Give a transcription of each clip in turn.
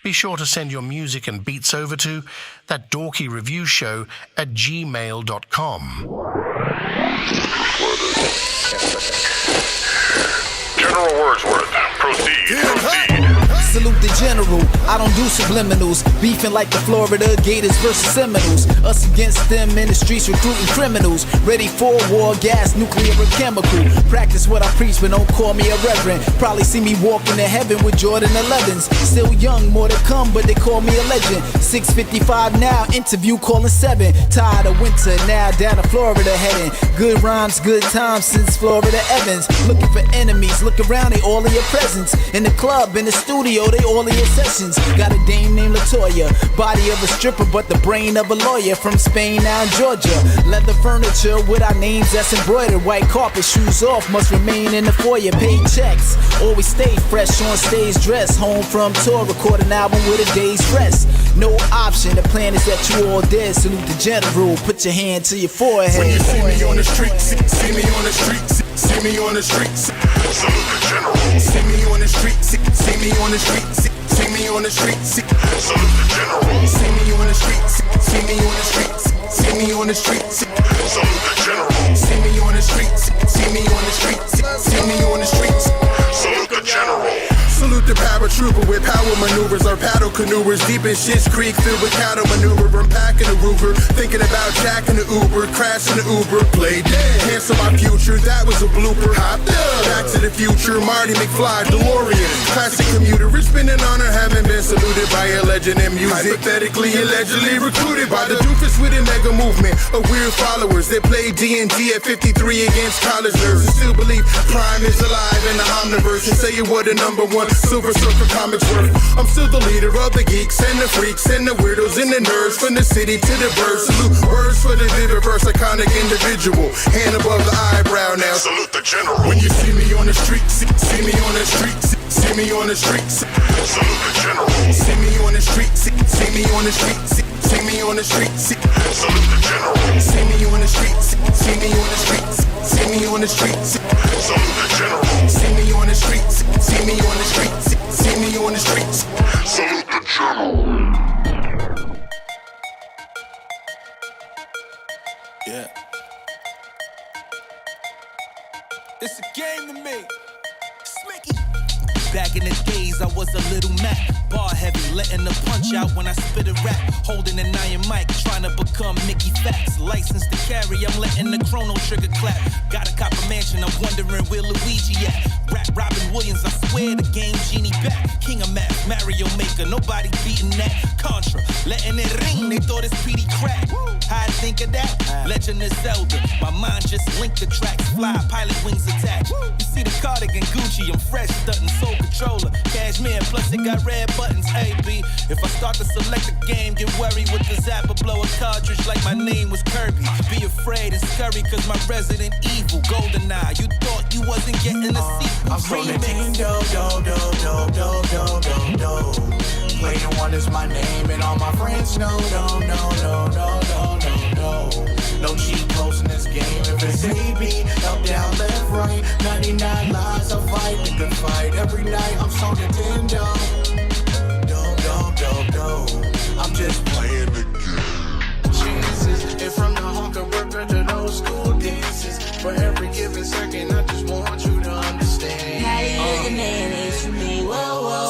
be sure to send your music and beats over to ThatDorkyReviewShow@gmail.com. General Wordsworth, proceed. Salute the general, I don't do subliminals. Beefing like the Florida Gators versus Seminoles. Us against them in the streets recruiting criminals. Ready for war, gas, nuclear, or chemical. Practice what I preach, but don't call me a reverend. Probably see me walking to heaven with Jordan 11s. Still young, more to come, but they call me a legend. 6:55 now, interview calling 7. Tired of winter, now down to Florida heading. Good rhymes, good times since Florida Evans. Looking for enemies, look around, they all in your presence. In the club, in the studio, they all in your sessions. Got a dame named Latoya, body of a stripper, but the brain of a lawyer. From Spain now in Georgia. Leather furniture with our names that's embroidered. White carpet, shoes off, must remain in the foyer. Paid checks, always stay fresh on stage dress. Home from tour, record an album with a day's rest. No option, the plan is that you all dead. Salute the general, put your hand to your forehead. When you see me on the street, see me on the street, see me on the street. Salute the general. See me on the street, see me on the street, see me on the street. Salute the general. See me on the street, see me on the street, see me on the street. Salute the general. See me on the street, see me on the street, see me on the street. Salute the general. Salute the paratrooper with power maneuvers or paddle canoers deep in Shit's Creek filled with cattle maneuver. I'm packing a Ruger, thinking about jacking the Uber, crashing the Uber. Play dead, cancel my future, that was a blooper. Hopped up, Back to the Future, Marty McFly, DeLorean, classic commuter. It's been an honor having been saluted by a legend in music. Hypothetically, allegedly recruited by the doofus with a mega movement of weird followers that play D&D at 53 against college nerds. And still believe crime is alive in the omniverse and say it what the #1 Silver Surfer comics worth. I'm still the leader of the geeks and the freaks and the weirdos and the nerds from the city to the birds. Salute words for the vivid verse, iconic individual. Hand above the eyebrow now. Salute the general. When you see me on the street, see me on the street, see me on the street. Salute the general. See me on the street, see me on the street, see me on the street. Salute the general. See me on the street, see me on the street, see me on the street. Salute the general. See me on the street, see me on the street, see me on the streets. Salute the general. Yeah. It's a game to me. Smicky. Back in the days, I was a little Mac. Bar heavy, letting the punch out when I spit a rap. Holding an iron mic, trying to become Mickey Facts. License to carry, I'm letting the chrono trigger clap. Got a copper mansion, I'm wondering where Luigi at. Rap Robin Williams, I swear the game genie back. King of math, Mario Maker, nobody beating that. Contra, letting it ring, they thought it's PD crack. How I think of that? Legend of Zelda. My mind just linked the tracks. Fly, pilot wings attached. You see the cardigan Gucci, I'm fresh, stunting soul controller. Cashmere, plus it got red buttons. AB, if I start to select a game, get worried with the zapper, blow a cartridge like my name was Kirby. Be afraid and scurry, cause my Resident Evil, GoldenEye. You thought you wasn't getting a sequel. I'm so Nintendo, Player One is my name, and all my friends know, no cheat codes in this game. If it's AB, up, down, left, right, 99 lives, I fight the good fight every night. I'm so Nintendo, I'm just playing the game. Chances, and from the honker worker to those school dances, for every given second, I just want you to understand.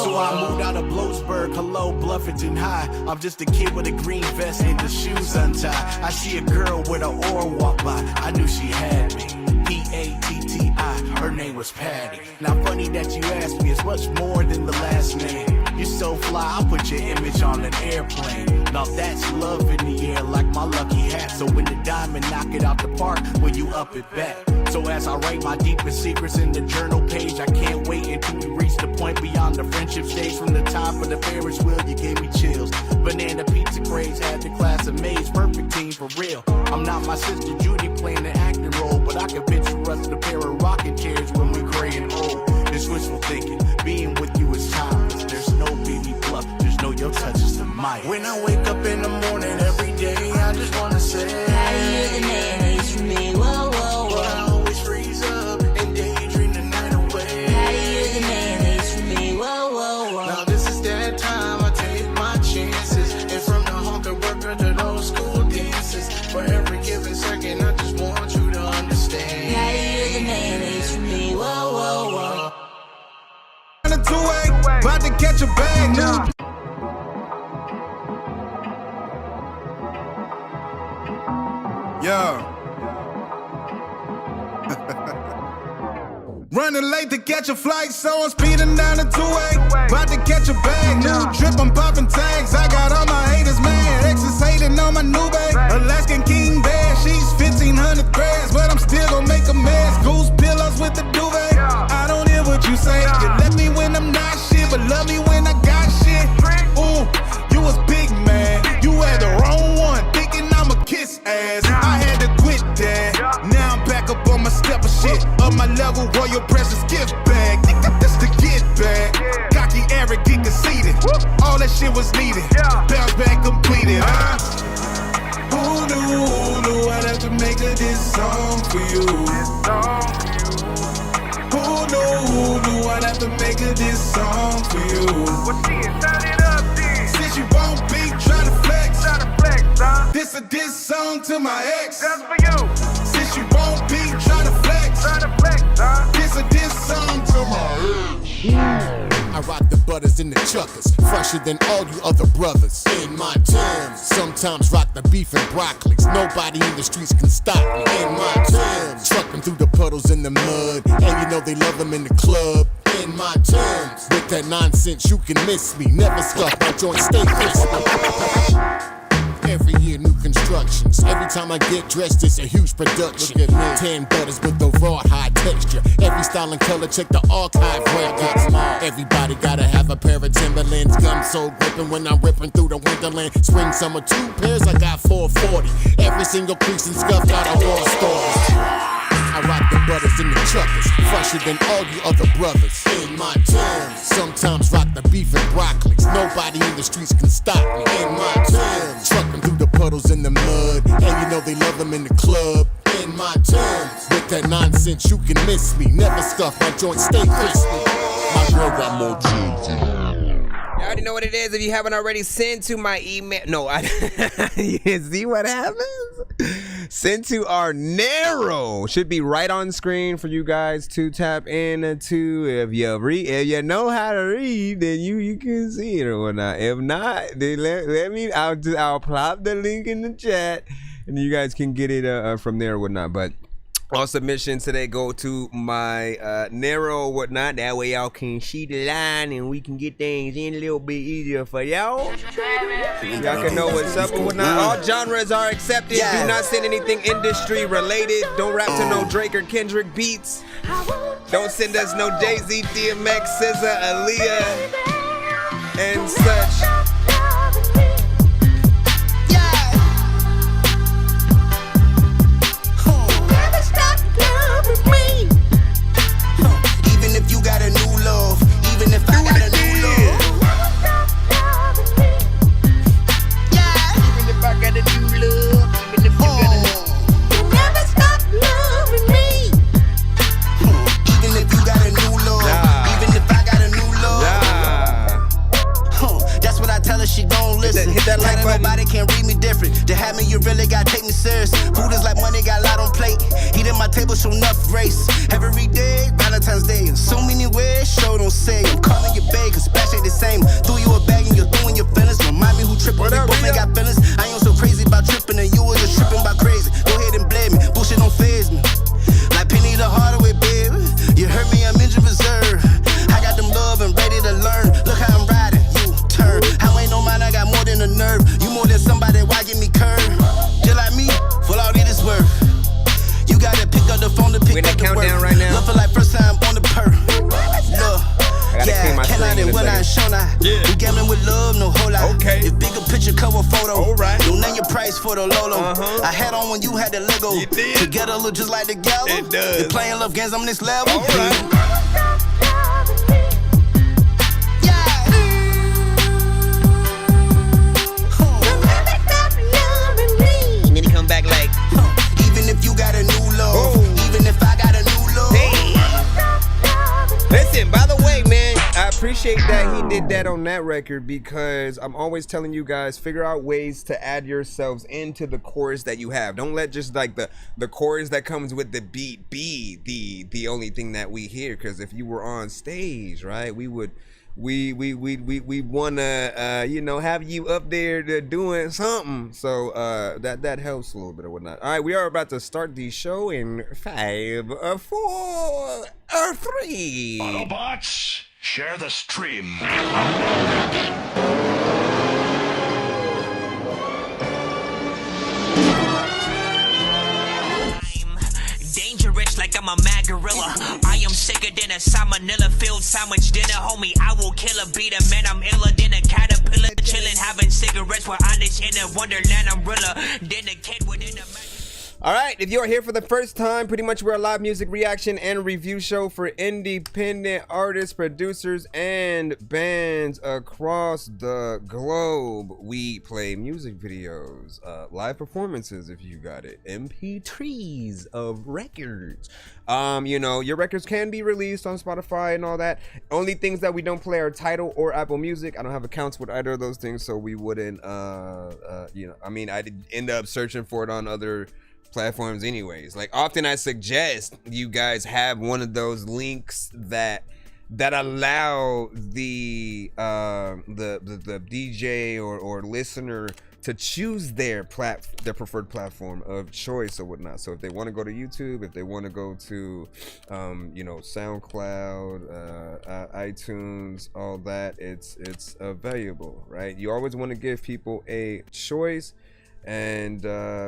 So I moved out of Bloomsburg, hello, Bluffington High. I'm just a kid with a green vest and the shoes untied. I see a girl with an oar walk by, I knew she had me. P-A-T-T-I, her name was Patty. Now funny that you asked me, it's much more than the last name. You're so fly, I'll put your image on an airplane. Now that's love in the air like my lucky hat. So when the diamond knock it out the park, when you up it back. So as I write my deepest secrets in the journal page, I can't wait until we reach the point beyond the friendship stage. From the top of the Ferris wheel, you gave me chills. Banana pizza craze had the class of maids, perfect team for real. I'm not my sister Judy playing an acting role, but I can picture us in a pair of rocking chairs when we gray and old. It's wishful thinking, being with you is timeless. There's no baby bluff, there's no your touch is the mic. When I wake up in the morning every day, I just wanna say, how do you the mayonnaise for me? Whoa, whoa, whoa. I always freeze up and daydream the night away. How do you the mayonnaise for me? Whoa, whoa, whoa. Now this is that time I take your bag, new. Yeah. Running late to catch a flight, so I'm speeding down the 2-way. About to catch a bag, new drip, I'm popping tags. I got all my haters, man. Exes hating on my new babe. Alaskan King bad, she's 1,500 grams, but I'm still gonna make a mess. Goose pillows with the duvet. I don't hear what you say. You let me when I'm not shit, but love me when I got shit. Ooh, you was big, man. You had the wrong one, thinking I'ma kiss ass. I had to quit that. Now I'm back up on my step of shit. Up my level, royal precious gift bag. Nigga, this the get back. Cocky, arrogant, conceited. All that shit was needed. Bounce back completed, huh? Who knew I'd have to make this song for you? Who knew I'd have to make this song for you? Since you won't be trying to flex, this a diss song to my ex. That's for you. Since you won't be trying to flex, this a diss song to my ex. I rock the butters and the chuckers, fresher than all you other brothers. In my terms, sometimes rock the beef and broccolis. Nobody in the streets can stop me. In my terms, trucking through the puddles in the mud, and you know they love them in the club. In my terms, with that nonsense you can miss me. Never scuff my joint, stay crispy. Every year new constructions. Every time I get dressed, it's a huge production. Look at me. 10 butters with the raw high texture. Every style and color, check the archive records. Everybody gotta have a pair of Timberlands. Gum so gripping when I'm ripping through the Wonderland. Spring, summer, 2 pairs, I got 440. Every single crease and scuff got a war story. I rock the butters and the chuckers, fresher than all you other brothers. In my terms, sometimes rock the beef and broccolis. Nobody in the streets can stop me. In my terms, trucking through the puddles in the mud, and you know they love them in the club. In my terms, with that nonsense you can miss me. Never scuff my joint, stay crispy. My girl got more juice. You already know what it is. If you haven't already, send to my email. No, you see what happens? Send to our narrow. Should be right on screen for you guys to tap into. If you know how to read, then you can see it or whatnot. If not, then let me. I'll plop the link in the chat, and you guys can get it from there or whatnot. But all submissions today go to my narrow whatnot. That way y'all can see the line and we can get things in a little bit easier for y'all. Y'all can know what's up and whatnot. All genres are accepted. Yeah. Do not send anything industry related. Don't rap to no Drake or Kendrick beats. Don't send us no Jay-Z, DMX, SZA, Aaliyah, and such. Even if you got a new love, even if I got a new love. Yeah. Even if I got a new love, even if you got a you never stop loving me. Even if you got a new love, even if I got a new love. That's what I tell her, she gon' listen. Hit that like button. Nobody can read me different. To have me, you really gotta take me serious. Food is like money, got a lot on plate. Eat at my table, show enough race. Every day, Valentine's Day. In so many ways, show don't say. I'm calling you babe, cause splash ain't the same. Threw you a bag and you're throwing your feelings. Remind me who trippin', we both ain't got feelings. I ain't so crazy about trippin', and you was just trippin' about crazy. Go ahead and blame me, bullshit don't faze me. Like Penny the Hardaway, baby. You heard me, I'm injured reserve. I got them love and ready to learn. Look how I'm riding, you turn. How ain't no mind, I got more than a nerve. You more than somebody, why give me curve? Just like me, full all it is worth. You gotta pick up the phone to pick up the word. Right now. Love for like first time on the perk. Look, yeah, can I then when I show now? We gambling with love, no whole lot. Okay. If bigger picture cover photo. Alright. Don't name your price for the Lolo. I had on when you had the Lego. You did. Together look just like the gallo. It does. You're playing love games on this level. Alright. And then he come back like, even if you got a new love, even if I got a new love. listen, by the way, man, I appreciate that he did that on that record, because I'm always telling you guys, figure out ways to add yourselves into the chorus that you have. Don't let just like the chorus that comes with the beat be the only thing that we hear, because if you were on stage, right, we would we wanna have you up there doing something. So that helps a little bit or whatnot. All right, we are about to start the show in 5, 4, 3. Autobots, share the stream. Dangerous like I'm a mad gorilla. I am sicker than a salmonella filled sandwich dinner, homie. I will kill a beat a man. I'm iller than a caterpillar, chilling, having cigarettes while honest in a wonderland. I'm realer than a kid within a man. All right, if you're here for the first time, pretty much we're a live music reaction and review show for independent artists, producers, and bands across the globe. We play music videos, live performances if you got it, MP3s of records. Your records can be released on Spotify and all that. Only things that we don't play are Tidal or Apple Music. I don't have accounts with either of those things, so we wouldn't, I'd end up searching for it on other platforms anyways. Like, often I suggest you guys have one of those links that allow the DJ or listener to choose their preferred platform of choice or whatnot. So if they want to go to YouTube, if they want to go to SoundCloud, iTunes, all that, it's available, right? You always want to give people a choice. And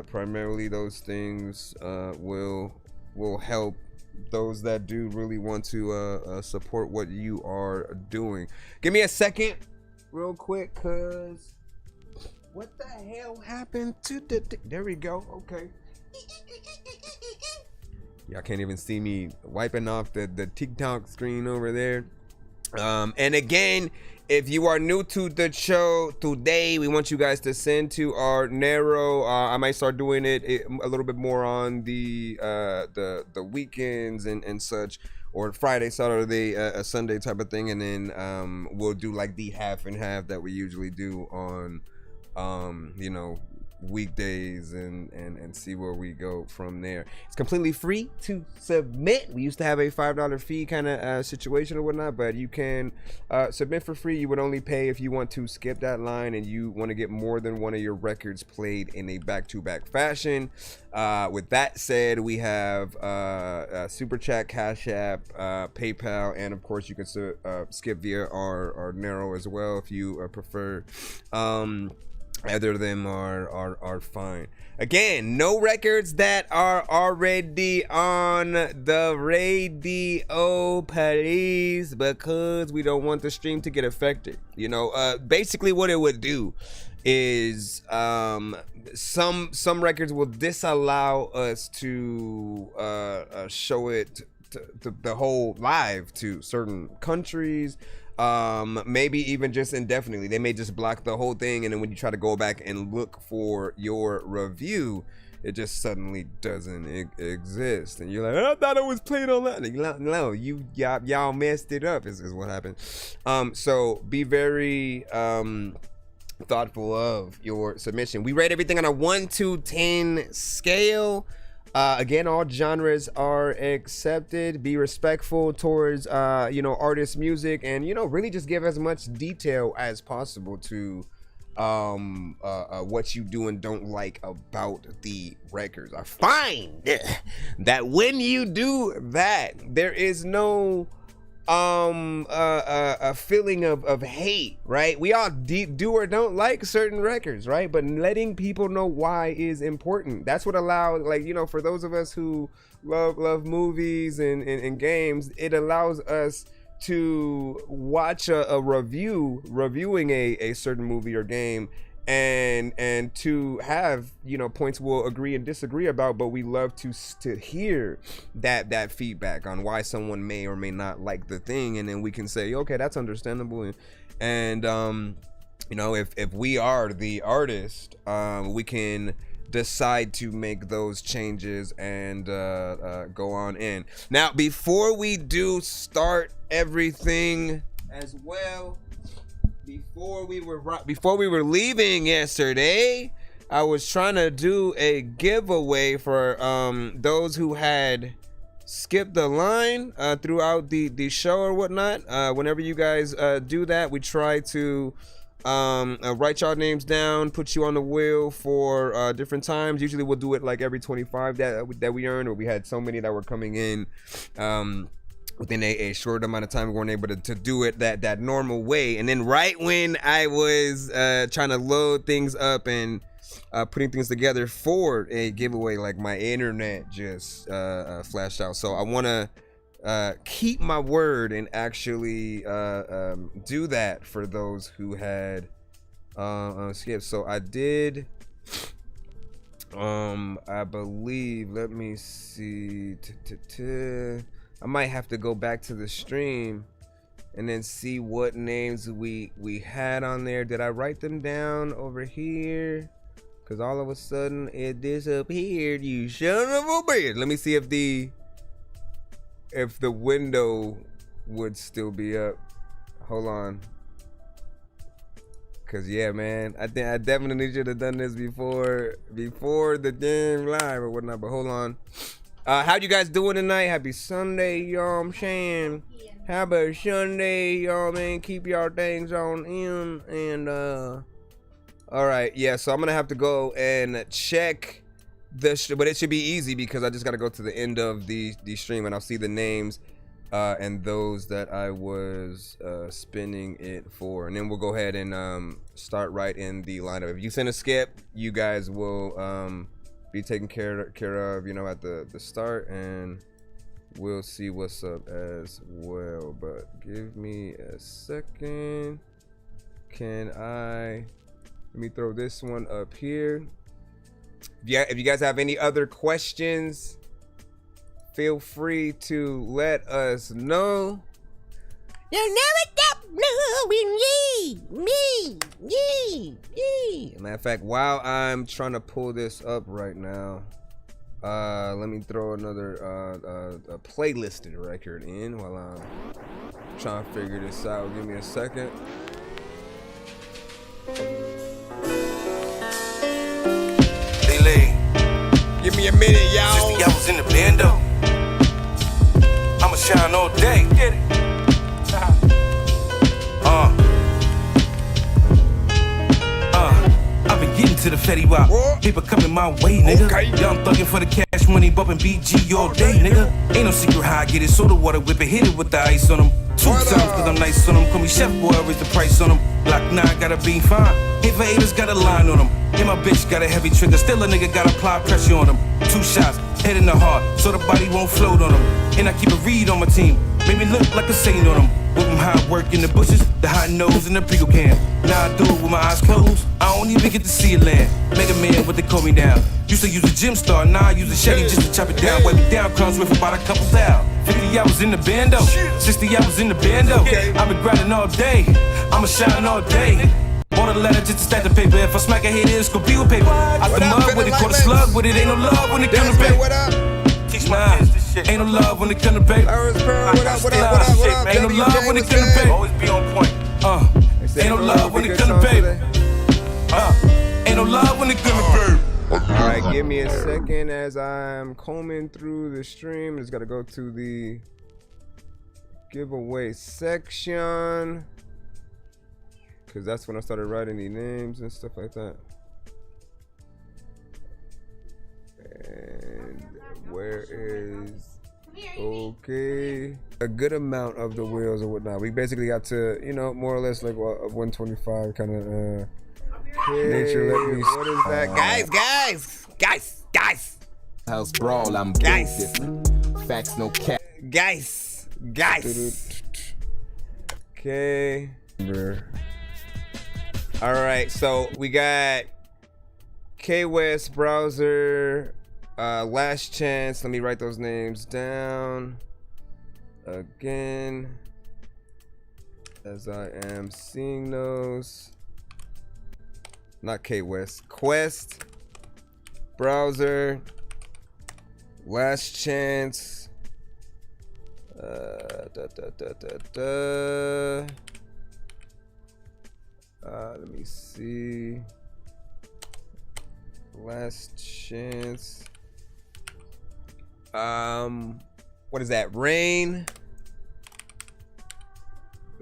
primarily those things will help those that do really want to support what you are doing. Give me a second real quick, cause what the hell happened to there we go. Okay. Y'all can't even see me wiping off the TikTok screen over there. And again, if you are new to the show today, we want you guys to send to our narrow. I might start doing it a little bit more on the weekends and such, or Friday, Saturday, Sunday type of thing, and then we'll do like the half and half that we usually do on weekdays and see where we go from there. It's completely free to submit. We used to have a $5 fee kind of situation or whatnot, but you can submit for free. You would only pay if you want to skip that line and you want to get more than one of your records played in a back-to-back fashion. With that said, we have Super Chat, Cash App, PayPal, and of course you can skip via our narrow as well if you prefer. Either of them are fine. Again, no records that are already on the radio, please, because we don't want the stream to get affected. Basically what it would do is some records will disallow us to show it to the whole live to certain countries. Maybe even just indefinitely. They may just block the whole thing, and then when you try to go back and look for your review, it just suddenly doesn't exist, and you're like, I thought it was played on that. No, y'all messed it up is what happened. So be very thoughtful of your submission. We rate everything on a 1 to 10 scale. Again, all genres are accepted. Be respectful towards artist music, and really just give as much detail as possible to what you do and don't like about the records. I find that when you do that, there is no a feeling of hate, right? We all do or don't like certain records, right? But letting people know why is important. That's what allows, for those of us who love movies and games, it allows us to watch a reviewing a certain movie or game, and to have points we'll agree and disagree about, but we love to hear that feedback on why someone may or may not like the thing, and then we can say, okay, that's understandable, and if we are the artist, we can decide to make those changes and go on in. Now, before we do start everything as well, before we were leaving yesterday, I was trying to do a giveaway for those who had skip the line throughout the show or whatnot. Whenever you guys do that, we try to write y'all names down, put you on the wheel for different times. Usually we'll do it like every 25 that we earned, or we had so many that were coming in within a short amount of time. We weren't able to do it that normal way. And then right when I was trying to load things up and putting things together for a giveaway, like my internet just flashed out. So I want to keep my word and actually do that for those who had skipped. So I did, I believe, let me see, I might have to go back to the stream and then see what names we had on there. Did I write them down over here? Because all of a sudden it disappeared, you son of a bitch. Let me see if the window would still be up. Hold on. Cause yeah, man, I think I definitely should have done this before the damn live or whatnot. But hold on. How you guys doing tonight? Happy Sunday, y'all. I'm saying, happy Sunday, y'all, man. Keep y'all things on in and all right, yeah. So I'm gonna have to go and check this, but it should be easy because I just gotta go to the end of the stream and I'll see the names and those that I was spinning it for, and then we'll go ahead and start right in the lineup. If you send a skip, you guys will be taken care of, you know, at the start, and we'll see what's up as well. But give me a second. Let me throw this one up here. Yeah, if you guys have any other questions, feel free to let us know. You never stop knowing me. Matter of fact, while I'm trying to pull this up right now, let me throw another a playlisted record in while I'm trying to figure this out. Give me a second. Give me a minute, y'all. 60 hours in the bando. I'ma shine all day. Get it. I've been getting to the Fetty Wap. Paper coming my way, nigga. Okay. Young thuggin' for the cash money, bumpin' BG all day, nigga. Ain't no secret how I get it. Soda water, whip it, hit it with the ice on them. 2 times cause I'm nice on them. Call me chef boy, I raise the price on them. Block 9 gotta be fine. Hit for haters, got a line on them. And my bitch got a heavy trigger. Still a nigga gotta apply pressure on them. 2 shots, head in the heart, so the body won't float on them. And I keep a read on my team. Make me look like a saint on them. With them high work in the bushes, the hot nose and the pickle can. Now I do it with my eyes closed. I don't even get to see it land. Make a man what they call me now. Used to use a gym star, now I use a Chevy just to chop it down. Wipe it down, comes with about a couple thousand. 50 hours in the bando, 60 hours in the bando. I've been grinding all day, I'ma shine all day. Bought a letter just to stack the paper. If I smack a hit, it's gonna be with paper. Out the mud with it, caught a slug with it. Ain't no love when it comes to paper. Teach my kids this shit. Ain't no love when it comes to paper. Ain't no love when it comes to paper. Always be on point. Ain't no love when it comes to paper. Ain't no love when it comes to paper. Alright, give me a second as I'm combing through the stream. Just gotta go to the giveaway section, because that's when I started writing the names and stuff like that. And where is, okay, a good amount of the wheels or whatnot. We basically got to, you know, more or less like 125 kind of nature. Let me, what is that? Guys. House brawl, I'm different. Facts, no cap. Guys. Okay. All right, so we got K West browser, last chance. Let me write those names down again as I am seeing those. Not K West, Quest browser, last chance. Let me see. Last chance. What is that? Rain.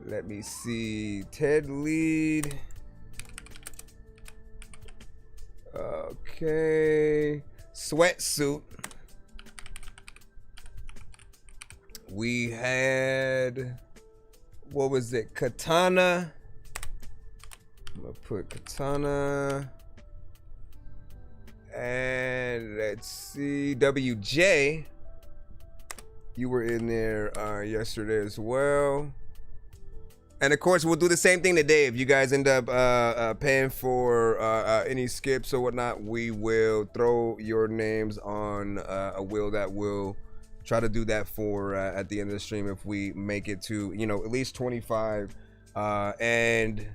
Let me see. Ted lead. Okay. Sweatsuit. We had, what was it? Katana. I'm gonna put Katana. And let's see, WJ. You were in there yesterday as well. And of course, we'll do the same thing today. If you guys end up paying for any skips or whatnot, we will throw your names on a wheel that will try to do that for at the end of the stream if we make it to, you know, at least 25. And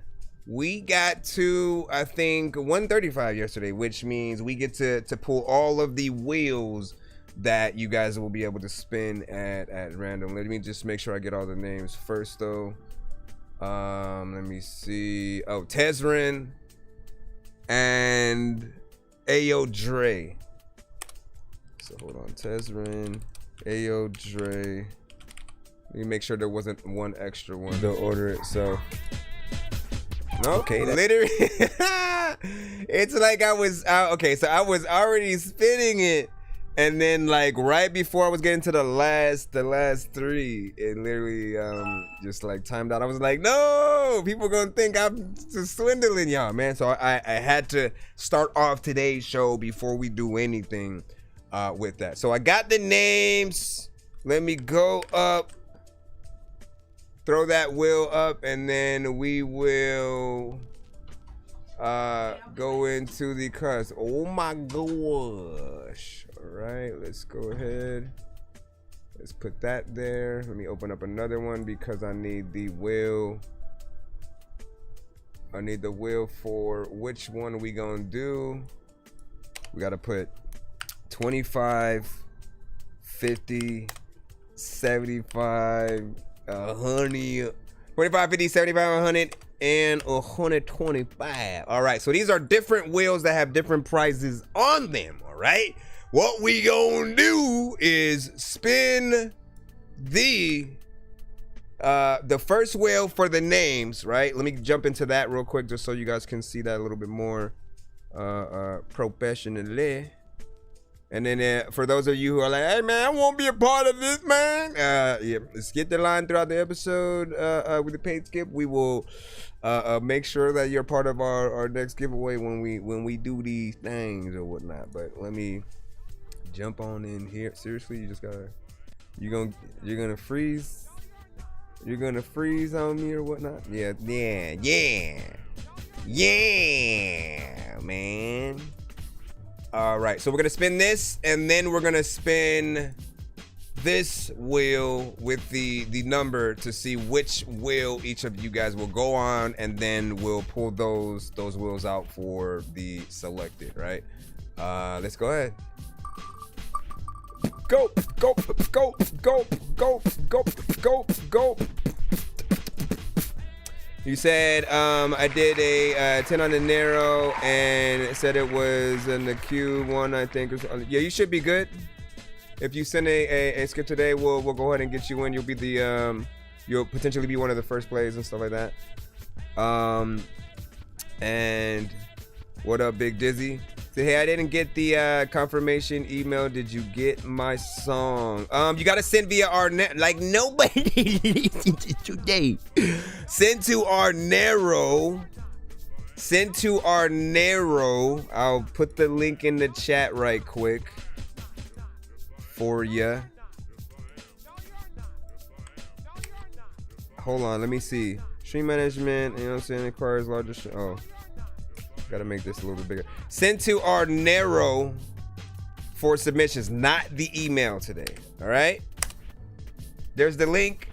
we got to, I think, 135 yesterday, which means we get to pull all of the wheels that you guys will be able to spin at random. Let me just make sure I get all the names first, though. Let me see. Oh, Tezrin and Ayo Dre. So hold on, Tezrin, Ayo Dre. Let me make sure there wasn't one extra one. They'll order it. So okay, literally, it's like I was okay. So I was already spinning it. And then, like, right before I was getting to the last three, it literally just like timed out. I was like, no, people gonna think I'm just swindling y'all, man. So I had to start off today's show before we do anything with that. So I got the names. Let me go up, throw that wheel up, and then we will go into the cuss. Oh my gosh. All right, let's go ahead. Let's put that there. Let me open up another one because I need the wheel. I need the wheel for which one we gonna do. We gotta put 25, 50, 75, 100, 25, 50, 75, 100, and 125. All right, so these are different wheels that have different prices on them, all right? What we gonna do is spin the first wheel for the names, right? Let me jump into that real quick just so you guys can see that a little bit more professionally. And then for those of you who are like, hey man, I won't be a part of this, man. Yeah, skip the line throughout the episode with the paid skip. We will make sure that you're part of our next giveaway when we do these things or whatnot. But let me jump on in here. Seriously, you just gotta, you're gonna freeze on me or whatnot. Yeah, man. All right, so we're gonna spin this, and then we're gonna spin this wheel with the number to see which wheel each of you guys will go on, and then we'll pull those wheels out for the selected, right? Let's go ahead. Go. You said I did a 10 on the narrow, and it said it was in the Q1, I think. Yeah, you should be good. If you send a skip today, we'll go ahead and get you in. You'll be the you'll potentially be one of the first plays and stuff like that. And what up, Big Dizzy? Say, hey, I didn't get the confirmation email. Did you get my song? You gotta send via our net. Like nobody today. Send to our narrow. Send to our narrow. I'll put the link in the chat right quick for you. Hold on, let me see. Stream management, you know what I'm saying, requires larger. Oh. Gotta make this a little bit bigger. Send to our narrow for submissions, not the email today. All right. There's the link.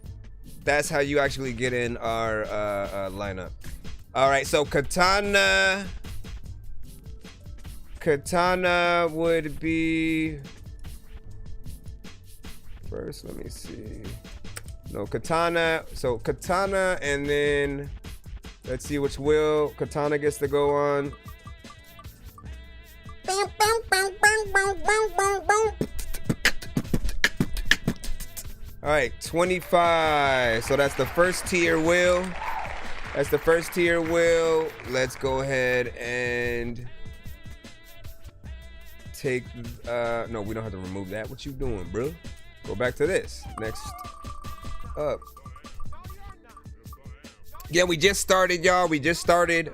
That's how you actually get in our lineup. All right. So Katana would be first. Let me see. No, Katana. So Katana, and then. Let's see which wheel Katana gets to go on. All right, 25. So that's the first tier wheel. That's the first tier wheel. Let's go ahead and take, no, we don't have to remove that. What you doing, bro? Go back to this. Next up. Yeah, we just started, y'all. We just started,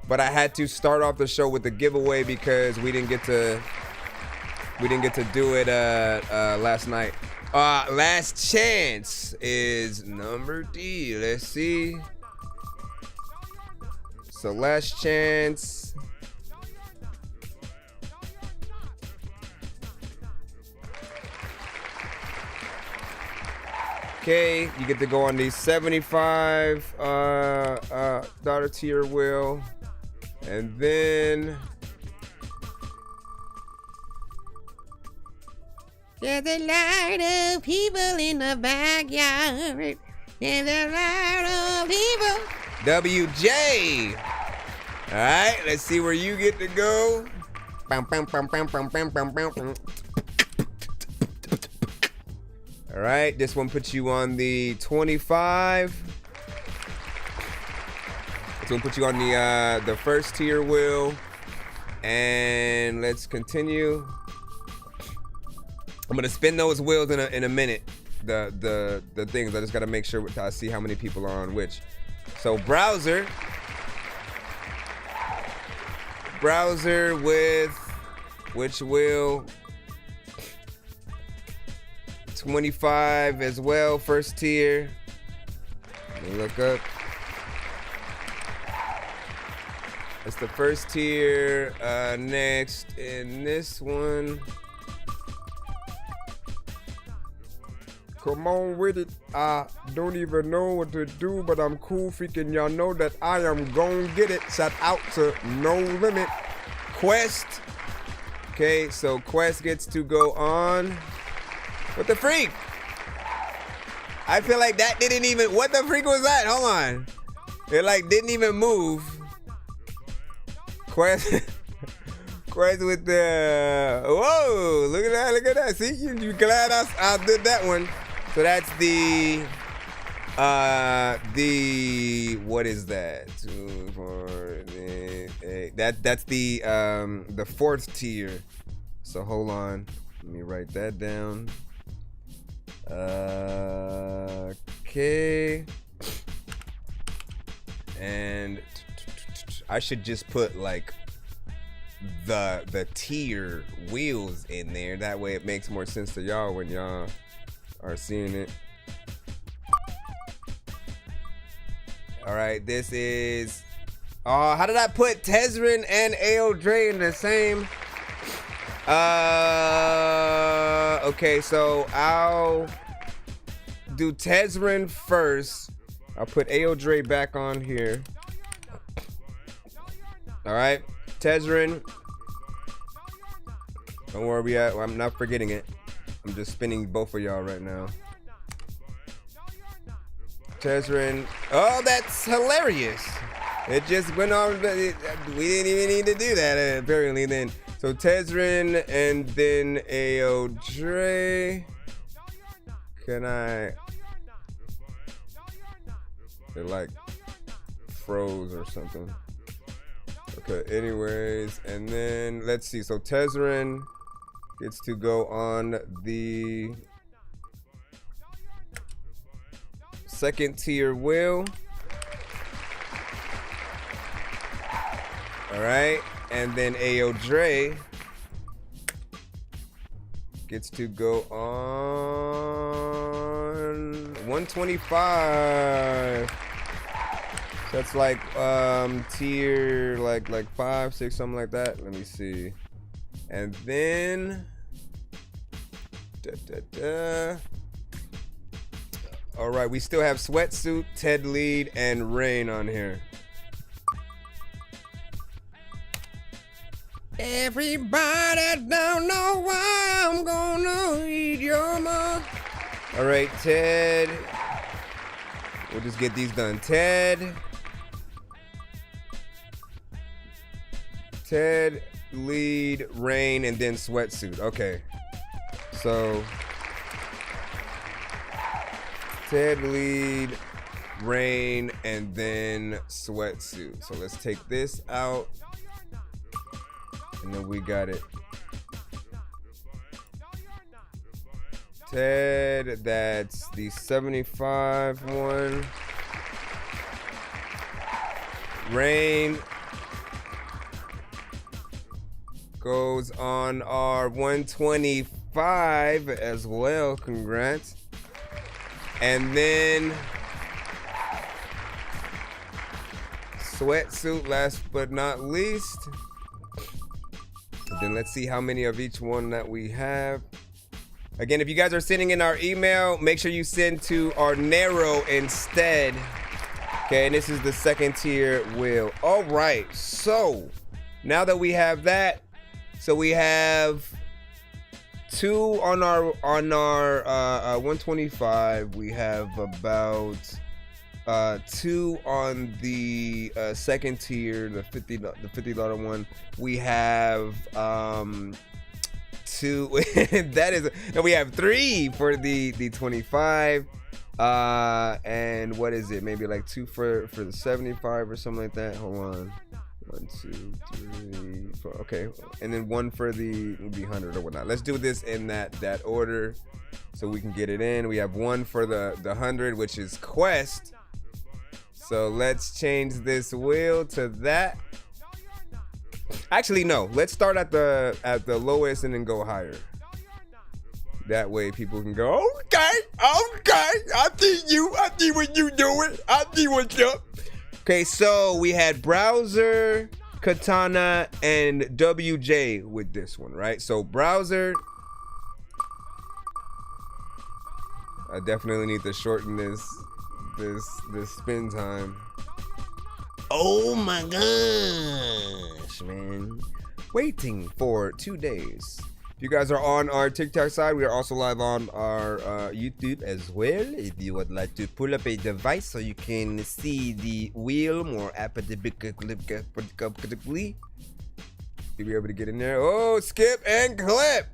but I had to start off the show with the giveaway because we didn't get to do it last night. Last chance is number D. Let's see. So last chance. Okay, you get to go on the 75 daughter tier wheel, and then there's a lot of people in the backyard. There's a lot of people. WJ. All right, let's see where you get to go. All right, this one puts you on the 25. This one puts you on the first tier wheel. And let's continue. I'm gonna spin those wheels in a minute. The things. I just gotta make sure I see how many people are on which. So browser with which wheel? 25 as well, first tier. Let me look up. It's the first tier. Next in this one. Come on with it. I don't even know what to do, but I'm cool freaking y'all know that I am gon' get it. Shout out to No Limit. Quest. Okay, so Quest gets to go on. What the freak? I feel like that didn't even, what the freak was that? Hold on. It like didn't even move. Quest with the, whoa, look at that. See, you glad I did that one. So that's the, what is that? 2, 4, 8. That's the fourth tier. So hold on, let me write that down. Okay. And I should just put like the tier wheels in there. That way it makes more sense to y'all when y'all are seeing it. All right, this is, how did I put Tezrin and AO Dre in the same? Okay, so I'll do Tezrin first. I'll put AO Dre back on here. All right, Tezrin. Don't worry, I'm not forgetting it. I'm just spinning both of y'all right now. Tezrin. Oh, that's hilarious. It just went on. We didn't even need to do that apparently then. So Tezrin and then AO Dre. Can I? It like froze or something. Okay, anyways, and then let's see. So Tezrin gets to go on the second tier wheel. All right, and then AO Dre gets to go on 125. That's like tier like 5, 6, something like that. Let me see. And then all right, we still have Sweatsuit, Ted Lead, and Rain on here. Everybody don't know why I'm gonna eat your mom. All right, Ted. We'll just get these done. Ted, Lead, Rain, and then Sweatsuit. Okay. So Ted lead, Rain, and then Sweatsuit. So let's take this out. And then we got it. Ted, that's the 75 one. Rain goes on our 125 as well. Congrats. And then Sweatsuit, last but not least. And then let's see how many of each one that we have. Again, if you guys are sending in our email, make sure you send to our narrow instead. Okay, and this is the second tier wheel. All right, so now that we have that, so we have 2 on our 125. We have about 2 on the second tier, the $50 one. We have 2. That is, no, we have 3 for the 25. And what is it? Maybe like 2 for the 75 or something like that. Hold on. 1, 2, 3, 4. Okay, and then 1 for the 100 or whatnot. Let's do this in that order so we can get it in. We have 1 for the 100, which is Quest. So let's change this wheel to that. Actually, no. Let's start at the lowest and then go higher. That way people can go, okay. I see what you doing. I see what's up. Okay, so we had Browser, Katana, and WJ with this one, right? So Browser, I definitely need to shorten this spin time. Oh my gosh, man. Waiting for 2 days. If you guys are on our TikTok side, we are also live on our YouTube as well. If you would like to pull up a device so you can see the wheel more appropriately, you'll be able to get in there. Oh, skip and clip.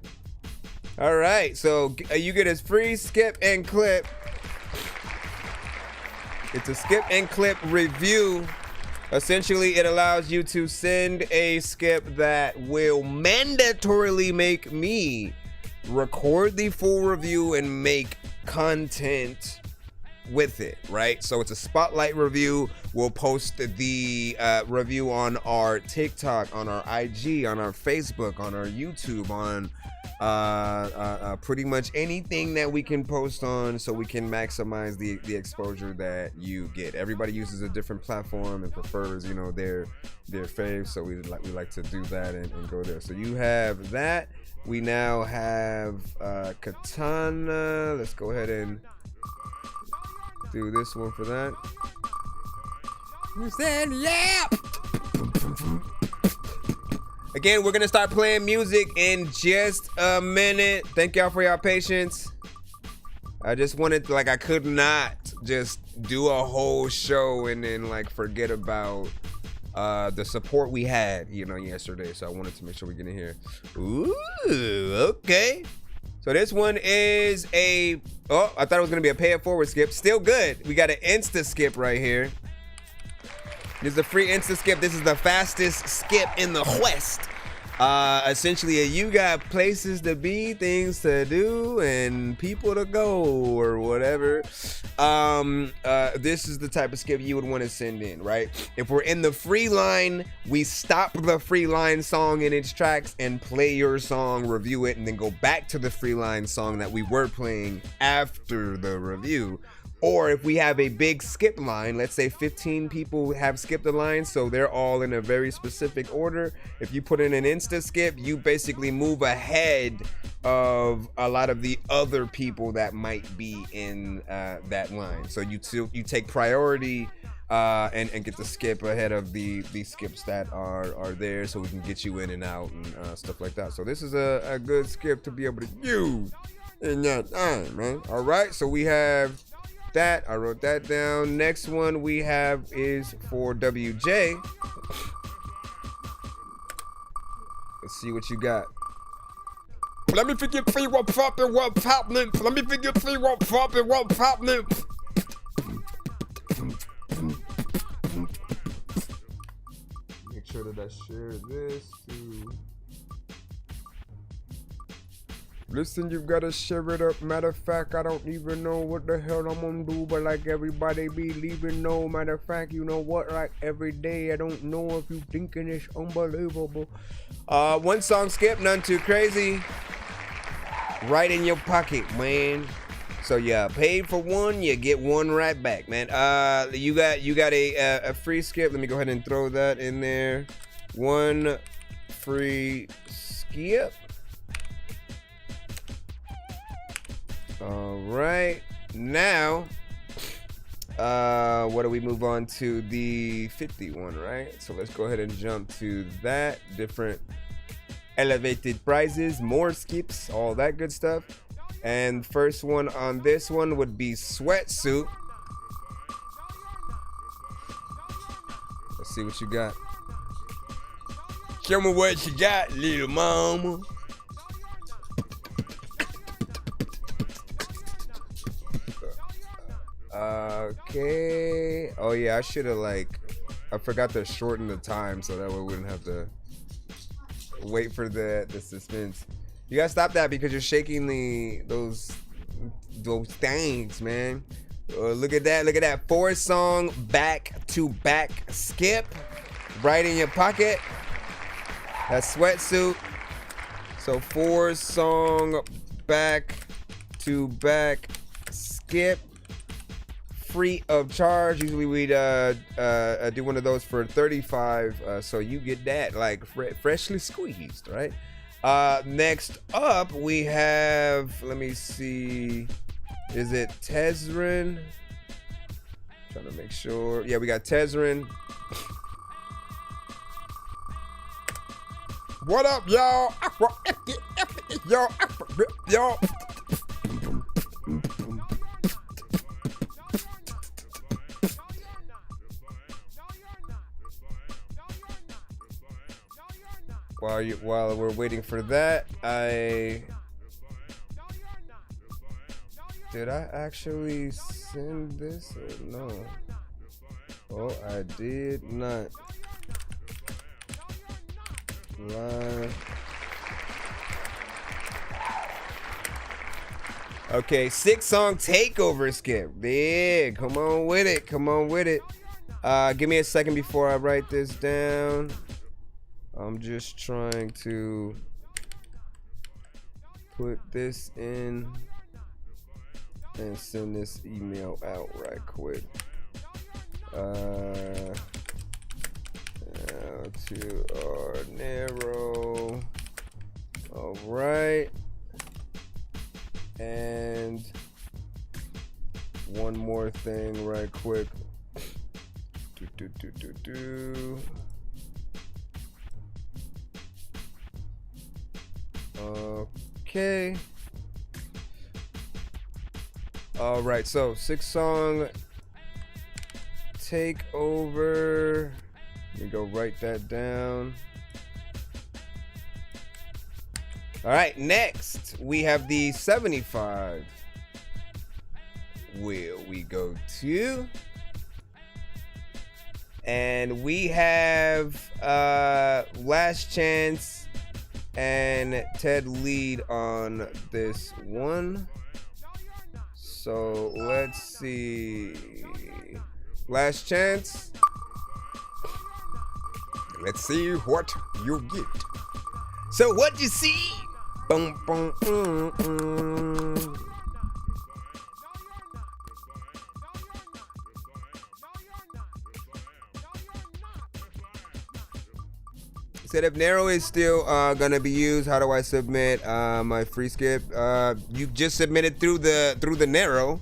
All right, so you get a free skip and clip. It's a skip and clip review. Essentially, it allows you to send a skip that will mandatorily make me record the full review and make content with it, right? So it's a spotlight review. We'll post the review on our TikTok, on our IG, on our Facebook, on our YouTube, on pretty much anything that we can post on, so we can maximize the exposure that you get. Everybody uses a different platform and prefers, you know, their fave, so we like to do that and go there. So you have that. We now have Katana. Let's go ahead and do this one for that. Again, we're gonna start playing music in just a minute. Thank y'all for y'all patience. I just wanted to, I could not just do a whole show and then forget about the support we had, yesterday. So I wanted to make sure we get in here. Ooh, okay. So this one is I thought it was gonna be a pay it forward skip. Still good. We got an insta skip right here. This is a free insta skip. This is the fastest skip in the West. Essentially, you got places to be, things to do, and people to go, or whatever. This is the type of skip you would want to send in, right? If we're in the free line, we stop the free line song in its tracks and play your song, review it, and then go back to the free line song that we were playing after the review. Or if we have a big skip line, let's say 15 people have skipped the line, so they're all in a very specific order. If you put in an insta skip, you basically move ahead of a lot of the other people that might be in that line. So you take priority and get the skip ahead of the skips that are there, so we can get you in and out and stuff like that. So this is a good skip to be able to use in that time, man. All right, so we have that. I wrote that down. Next one we have is for WJ. Let's see what you got. Let me figure 3 what poppin', what poppin'. Let me figure 3 what poppin', what poppin'. gotta share this to. Listen, you gotta share it up. Matter of fact, I don't even know what the hell I'm gonna do, but like everybody be leaving. No matter of fact, you know what? Like every day, I don't know if you thinking it's unbelievable. One song skip, none too crazy. Right in your pocket, man. So yeah, paid for one, you get one right back, man. You got a free skip. Let me go ahead and throw that in there. One free skip. All right, now, what do we move on to? The 51, right? So let's go ahead and jump to that. Different elevated prizes, more skips, all that good stuff. And first one on this one would be Sweatsuit. Let's see what you got. Show me what you got, little mama. Okay. Oh yeah, I should have I forgot to shorten the time so that way we wouldn't have to wait for the suspense. You gotta stop that because you're shaking those things, man. Look at that! Look at that! 4-song back-to-back skip, right in your pocket. That's Sweatsuit. So 4-song back-to-back skip. Free of charge. Usually we'd do one of those for 35, so you get that like freshly squeezed, right? Next up we have, let me see, is it Tezrin? Trying to make sure. Yeah, we got Tezrin. What up, y'all? Y'all. While we're waiting for that, did I actually send this or no? Oh, I did not. Live. Okay, 6-song takeover skip. Big. Come on with it. Come on with it. Give me a second before I write this down. I'm just trying to put this in and send this email out right quick. To our narrow. All right. And one more thing right quick. Okay. All right, so 6-song takeover. Let me go write that down. All right, next we have the 75. Where we go to, and we have Last Chance and Ted lead on this one. So let's see. Last Chance. Let's see what you get. So what you see? Boom, boom, Said if narrow is still gonna be used, how do I submit my free skip? You just submit it through the narrow,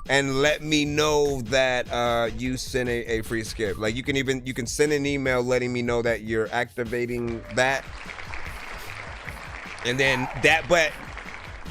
and let me know that you sent a free skip. Like you can send an email letting me know that you're activating that, and then that. But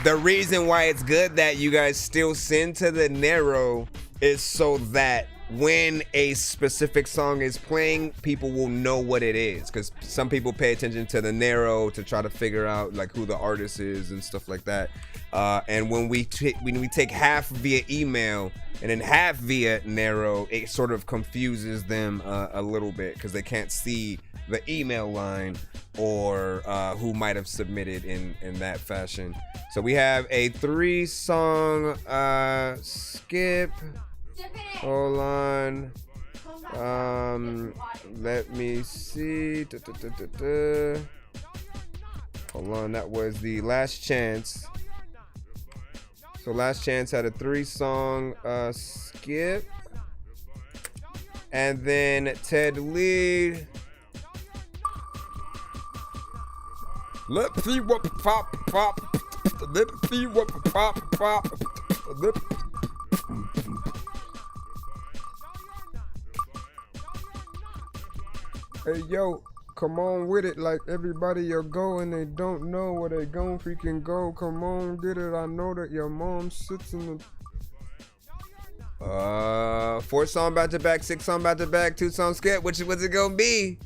the reason why it's good that you guys still send to the narrow is so that when a specific song is playing, people will know what it is, because some people pay attention to the narrow to try to figure out like who the artist is and stuff like that. And when we take half via email and then half via narrow, it sort of confuses them a little bit because they can't see the email line or who might have submitted in that fashion. So we have a 3-song skip. Hold on. Let me see. Hold on, that was the Last Chance. So Last Chance had a 3-song skip. And then Ted Lead. Let me see what pop. Let me see what pop. Hey yo, come on with it, like everybody you go and they don't know where they gon' freaking go. Come on, get it. I know that your mom sits in the 4-song back to back, 6-song back to back, 2-song skip. What's it gonna be?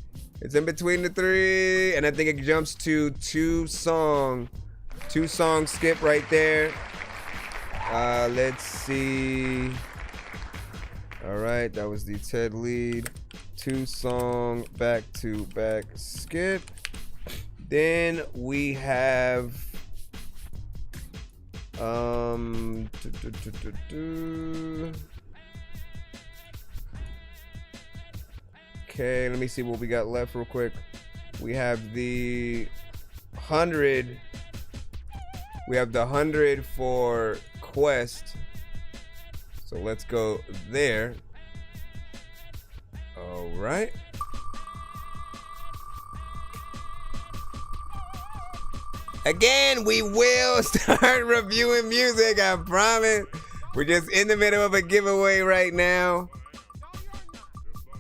It's in between the 3, and I think it jumps to 2-song skip right there. Let's see. All right, that was the Ted Lead 2-song back to back skip. Then we have okay, let me see what we got left real quick. We have the 100. We have the 100 for Quest. So let's go there. All right. Again, we will start reviewing music, I promise. We're just in the middle of a giveaway right now.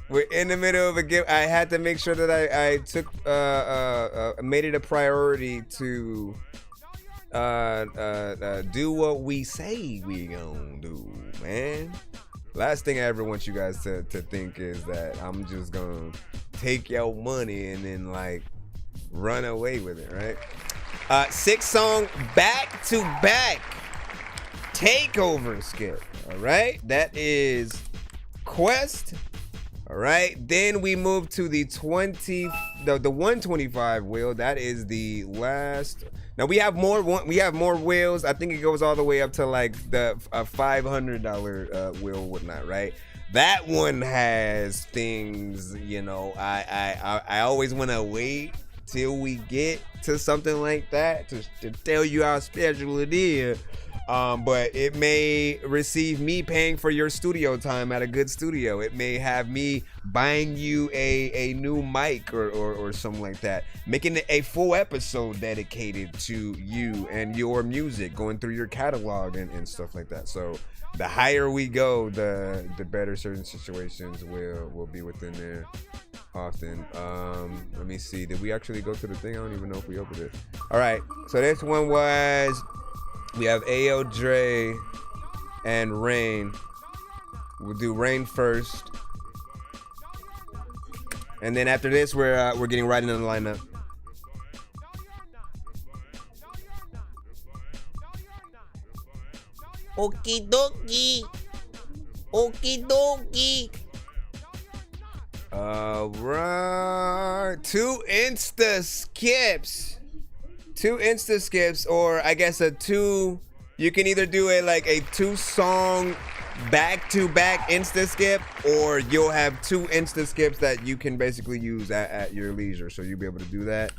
We're in the middle of a give. I had to make sure that I took made it a priority to do what we say we gonna do, man. Last thing I ever want you guys to think is that I'm just gonna take your money and then like run away with it, right? 6-song back-to-back takeover skip. All right, that is Quest. All right, then we move to the 125 wheel. That is the last. Now we have more wheels. I think it goes all the way up to like the $500 wheel, whatnot, right? That one has things, you know. I always want to wait till we get to something like that to tell you how special it is. But it may receive me paying for your studio time at a good studio. It may have me buying you a new mic or something like that. Making it a full episode dedicated to you and your music, going through your catalog and stuff like that. So the higher we go, the better certain situations will be within there often. Let me see. Did we actually go to the thing? I don't even know if we opened it. All right. So this one was... We have A.O. Dre and Rain. We'll do Rain first. And then after this, we're getting right into the lineup. Okie dokie. Okie dokie. Alright. 2 Insta skips. 2 Insta skips, or I guess a 2. You can either do a 2-song back-to-back Insta skip, or you'll have 2 Insta skips that you can basically use at your leisure. So you'll be able to do that.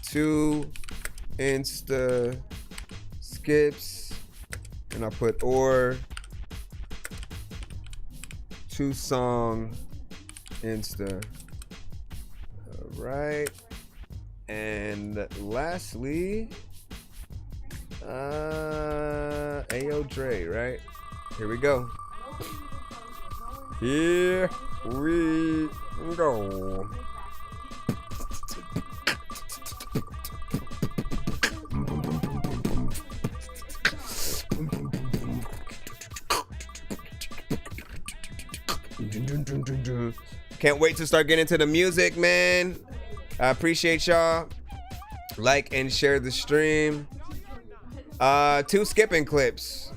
2 Insta skips, and I'll put or 2-song Insta. All right. And lastly, A.O. Dre, right? Here we go. Here we go. Can't wait to start getting into the music, man. I appreciate y'all. Like and share the stream. 2 skipping clips.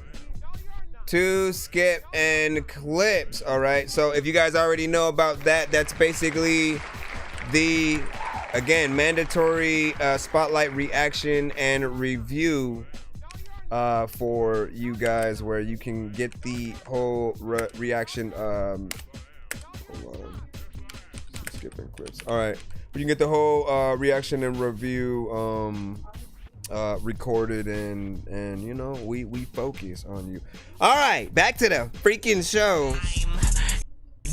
2 skip and clips. All right. So if you guys already know about that, that's basically the again mandatory spotlight reaction and review for you guys, where you can get the whole reaction. Hold on, skipping clips. All right, you can get the whole reaction and review recorded, and you know, we focus on you. All right, back to the freaking show.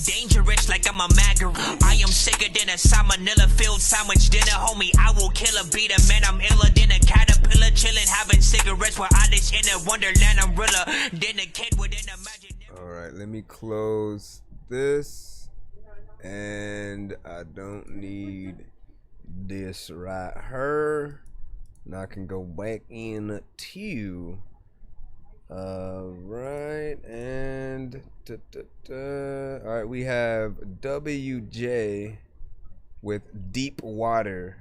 Dangerous like I'm a magger. I am sicker than a salmonella filled sandwich dinner, homie. I will kill a beat a man. I'm iller than a caterpillar, chilling, having cigarettes while I dish in a wonderland. I'm realer than a kid within a magic. All right, let me close this, and I don't need this right here. Now I can go back in to right, and all right, we have WJ with Deep Water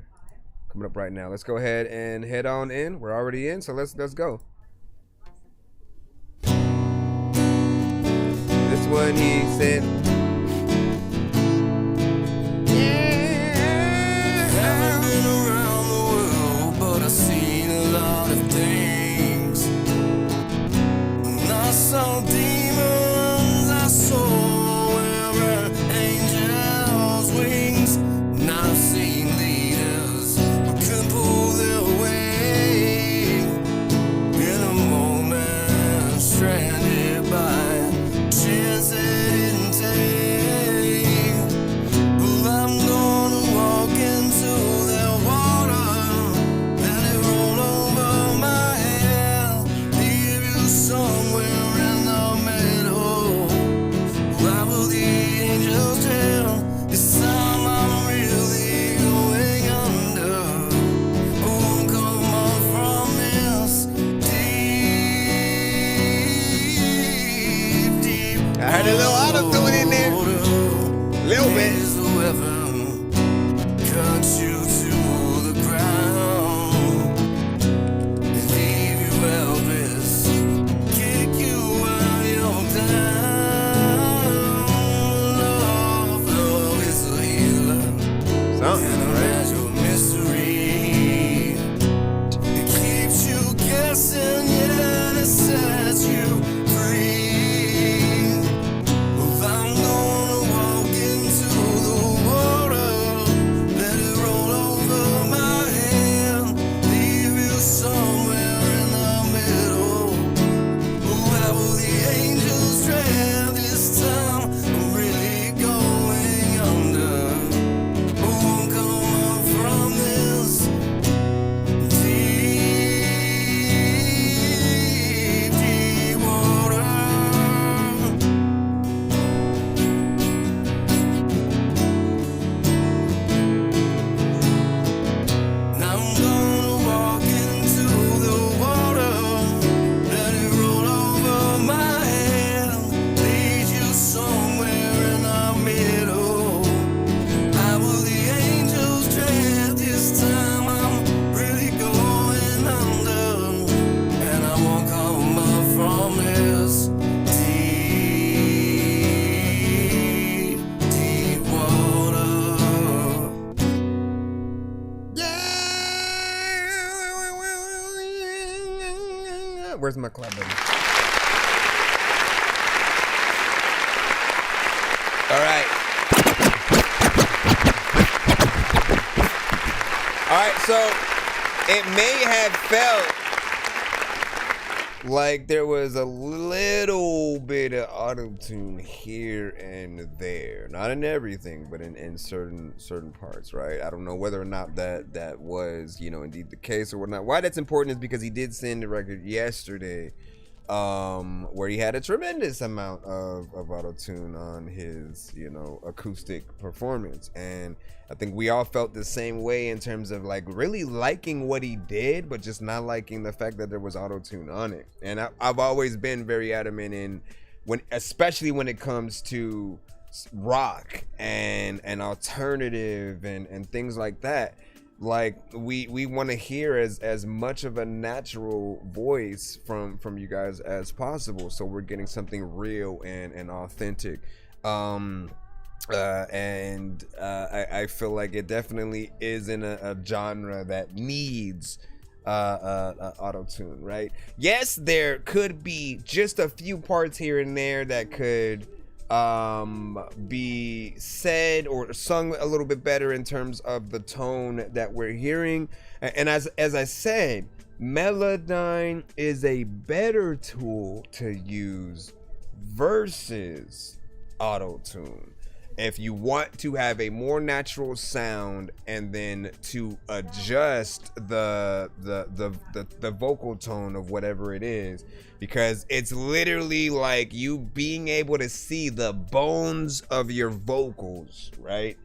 coming up right now. Let's go ahead and head on in. We're already in, so let's go. This one he said, haven't been around the world, but I've seen a lot of things. And I saw demons, I saw wearing angels' wings. And I've seen leaders who couldn't pull their weight. In a moment, stranded by chance they didn't take. But I'm gonna walk into their water, let it roll over my head, leave you somewhere in the middle. Why will the angels tell? This time I'm really going under. Won't come up from this deep, deep. I heard a little auto-tune in there. Little bit. Is the weapon, cut you to the ground, and leave you helpless, kick you while you're down. Love is a healer, Something, and a right? measure of mystery. It keeps you guessing, yet it sets you free. Well, I'm gonna walk into the water, let it roll over my head, leave you somewhere in the middle. Why will the angels dread? This time I'm really going under. Won't come up from this deep, deep water. Now I'm gonna walk into the water, let it roll over my head, lead you somewhere in the middle. How will the angels dread? This time I'm really going under, and I won't come up from this deep, deep water. Where's my clap button? All right. All right, so it may have felt like there was a little bit of auto-tune here and there. Not in everything, but in certain parts, right? I don't know whether or not that was, you know, indeed the case or whatnot. Why that's important is because he did send a record yesterday where he had a tremendous amount of auto-tune on his, you know, acoustic performance. And I think we all felt the same way in terms of like really liking what he did, but just not liking the fact that there was auto-tune on it. And I've always been very adamant in especially when it comes to rock and alternative and things like that. Like we want to hear as much of a natural voice from you guys as possible, so we're getting something real and authentic. And I feel like it definitely is in a genre that needs auto-tune, right? Yes, there could be just a few parts here and there that could be said or sung a little bit better in terms of the tone that we're hearing. And as I said, Melodyne is a better tool to use versus auto-tune. If you want to have a more natural sound and then to adjust the vocal tone of whatever it is, because it's literally like you being able to see the bones of your vocals, right?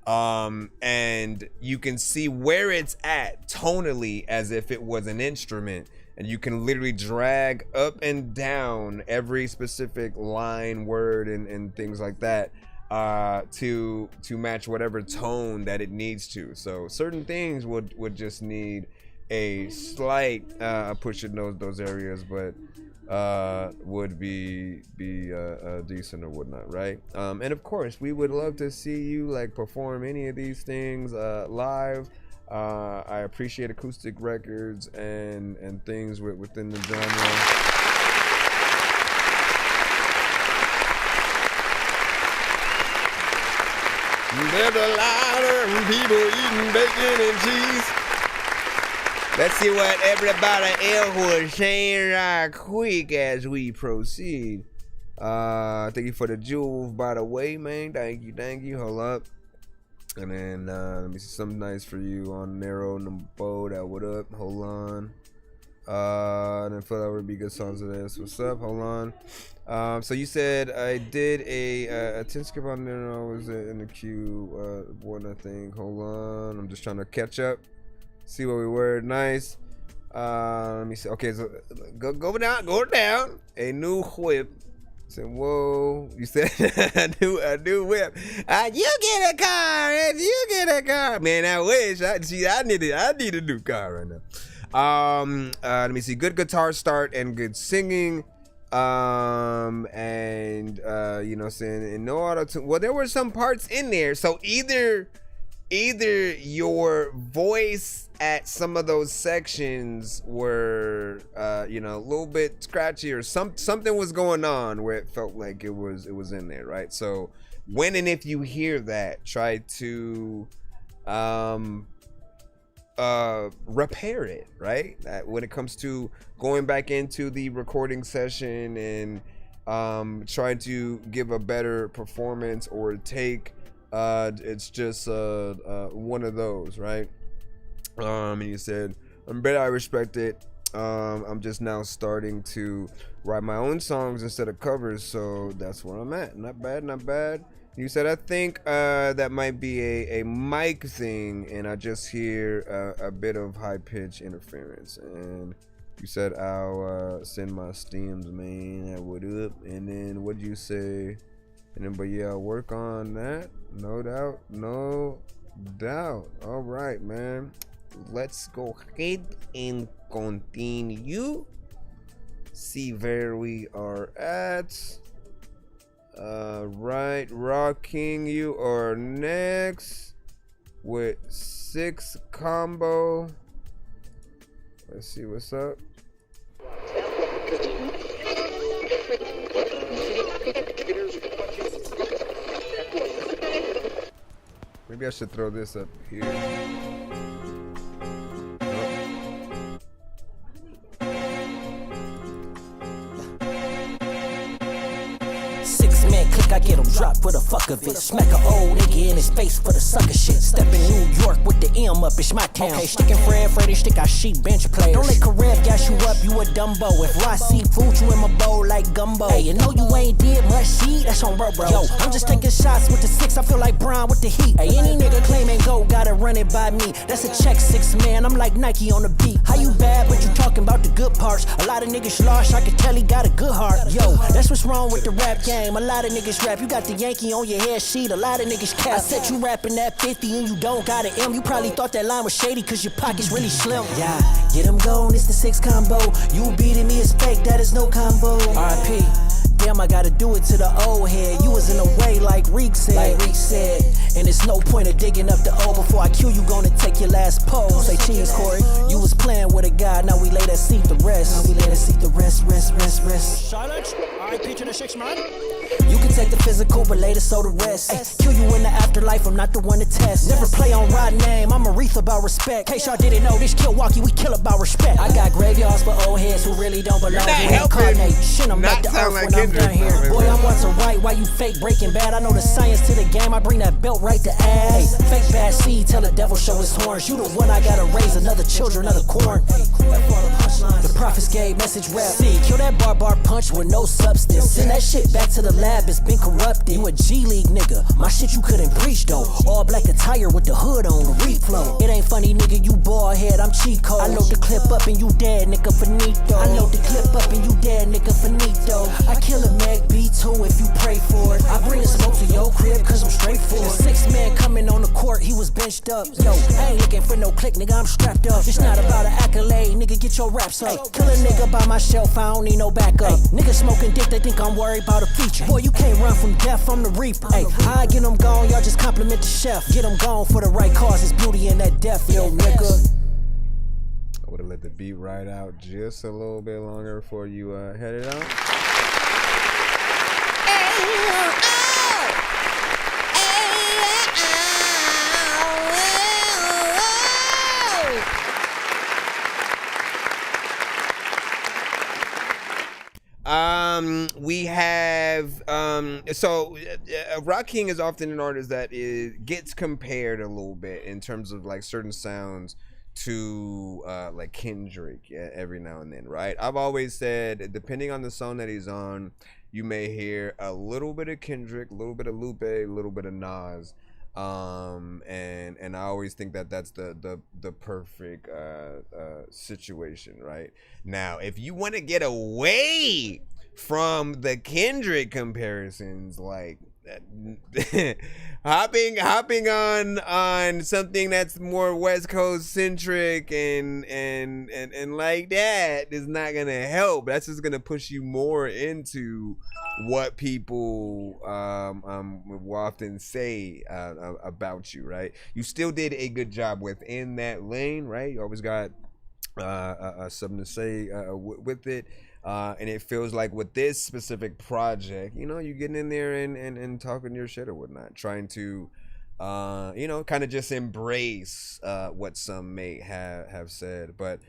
And you can see where it's at tonally as if it was an instrument, and you can literally drag up and down every specific line, word, and things like that to match whatever tone that it needs to. So certain things would just need a slight push in those areas, but would be decent or whatnot, right? And of course, we would love to see you like perform any of these things live. I appreciate acoustic records and things within the genre. There's a lot of people eating bacon and cheese. Let's see what everybody else was saying right quick as we proceed. Thank you for the jewels, by the way, man. Thank you. Hold up. And then let me see something nice for you on Narrow Number. That what up? Hold on. And then feel that would be good songs of this. What's up? Hold on. So you said I did a 10 skip on there. I was in the queue. One, I think. Hold on. I'm just trying to catch up. See where we were. Nice. Let me see. Okay, so go down. A new whip. I said, whoa. You said a new whip. You get a car. And you get a car. Man, I wish. I need a new car right now. Let me see. Good guitar start and good singing. And you know, saying and no auto tune. Well, there were some parts in there. So either your voice at some of those sections were you know, a little bit scratchy, or something was going on where it felt like it was in there, right? So when and if you hear that, try to repair it, right? When it comes to going back into the recording session and trying to give a better performance or take, it's just one of those, right? And you said, I'm better, I respect it. I'm just now starting to write my own songs instead of covers, so that's where I'm at. Not bad. You said, I think that might be a mic thing, and I just hear a bit of high-pitch interference. And you said, I'll send my steams, man. What up? And then what'd you say? And then, but yeah, I'll work on that. No doubt. All right, man. Let's go ahead and continue. See where we are at. Right, Rocking, you are next with 6 combo. Let's see what's up. Maybe I should throw this up here. I get him dropped for the fuck of it. Smack an old nigga in his face for the sucker shit. Step in New York with the M up, it's my town. Okay, sticking Freddy, stick our sheep bench players. Don't let Karev gas you up, you a Dumbo. If I see fruit, you in my bowl like gumbo. Hey, you know you ain't did much shit, that's on bro. Yo, I'm just taking shots with the 6, I feel like Brown with the heat. Hey, any nigga claiming go, gotta run it by me. That's a check 6, man, I'm like Nike on the beat. How you bad, but you talking about the good parts. A lot of niggas lost, I can tell he got a good heart. Yo, that's what's wrong with the rap game. A lot of niggas rap, you got the Yankee on your head sheet, a lot of niggas cap. I said you rapping that 50 and you don't got an M. You probably thought that line was shady cause your pocket's really slim. Yeah, get him going, it's the 6 combo. You beating me is fake, that is no combo. RIP, Damn, I gotta do it to the old head. You was in a way like Reek said. And it's no point of digging up the O before I kill you. Gonna take your last pose. Say cheese, Corey. You was playing with a guy. Now we lay that seat to rest. Rest. Silence. I picture the 6 man. You can take the physical, but later so the rest. Ay, kill you in the afterlife, I'm not the one to test. Never play on Rod name, I'm a wreath about respect. Case y'all didn't know, this Milwaukee, we kill about respect. I got graveyards for old heads who really don't belong here. Incarnate, shit, I'm back to earth when I'm done here. Boy, I'm once a right, why you fake Breaking Bad? I know the science to the game, I bring that belt right to ass. Hey, fake bad seed, tell the devil show his horns. You the one I gotta raise, another children of the corn. The prophets gave message rap. See, kill that bar punch with no substance. Send that shit back to the lab, it's been corrupted. You a G League nigga, my shit you couldn't preach though. All black attire with the hood on, the reflow. It ain't funny nigga, you bald head, I'm cheat code. I load the clip up and you dead, nigga, finito. I load the clip up and you dead, nigga, finito. I kill a Meg B2 if you pray for it. I bring the smoke to your crib cause I'm straightforward. 6 man coming on the court, he was benched up. Yo, I ain't looking for no click, nigga, I'm strapped up. It's not about an accolade, nigga, get your raps up. Kill a nigga by my shelf, I don't need no backup. Nigga smoking dick, they think I'm worried about a feature. Boy, you can't run from death, I'm the reaper. Hey, I get them gone, y'all just compliment the chef. Get them gone for the right cause, it's beauty in that death, yo, nigga. I would have let the beat ride out just a little bit longer before you headed out. We have Rock King is often an artist that gets compared a little bit in terms of like certain sounds to like Kendrick every now and then, right? I've always said, depending on the song that he's on, you may hear a little bit of Kendrick, a little bit of Lupe, a little bit of Nas. And I always think that that's the perfect situation, right? Now, if you want to get away from the Kendrick comparisons, like hopping on something that's more West Coast centric and like that is not gonna help. That's just gonna push you more into what people will often say about you, right? You still did a good job within that lane, right? You always got something to say with it. And it feels like with this specific project, you know, you're getting in there and talking your shit or whatnot, trying to, you know, kind of just embrace what some may have said. But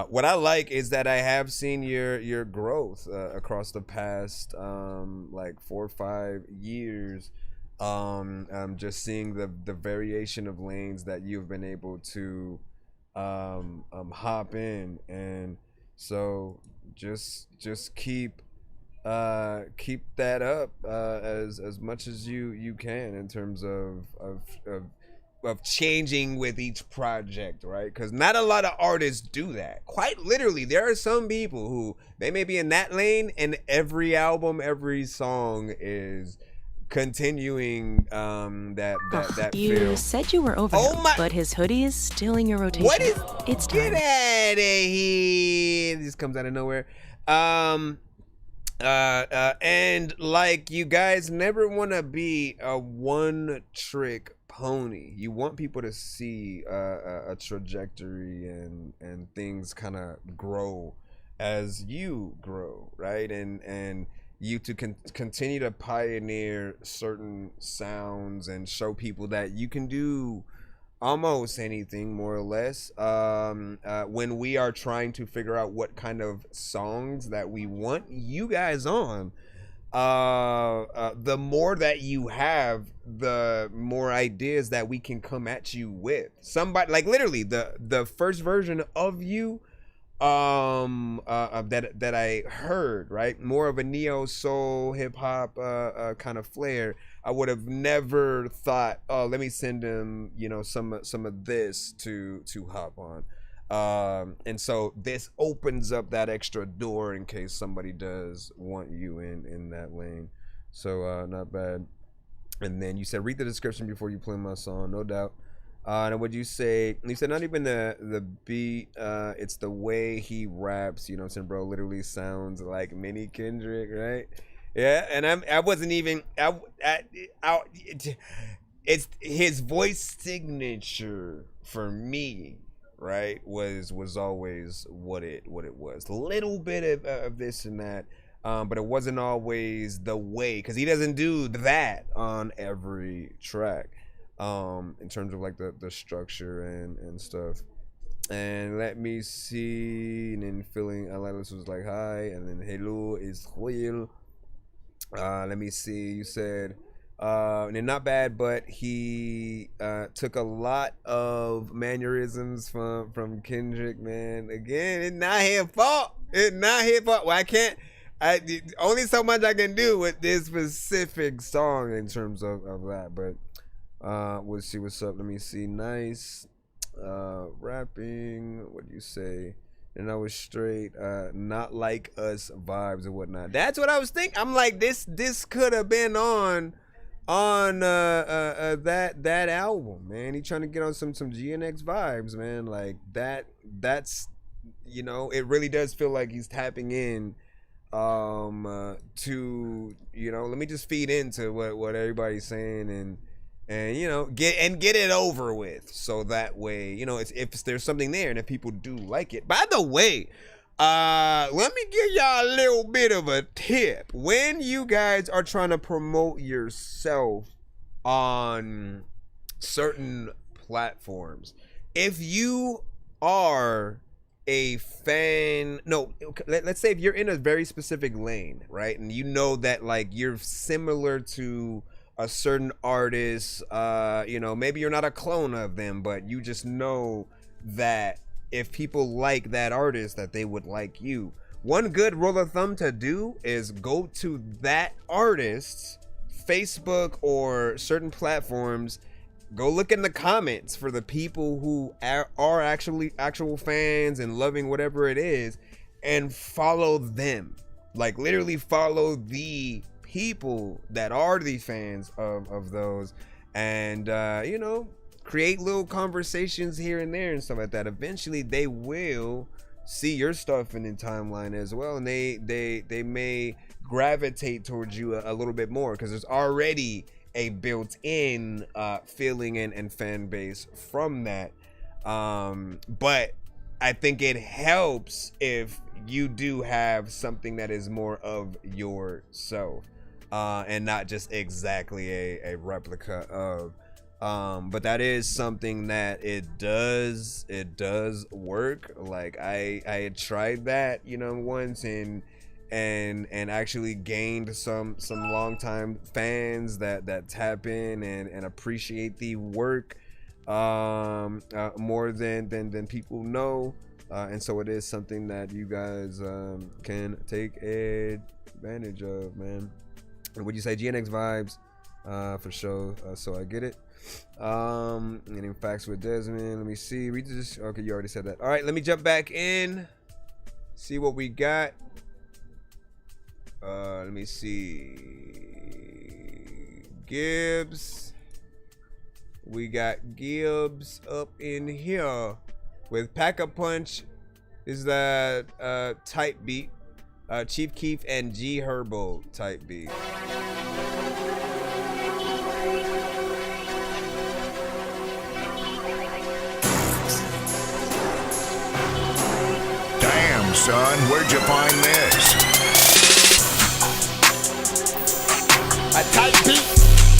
what I like is that I have seen your growth across the past like 4 or 5 years. Just seeing the variation of lanes that you've been able to hop in, and so just keep that up as much as you can in terms of changing with each project, right? Because not a lot of artists do that. Quite literally, there are some people who they may be in that lane and every album, every song is continuing that you feel. said you were over him, but his hoodie is still in your rotation. What is? It's time. Get out of here! This comes out of nowhere. And like, you guys never want to be a one-trick pony. You want people to see a trajectory and things kind of grow as you grow, right? And you to continue to pioneer certain sounds and show people that you can do almost anything, more or less. When we are trying to figure out what kind of songs that we want you guys on, the more that you have, the more ideas that we can come at you with. Somebody, like literally the first version of you that I heard, right, more of a neo soul hip hop kind of flair. I would have never thought, oh, let me send him, you know, some of this to hop on. And so this opens up that extra door in case somebody does want you in that lane. So not bad. And then you said read the description before you play my song, no doubt. And would you say, you said not even the beat, it's the way he raps, you know what I'm saying, bro? Literally sounds like mini Kendrick, right? Yeah, and I wasn't even it's his voice signature for me, right? Was always what it was. A little bit of this and that, but it wasn't always the way, because he doesn't do that on every track. In terms of like the structure and stuff. And let me see, and then feeling Alice was like hi, and then hello is Joel. Let me see, you said and not bad, but he took a lot of mannerisms from Kendrick, man. Again, it's not his fault. Well, I can't, only so much I can do with this specific song in terms of that, but we'll see what's up. Let me see. Nice rapping, what do you say? And I was straight not like us vibes and whatnot. That's what I was thinking. I'm like, this could have been on that album, man. He trying to get on some GNX vibes, man. Like that's it really does feel like he's tapping in to let me just feed into what everybody's saying and get it over with, so that way if there's something there and if people do like it. By the way, let me give y'all a little bit of a tip. When you guys are trying to promote yourself on certain platforms, if you are a fan, let's say if you're in a very specific lane, right, and you know that like you're similar to a certain artist, maybe you're not a clone of them, but you just know that if people like that artist, that they would like you. One good rule of thumb to do is go to that artist's Facebook or certain platforms, go look in the comments for the people who are actual fans and loving whatever it is, and follow them. Like literally follow the people that are the fans of those, and create little conversations here and there and stuff like that. Eventually they will see your stuff in the timeline as well, and they may gravitate towards you a little bit more, because there's already a built-in feeling and fan base from that. But I think it helps if you do have something that is more of yourself, and not just exactly a replica of. But that is something that it does work. Like I had tried that once and actually gained some longtime fans that tap in and appreciate the work more than people know, and so it is something that you guys can take advantage of, man. Would you say GNX vibes for sure? So I get it. And in facts with Desmond, let me see. Okay, you already said that. All right, let me jump back in, see what we got. Let me see. Gibbs. We got Gibbs up in here with Pack a Punch. Is that type beat. Chief Keef and G Herbo type beat. Damn, son, where'd you find this? A tight beat.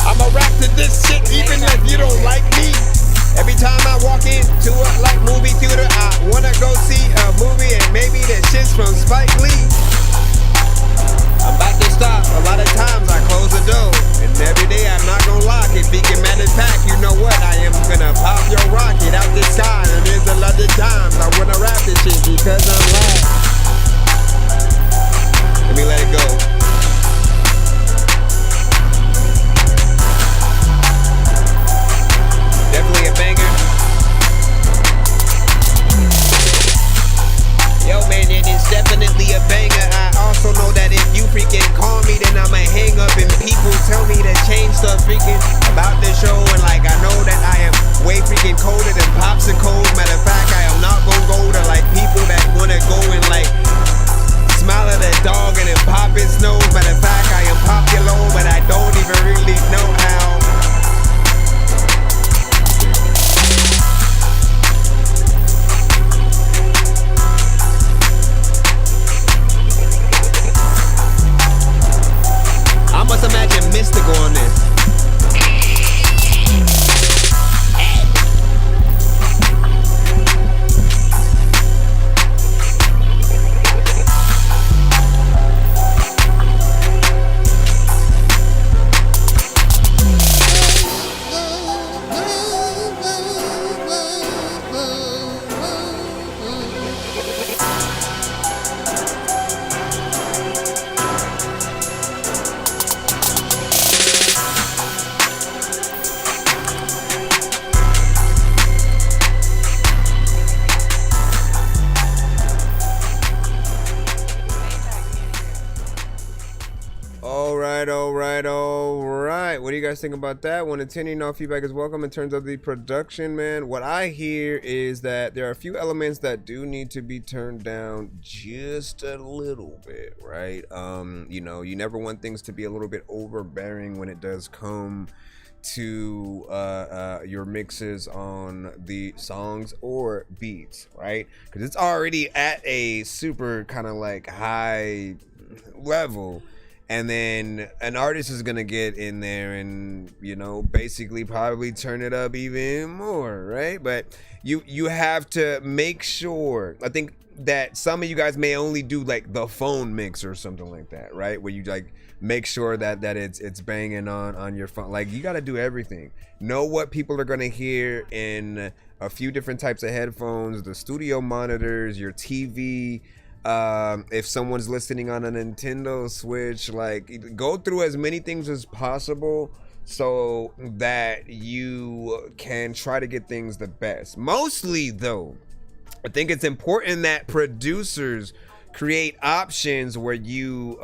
I'ma rap to this shit even if you don't like me. Every time I walk into a like movie theater, I wanna go see a movie, and maybe the shit's from Spike Lee. I'm about to stop. A lot of times I close the door, and every day I'm not gonna lock it. Beacon man is pack, you know what? I am gonna pop your rocket out the sky. And there's a lot of times I wanna rap this shit because I'm live. Let me let it go. Definitely a banger. Yo, man, it is definitely a banger. I also know that if you freaking call me, then I'ma hang up and people tell me to change stuff freaking about the show. And like, I know that I am way freaking colder than popsicles. Matter of fact, I am not gonna go to like people that wanna go and like smile at a dog and then pop its nose. Matter of fact, I am right. What do you guys think about that? 1 to 10, all feedback is welcome in terms of the production, man. What I hear is that there are a few elements that do need to be turned down just a little bit, right? You know, you never want things to be a little bit overbearing when it does come to your mixes on the songs or beats, right? Because it's already at a super kind of like high level, and then an artist is gonna get in there and, you know, basically probably turn it up even more, right? But you have to make sure, I think that some of you guys may only do like the phone mix or something like that, right? Where you like make sure that it's banging on your phone. Like, you got to do everything. Know what people are going to hear in a few different types of headphones, the studio monitors, your TV. If someone's listening on a Nintendo Switch, like, go through as many things as possible so that you can try to get things the best. Mostly though, I think it's important that producers create options where you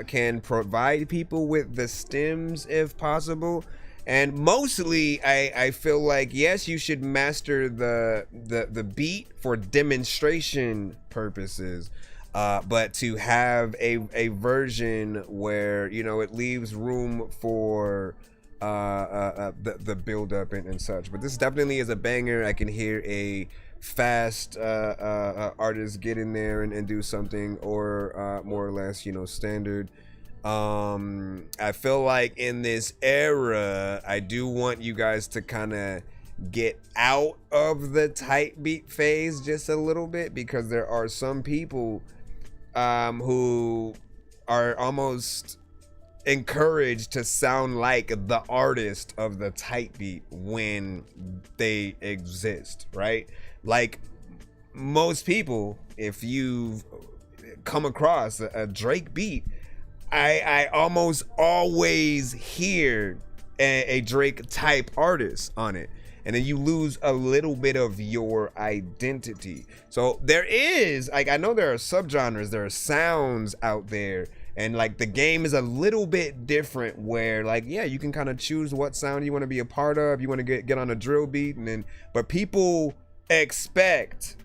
can provide people with the stems if possible. And mostly I feel like, yes, you should master the beat for demonstration purposes, but to have a version where, you know, it leaves room for the build up and such. But this definitely is a banger. I can hear a fast artists get in there and do something, or more or less, you know, standard. I feel like in this era, I do want you guys to kind of get out of the tight beat phase just a little bit, because there are some people who are almost encouraged to sound like the artist of the tight beat when they exist, right? Like, most people, if you've come across a Drake beat, I almost always hear a Drake type artist on it, and then you lose a little bit of your identity. So there is, like, I know there are subgenres, there are sounds out there, and like the game is a little bit different where, like, yeah, you can kind of choose what sound you want to be a part of. You want to get on a drill beat, and then, but people expect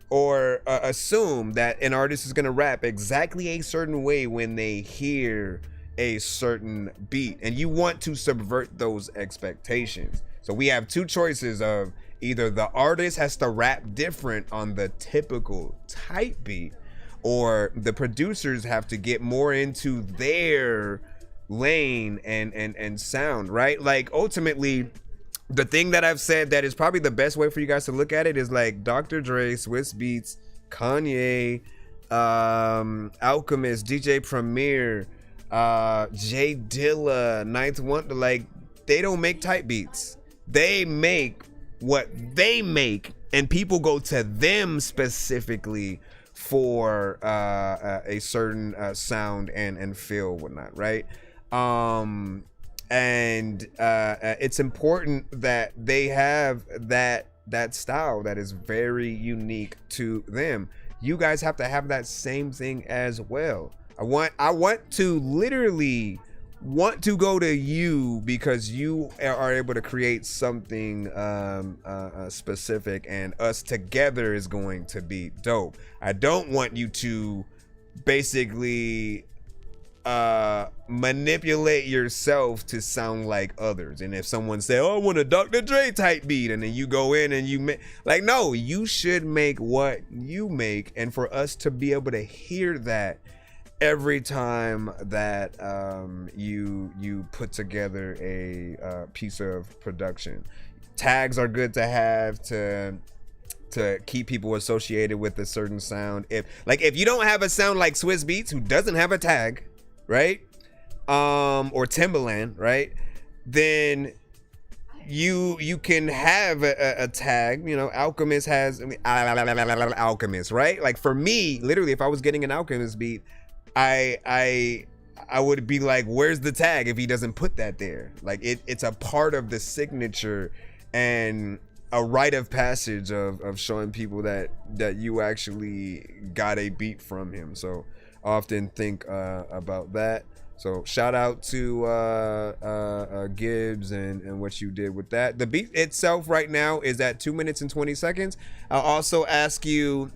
or assume that an artist is going to rap exactly a certain way when they hear a certain beat, and you want to subvert those expectations. So we have two choices of either the artist has to rap different on the typical type beat, or the producers have to get more into their lane and sound, right? Like, ultimately, the thing that I've said that is probably the best way for you guys to look at it is like Dr. Dre, Swiss Beats, Kanye, Alchemist, DJ Premier, J Dilla, Ninth Wonder. Like, they don't make type beats. They make what they make, and people go to them specifically for a certain sound and feel, whatnot, right? And it's important that they have that style that is very unique to them. You guys have to have that same thing as well. I want to literally want to go to you because you are able to create something specific, and us together is going to be dope. I don't want you to basically manipulate yourself to sound like others. And if someone say, oh, I want a Dr. Dre type beat, and then you go in and you make, like, no, you should make what you make, and for us to be able to hear that every time that you put together a piece of production. Tags are good to have to keep people associated with a certain sound. If you don't have a sound like Swiss Beats, who doesn't have a tag, right? Or Timbaland, right? Then you can have a tag. You know, Alchemist has, Alchemist, right? Like, for me, literally, if I was getting an Alchemist beat, I would be like, where's the tag if he doesn't put that there? Like, it's a part of the signature and a rite of passage of showing people that you actually got a beat from him. So often think about that. So shout out to Gibbs and what you did with that. The beat itself right now is at 2 minutes and 20 seconds. I'll also ask you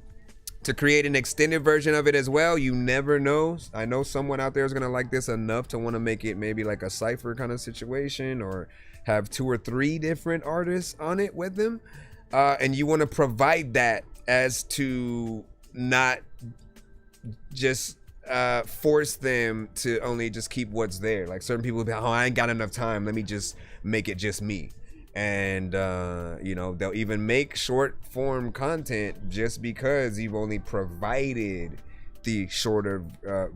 to create an extended version of it as well. You never know. I know someone out there is gonna like this enough to want to make it maybe like a cypher kind of situation, or have 2 or 3 different artists on it with them. And you want to provide that as to not just force them to only just keep what's there. Like certain people will be, oh, I ain't got enough time, let me just make it just me. And you know, they'll even make short form content just because you've only provided the shorter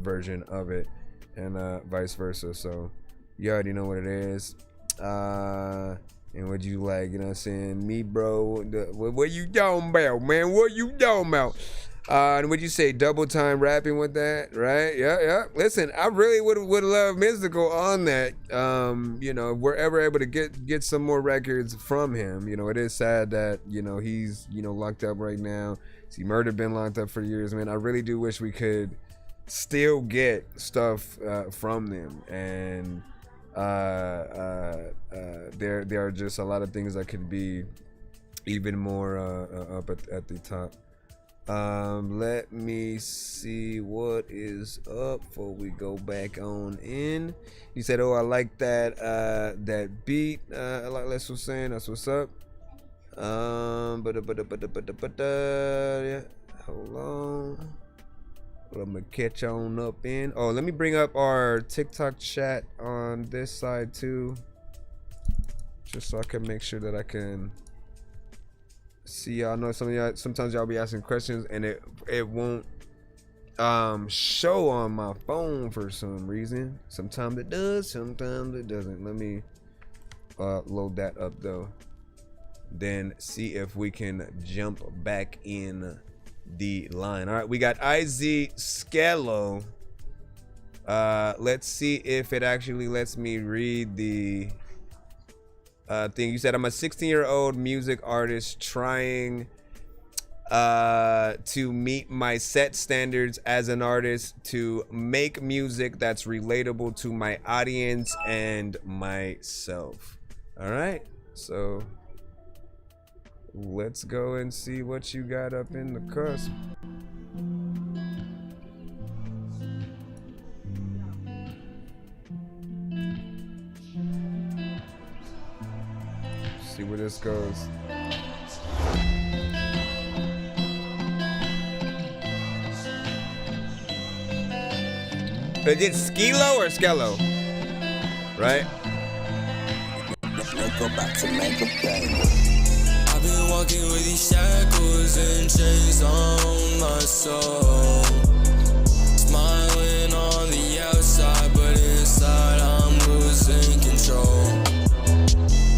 version of it, and vice versa. So you already know what it is. And what you like, you know what I'm saying? Me, bro, what you talking about, man? What you talking about? And would you say double time rapping with that, right? Yeah. Listen, I really would love Mystical on that. You know, if we're ever able to get some more records from him. You know, it is sad that, you know, he's, you know, locked up right now. See, Murder been locked up for years, man. I really do wish we could still get stuff from them. And there are just a lot of things that could be even more up at the top. Let me see what is up before we go back on in. You said, oh, I like that that beat. I like that's what's saying. That's what's up. Yeah. Hold on. I'm gonna catch on up in. Oh, let me bring up our TikTok chat on this side too, just so I can make sure that I can see y'all. Know some of y'all, sometimes y'all be asking questions and it won't show on my phone for some reason. Sometimes it does, sometimes it doesn't. Let me load that up though, then see if we can jump back in the line. All right, we got IZ Skello. Let's see if it actually lets me read the thing. You said, I'm a 16-year-old music artist trying to meet my set standards as an artist to make music that's relatable to my audience and myself. All right, so let's go and see what you got up in the cusp. See where this goes. Is it Skilo or Skello? Right? Let's go back to make a bang. I've been walking with these shackles and chains on my soul. Smiling on the outside, but inside I'm losing control.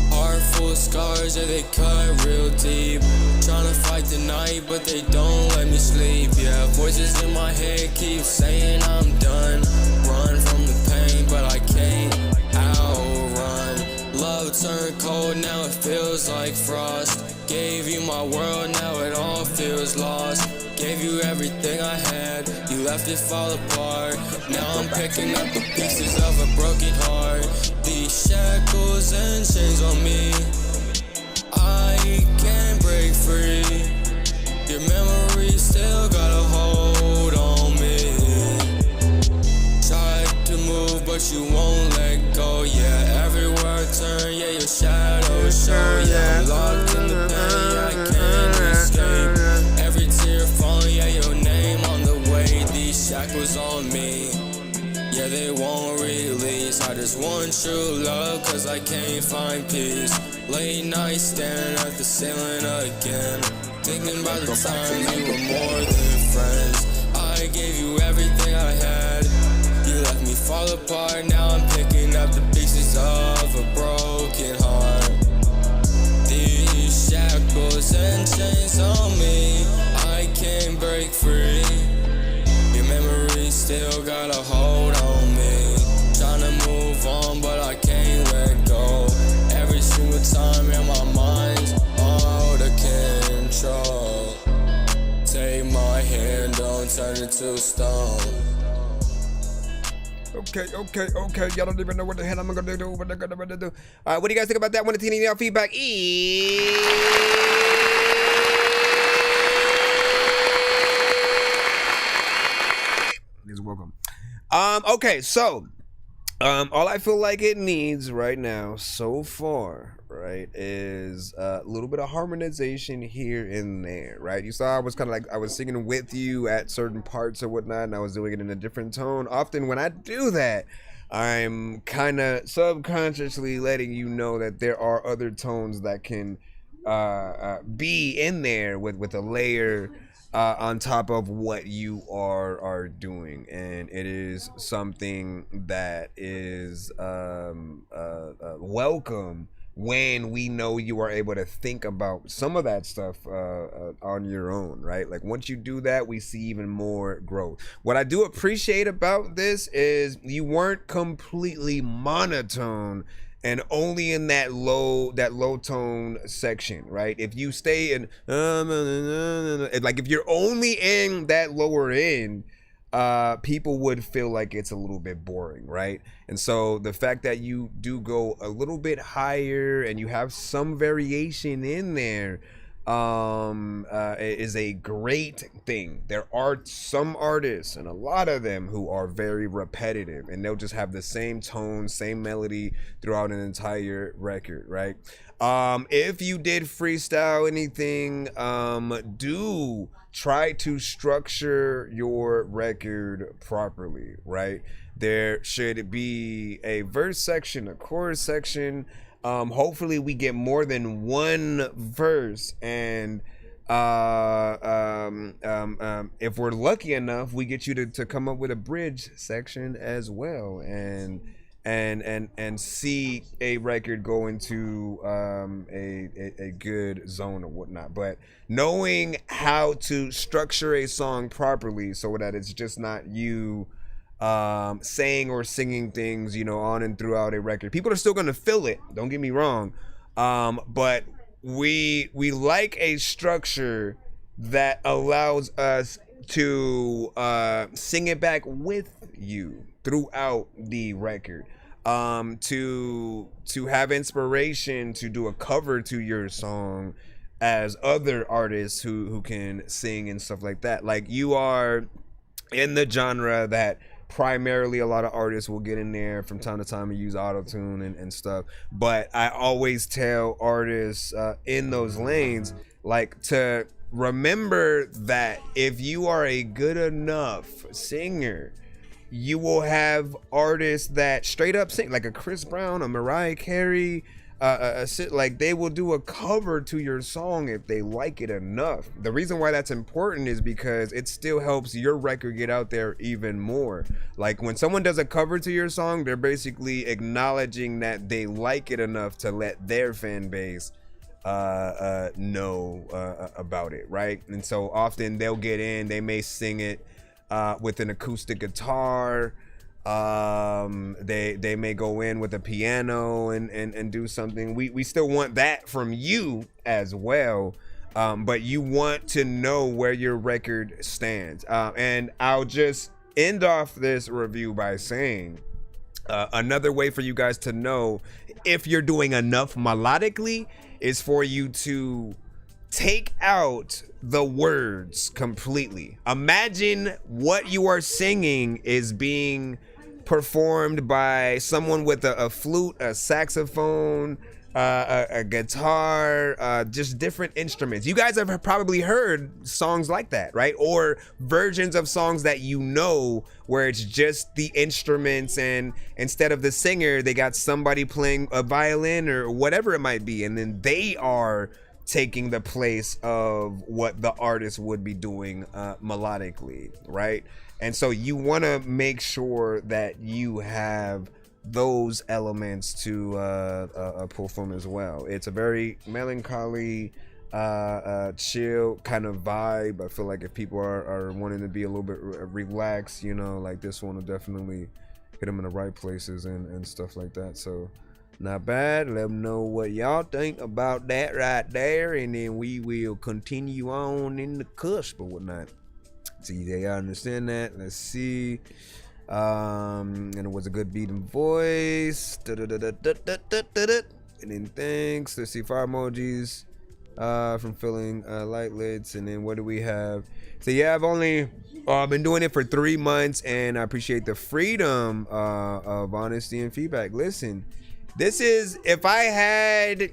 Heart full of scars, yeah, they cut real deep. Trying to fight the night, but they don't let me sleep. Yeah, voices in my head keep saying I'm done. Run from the pain, but I can't outrun. Love turned cold, now it feels like frost. Gave you my world, now it all feels lost. Gave you everything I had, you left it fall apart. Now I'm picking up the pieces of a broken heart. These shackles and chains on me, I can't break free. Your memory still got a hold on me. Tried to move, but you won't let go. Yeah, everywhere I turn, yeah, your shadow show. Yeah, I'm locked in the pain, I can't escape. Every tear falling, yeah, your name on the way. These shackles on me, yeah, they won't release. I just want true love, cause I can't find peace. Late night staring at the ceiling again, thinking about the times we were more than friends. I gave you everything I had, you left me fall apart. Now I'm picking up the pieces of a broken heart. These shackles and chains on me, I can't break free. Your memory still got a hold on me. Trying to move on, but I can't let go. Every single time, yeah, my mind's out of control. Take my hand, don't turn it to stone. Okay. Y'all don't even know what the hell I'm gonna do. What I'm gonna do. All right, what do you guys think about that? Want to tell y'all feedback? Is welcome. Okay, so all I feel like it needs right now so far, right, is a little bit of harmonization here and there, right? You saw I was kind of like I was singing with you at certain parts or whatnot, and I was doing it in a different tone. Often when I do that, I'm kind of subconsciously letting you know that there are other tones that can be in there with a layer on top of what you are doing, and it is something that is welcome when we know you are able to think about some of that stuff on your own, right? Like once you do that, we see even more growth. What I do appreciate about this is you weren't completely monotone and only in that low tone section, right? If you stay in like if you're only in that lower end, people would feel like it's a little bit boring, right? And so the fact that you do go a little bit higher and you have some variation in there is a great thing. There are some artists, and a lot of them, who are very repetitive, and they'll just have the same tone, same melody throughout an entire record, right? If you did freestyle anything, do try to structure your record properly, right? There should be a verse section, a chorus section. Hopefully we get more than one verse, and if we're lucky enough, we get you to come up with a bridge section as well, and see a record go into a good zone or whatnot. But knowing how to structure a song properly so that it's just not you saying or singing things, you know, on and throughout a record. People are still going to feel it, don't get me wrong, but we like a structure that allows us to sing it back with you throughout the record, to have inspiration to do a cover to your song as other artists who can sing and stuff like that. Like, you are in the genre that primarily a lot of artists will get in there from time to time and use auto-tune and stuff, but I always tell artists in those lanes, like, to remember that if you are a good enough singer, you will have artists that straight up sing, like a Chris Brown, a Mariah Carey, like they will do a cover to your song if they like it enough. The reason why that's important is because it still helps your record get out there even more. Like, when someone does a cover to your song, they're basically acknowledging that they like it enough to let their fan base know about it, right? And so often they'll get in, they may sing it with an acoustic guitar. They may go in with a piano and do something. We still want that from you as well, but you want to know where your record stands. And I'll just end off this review by saying another way for you guys to know if you're doing enough melodically is for you to take out the words completely. Imagine what you are singing is being performed by someone with a flute, a saxophone, a guitar, just different instruments. You guys have probably heard songs like that, right? Or versions of songs that you know where it's just the instruments, and instead of the singer, they got somebody playing a violin or whatever it might be, and then they are taking the place of what the artist would be doing melodically, right? And so you want to make sure that you have those elements to pull from as well. It's a very melancholy, chill kind of vibe. I feel like if people are wanting to be a little bit relaxed, you know, like this one will definitely hit them in the right places and stuff like that. So not bad. Let them know what y'all think about that right there, and then we will continue on in the cusp or whatnot. See, they understand that. Let's see. And it was a good beat and voice. And then thanks. Let's see, fire emojis from filling light lids. And then what do we have? So yeah, I've only been doing it for 3 months, and I appreciate the freedom of honesty and feedback. Listen, this is, if I had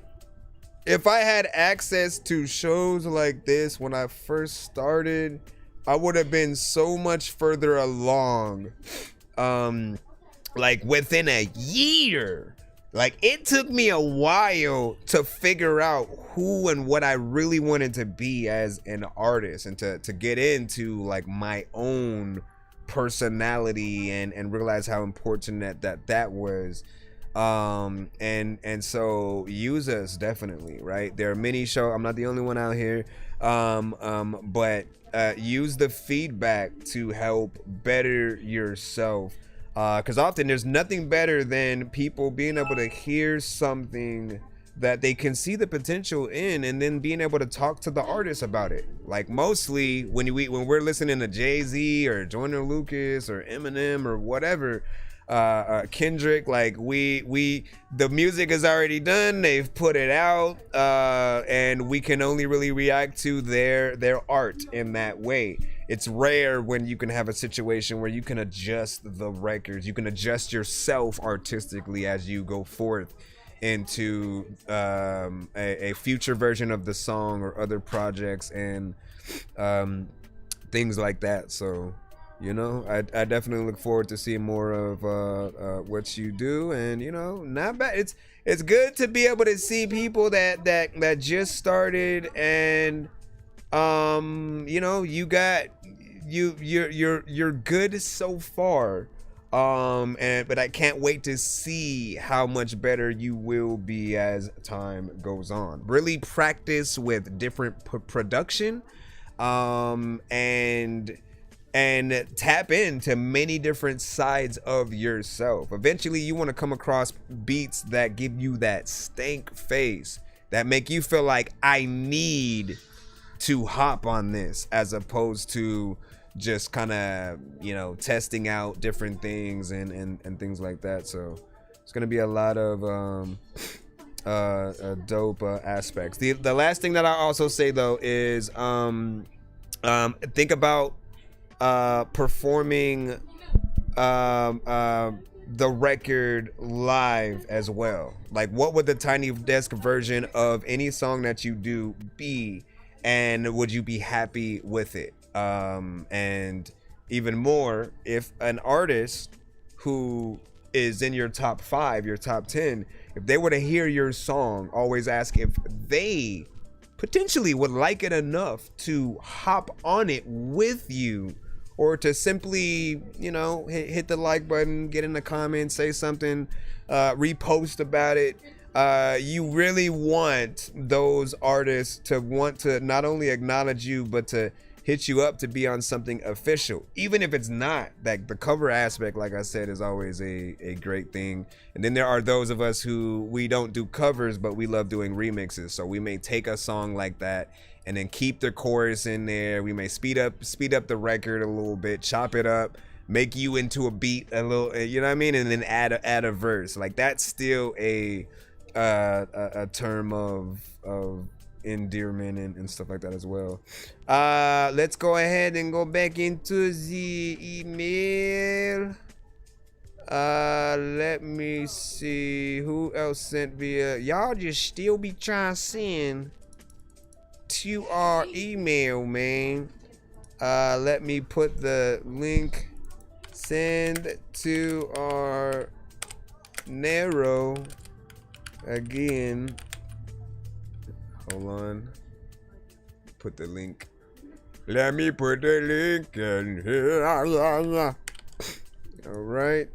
access to shows like this when I first started, I would have been so much further along. Like within a year. Like, it took me a while to figure out who and what I really wanted to be as an artist, and to get into like my own personality and realize how important that was. And so use us, definitely, right? There are many shows. I'm not the only one out here. But use the feedback to help better yourself. Because often there's nothing better than people being able to hear something that they can see the potential in, and then being able to talk to the artist about it. Like, mostly when we're listening to Jay-Z or Joyner Lucas or Eminem or whatever, Kendrick, like the music is already done, they've put it out, and we can only really react to their art in that way. It's rare when you can have a situation where you can adjust the records, you can adjust yourself artistically as you go forth into a future version of the song or other projects and things like that. So, you know, I definitely look forward to seeing more of what you do, and, you know, not bad. It's good to be able to see people that just started, and you know, you're good so far, but I can't wait to see how much better you will be as time goes on. Really practice with different production, and tap into many different sides of yourself. Eventually you want to come across beats that give you that stank face, that make you feel like, I need to hop on this, as opposed to just kind of, you know, testing out different things and things like that. So it's gonna be a lot of dope aspects. The last thing that I also say though is think about performing the record live as well. Like, what would the Tiny Desk version of any song that you do be, and would you be happy with it? And even more, if an artist who is in your top 5, your top 10, if they were to hear your song, always ask if they potentially would like it enough to hop on it with you, or to simply, you know, hit the like button, get in the comments, say something, repost about it. You really want those artists to want to not only acknowledge you, but to hit you up to be on something official, even if it's not. Like, the cover aspect, like I said, is always a great thing. And then there are those of us who, we don't do covers, but we love doing remixes. So we may take a song like that and then keep the chorus in there. We may speed up the record a little bit, chop it up, make you into a beat a little, you know what I mean, and then add a verse. Like, that's still a term of endearment and stuff like that as well. Let's go ahead and go back into the email. Let me see who else sent via. Y'all just still be trying to send to our email, man. Let me put the link. Send to our narrow again. Hold on. Put the link. Let me put the link in here. All right.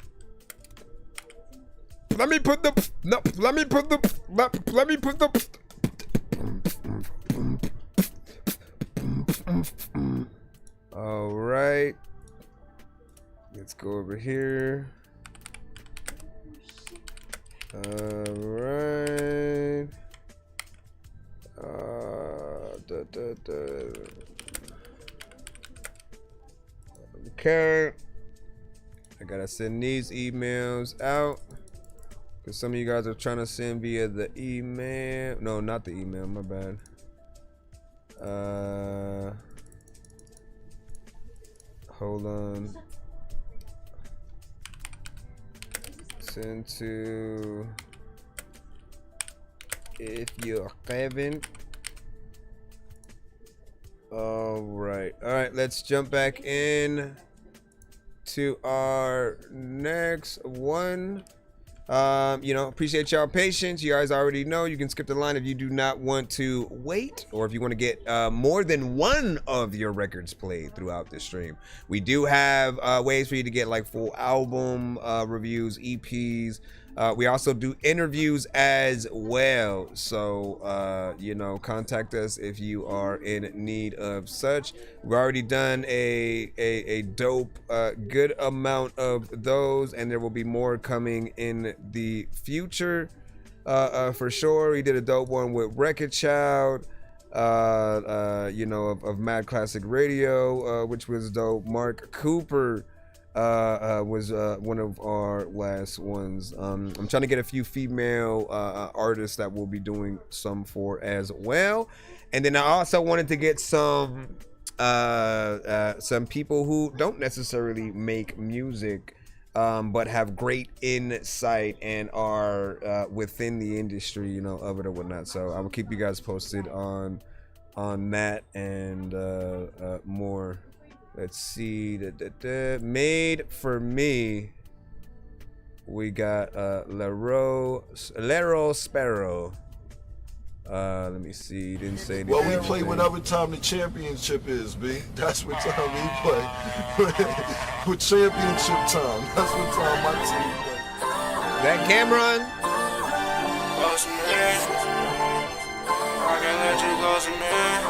Let me put the. No. Let me put the. Let me put the. All right. Let's go over here. All right. Okay. I gotta send these emails out. Because some of you guys are trying to send via the email. No, not the email, my bad. Hold on. Send to if you haven't. All right, let's jump back in to our next one. Appreciate y'all patience. You guys already know you can skip the line if you do not want to wait, or if you want to get more than one of your records played throughout the stream. We do have ways for you to get like full album reviews, EPs. We also do interviews as well. So, contact us if you are in need of such. We've already done a dope, good amount of those, and there will be more coming in the future, for sure. We did a dope one with Wreck-It Child, of Mad Classic Radio, which was dope. Mark Cooper was one of our last ones. I'm trying to get a few female artists that we'll be doing some for as well. And then I also wanted to get some people who don't necessarily make music, but have great insight and are within the industry, of it or whatnot. So I will keep you guys posted on that and more. Let's see. Made for me. We got Lero Sparrow. Let me see. Didn't say anything. Well, we play whatever time the championship is, B. That's what time we play. With championship time. That's what time my team play. That Cameron. I can't let you go, some man.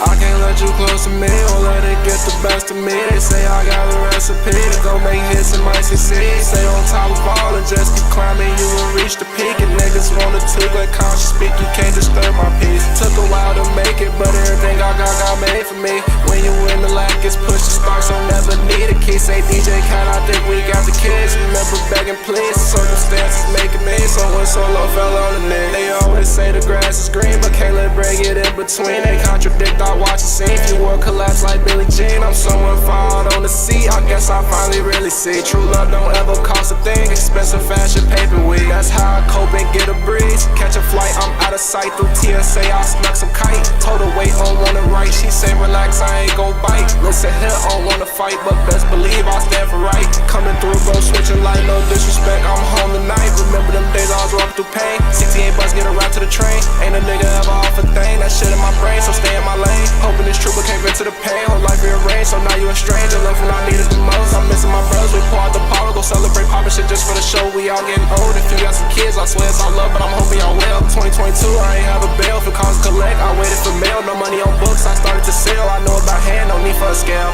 I can't let you close to me, won't let it get the best of me. They say I got a recipe to go make hits and might succeed. Stay on top of all and just keep climbing, you will reach the peak. And niggas wanna took, let conscious speak, you can't disturb my peace. Took a while to make it, but everything I got made for me. When you win the lap, gets pushed to start, so never need a key. Say DJ Cat, I think we got the kids. Remember begging please, circumstances making me. So when solo fell on the knee, they always say the grass is green, but can't let break it in between. They contradict our watch the scene. If you were collapse like Billie Jean, I'm someone filed on the sea. I guess I finally really see true love don't ever cost a thing. Expensive fashion, paper weed. That's how I cope and get a breeze. Catch a flight, I'm out of sight through TSA. I snuck some kite. Told her wait on one to right. She say relax, I ain't gon' bite. Listen here, I don't wanna fight, but best believe I stand for right. Coming through, bro, switching light, no disrespect. I'm home tonight. Remember them days I was walking through pain. 68 bucks, get a ride to the train. Ain't a nigga ever off a thing. That shit in my brain, so stay in my lane. Hoping it's true, but can't get to the pain. Whole life rearranged, so now you a stranger. Left when I needed the most. I'm missing my bros. We pour out the bottle, go celebrate poppin' shit just for the show. We all getting old. If you got some kids, I swear it's all love, but I'm hoping y'all well. 2022, I ain't have a bail. For cause collect, I waited for mail. No money on books, I started to sell. I know about hand, no need for a scale.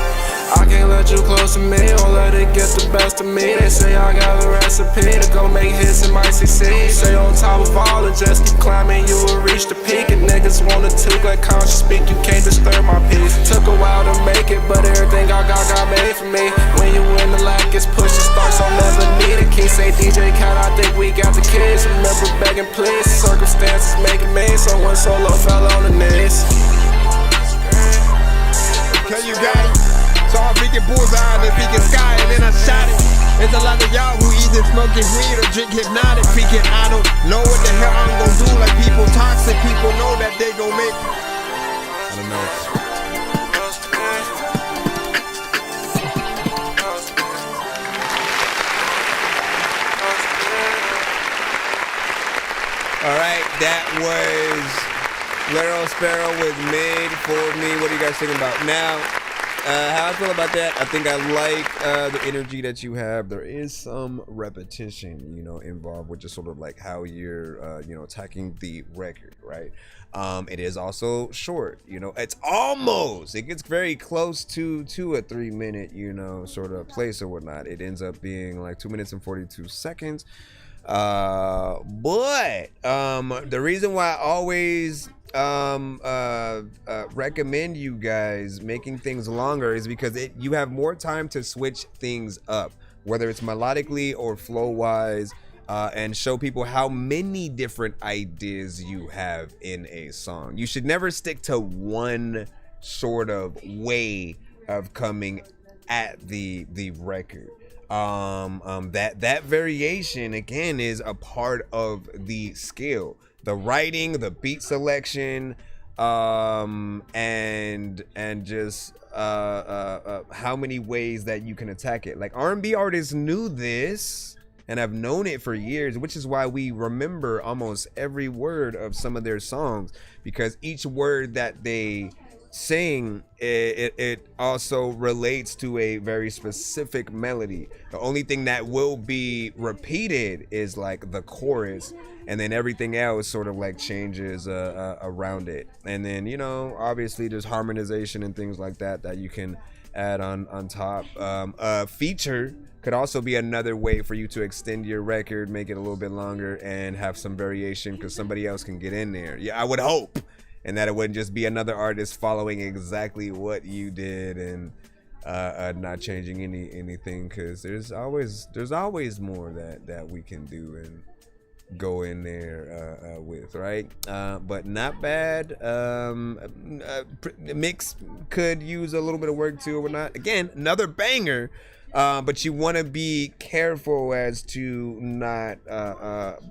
I can't let you close to me, won't let it get the best of me. They say I got a recipe to go make hits and might succeed. Stay on top of all and just keep climbing, you will reach the peak. And niggas wanna took, let conscious speak, you can't disturb my peace. Took a while to make it, but everything I got made for me. When you win the lap, gets pushed to start, so never need a key. Say DJ Cat, I think we got the kids. Remember begging please, circumstances making me. So when solo fell on the knees. Okay, you got it. So I'm peeking bullseye and then peeking sky and then I shot it. There's a lot of y'all who either smoking weed or drink hypnotic. Peeking, I don't know what the hell I'm gonna do. Like people toxic, people know that they gon' make. I don't know. All right, that was Lero Sparrow with Made for Me. What are you guys thinking about now? how I feel about that, I think I like the energy that you have. There is some repetition, you know, involved with just sort of like how you're, you know, attacking the record, right? It is also short, you know, it gets very close to a 3 minute, you know, sort of place or whatnot. It ends up being like 2 minutes and 42 seconds. But the reason why I always recommend you guys making things longer is because you have more time to switch things up, whether it's melodically or flow wise, and show people how many different ideas you have in a song. You should never stick to one sort of way of coming at the record. That variation again is a part of the skill, the writing, the beat selection, and just how many ways that you can attack it. Like R&B artists knew this and have known it for years, which is why we remember almost every word of some of their songs, because each word that they sing, it also relates to a very specific melody. The only thing that will be repeated is like the chorus, and then everything else sort of like changes around it. And then, you know, obviously there's harmonization and things like that you can add on top. Feature could also be another way for you to extend your record, make it a little bit longer, and have some variation because somebody else can get in there. Yeah, I would hope. And that it wouldn't just be another artist following exactly what you did and not changing anything, because there's always more that we can do and go in there with, right? But not bad. Mix could use a little bit of work too or whatnot. Again, another banger. But you want to be careful as to not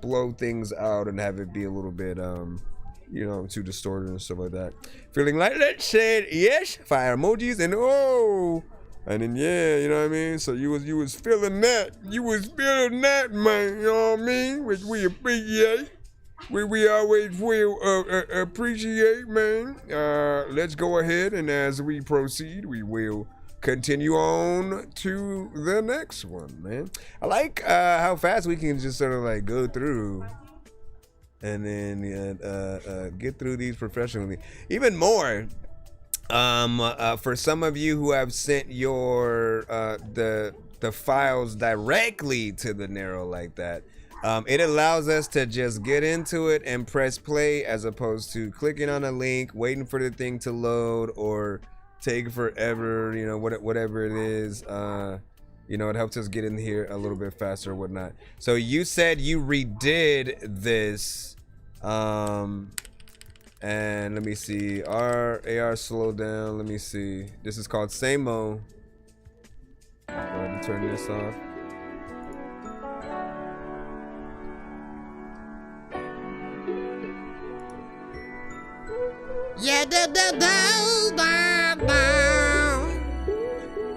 blow things out and have it be a little bit you know, too distorted and stuff like that. Feeling like that said yes, fire emojis and oh, and then yeah, you know what I mean. So you was feeling that, man. You know what I mean? Which we appreciate. We always will appreciate, man. Let's go ahead, and as we proceed, we will continue on to the next one, man. I like how fast we can just sort of like go through and then get through these professionally. Even more, for some of you who have sent your the files directly to the Narrow like that, it allows us to just get into it and press play, as opposed to clicking on a link, waiting for the thing to load, or take forever, you know, whatever it is. You know, it helps us get in here a little bit faster or whatnot. So you said you redid this, and let me see, AR slow down. Let me see. This is called Samo. Go ahead and turn this off. Yeah,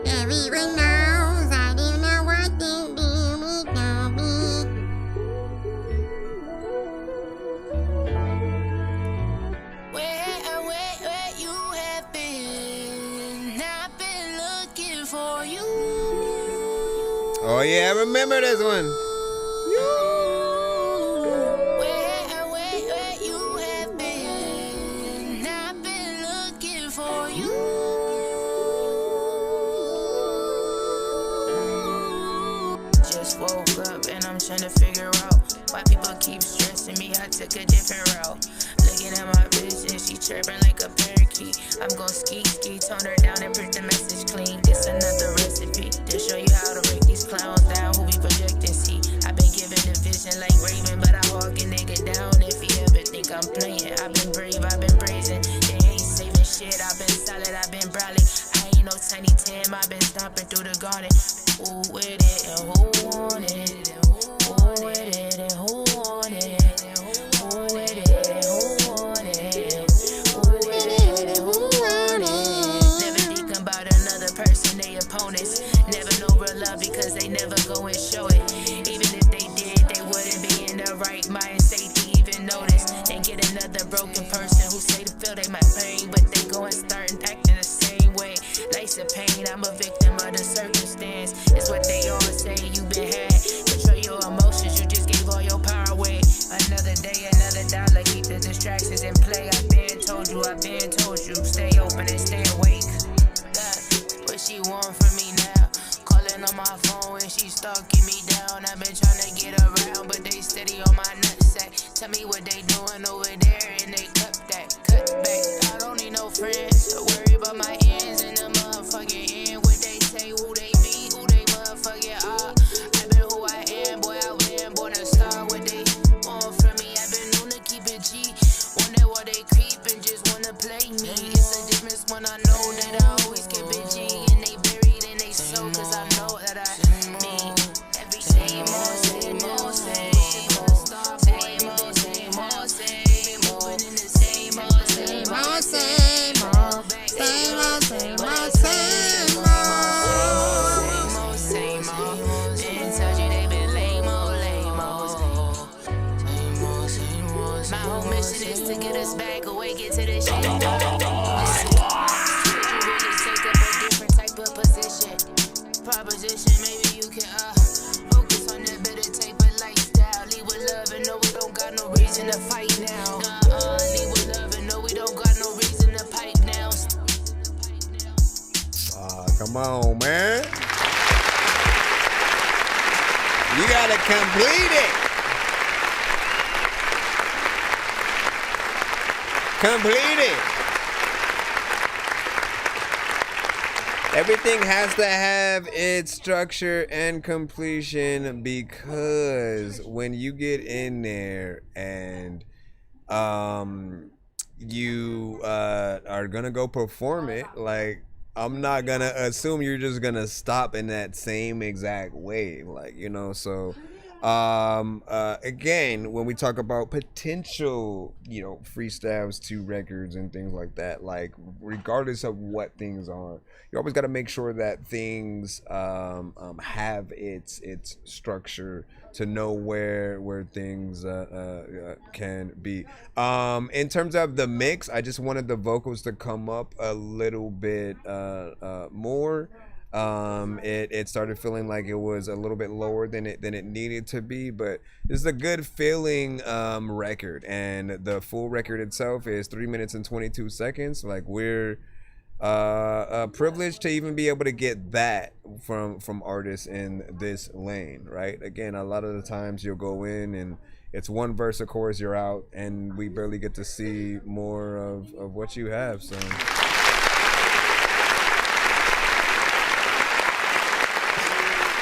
everyone knows I don't know what to do with me. Where you have been? I've been looking for you. Oh yeah, I remember this one. Trying to figure out why people keep stressing me. I took a different route. Looking at my bitch and she chirping like a parakeet. I'm gon' ski, tone her down and print the message clean. This another recipe to show you how to break these clowns down who we projecting. See, I've been given the vision like Raven, but I hog a nigga down if he ever think I'm playing. I've been brave, I've been brazen. They ain't saving shit. I've been solid, I've been brolic. I ain't no tiny Tim. I've been stomping through the garden. Who with it and who want it? Who with it and who want it? Who with it and who want it? Who with it and who want it? Never think about another person, they opponents. Never know real love because they never go and show it. Even if they did, they wouldn't be in the right mind state to even notice. And get another broken person who say to feel they my pain, but they go and start acting the same way. Like face of pain. I'm a victim of the circumstance. It's what they all say, you been had. Control your emotions, you just gave all your power away. Another day, another dollar, keep the distractions in play. I've been told you, stay open and stay awake. What she want from me now? Calling on my phone and she stalking me down. I've been trying to get around, but they steady on my nutsack. Tell me what they doing over there and they cut back. I don't need no friends, so worry about my ends and the motherfucking end. What they say, who they be, who they motherfucking are. I've been who I am, boy, I been born a star. What they want from me, I've been known to keep it G. Wonder why they creep and just wanna play me. It's a difference when I know that I always keep it G. And they buried in they soul, cause I know that I mean every same old, same old, same old, same old, same old, same old, moving in the same old, same old, same old, same old, same old, same old, same old. Been told you they been lame-o, lame-o. My whole mission is to get us back away, get to the shit. You really take up a different type of position. Proposition, maybe you can focus on that better type of lifestyle. Lead with love and know we don't got no reason to fight now. Lead with love and know we don't got no reason to pipe now. Come on, man. You gotta complete it. Complete it. Everything has to have its structure and completion, because when you get in there and you are gonna go perform it, like, I'm not gonna assume you're just gonna stop in that same exact way, like, you know. So again, when we talk about potential, you know, freestyles to records and things like that, like, regardless of what things are, you always got to make sure that things have its structure to know where things can be. In terms of the mix, I just wanted the vocals to come up a little bit more. It started feeling like it was a little bit lower than it needed to be, but this is a good feeling record, and the full record itself is 3 minutes and 22 seconds. Like, we're privileged to even be able to get that from artists in this lane, right? Again, a lot of the times you'll go in and it's one verse, of course, you're out, and we barely get to see more of what you have. So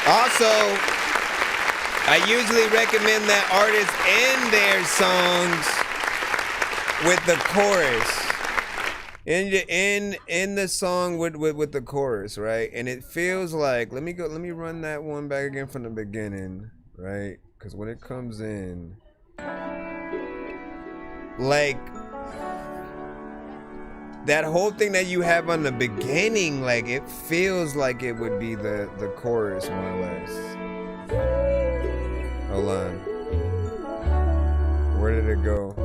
also, I usually recommend that artists end their songs with the chorus. In the song with the chorus, right? And it feels like, let me run that one back again from the beginning, right? Because when it comes in, like, that whole thing that you have on the beginning, like, it feels like it would be the chorus, more or less. Hold on. Where did it go?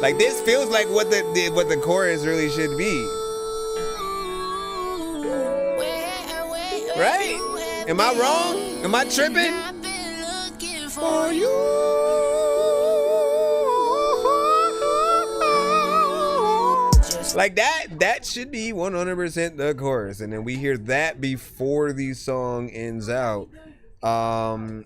Like, this feels like what the chorus really should be. Right? Am I wrong? Am I tripping? For you. Like, that should be 100% the chorus, and then we hear that before the song ends out.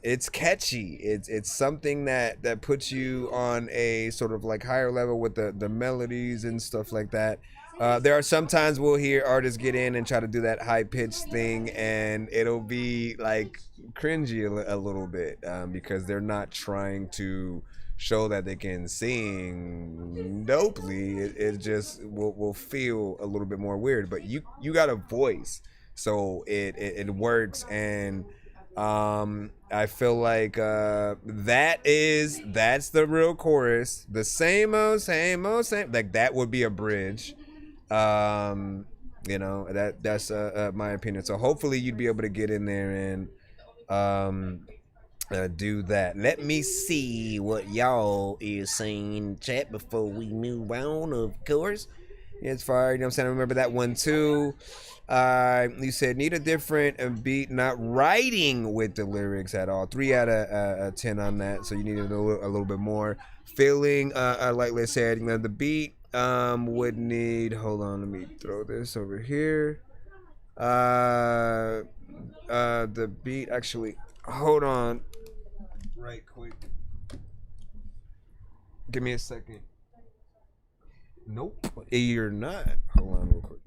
It's catchy. It's something that puts you on a sort of like higher level with the melodies and stuff like that. There are sometimes we'll hear artists get in and try to do that high pitched thing, and it'll be like cringy a little bit, because they're not trying to show that they can sing dopely. It just will feel a little bit more weird, but you got a voice, so it works. And I feel like that's the real chorus. The same old, like, that would be a bridge. You know, that's my opinion. So hopefully you'd be able to get in there and do that. Let me see what y'all is saying in the chat before we move on, of course. It's fire, you know what I'm saying? I remember that one too. You said need a different beat, not writing with the lyrics at all. 3 out of 10 on that, so you need a little bit more. Feeling, like let's say, the beat would need, hold on, let me throw this over here. The beat, actually, hold on. Right quick. Give me a second. Nope. You're not. Hold on real quick.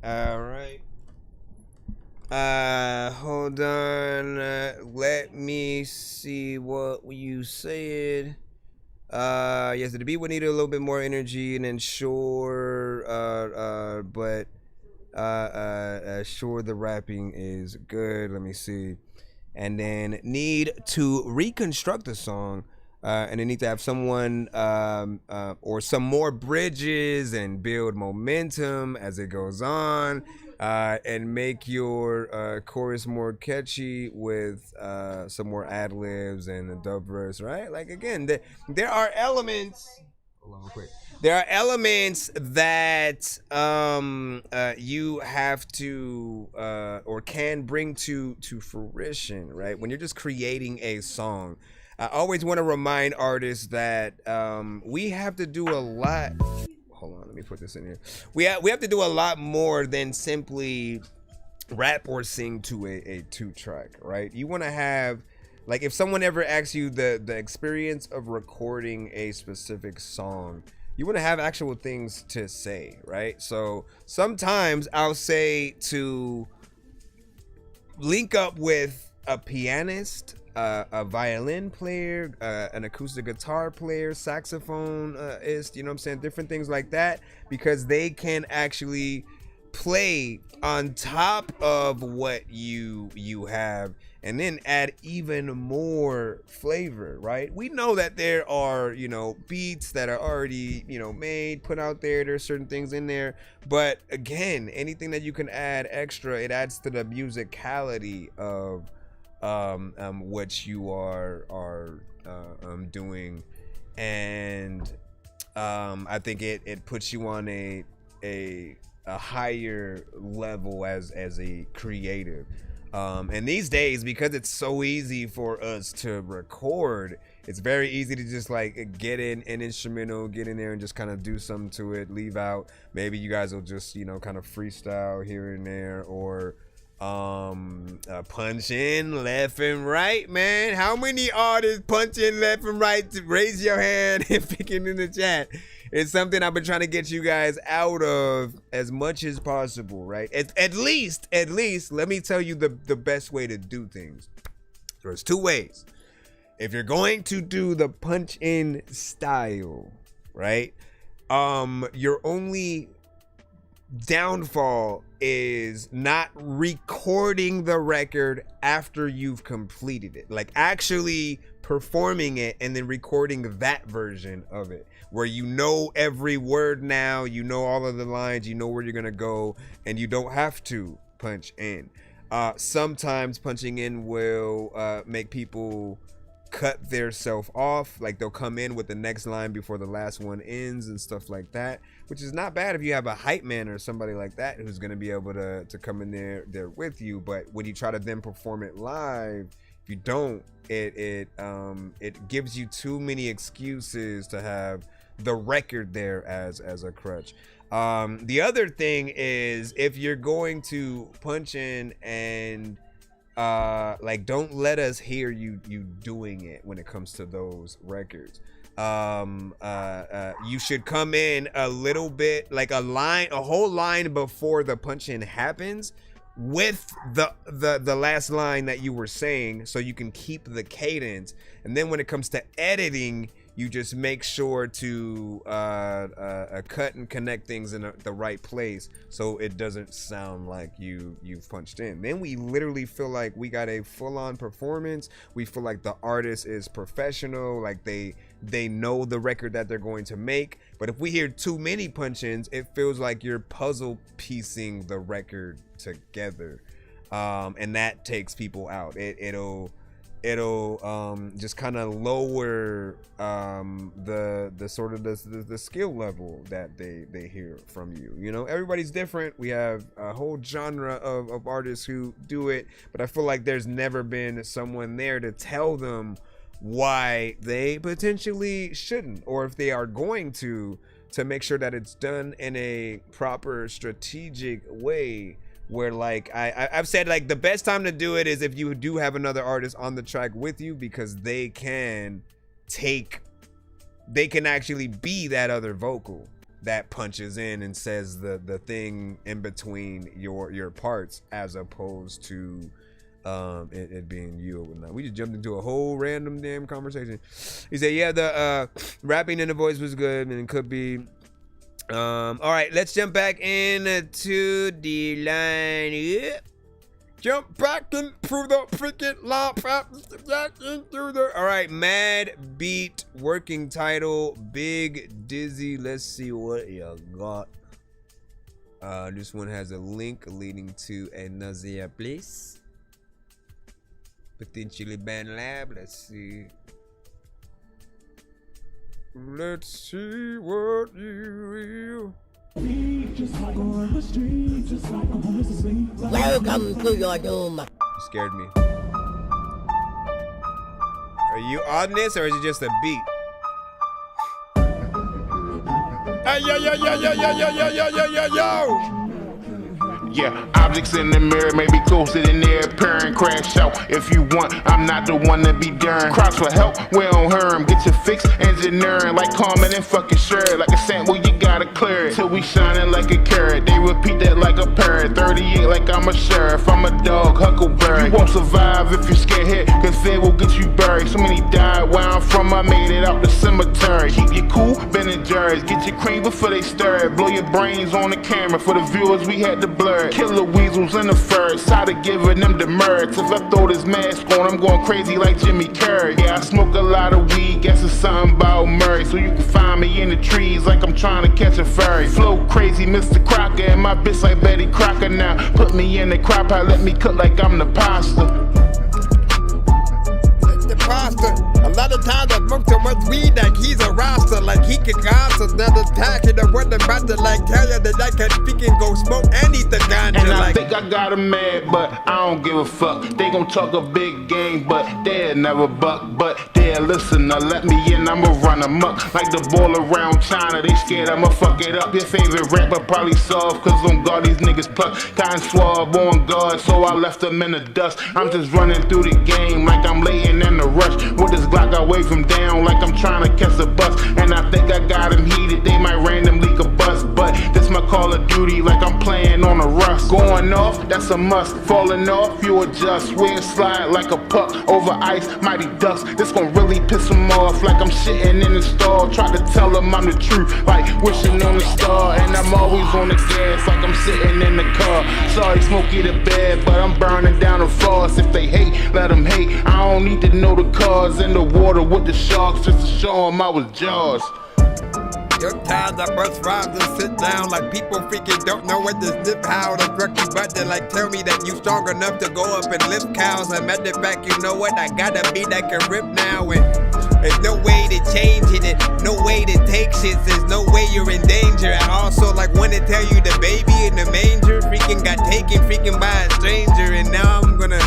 All right. Hold on. Let me see what you said. Yes, the beat would need a little bit more energy, and then sure, but sure, the rapping is good. Let me see. And then need to reconstruct the song. And they need to have someone or some more bridges and build momentum as it goes on, and make your chorus more catchy with some more ad-libs and a dub verse, right? Like, again, there are elements. Hold on real quick. There are elements that you have to or can bring to fruition, right? When you're just creating a song. I always want to remind artists that we have to do a lot. Hold on, let me put this in here. We have to do a lot more than simply rap or sing to a 2-track, right? You want to have, like, if someone ever asks you the experience of recording a specific song, you want to have actual things to say, right? So sometimes I'll say to link up with a pianist, a violin player, an acoustic guitar player, saxophoneist, you know what I'm saying? Different things like that, because they can actually play on top of what you have, and then add even more flavor, right? We know that there are, you know, beats that are already, you know, made, put out there. There's certain things in there, but again, anything that you can add extra, it adds to the musicality of what you are doing, and I think it puts you on a higher level as a creative. And these days, because it's so easy for us to record, it's very easy to just like get in an instrumental, get in there and just kind of do something to it, leave out. Maybe you guys will just, you know, kind of freestyle here and there, or punch in left and right, man. How many artists punch in left and right? Raise your hand and pick it in the chat. It's something I've been trying to get you guys out of as much as possible, right? At least, let me tell you the best way to do things. There's 2 ways. If you're going to do the punch in style, right? Your only downfall is not recording the record after you've completed it, like actually performing it and then recording that version of it, where you know every word now, you know all of the lines, you know where you're gonna go, and you don't have to punch in. Sometimes punching in will make people cut their self off, like they'll come in with the next line before the last one ends and stuff like that, which is not bad if you have a hype man or somebody like that who's going to be able to come in there with you. But when you try to then perform it live, if you don't, it gives you too many excuses to have the record there as a crutch. The other thing is, if you're going to punch in and like, don't let us hear you doing it when it comes to those records. You should come in a little bit, like a whole line before the punch in happens, with the last line that you were saying, so you can keep the cadence. And then when it comes to editing, you just make sure to cut and connect things in the right place, so it doesn't sound like you've punched in. Then we literally feel like we got a full-on performance. We feel like the artist is professional, like they know the record that they're going to make. But if we hear too many punch-ins, it feels like you're puzzle piecing the record together, and that takes people out. It'll just kind of lower the sort of the skill level that they hear from you. You know, everybody's different. We have a whole genre of artists who do it, but I feel like there's never been someone there to tell them why they potentially shouldn't, or if they are going to make sure that it's done in a proper strategic way. Where, like, I've said, like, the best time to do it is if you do have another artist on the track with you, because they can actually be that other vocal that punches in and says the thing in between your parts, as opposed to it being you or whatnot. We just jumped into a whole random damn conversation. He said, yeah, the rapping in the voice was good, and it could be. All right, let's jump back into the line. Yeah. Jump back into the freaking line. All right, Mad Beat, working title, Big Dizzy. Let's see what you got. This one has a link leading to another place, potentially Band Lab. Let's see. Let's see what you Welcome to your doom. You scared me. Are you on this, or is it just a beat? Hey, yo. Yeah, objects in the mirror may be closer than their appearing. Crash out if you want, I'm not the one to be daring. Cross for help, we don't hear 'em. Get your fix, engineering like Carmen and fucking Sherry. Like a sample, you gotta clear it till we shining like a carrot. They repeat that like a parrot. 38 like I'm a sheriff, I'm a dog, Huckleberry. You won't survive if you're scared hit, cause fear will get you buried. So many died where I'm from, I made it out the cemetery. Keep you cool, Ben and Jerry's. Get your cream before they stir it. Blow your brains on the camera, for the viewers we had to blur it. Killer weasels in the ferrets, tired of giving them demerits. If I throw this mask on, I'm going crazy like Jimmy Carrey. Yeah, I smoke a lot of weed, guess it's something about Murray. So you can find me in the trees like I'm trying to catch a fairy. Flow crazy, Mr. Crocker, and my bitch like Betty Crocker now. Put me in the crop pot, let me cook like I'm the pasta. The pasta. A lot of times I smoke so much weed like he's a roster, like he can gossip. Not attacking the one about to like tell you that I can speak and go smoke and eat the ganja. And I like. think I got 'em mad, but I don't give a fuck. They gon' talk a big game, but they'll never buck. But they'll listen, let me in, I'ma run amok. Like the ball around China, they scared I'ma fuck it up. Your favorite rapper probably soft, cause on guard these niggas pluck. Kind swab on guard, so I left them in the dust. I'm just running through the game like I'm laying in the rush. With this Glock, I wave him down like I'm trying to catch a bus. And I think I got him heated, they might randomly bust. But this my Call of Duty like I'm playing on a rust. Going off, that's a must. Falling off, you adjust. Weird slide like a puck over ice, mighty ducks. This gon' really piss him off like I'm shitting in the stall. Try to tell him I'm the truth, like wishing on the star. And I'm always on the gas like I'm sitting in the car. Sorry, Smokey the bad, but I'm burning down the floors. If they hate, let them hate. I don't need to know the cars in the water with the sharks just to show them I was Jaws. Your times I bust rhymes and sit down like people freaking don't know what this zip how to struck you, but they like tell me that you strong enough to go up and lift cows. And matter of fact, you know what? I got a beat that can rip now, and there's no way to change it, no way to take shit. There's no way you're in danger. I also like want to tell you the baby in the manger freaking got taken freaking by a stranger, and now I'm gonna,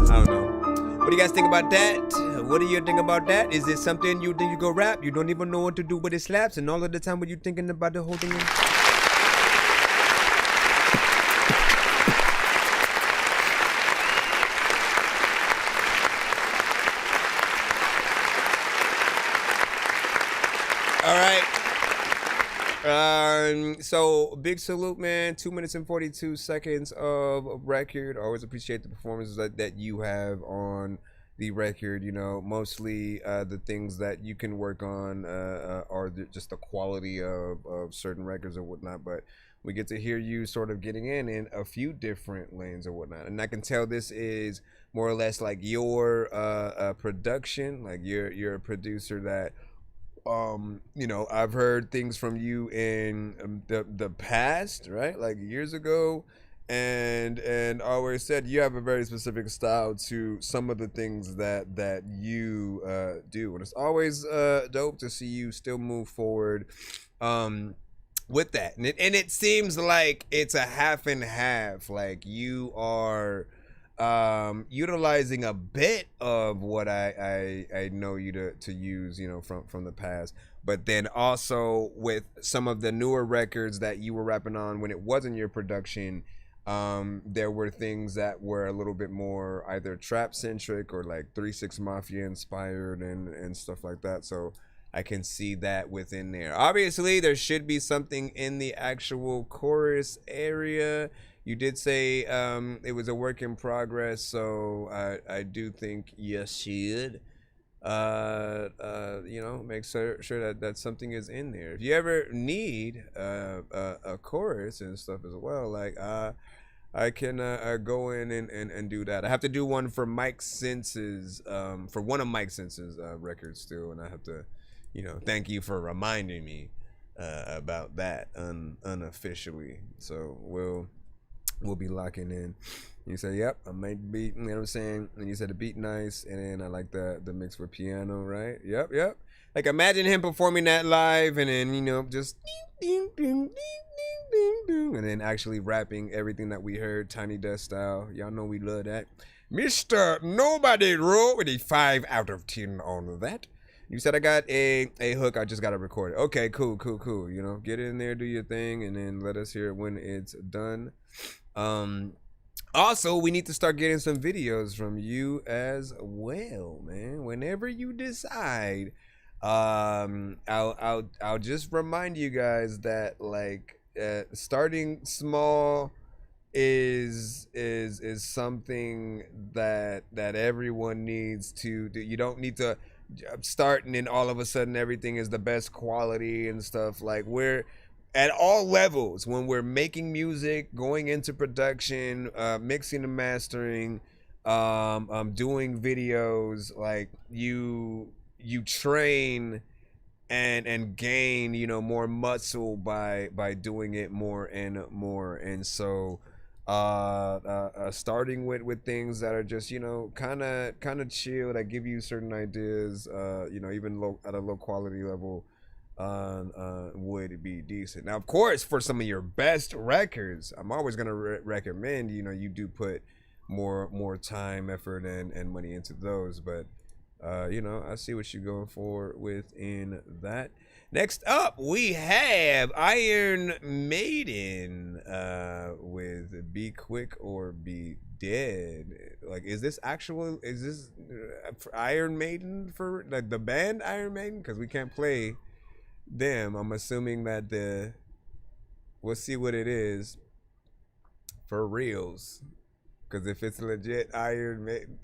I don't know. What do you guys think about that? What do you think about that? Is it something you think you go rap? You don't even know what to do with it slaps, and all of the time when you thinking about the whole thing? All right. So big salute, man. 2 minutes and 42 seconds of record. Always appreciate the performances that you have on the record. You know, mostly the things that you can work on are just the quality of certain records or whatnot. But we get to hear you sort of getting in a few different lanes or whatnot. And I can tell this is more or less like your production. Like you're a producer that, you know, I've heard things from you in the past, right? Like years ago, and always said you have a very specific style to some of the things that you do, and it's always dope to see you still move forward with that. And it seems like it's a half and half. Like you are utilizing a bit of what I know you to use, you know, from the past, but then also with some of the newer records that you were rapping on when it wasn't your production, there were things that were a little bit more either trap centric or like 3 6 Mafia inspired and stuff like that. So I can see that within there. Obviously there should be something in the actual chorus area. You did say it was a work in progress, so I do think you should, you know, make sure that something is in there. If you ever need a chorus and stuff as well, like I can go in and do that. I have to do one for Mike Sense's, for one of Mike Sense's records too, and I have to, you know, thank you for reminding me about that unofficially. So we'll be locking in. You said, yep, I made the beat, you know what I'm saying? And you said the beat nice, and then I like the mix with piano, right? Yep. Like imagine him performing that live and then, you know, just and then actually rapping everything that we heard, Tiny Desk style. Y'all know we love that. Mr. Nobody wrote with a 5 out of 10 on that. You said I got a hook, I just got to record it. Okay, cool. You know, get in there, do your thing, and then let us hear it when it's done. Also, we need to start getting some videos from you as well, man. Whenever you decide, I'll just remind you guys that like starting small is something that everyone needs to do. You don't need to start and then all of a sudden everything is the best quality and stuff. Like we're at all levels when we're making music, going into production, mixing and mastering, doing videos. Like you train and gain, you know, more muscle by doing it more and more. And so starting with things that are just, you know, kind of chill, that give you certain ideas, you know, even at a low quality level, would be decent. Now, of course, for some of your best records, I'm always gonna recommend, you know, you do put more time, effort, and money into those. But you know, I see what you're going for within that. Next up, we have Iron Maiden with "Be Quick or Be Dead." Like, is this Iron Maiden for like the band Iron Maiden? Because we can't play them. I'm assuming that we'll see what it is for reals. Because if it's legit Iron Maiden,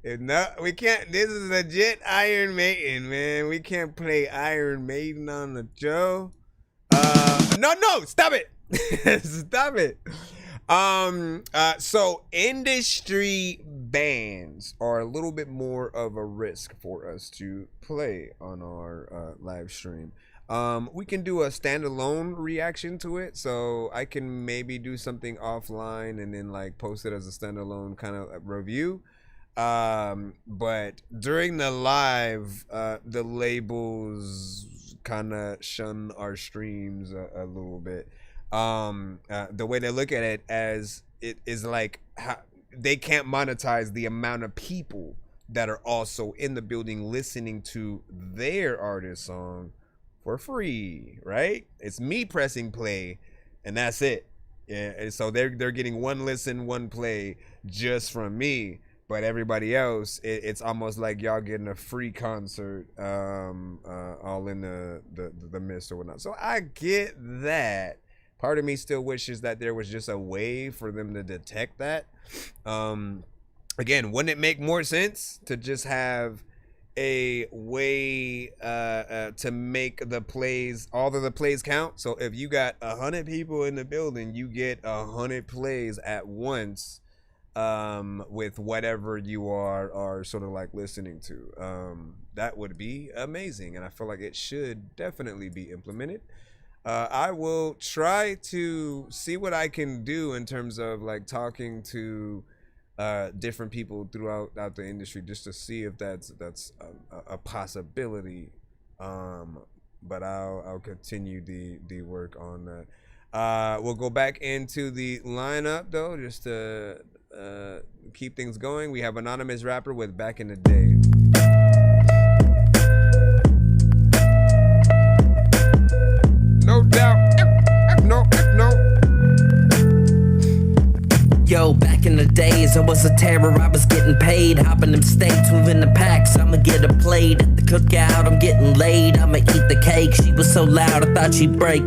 if not, we can't. This is legit Iron Maiden, man. We can't play Iron Maiden on the show. No, stop it. Stop it. So industry bands are a little bit more of a risk for us to play on our live stream. We can do a standalone reaction to it, so I can maybe do something offline and then like post it as a standalone kind of review. But during the live, the labels kind of shun our streams a little bit. The way they look at it as it is like they can't monetize the amount of people that are also in the building listening to their artist song for free, right? It's me pressing play and that's it. Yeah, and so they're getting one listen, one play just from me. But everybody else, it's almost like y'all getting a free concert, all in the midst or whatnot. So I get that. Part of me still wishes that there was just a way for them to detect that. Again, wouldn't it make more sense to just have a way to make the plays, all of the plays count? So if you got 100 people in the building, you get 100 plays at once. With whatever you are sort of like listening to, that would be amazing, and I feel like it should definitely be implemented. I will try to see what I can do in terms of like talking to different people throughout the industry, just to see if that's a possibility. But I'll continue the work on that. We'll go back into the lineup though, just to keep things going. We have Anonymous Rapper with Back in the Day. No doubt. No. Yo, back in the days, I was a terror, I was getting paid. Hopping them states, moving the packs, I'ma get a plate. At the cookout, I'm getting laid, I'ma eat the cake. She was so loud, I thought she'd break.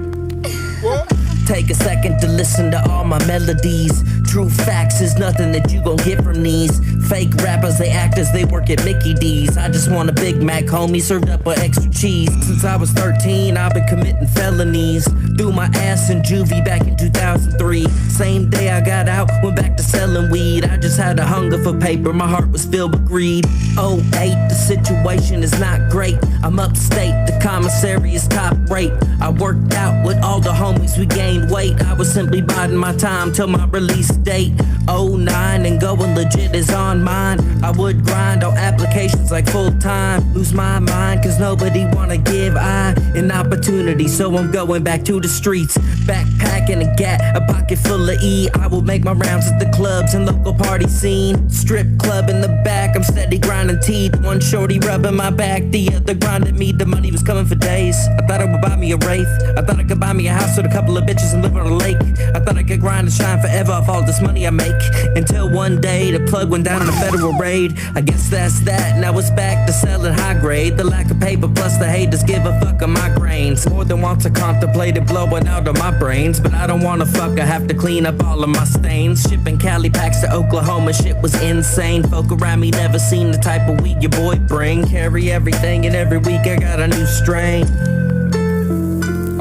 Take a second to listen to all my melodies. True facts is nothing that you gon' get from these fake rappers. They actors, they work at Mickey D's. I just want a Big Mac, homie, served up with extra cheese. Since I was 13, I've been committing felonies. Threw my ass in juvie back in 2003. Same day I got out, went back to selling weed. I just had a hunger for paper, my heart was filled with greed. 08, the situation is not great. I'm upstate, the commissary is top rate. I worked out with all the homies, we gained weight. I was simply biding my time till my release date. 09 and going legit is on mine. I would grind on applications like full time. Lose my mind cause nobody wanna give I an opportunity, so I'm going back to the streets. Backpacking a gat, a pocket full of E. I will make my rounds at the clubs and local party scene. Strip club in the back, I'm steady grinding teeth. One shorty rubbing my back, the other grinding me. The money was coming for days. I thought I would buy me a Wraith. I thought I could buy me a house with a couple of bitches and live on a lake. I thought I could grind and shine forever off all this money I make. Until one day the plug went down in a federal raid. I guess that's that, now it's back to selling high grade. The lack of paper plus the haters give a fuck of my grains. More than once I contemplated blowing out of my brains, but I don't wanna fuck, I have to clean up all of my stains. Shipping Cali packs to Oklahoma, shit was insane. Folk around me never seen the type of weed your boy bring. Carry everything and every week I got a new strain.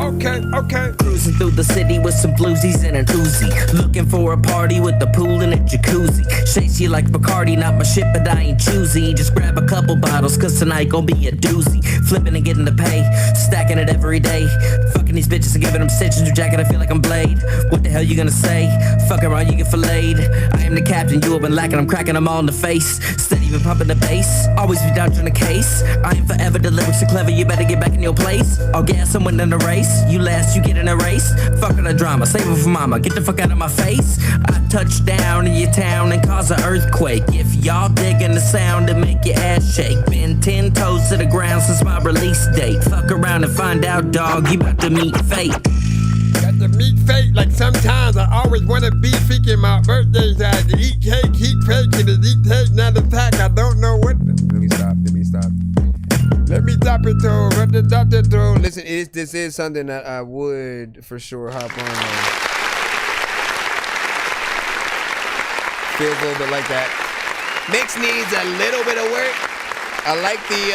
Okay. Cruising through the city with some bluesies and an Uzi. Looking for a party with a pool and a jacuzzi. Shakes you like Bacardi, not my shit, but I ain't choosy. Just grab a couple bottles, cause tonight gon' be a doozy. Flipping and getting the pay, stacking it every day. Fucking these bitches and giving them stitches. New jacket, I feel like I'm Blade. What the hell you gonna say? Fuck around, you get filleted. I am the captain, you have been lacking, I'm cracking them all in the face. Steady been pumping the bass, always be dodging the case. I am forever, the lyrics are clever, you better get back in your place. I'll gas and win in the race. You last, you get in a race. Fucking the drama, save it for mama. Get the fuck out of my face. I touch down in your town and cause an earthquake. If y'all digging the sound and make your ass shake. Been 10 toes to the ground since my release date. Fuck around and find out, dog, you about to meet fate. Got to meet fate, like sometimes I always wanna be freaking my birthdays. I had to eat cake, eat cake, and eat cake, not attack. I don't know what. Let me stop. Let me drop it though. Listen, this is something that I would for sure hop on. Feels a little bit like that. Mix needs a little bit of work. I like the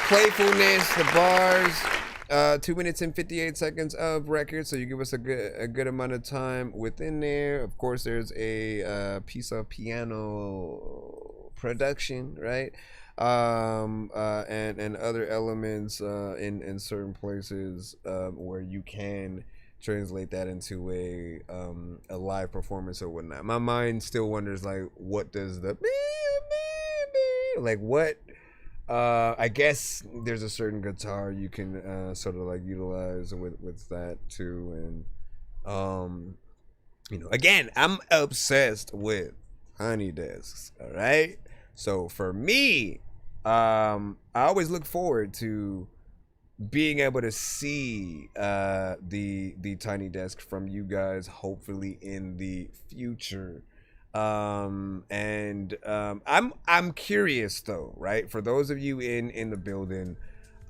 playfulness, the bars. 2 minutes and 58 seconds of record, so you give us a good amount of time within there. Of course, there's a piece of piano production, right? And other elements in certain places where you can translate that into a live performance or whatnot. My mind still wonders, like, what does the like what? I guess there's a certain guitar you can sort of like utilize with that too, and you know, again, I'm obsessed with honey discs. All right, so for me, I always look forward to being able to see the tiny desk from you guys, hopefully in the future. I'm curious though, right? For those of you in the building,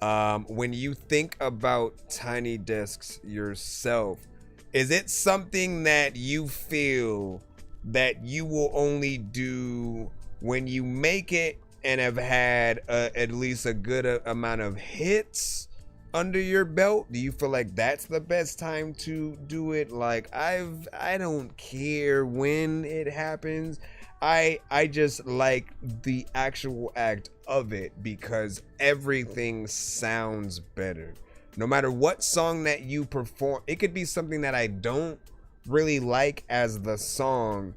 when you think about tiny desks yourself, is it something that you feel that you will only do when you make it and have had at least a good amount of hits under your belt? Do you feel like that's the best time to do it? Like, I don't care when it happens. I just like the actual act of it because everything sounds better. No matter what song that you perform, it could be something that I don't really like as the song,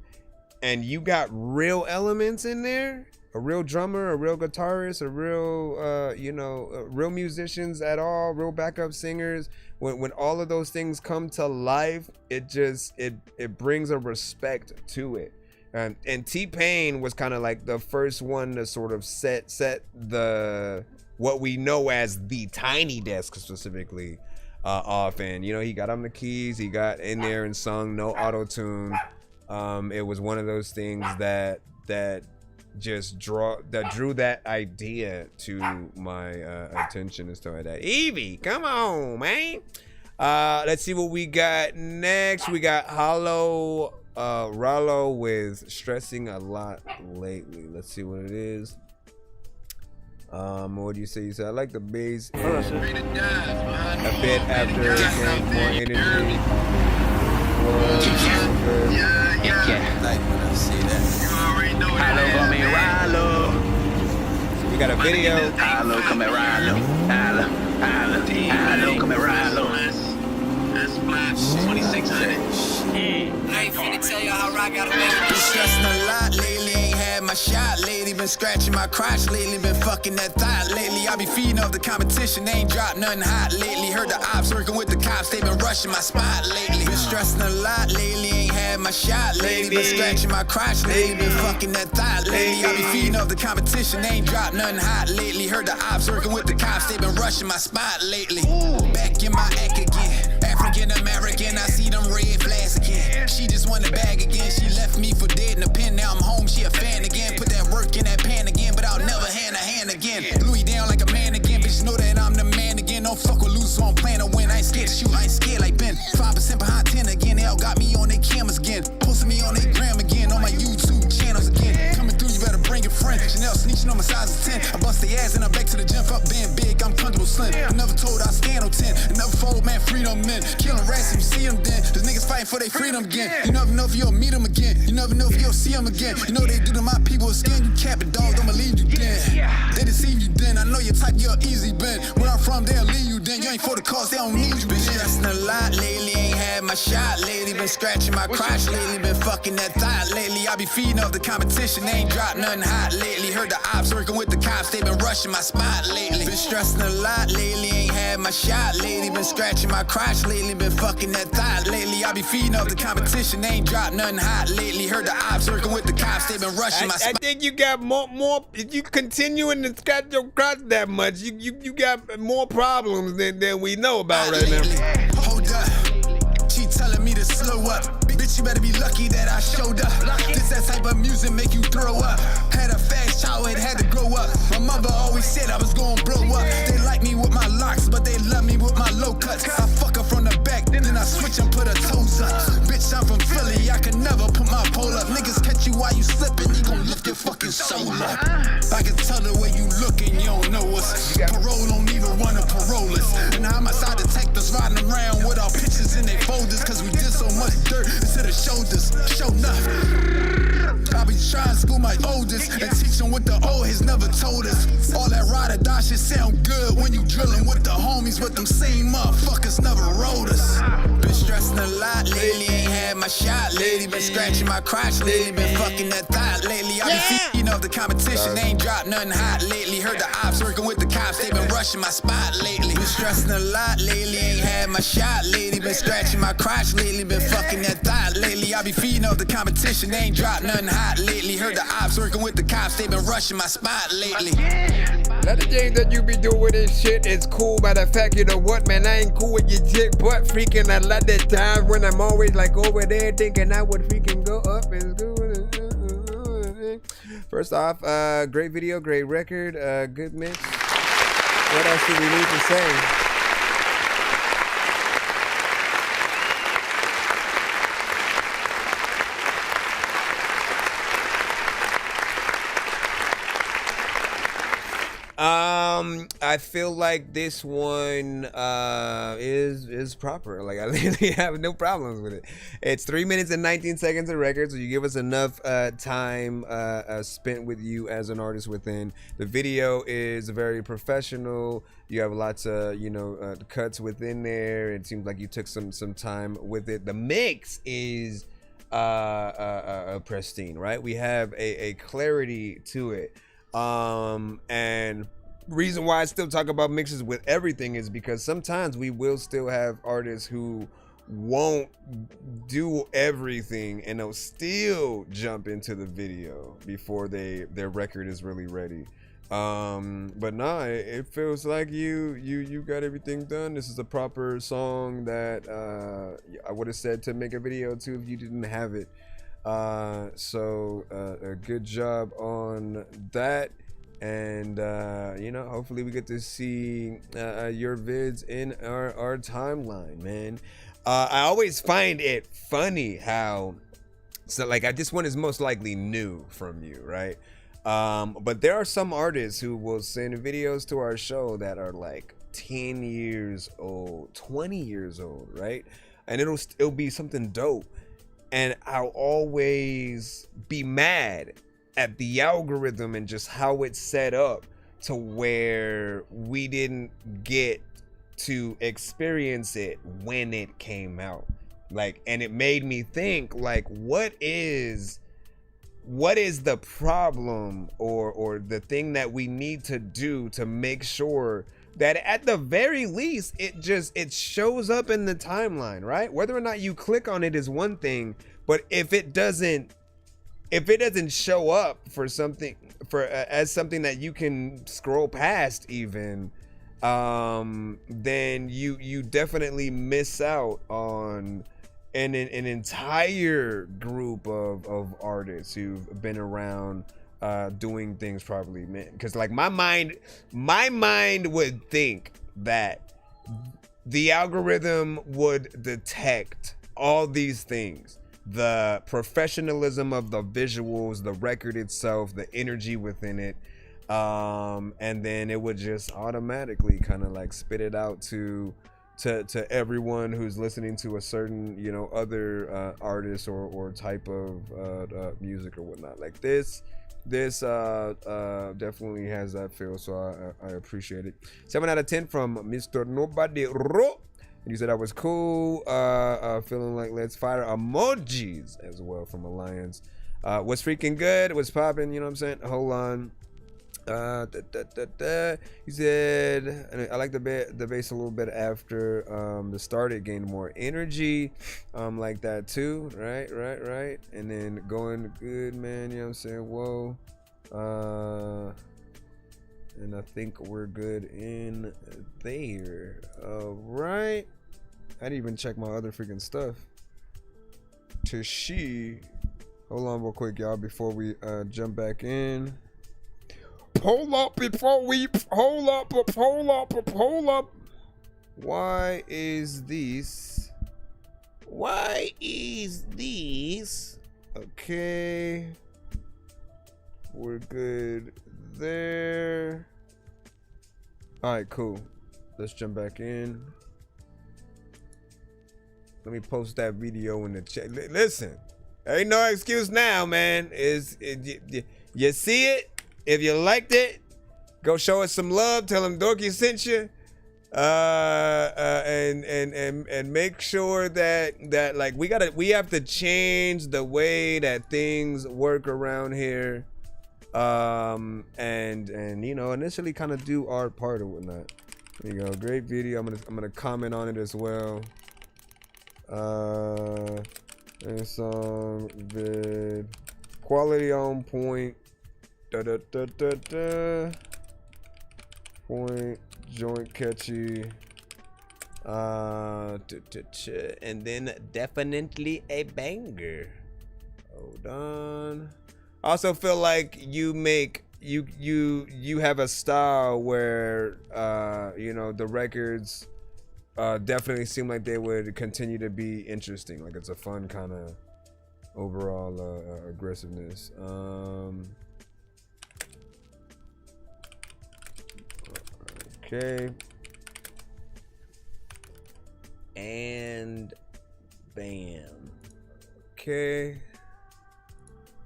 and you got real elements in there, a real drummer, a real guitarist, a real real musicians at all, real backup singers. When all of those things come to life, it brings a respect to it. And T-Pain was kind of like the first one to sort of set the what we know as the tiny desk specifically off, and he got on the keys, he got in there and sung, no auto-tune. It was one of those things that drew that idea to my attention and stuff like that. Evie, come on, man. Let's see what we got next. We got Rollo with stressing a lot lately. Let's see what it is. What do you say? You said I like the bass and a bit after getting more energy. Like when I see that. Hello, come here, Rollo. We got a video. Hello, come here, Rollo. Hello, come here, Rollo. That's flat 2600. I ain't finna tell you how I got away with this. Been stressing a lot lately, ain't had my shot lately. Been scratching my crotch lately, been fucking that thought lately. I be feeding off the competition, ain't dropped nothing hot lately. Heard the ops working with the cops, they been rushing my spot lately. Been stressing a lot lately, ain't had my shot lately. Been scratching my crotch lately, been fucking that thought lately. I be feeding off the competition, ain't dropped nothing hot lately. Heard the ops working with the cops, they been rushing my spot lately. Back in my act again, African American, I see them red flags again. She just won the bag again, she left me for dead in the pen. Now I'm home, she a fan again. Put that work in that pan again, but I'll never hand a hand again. Louis down like a man again, bitch know that I'm the man again. Don't fuck with lose, so I'm playing to win. I ain't scared to shoot, I ain't scared like Ben. 5% behind 10 again, they all got me on their cameras again. Posting me on their gram again, on my YouTube channels again. Coming through, you better bring a friend. Chanel sneaking on my size is 10. I bust their ass and I'm back to the gym, fuck being big, I'm comfortable slim. I never told I stand on 10, I never fold, man, freedom men. Killing rats if you see them then, those niggas fighting for their freedom again. You never know if you'll meet them again, you never know if you'll see them again. You know they do to my people a skin, you cap it, dog, I'ma leave you then. They deceive you then, I know your type, you're easy been. Where I'm from, they'll leave you then, you ain't for the cause, they don't need you. Been stressing a lot lately, ain't had my shot lately. Been scratching my crotch lately, been fucking that thought lately. I be feeding off the competition, ain't dropped nothing hot lately. Heard the ops working with the cops, they been rushing my spot lately. Been stressing a lot lately, ain't had my shot lately. Been scratching my crotch lately, been fucking that thought lately. I be feeding off the competition, ain't dropped nothing hot lately. Heard the ops working with the cops, they been rushing my spot. I think you got more. If you continuing to scratch your crotch that much, you got more problems than we know about right now. Hold up, she telling me to slow up. Bitch, you better be lucky that I showed up. This that type of music make you throw up. Had a fast childhood, had to grow up. My mother always said I was gonna blow up. They like me with my locks, but they love me with my low cuts. I fuck her from the back, then I switch and put her toes up. Bitch, I'm from Philly, I can never put my pole up. Niggas catch you while you slipping, you gon' lift your fucking soul up. I can tell the way you looking, you don't know us. Parole don't even run a parolers. And I'm outside detectives riding around with our pictures in their folders, cause we did so much dirt to the shoulders, show enough. I be trying to school my oldest and teach them what the old has never told us. All that ride or die shit sound good when you drilling with the homies, but them same motherfuckers never rode us. Been stressing a lot lately, ain't had had my shot lately. Been scratching my crotch lately. Been fucking that thought lately. I be feeding off the competition. They ain't dropped nothing hot lately. Heard the ops working with the cops. They been rushing my spot lately. Been stressing a lot lately. Ain't had my shot lately. Been scratching my crotch lately. Been fucking that thought lately. I be feeding off the competition. They ain't dropped nothing hot lately. Heard the ops working with the cops. They been rushing my spot lately. A lot of things that you be doing with this shit is cool. By the fact, you know what, man, I ain't cool with your chick butt freaking a lot of times when I'm always like over there thinking I would freaking go up and school. First off, great video, great record, good mix. What else do we need to say? I feel like this one is proper. Like I literally have no problems with it. It's 3 minutes and 19 seconds of record, so you give us enough time spent with you as an artist within. The video is very professional. You have lots of cuts within there. It seems like you took some time with it. The mix is pristine, right? We have a clarity to it. And reason why I still talk about mixes with everything is because sometimes we will still have artists who won't do everything and they'll still jump into the video before their record is really ready. But nah, it feels like you got everything done. This is a proper song that I would have said to make a video to if you didn't have it. So a good job on that. And hopefully we get to see your vids in our timeline, man. I always find it funny how this one is most likely new from you, right? But there are some artists who will send videos to our show that are like 10 years old, 20 years old, right? And it'll be something dope. And I'll always be mad at the algorithm and just how it's set up to where we didn't get to experience it when it came out. And it made me think, what is the problem or the thing that we need to do to make sure that at the very least it shows up in the timeline, right? Whether or not you click on it is one thing, but if it doesn't show up as something that you can scroll past even, then you definitely miss out on an entire group of artists who've been around doing things properly, man. Because my mind would think that the algorithm would detect all these things. The professionalism of the visuals, the record itself, the energy within it, and then it would just automatically kind of spit it out to everyone who's listening to a certain other artist or type of music or whatnot. This definitely has that feel, so I appreciate it. 7 out of 10 from Mr. Nobody Ro. And you said I was cool, feeling like let's fire emojis as well from Alliance. What's freaking good? What's popping? You know what I'm saying? Hold on. He said, I like the bass a little bit after the start. It gained more energy. Like that too. Right. And then going good, man. You know what I'm saying? Whoa. And I think we're good in there. All right. I didn't even check my other freaking stuff. Tashi. Hold on real quick, y'all, before we jump back in. Hold up. Why is this? Okay. We're good there. All right, cool. Let's jump back in. Let me post that video in the chat. Listen, ain't no excuse now, man. You see it? If you liked it, go show us some love. Tell them Dorky sent you. And and make sure that like we have to change the way that things work around here, and you know, initially kind of do our part or whatnot. There you go, great video. I'm gonna comment on it as well. And some vid quality on point. Point joint catchy. And then definitely a banger. Hold on. I also feel like you have a style where you know, the records definitely seem like they would continue to be interesting. Like it's a fun kind of overall aggressiveness. Okay. And bam. Okay.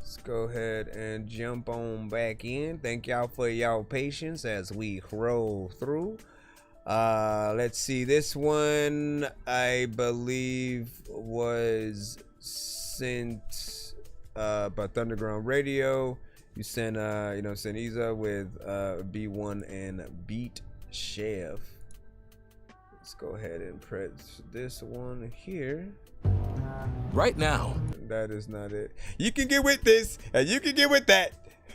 Let's go ahead and jump on back in. Thank y'all for y'all patience as we roll through. Let's see. This one I believe was sent by Thunderground Radio. You sent you know, sent Isa with B1 and Beat Chef. Let's go ahead and press this one here. Right now. That is not it. You can get with this, and you can get with that,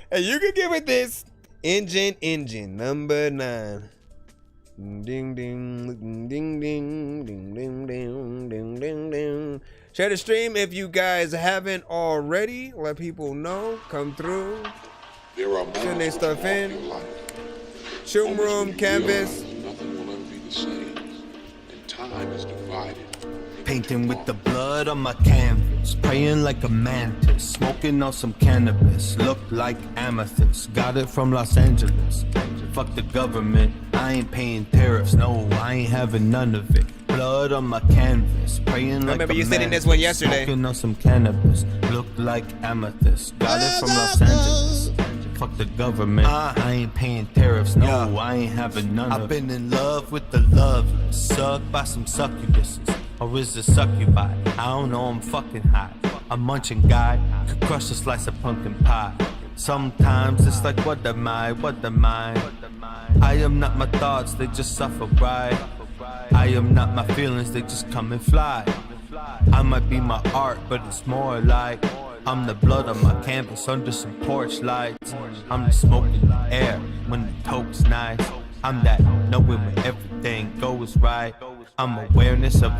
and you can get with this. Engine number 9. Ding ding ding ding ding ding ding ding ding ding. Share the stream if you guys haven't already. Let people know. Come through. Send their stuff in. Shroom room, canvas. Nothing will ever be the same, and time is divided. Painting with the blood on my canvas, praying like a mantis, smoking on some cannabis, look like amethyst, got it from Los Angeles. Fuck the government, I ain't paying tariffs, no, I ain't having none of it. Blood on my canvas, praying like a mantis. I remember you said in this one yesterday. Smoking on some cannabis, look like amethyst, got it from Los Angeles. Fuck the government, I ain't paying tariffs, no, I ain't having none of it. I've been in love with the loveless, sucked by some succubuses. Or is it succubi? I don't know, I'm fucking high. A munching guy could crush a slice of pumpkin pie. Sometimes it's like, what am I? I am not my thoughts, they just suffer, right? I am not my feelings, they just come and fly. I might be my art, but it's more like I'm the blood on my canvas under some porch lights. I'm the smoke in the air when the toke's nice. I'm that knowing when everything goes right. I'm awareness of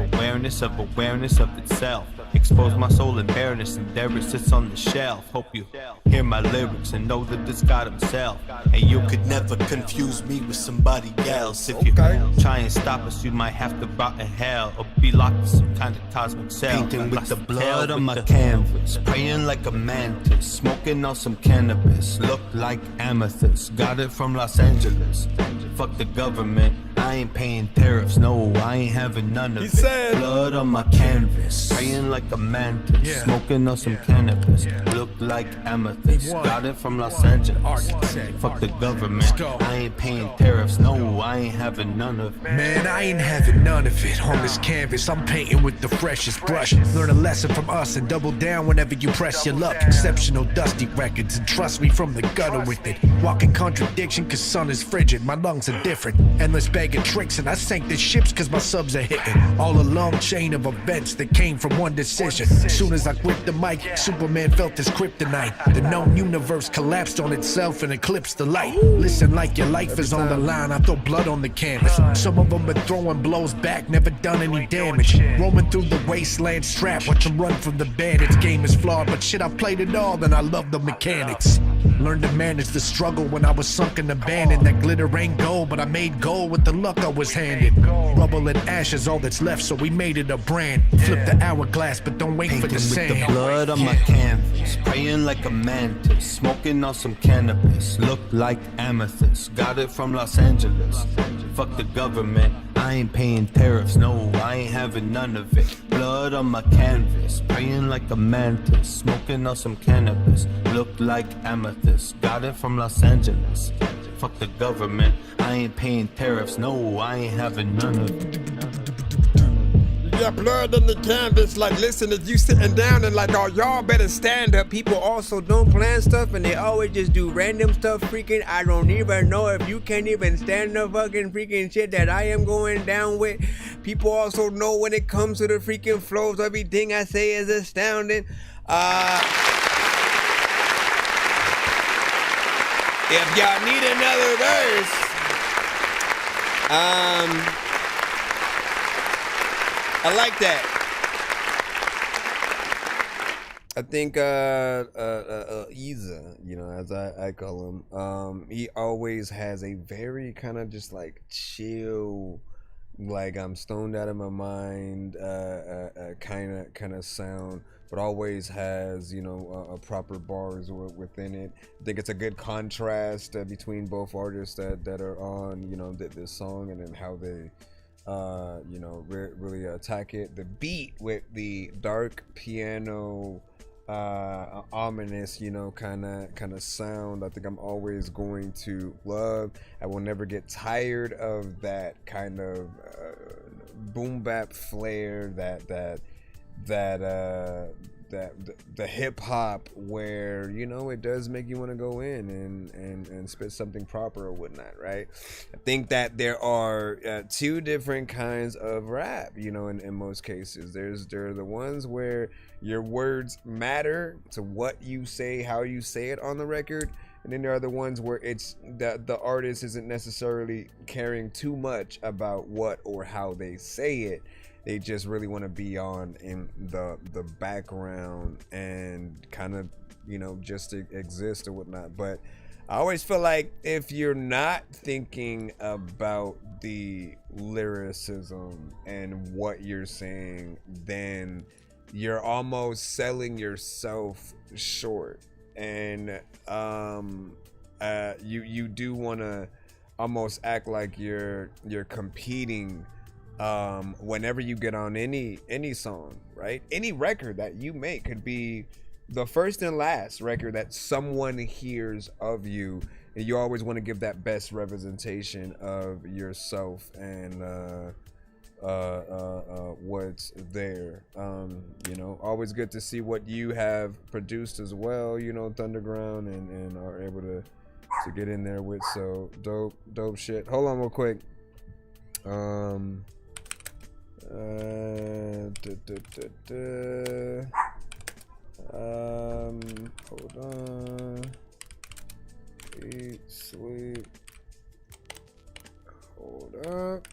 itself. Expose my soul in bareness, and there it sits on the shelf. Hope you hear my lyrics and know that it's God himself. And you could never confuse me with somebody else. If you try and stop us, you might have to rot in hell or be locked in some kind of cosmic cell. Painting with the blood on my canvas, praying like a mantis, smoking on some cannabis, look like amethyst, got it from Los Angeles. Fuck the government, I ain't paying tariffs, no, I ain't having none of it. Blood on my canvas, praying like a mantis, smoking on some cannabis, look like amethyst, got it from Los Angeles. Fuck the government, I ain't paying tariffs, no, I ain't having none of it. Man, I ain't having none of it. On this canvas, I'm painting with the freshest brush. Learn a lesson from us and double down whenever you press your luck. Exceptional dusty records, and trust me from the gutter with it. Walking contradiction, cause sun is frigid, my lungs are different. Endless bag of tricks, and I sank the ships cause my subs are hitting. All a long chain of events that came from one decision. Soon as I gripped the mic, Superman felt his kryptonite. The known universe collapsed on itself and eclipsed the light. Listen like your life is on the line, I throw blood on the canvas. Some of them been throwing blows back, never done any damage. Roaming through the wasteland strap, watch them run from the bandits. Game is flawed, but shit, I played it all, and I love the mechanics. Learned to manage the struggle when I was sunk and abandoned. That glitter ain't gold, but I made gold with the luck I was handed. Rubble and ashes, all that's left, so we made it a brand. Flip the hourglass, but don't wait for the sand. With the blood on my canvas, praying like a mantis, smoking on some cannabis, look like amethyst, got it from Los Angeles. Fuck the government, I ain't paying tariffs, no, I ain't having none of it. Blood on my canvas, praying like a mantis, smoking on some cannabis, look like amethyst, got it from Los Angeles. Fuck the government, I ain't paying tariffs, no, I ain't having none of it. your blood on the canvas. Like, listen, if you sitting down and like, oh, y'all better stand up. People also don't plan stuff and they always just do random stuff. Freaking, I don't even know if you can't even stand the fucking freaking shit that I am going down with. People also know when it comes to the freaking flows, everything I say is astounding. If y'all need another verse, I like that. I think Isa, you know, as I call him, he always has a very kind of just like chill, like I'm stoned out of my mind, kind of sound, but always has, you know, a proper bars within it. I think it's a good contrast between both artists that are on, you know, this song, and then how they, you know, really attack it. The beat with the dark piano, ominous, you know, kind of sound, I think I'm always going to love. I will never get tired of that kind of boom bap flair, the hip hop, where, you know, it does make you want to go in and spit something proper or whatnot, right? I think that there are two different kinds of rap, you know, in most cases. There are the ones where your words matter to what you say, how you say it on the record, and then there are the ones where it's the artist isn't necessarily caring too much about what or how they say it. They just really want to be on in the background and kind of, you know, just to exist or whatnot. But I always feel like if you're not thinking about the lyricism and what you're saying, then you're almost selling yourself short. And you do want to almost act like you're competing whenever you get on any song, right? Any record that you make could be the first and last record that someone hears of you, and you always want to give that best representation of yourself and what's there. You know, always good to see what you have produced as well, you know, Thunderground, and are able to get in there with. So dope shit. Hold on real quick. Hold on. Eat, sleep. Hold up.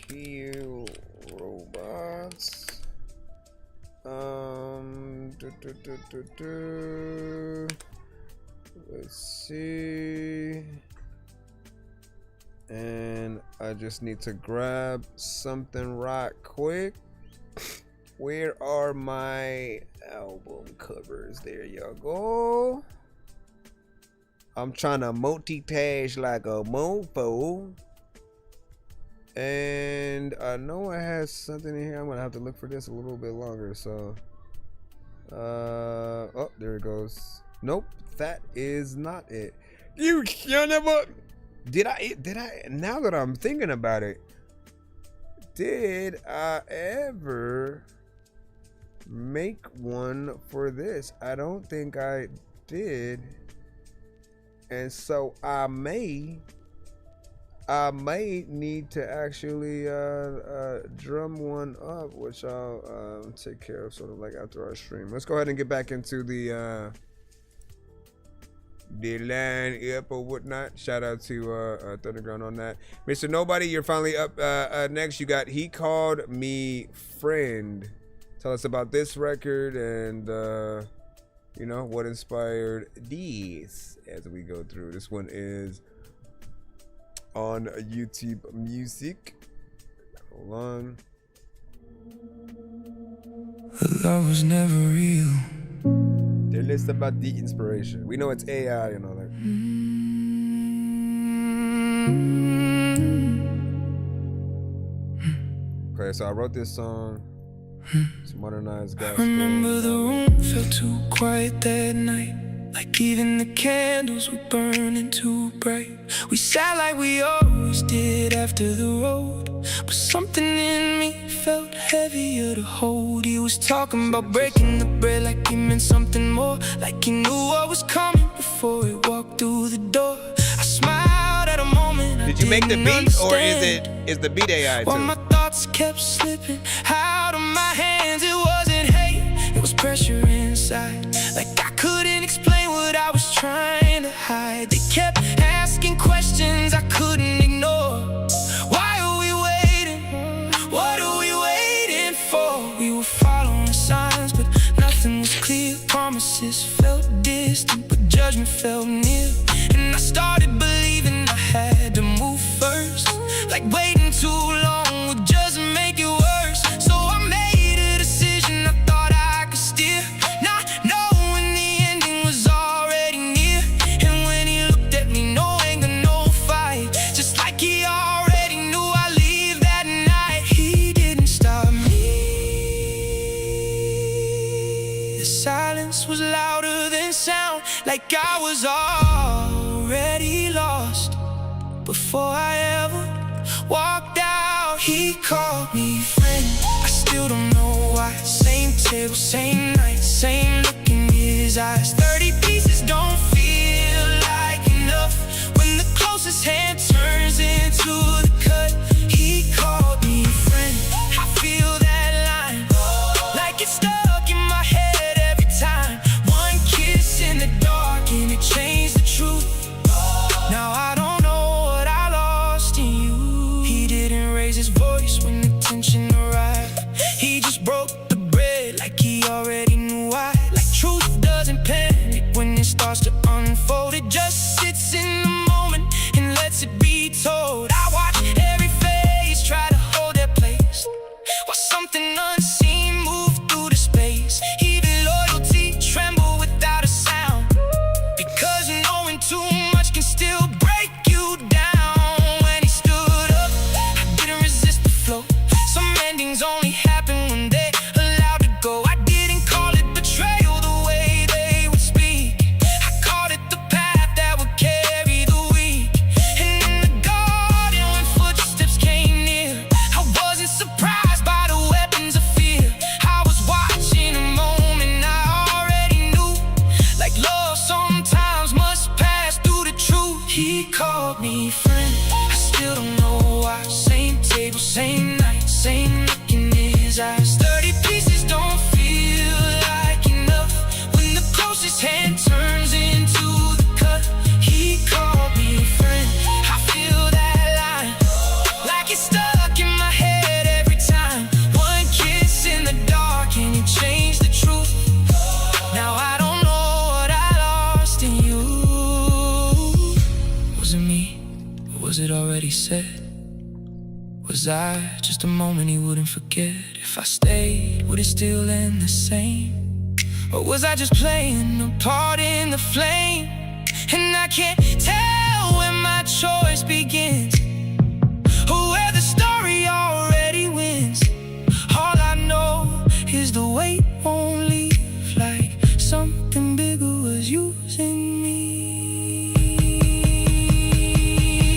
Kill robots. Let's see. And I just need to grab something right quick. Where are my album covers? There y'all go. I'm trying to multitask like a mofo. And I know I have something in here. I'm gonna have to look for this a little bit longer. So, oh, there it goes. Nope, that is not it. You son of a... Did I? Now that I'm thinking about it, did I ever make one for this? I don't think I did. And so I may need to actually drum one up, which I'll take care of sort of like after our stream. Let's go ahead and get back into the line up or whatnot. Shout out to Thunderground on that. Mr. Nobody, you're finally up. Next, you got He Called Me Friend. Tell us about this record and you know, what inspired these as we go through. This one is on YouTube Music. Hold on. Love was never real. They list about the inspiration. We know it's AI and all that. Okay, so I wrote this song. It's modernized gospel. Remember the room felt too quiet that night. Like even the candles were burning too bright. We sat like we always did after the road, but something in me felt heavier to hold. He was talking about breaking the bread like he meant something more, like he knew what was coming before he walked through the door. I smiled at a moment. Did you make the beat, or is the beat AI too? While my thoughts kept slipping out of my hands, it wasn't hate, it was pressure inside. Like I couldn't explain what I was trying to hide. They kept asking questions I couldn't ignore. Why are we waiting? What are we waiting for? We were following signs, but nothing was clear. Promises felt distant, but judgment felt near. And I started believing I had to move first. Like waiting too long would just make it worse. So I made a decision I thought I could steer, not knowing the ending was already near. And when he looked at me, no anger, no fight, just like he already knew I'd leave that night. He didn't stop me. The silence was louder than sound, like I was already lost before I ever walked out. He called me friend, I still don't know why. Same table, same night, same look in his eyes. 30 pieces don't feel like enough when the closest hand turns into the cut. He called me friend, I feel that line like it's stuck in my head every time. One kiss in the dark and it changed the truth. Now I don't know what I lost in you. He didn't raise his voice when the tension arrived. He just broke the bread like he already knew why. Like truth doesn't panic when it starts to unfold. It just sits in the moment and lets it be told. I watch every face try to hold their place, while something unseen moved through the space. Even loyalty trembled without a sound, because knowing too much can still break you down. When he stood up, I didn't resist the flow. Some endings only happen when they allowed to go. I didn't call it betrayal the way they would speak. I called it the path that would carry the weak. And in the garden when footsteps came near, I wasn't surprised by the weapons of fear. I was watching a moment I already knew, like love sometimes must pass through the truth. He called me friend, I still don't know why. Same table, same night, same look in his eyes. 30 pieces don't feel like enough when the closest hand turns into the cut. He called me friend, I feel that line like it's stuck in my head every time. One kiss in the dark and it changed the truth. Now I don't know what I lost in you. Was it me, or was it already said? Was I just a moment he wouldn't forget? If I stayed, would it still end the same? Or was I just playing a part in the flame? And I can't tell where my choice begins, or where the story already wins. All I know is the weight won't leave, like something bigger was using me.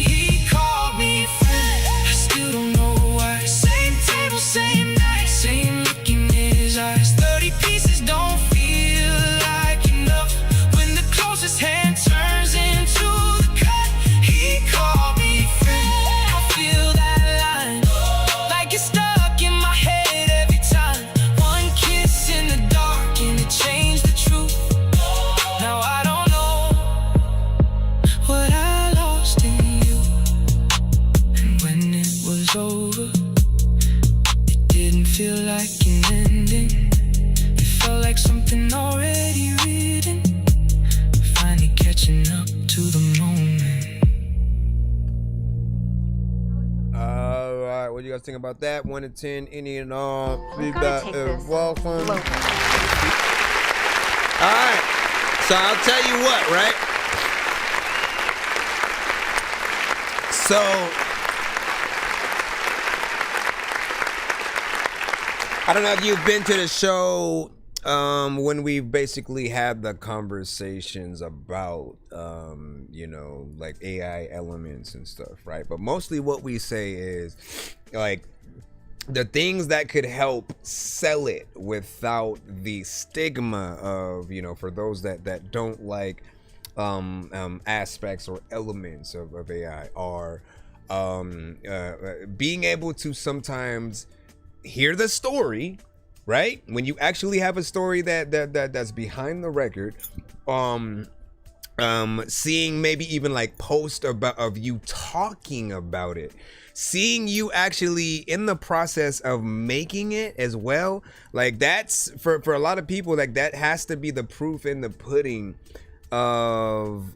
He called me friend, I still don't know why. Same table, same night, same look in his eyes. 30 pieces don't feel like enough when the closest hand turns into the cut. He called me friend, I feel that line like it's stuck in my head every time. One kiss in the dark and it changed the truth. Now I don't know what I lost in you. And when it was over, it didn't feel like an ending. It felt like something already written, finally catching up to the moment. All right, what do you guys think about that? 1 to 10, any and all feedback is welcome. All right, so I'll tell you what, right? So I don't know if you've been to the show When we basically had the conversations about you know, like AI elements and stuff, right? But mostly what we say is like the things that could help sell it without the stigma of, you know, for those that don't like aspects or elements of AI are being able to sometimes hear the story, right? When you actually have a story that's behind the record, seeing maybe even like post of you talking about it, seeing you actually in the process of making it as well. Like that's for a lot of people, like that has to be the proof in the pudding of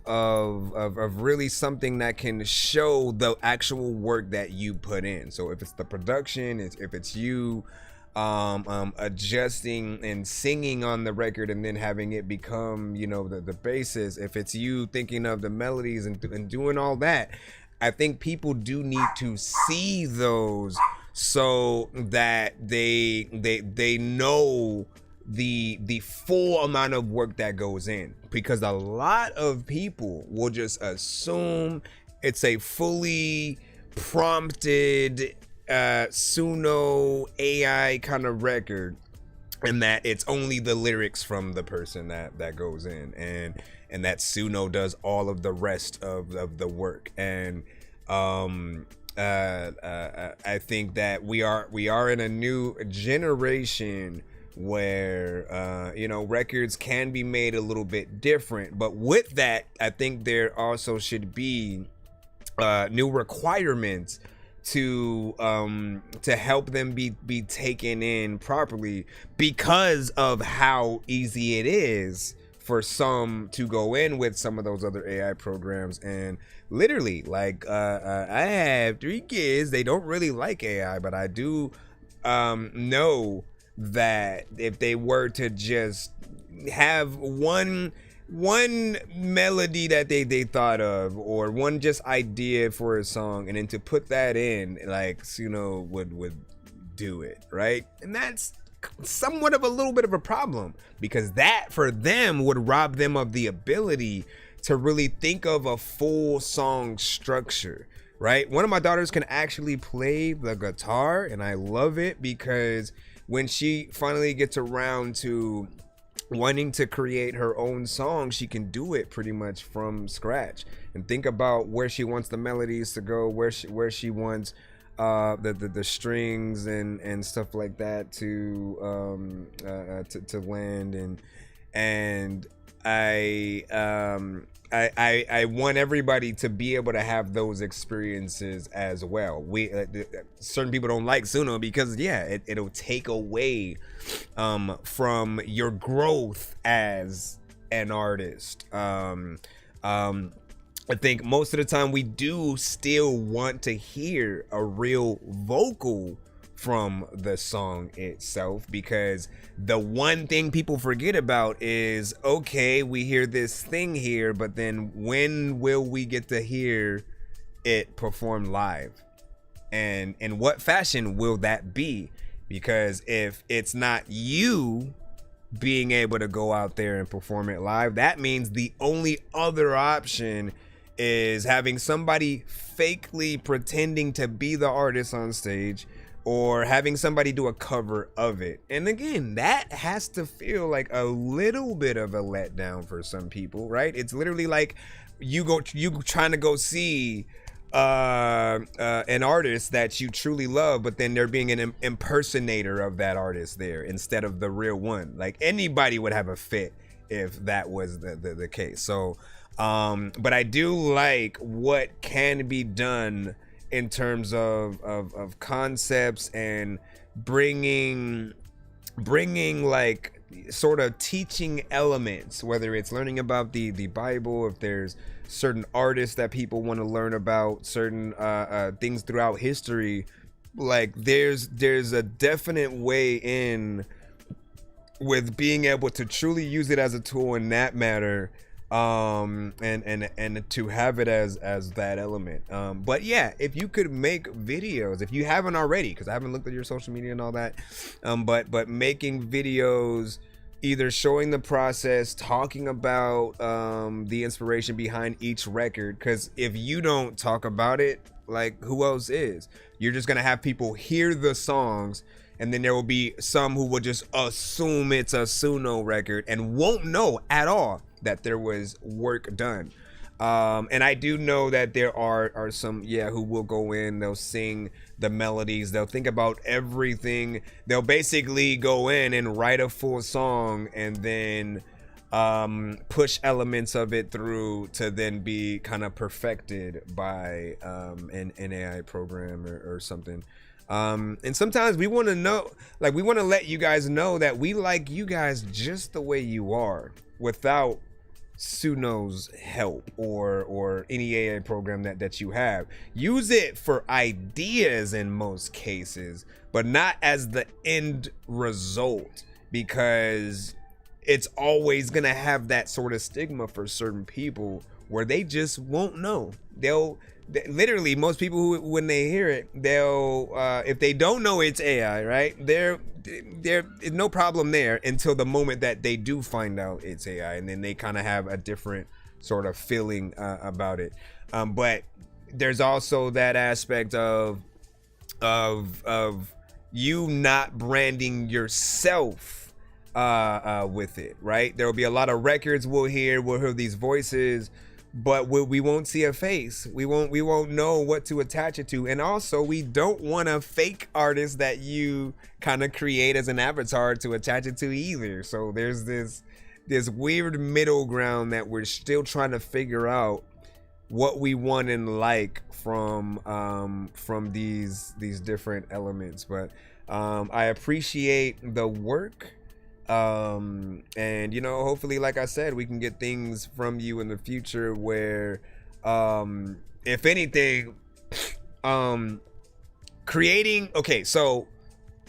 really something that can show the actual work that you put in. So if it's the production, if it's you adjusting and singing on the record and then having it become, you know, the basis, if it's you thinking of the melodies and doing all that, I think people do need to see those so that they know the full amount of work that goes in, because a lot of people will just assume it's a fully prompted Suno AI kind of record, and that it's only the lyrics from the person that goes in, and that Suno does all of the rest of the work. And I think that we are in a new generation where you know, records can be made a little bit different, but with that, I think there also should be new requirements to help them be taken in properly, because of how easy it is for some to go in with some of those other AI programs. And literally, like I have 3 kids, they don't really like AI, but I do know that if they were to just have one melody that they thought of, or one just idea for a song, and then to put that in, like Suno would do it, right? And that's somewhat of a little bit of a problem, because that for them would rob them of the ability to really think of a full song structure, right? One of my daughters can actually play the guitar, and I love it, because when she finally gets around to wanting to create her own song, she can do it pretty much from scratch and think about where she wants the melodies to go, where she wants the strings and stuff like that to land. And I want everybody to be able to have those experiences as well. Certain people don't like Suno because it'll take away from your growth as an artist. I think most of the time we do still want to hear a real vocal from the song itself, because the one thing people forget about is, okay, we hear this thing here, but then when will we get to hear it performed live? And in what fashion will that be? Because if it's not you being able to go out there and perform it live, that means the only other option is having somebody fakely pretending to be the artist on stage, or having somebody do a cover of it. And again, that has to feel like a little bit of a letdown for some people, right? It's literally like you trying to go see an artist that you truly love, but then there being an impersonator of that artist there instead of the real one. Like, anybody would have a fit if that was the case. So but I do like what can be done in terms of concepts and bringing like sort of teaching elements, whether it's learning about the Bible, if there's certain artists that people want to learn about, certain things throughout history. Like there's a definite way in with being able to truly use it as a tool in that matter, and to have it as that element. But yeah, if you could make videos, if you haven't already, because I haven't looked at your social media and all that, but making videos either showing the process, talking about the inspiration behind each record, because if you don't talk about it, like, who else is? You're just gonna have people hear the songs, and then there will be some who will just assume it's a Suno record and won't know at all that there was work done. And I do know that there are some, who will go in, they'll sing the melodies, they'll think about everything, they'll basically go in and write a full song and then push elements of it through to then be kind of perfected by an AI program or something. And sometimes we want to know, like, we want to let you guys know that we like you guys just the way you are, without Suno's help or any AI program that you have. Use it for ideas in most cases, but not as the end result, because it's always gonna have that sort of stigma for certain people where they just won't know. Literally, most people who, when they hear it, they'll if they don't know it's AI, right, there is no problem there until the moment that they do find out it's AI, and then they kind of have a different sort of feeling about it. But there's also that aspect of you not branding yourself with it, right? There will be a lot of records we'll hear these voices, but we won't see a face. We won't know what to attach it to. And also, we don't want a fake artist that you kind of create as an avatar to attach it to either. So there's this weird middle ground that we're still trying to figure out what we want and like from these different elements. But I appreciate the work. And hopefully, like I said, we can get things from you in the future where if anything, creating, okay, so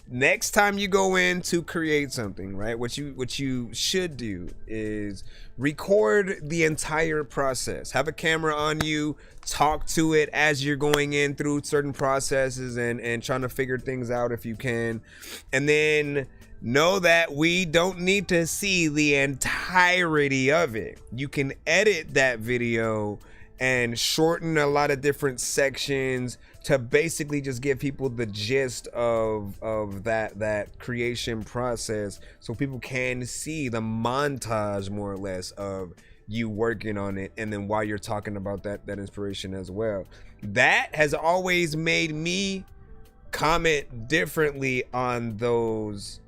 next time you go in to create something, right, what you should do is record the entire process. Have a camera on you, talk to it as you're going in through certain processes and trying to figure things out if you can, and then know that we don't need to see the entirety of it. You can edit that video and shorten a lot of different sections to basically just give people the gist of that creation process, so people can see the montage more or less of you working on it, and then while you're talking about that inspiration as well. That has always made me comment differently on those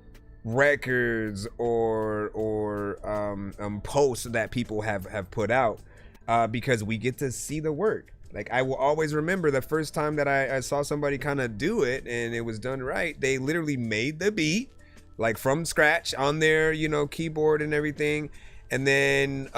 records or posts that people have put out, because we get to see the work. Like, I will always remember the first time that I saw somebody kind of do it and it was done right. They literally made the beat like from scratch on their keyboard and everything, and then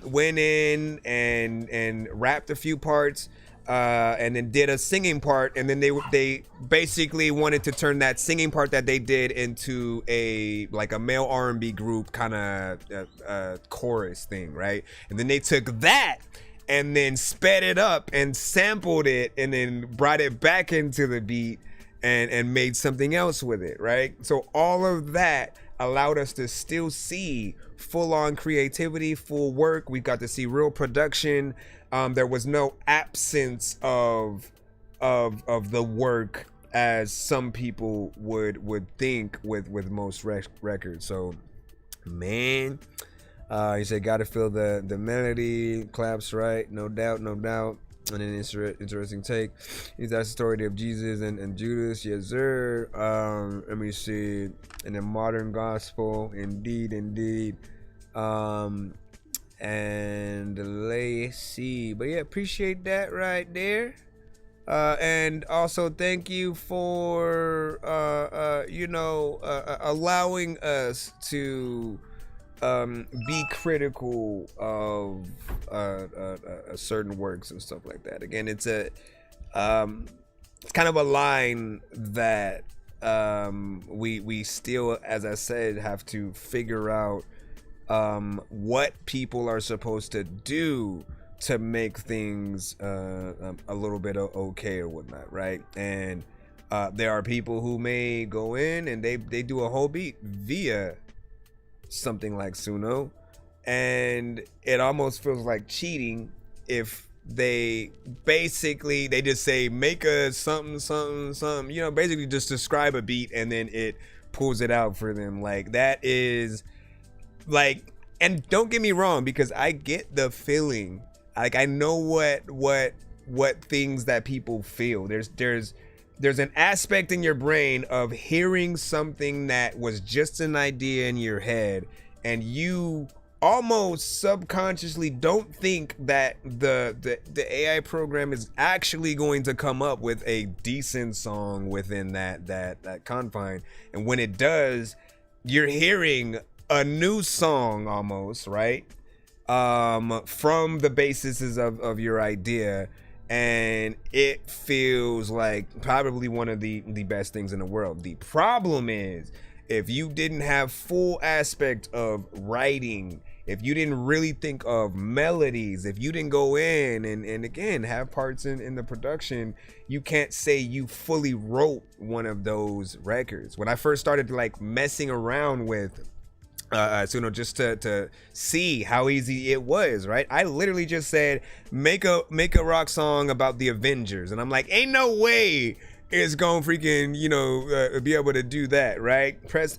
went in and rapped a few parts, and then did a singing part, and then they basically wanted to turn that singing part that they did into a male R&B group kind of chorus thing, right? And then they took that and then sped it up and sampled it and then brought it back into the beat and made something else with it, right? So all of that allowed us to still see full-on creativity, full work. We got to see real production. There was no absence of the work as some people would think with most records. So, man, he said, gotta feel the melody, claps right, no doubt. And an interesting take. That's the story of Jesus and Judas, yes sir. Let me see. In the modern gospel, indeed. And let's see. But yeah, appreciate that right there. And also thank you for allowing us to be critical of certain works and stuff like that. Again, it's kind of a line that we still, as I said, have to figure out what people are supposed to do to make things a little bit okay or whatnot, right? And there are people who may go in and they do a whole beat via something like Suno, and it almost feels like cheating if they just say make a something, basically just describe a beat and then it pulls it out for them. Like, that is like, and don't get me wrong, because I get the feeling, like, I know what things that people feel. There's an aspect in your brain of hearing something that was just an idea in your head, and you almost subconsciously don't think that the AI program is actually going to come up with a decent song within that confine. And when it does, you're hearing a new song almost, right? From the basis of your idea, and it feels like probably one of the best things in the world. The problem is, if you didn't have full aspect of writing, if you didn't really think of melodies, if you didn't go in and again have parts in the production, you can't say you fully wrote one of those records. When I first started like messing around with Suno, just to see how easy it was, right? I literally just said make a rock song about the Avengers, and I'm like, ain't no way it's gonna freaking be able to do that, right? Press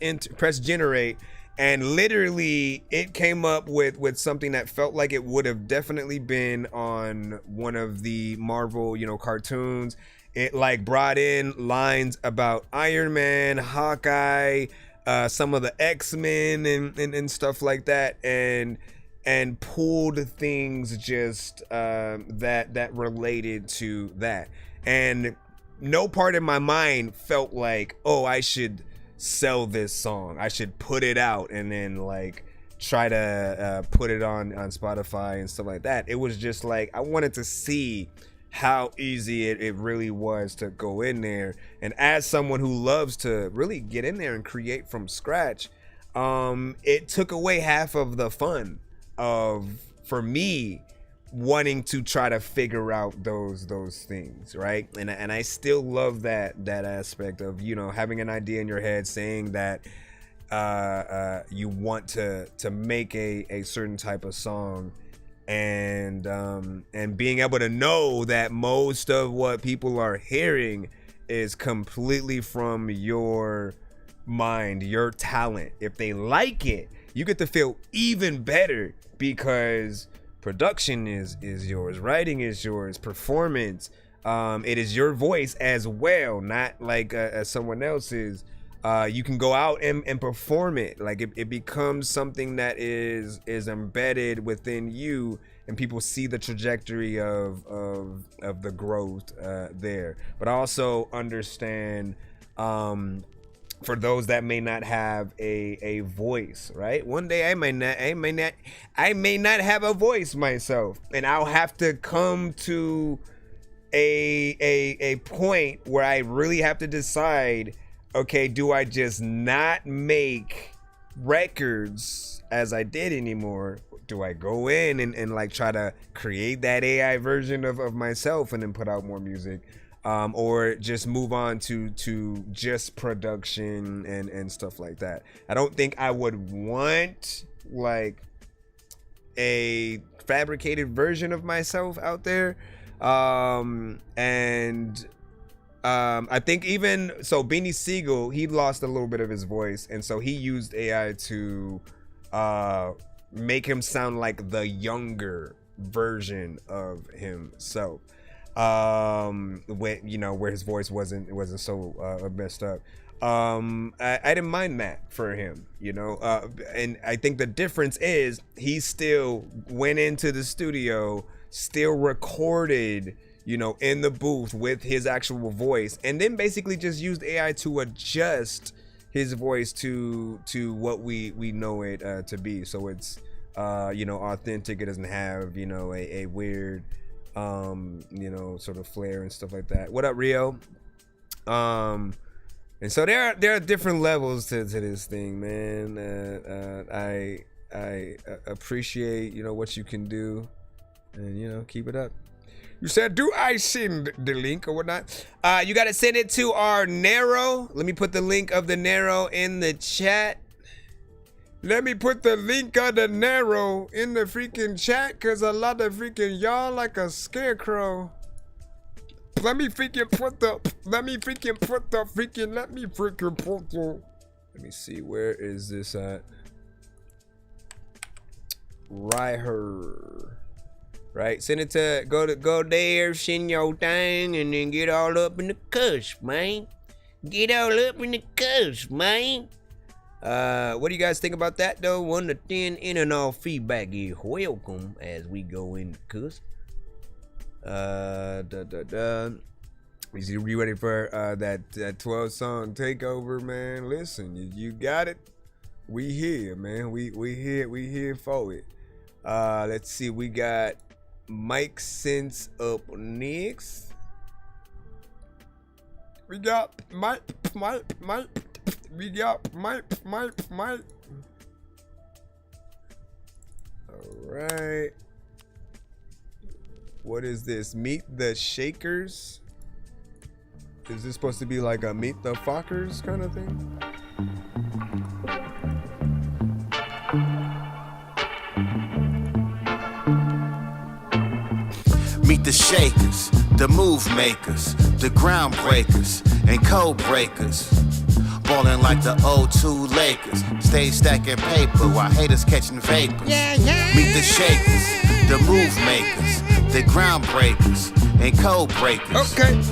generate, and literally it came up with something that felt like it would have definitely been on one of the Marvel cartoons. It like brought in lines about Iron Man, Hawkeye, some of the X-Men and stuff like that, and pulled things just that related to that. And no part of my mind felt like, oh, I should sell this song, I should put it out and then like try to put it on Spotify and stuff like that. It was just like, I wanted to see how easy it really was to go in there. And as someone who loves to really get in there and create from scratch, it took away half of the fun for me wanting to try to figure out those things, right? And I still love that aspect of having an idea in your head, saying that you want to make a certain type of song, and being able to know that most of what people are hearing is completely from your mind, your talent. If they like it, you get to feel even better, because production is yours, writing is yours, performance, it is your voice as well, not like someone else's. You can go out and perform it. Like it becomes something that is embedded within you, and people see the trajectory of the growth there. But I also understand for those that may not have a voice, right? One day I may not have a voice myself, and I'll have to come to a point where I really have to decide, okay, do I just not make records as I did anymore? Do I go in and like try to create that AI version of myself and then put out more music? Or just move on to just production and stuff like that. I don't think I would want like a fabricated version of myself out there. I think even so, Beanie Siegel, he lost a little bit of his voice, and so he used AI to make him sound like the younger version of himself. Where his voice wasn't so messed up. I didn't mind that for him, and I think the difference is he still went into the studio, still recorded, in the booth with his actual voice, and then basically just used AI to adjust his voice to what we know it to be. So it's authentic. It doesn't have a weird sort of flair and stuff like that. What up, Rio? And so there are different levels to this thing, man. I appreciate what you can do, and keep it up. You said, do I send the link or whatnot? You gotta send it to our Nero. Let me put the link of the Nero in the chat. Let me put the link of the Nero in the freaking chat, cause a lot of freaking y'all like a scarecrow. Let me freaking put the let me see, where is this at? Right here. Right, send it to, go there, send your thing, and then get all up in the cuss, man. Get all up in the cuss, man. What do you guys think about that though? 1 to 10, in and all feedback is welcome as we go in the cuss. Is you ready for that 12 song takeover, man? Listen, you got it. We here, man. We here for it. Let's see, we got Mike Sense up next. We got Mike. We got Mike. All right. What is this? Meet the Shakers? Is this supposed to be like a Meet the Fockers kind of thing? Meet the Shakers, the move makers, the groundbreakers, and code breakers. Ballin' like the 02 Lakers, stay stacking paper while haters catching vapors. Meet the Shakers, the move makers, the groundbreakers, and code breakers.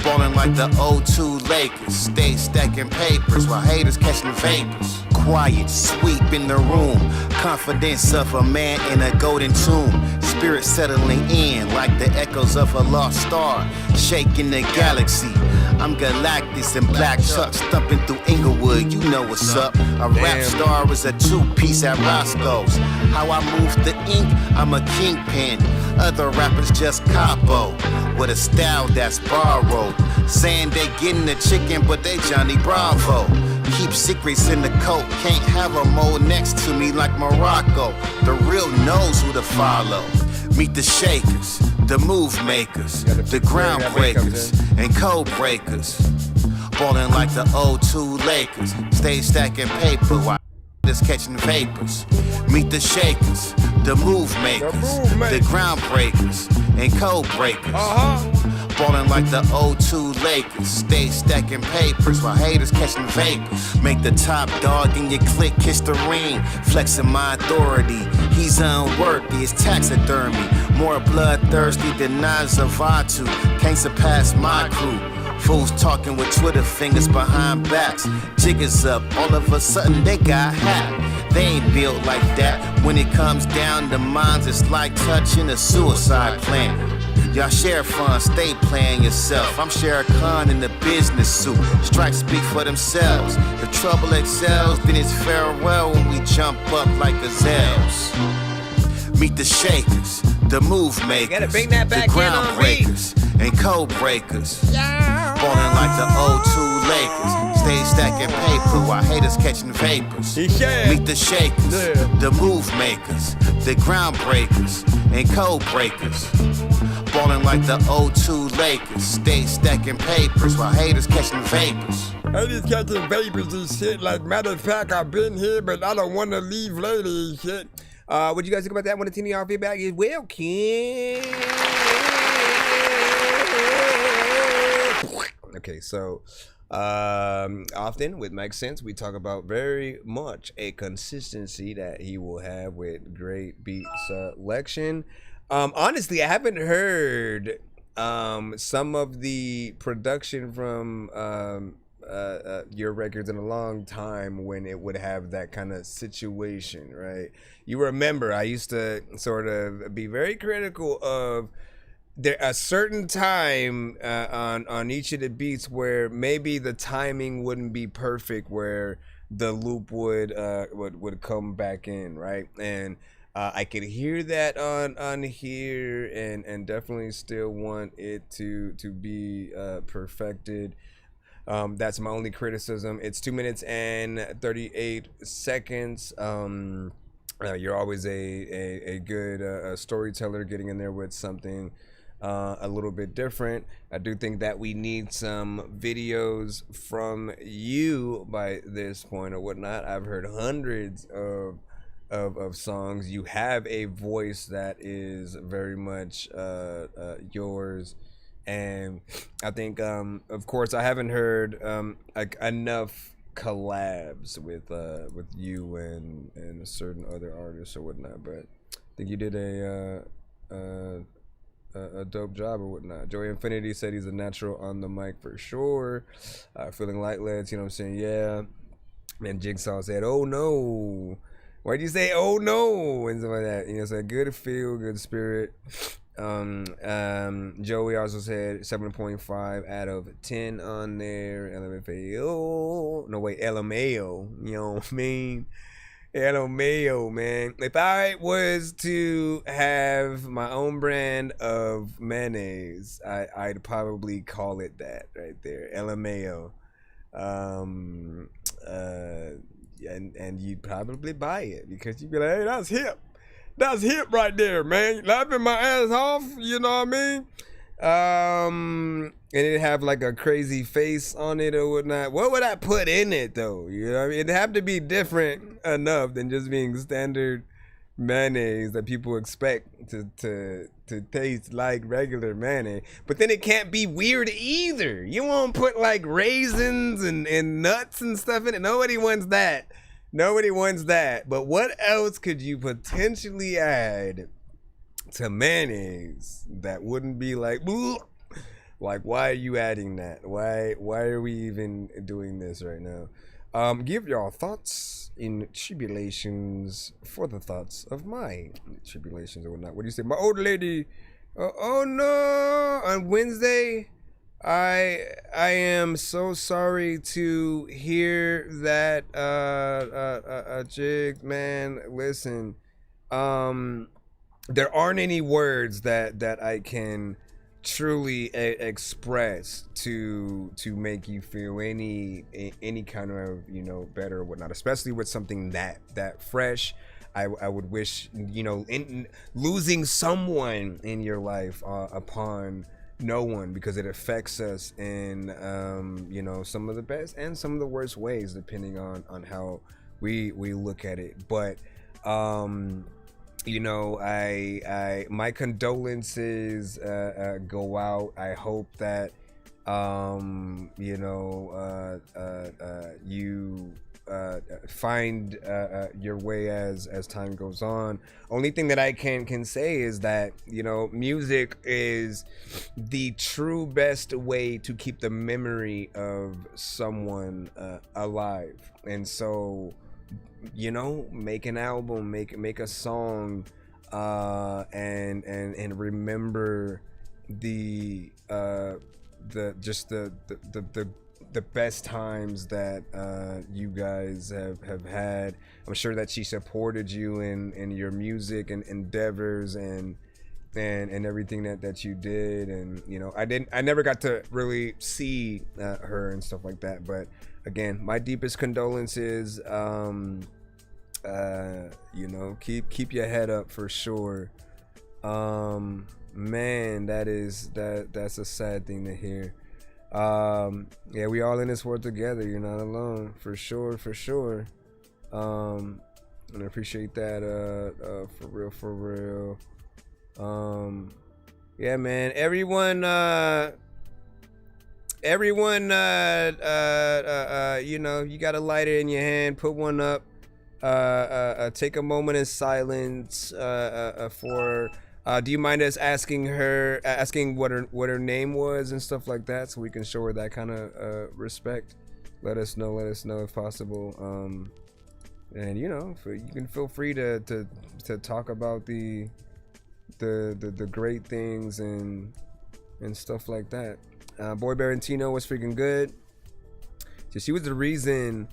Ballin' like the 02 Lakers, stay stacking papers while haters catching vapors. Quiet, sweep in the room, confidence of a man in a golden tomb. Spirit settling in like the echoes of a lost star, shaking the galaxy. I'm Galactus in black trucks, thumping through Inglewood, you know what's up. A rap star is a two-piece at Roscoe's. How I move the ink, I'm a kingpin. Other rappers just capo, with a style that's borrowed. Saying they getting the chicken, but they Johnny Bravo. Keep secrets in the coat, can't have a mole next to me like Morocco. The real knows who to follow. Meet the Shakers, the move makers, the groundbreakers, and code breakers. Ballin' like the 02 Lakers, stay stacking paper while just catching vapors. Meet the Shakers, the move makers, the groundbreakers, and code breakers. Ballin' like the 02 Lakers, stay stacking papers while haters catching vapors. Make the top dog in your clique kiss the ring, flexing my authority. He's unworthy, it's taxidermy. More bloodthirsty than Nazavatu, can't surpass my crew. Fools talking with Twitter fingers behind backs. Jiggers up, all of a sudden they got hacked. They ain't built like that. When it comes down to minds, it's like touching a suicide plan. Y'all share fun, stay playing yourself. I'm Shere Khan in the business suit. Strikes speak for themselves. If trouble excels, then it's farewell when we jump up like gazelles. Meet the Shakers, the move makers, the groundbreakers, and code breakers. Ballin' like the 02 Lakers, stay stacking paper while haters catching vapors. Meet the Shakers, the move makers, the groundbreakers, and code breakers. Ballin' like the 02 Lakers, stay stacking papers while haters catching vapors. Haters catching vapors and shit. Like, matter of fact, I've been here, but I don't want to leave later and shit. What you guys think about that? 1 to 10 y'all feedback is welcome. Okay, so often with Mike Sense, we talk about very much a consistency that he will have with great beat selection. Honestly, I haven't heard some of the production from your records in a long time when it would have that kind of situation, right? You remember I used to sort of be very critical of there a certain time on each of the beats where maybe the timing wouldn't be perfect, where the loop would come back in, right? And I could hear that on here, and definitely still want it to be perfected. That's my only criticism. It's 2 minutes and 38 seconds. You're always a good storyteller, getting in there with something a little bit different. I do think that we need some videos from you by this point or whatnot. I've heard hundreds of songs. You have a voice that is very much yours, and I think of course I haven't heard like enough collabs with you and certain other artists or whatnot, but I think you did a dope job or whatnot. Joey Infinity said he's a natural on the mic for sure. Feeling like let's, you know what I'm saying? Yeah. And Jigsaw said, "Oh no." Why'd you say "oh no" and stuff like that? You know, it's a good feel, good spirit. Joey also said 7.5 out of 10 on there. LMFAO. No wait, LMAO. You know what I mean? LMAO, man. If I was to have my own brand of mayonnaise, I'd probably call it that right there. LMAO. And you'd probably buy it because you'd be like, hey, that's hip. That's hip right there, man. Laughing my ass off, you know what I mean? And it'd have like a crazy face on it or whatnot. What would I put in it though? You know what I mean? It'd have to be different enough than just being standard mayonnaise that people expect to taste like regular mayonnaise. But then it can't be weird either. You won't put like raisins and nuts and stuff in it. Nobody wants that. Nobody wants that. But what else could you potentially add to mayonnaise that wouldn't be like, bleh? Like, why are you adding that? Why are we even doing this right now? Give your thoughts in tribulations for the thoughts of my tribulations or whatnot. What do you say? My old lady, oh no, on Wednesday, I am so sorry to hear that, Jig, man, listen, there aren't any words that I can truly express to make you feel any kind of, you know, better or whatnot, especially with something that fresh. I would wish, you know, in losing someone in your life upon no one, because it affects us in you know, some of the best and some of the worst ways depending on how we look at it. But you know, I my condolences go out. I hope that you know, you find your way as time goes on. Only thing that I can say is that, you know, music is the true best way to keep the memory of someone alive. And so, you know, make an album, make a song, and remember the best times that you guys have had. I'm sure that she supported you in your music and endeavors and everything that you did. And you know, I never got to really see her and stuff like that, but again, my deepest condolences. You know, keep your head up for sure. Man, that's a sad thing to hear. Yeah, we all in this world together. You're not alone, for sure. And I appreciate that, for real. Yeah, man, everyone, you know, you got a lighter in your hand, put one up, take a moment in silence, for, do you mind us asking what her name was and stuff like that, so we can show her that kind of respect? Let us know if possible. And you know, you can feel free to talk about the great things and stuff like that. Boy Barentino was freaking good. So she was the reason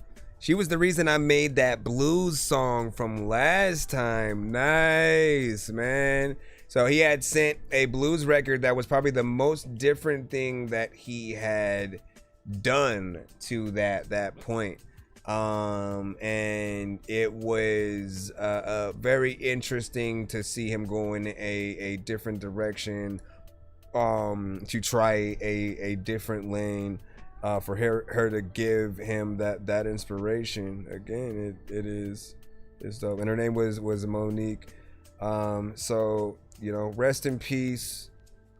I made that blues song from last time. Nice, man. So he had sent a blues record that was probably the most different thing that he had done to that point. And it was very interesting to see him go in a different direction to try a different lane, for her to give him that inspiration. Again, it's dope. And her name was Monique. So, you know, rest in peace.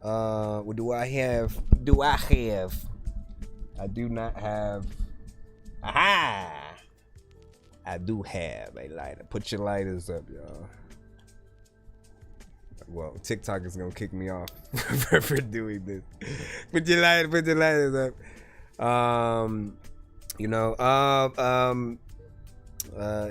What do I have? I do not have. Aha! I do have a lighter. Put your lighters up, y'all. Well, TikTok is gonna kick me off for doing this. Put your lighters up.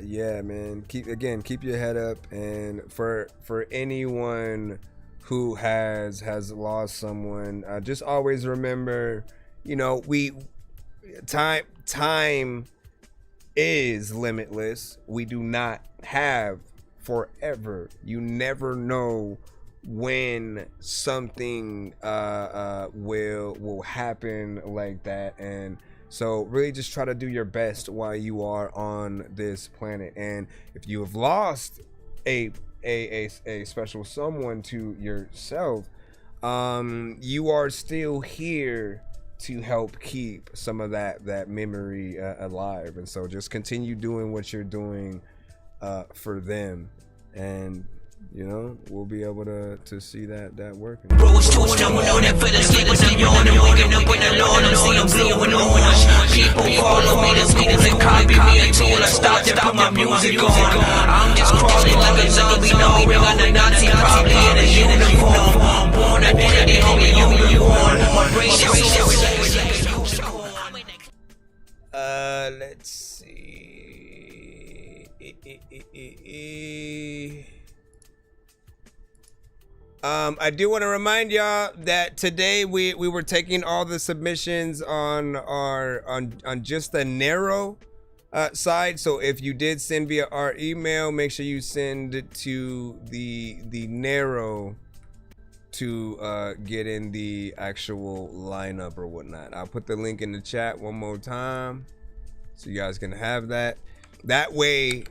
Yeah, man. Keep your head up. And for anyone who has lost someone, just always remember, you know, time is limitless. We do not have forever. You never know when something will happen like that. And so really just try to do your best while you are on this planet. And if you have lost a special someone to yourself, you are still here to help keep some of that memory alive. And so just continue doing what you're doing for them, and you know, we'll be able to see that working. People follow me to school and copy me until I start to put my music on. I'm just crawling like a zombie, no ring on the Nazi, probably in a uniform. Born identity, homie, unicorn. My brain let's see. I do want to remind y'all that today we were taking all the submissions on just the narrow side. So if you did send via our email, make sure you send it to the narrow to get in the actual lineup or whatnot. I'll put the link in the chat one more time so you guys can have that. That way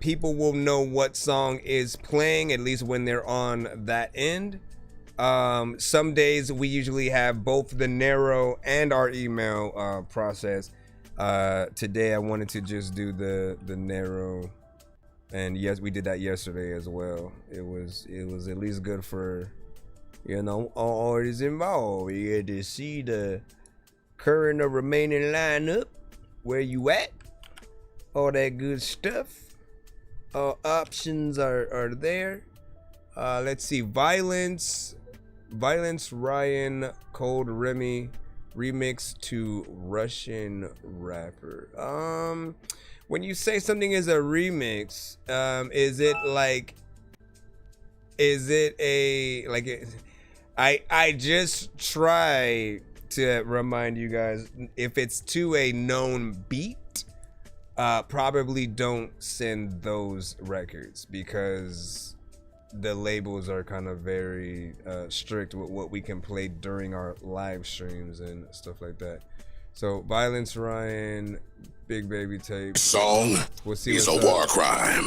people will know what song is playing, at least when they're on that end. Some days we usually have both the narrow and our email process. Today I wanted to just do the narrow, and yes, we did that yesterday as well. It was at least good for, you know, all artists involved. You get to see the current or remaining lineup, where you at, all that good stuff. Options are there. Let's see. Violence Ryan Cold Remy remix to Russian rapper. When you say something is a remix, I just try to remind you guys, if it's to a known beat, probably don't send those records, because the labels are kind of very strict with what we can play during our live streams and stuff like that. So Violence Ryan, Big Baby Tape. Song we'll see is a war crime.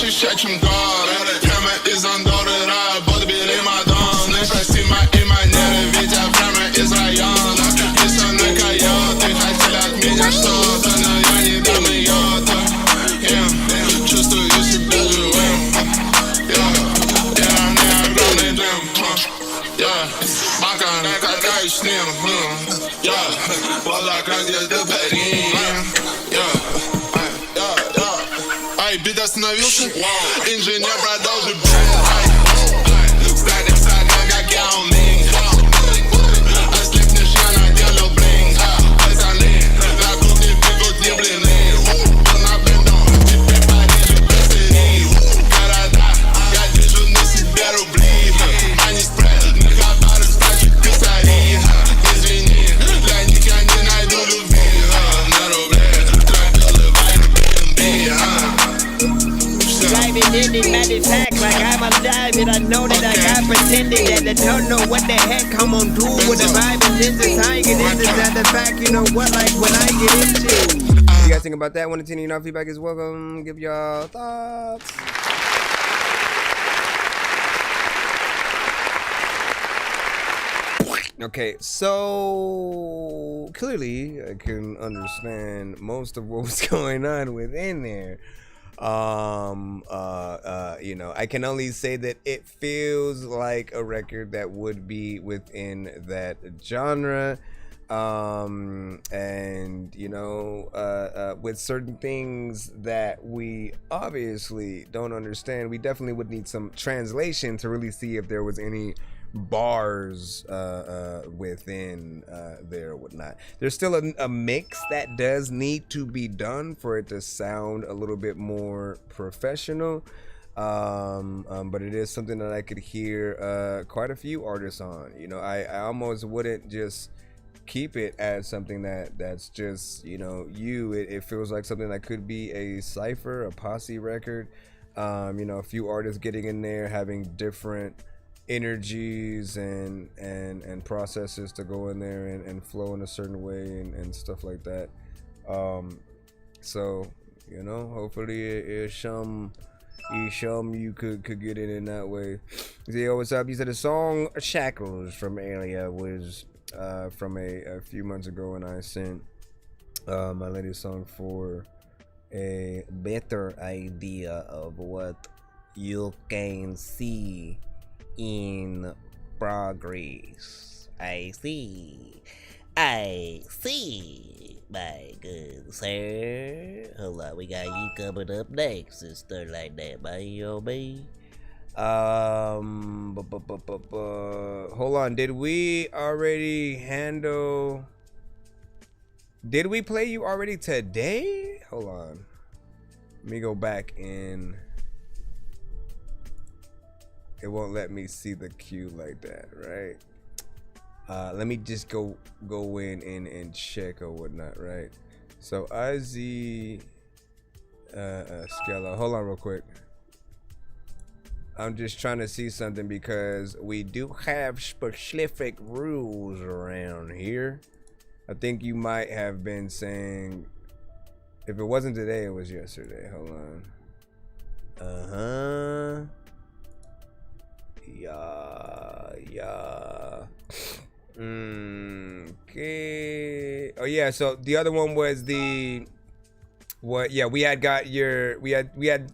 Шачим горы, прямо из Андоры, работа бери Мадонны. Прости мои манеры, ведь я прямо из района. И со мной койоты хотели от меня что-то, но я не дам и йота. Чувствую себя живым. Я не огромный дым. Пока катаюсь с ним. Вот как где-то пари. Бит остановился, инженер продолжит. Станем садом, как я умею. Ослепнешь, я наделал блин. Пацаны, на кухне бегут не блины. На блином, like I pretended that I don't know what the heck I'm gonna do with the vibe and this is how I get into that. The fact, you know what, like when I get into. You guys think about that? 1 to 10, you know, feedback is welcome. Give y'all thoughts. Okay, so clearly I can understand most of what was going on within there. You know, I can only say that it feels like a record that would be within that genre. And you know, with certain things that we obviously don't understand, we definitely would need some translation to really see if there was any bars within there or whatnot. There's still a mix that does need to be done for it to sound a little bit more professional, but it is something that I could hear quite a few artists on. You know, I almost wouldn't just keep it as something that's just, you know, it feels like something that could be a cypher, a posse record. You know, a few artists getting in there, having different energies and processes to go in there and flow in a certain way and stuff like that. So, you know, hopefully it's some you could get in that way. Yo, what's up? You said the song Shackles from earlier was from a few months ago, and I sent my latest song for a better idea of what you can see in progress. I see, my good sir. Hold on, we got you coming up next and stuff like that, baby. Hold on, did we play you already today? Hold on, let me go back in. It won't let me see the queue like that, right? Let me just go in and check or whatnot, right? So Izzy Skella, hold on real quick. I'm just trying to see something because we do have specific rules around here. I think you might have been saying, if it wasn't today, it was yesterday. Hold on. Yeah. Okay. Oh yeah. So the other one was we had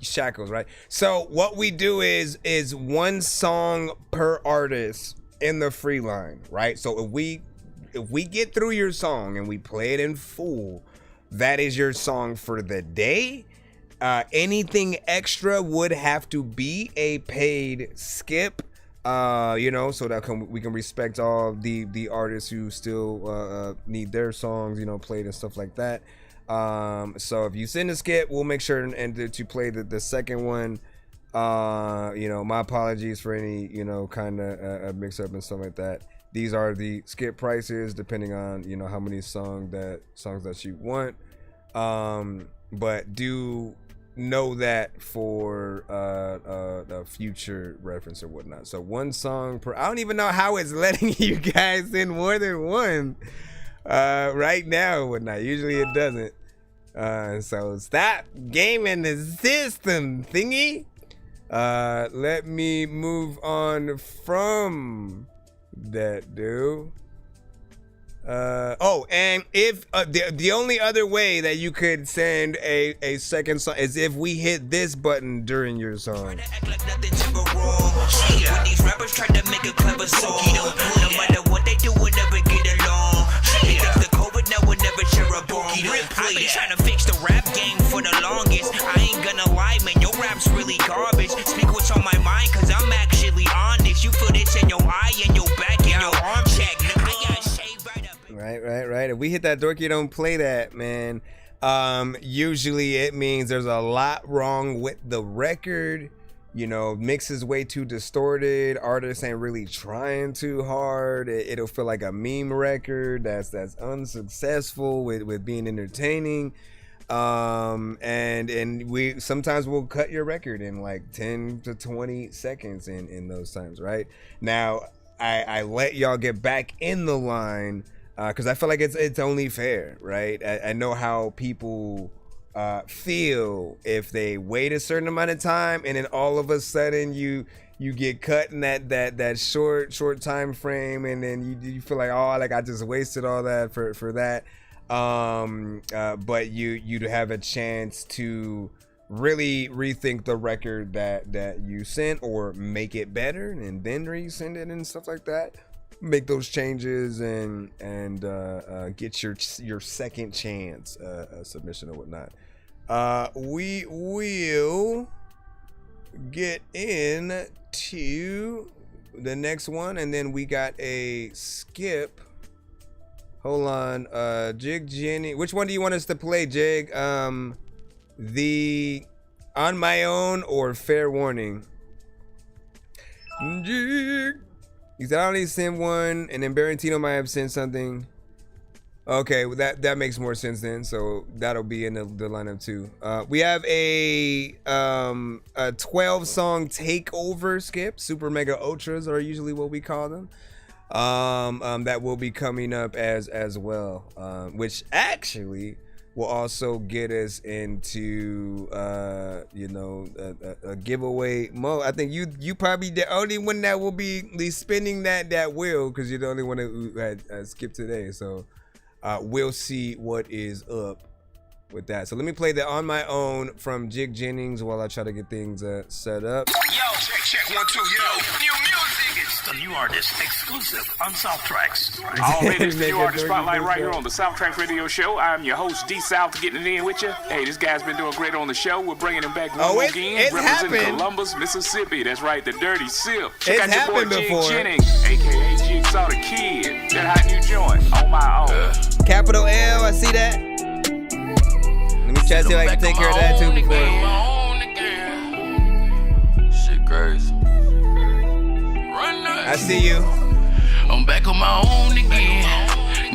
Shackles, right? So what we do is one song per artist in the free line, right? So if we get through your song and we play it in full, that is your song for the day. Anything extra would have to be a paid skip, you know, so that we can respect all the artists who still need their songs, you know, played and stuff like that. So if you send a skip, we'll make sure and to play the second one. You know, my apologies for any, you know, kind of mix up and stuff like that. These are the skip prices depending on, you know, how many songs that you want. But do know that for a future reference or whatnot. So one song per. I don't even know how it's letting you guys in more than one right now or whatnot. Usually it doesn't. So stop gaming the system, thingy. Let me move on from that, dude. And if the only other way that you could send a second song is if we hit this button during your song. When these rappers try to make a clever song, no matter what they do, we'll never get along. They fix the COVID, now we'll never share a bomb. I've been trying to fix the rap game for the longest. I ain't gonna lie, man, your rap's really garbage. Speak what's on my mind, cause I'm actually honest. You feel this in your eye, in your back, in your arm check. I got shaved right up. Right. If we hit that Dorky, don't play that, man. Usually it means there's a lot wrong with the record. You know, mix is way too distorted. Artists ain't really trying too hard. It'll feel like a meme record that's unsuccessful with being entertaining. And we sometimes we'll cut your record in like 10 to 20 seconds in those times, right? Now, I let y'all get back in the line because I feel like it's only fair, right? I know how people feel if they wait a certain amount of time and then all of a sudden you get cut in that short time frame, and then you feel like, oh, like I just wasted all that for that. But you'd have a chance to really rethink the record that you sent or make it better and then resend it and stuff like that. Make those changes and get your second chance submission or whatnot. We will get into the next one, and then we got a skip. Hold on, Jig Jenny. Which one do you want us to play, Jig? The On My Own or Fair Warning? Jig. He said I only sent one, and then Barantino might have sent something. Okay, well, that makes more sense then. So that'll be in the lineup too. We have a 12-song takeover skip. Super Mega Ultras are usually what we call them. That will be coming up as well, which actually will also get us into a giveaway mode. I think you probably the only one that will be spinning that wheel, because you're the only one who had skipped today. So we'll see what is up with that. So let me play the On My Own from Jig Jennings while I try to get things set up. Yo, check 1 2. Yo, new music. It's the new artist exclusive on South Tracks. Already, it's the new artist spotlight right here on the South Tracks Radio Show. I'm your host D South, getting it in with you. Hey, this guy's been doing great on the show. We're bringing him back one more again, representing happened. Columbus, Mississippi. That's right, the Dirty Sip. It's Check out your boy happened before. Jig Jennings, aka Jigsaw the Kid. That hot new joint On My Own. Capital L, I see that. Let me try to see if I can take care of that too before. Shit crazy. I see you. I'm back on my own again.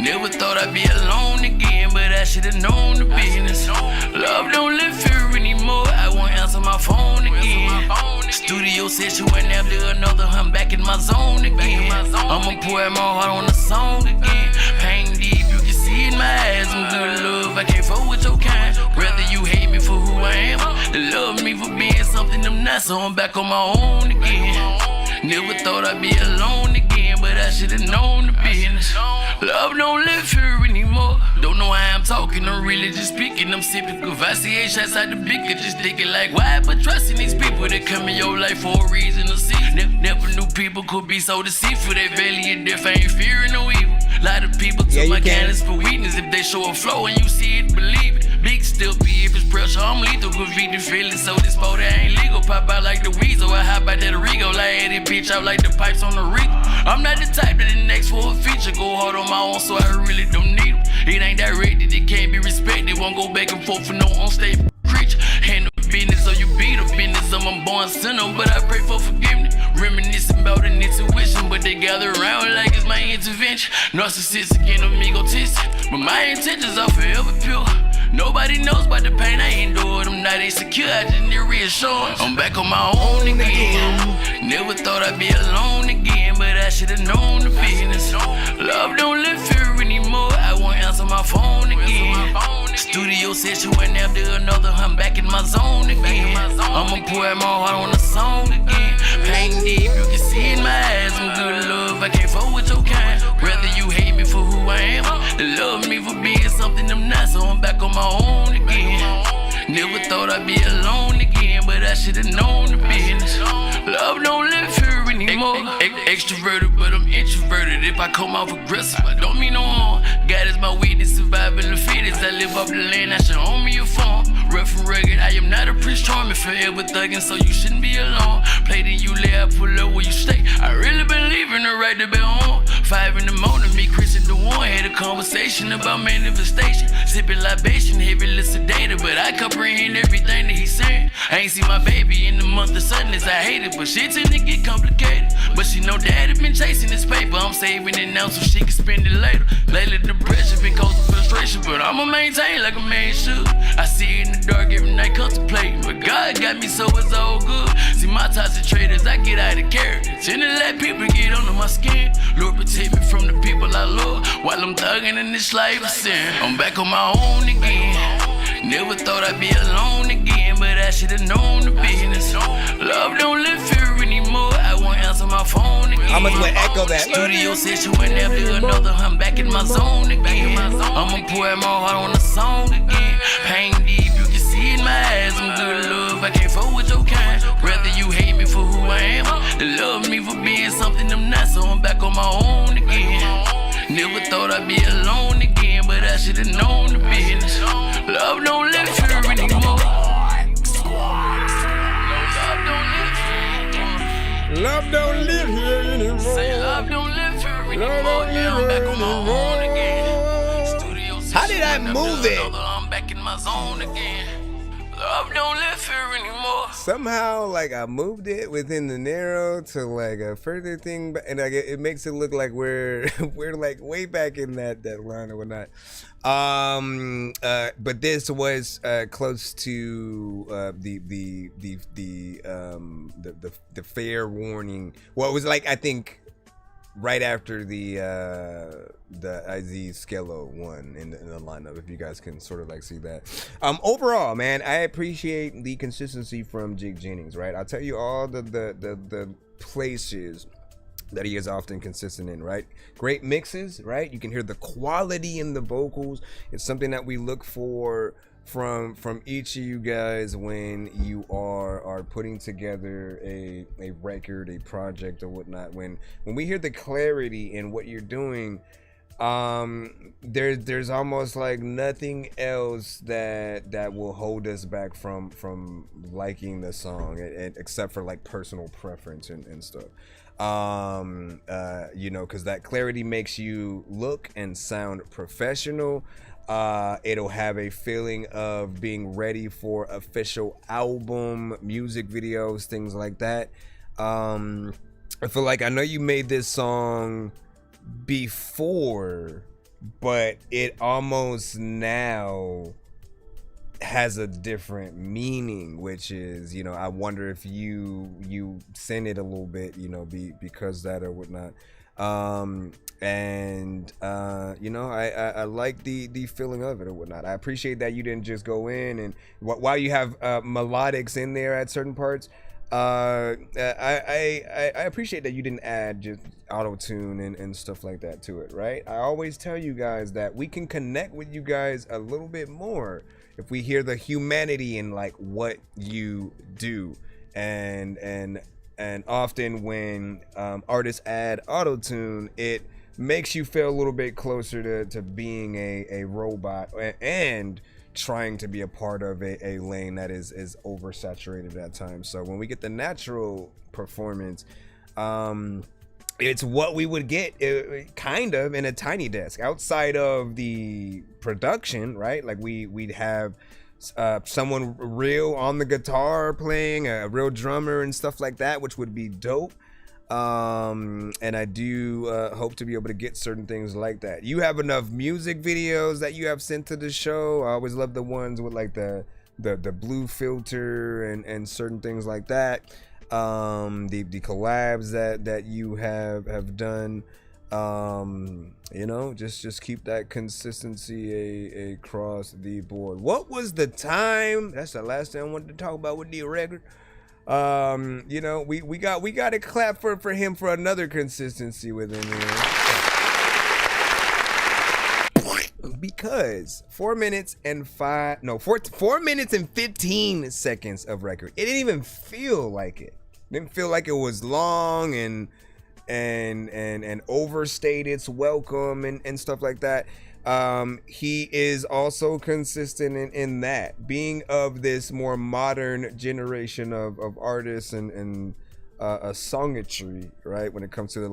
Never thought I'd be alone again, but I should've known the business. Love don't live here anymore. I won't answer my phone again. Studio session went after another. I'm back in my zone again. I'ma pour my heart on the song again. Pain deep, you can see in my eyes. I'm good love, I can't fuck with your kind. Rather you hate me for who I am than love me for being something I'm not. So I'm back on my own again. Never thought I'd be alone again, but I should've known the business. Love don't live here anymore. Don't know why I'm talking, I'm really just speaking. I'm sipping Cavassier shots out the beaker, just thinking like, why? But trusting these people that come in your life for a reason to see. Never knew people could be so deceitful. They value your death, ain't fearing no evil. Lot of people took my kindness for weakness. If they show a flow and you see it, believe it. Big still be if it's pressure, I'm lethal. Convicted feeling, so this photo ain't legal. Pop out like the weasel, I hop out that Rigo. Like Eddie bitch out like the pipes on the rig. I'm not the type that the next for a feature. Go hard on my own, so I really don't need them. It ain't directed, it can't be respected. Won't go back and forth for no on-stage creature. Handle business, so you beat up business. I'm a born sinner, but I pray for forgiveness. Reminiscing about an intuition, but they gather around like it's my intervention. Narcissistic and I'm egotistic, but my intentions are forever pure. Nobody knows about the pain I endured. I'm not insecure, I just need reassurance. I'm back on my own again. Never thought I'd be alone again, but I should've known the business. Love don't live here anymore. I won't answer my phone again. Studio session went after another. I'm back in my zone again. I'ma pour my heart on the song again. Pain deep, you can see in my eyes. I'm good love, I can't fuck with your kind. Rather you hate me for who I am than love me for being something I'm not. So I'm back on my own again. Never thought I'd be alone again, but I should've known the business. Love don't live here anymore. Extroverted, but I'm introverted. If I come off aggressive, I don't mean no harm. God is my witness, survival the fittest. I live up the land, I should own me a farm. Rough and rugged, I am not a Prince Charming. Forever thugging, so you shouldn't be alone. Play then you lay, I pull up where you stay. I really believe in the right to be on. 5 in the morning, me, Chris and DeWan had a conversation about manifestation. Sipping libation, heavily sedated, but I comprehend everything that he's saying. I ain't seen my baby in the month of sadness, I hate it, but shit tend to get complicated. But she know daddy been chasing this paper, I'm saving it now so she can spend it later. Lately depression been causing frustration, but I'ma maintain like a man should. I see it in the dark every night contemplating, but God got me so it's all good. See my toxic traders, I get out of character, tend to let people get under my skin. Lord protect me from the people I love while I'm thugging in this life of sin. I'm back on my own again. Never thought I'd be alone again, but I should've known the business. Love don't live fear anymore. I won't answer my phone again. I'm gonna echo that. Studio session when after another, I'm back in my zone again. I'ma pour my heart on the song again. Pain deep, you can see in my eyes. I'm good love, I can't fuck with your kind. Rather you hate me for who I am than love me for being something I'm not. So I'm back on my own again. Never thought I'd be alone again, but I should've known the business. Love don't live here anymore. Love don't live here anymore. Say love don't live here anymore. Yeah, I'm back on my own again. Studio How did I move it? I'm back in my zone again. Love don't live here anymore. Somehow, like, I moved it within the narrow to like a further thing, and like it makes it look like we're like way back in that line or whatnot. But this was close to the fair warning. Well, it was like, I think right after the IZ Skello one in the lineup, if you guys can sort of like see that. Overall, man, I appreciate the consistency from Jig Jennings, right? I'll tell you all the places that he is often consistent in, right? Great mixes, right? You can hear the quality in the vocals. It's something that we look for from each of you guys when you are putting together a record, a project or whatnot. When we hear the clarity in what you're doing, there's almost like nothing else that will hold us back from liking the song, except for like personal preference and stuff. You know, because that clarity makes you look and sound professional. It'll have a feeling of being ready for official album, music videos, things like that. I feel like I know you made this song before, but it almost now has a different meaning, which is, you know, I wonder if you send it a little bit, you know, because that or whatnot. You know, I like the feeling of it or whatnot. I appreciate that you didn't just go in and while you have melodics in there at certain parts, I appreciate that you didn't add just auto-tune and stuff like that to it, right? I always tell you guys that we can connect with you guys a little bit more if we hear the humanity in like what you do. And often when artists add auto-tune, it makes you feel a little bit closer to being a robot and trying to be a part of a lane that is oversaturated at times. So when we get the natural performance, it's what we would get kind of in a Tiny Desk outside of the production, right? Like we'd have someone real on the guitar playing, a real drummer and stuff like that, which would be dope. And I do hope to be able to get certain things like that. You have enough music videos that you have sent to the show. I always love the ones with like the blue filter and certain things like that. The collabs that you have done. You know, just keep that consistency across the board. What was the time? That's the last thing I wanted to talk about with the record. You know, we got to clap for him for another consistency within here. Because 4 minutes and 4 minutes and 15 seconds of record. It didn't even feel like it. Didn't feel like it was long and overstayed its welcome and stuff like that. He is also consistent in that, being of this more modern generation of artists and a songistry, right? When it comes to the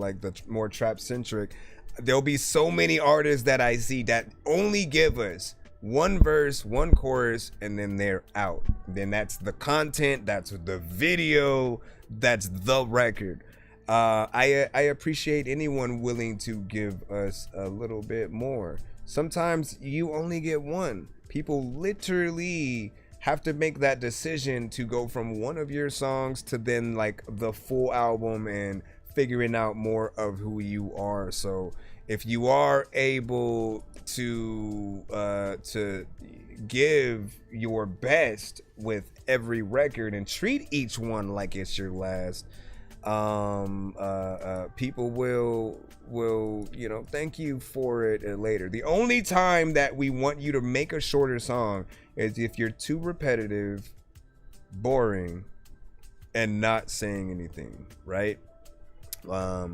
more trap centric, there'll be so many artists that I see that only give us one verse, one chorus, and then they're out. Then that's the content, that's the video, that's the record. I appreciate anyone willing to give us a little bit more. Sometimes you only get one. People literally have to make that decision to go from one of your songs to then like the full album and figuring out more of who you are. So if you are able to give your best with every record and treat each one like it's your last, people will thank you for it later. The only time that we want you to make a shorter song is if you're too repetitive, boring, and not saying anything, right? But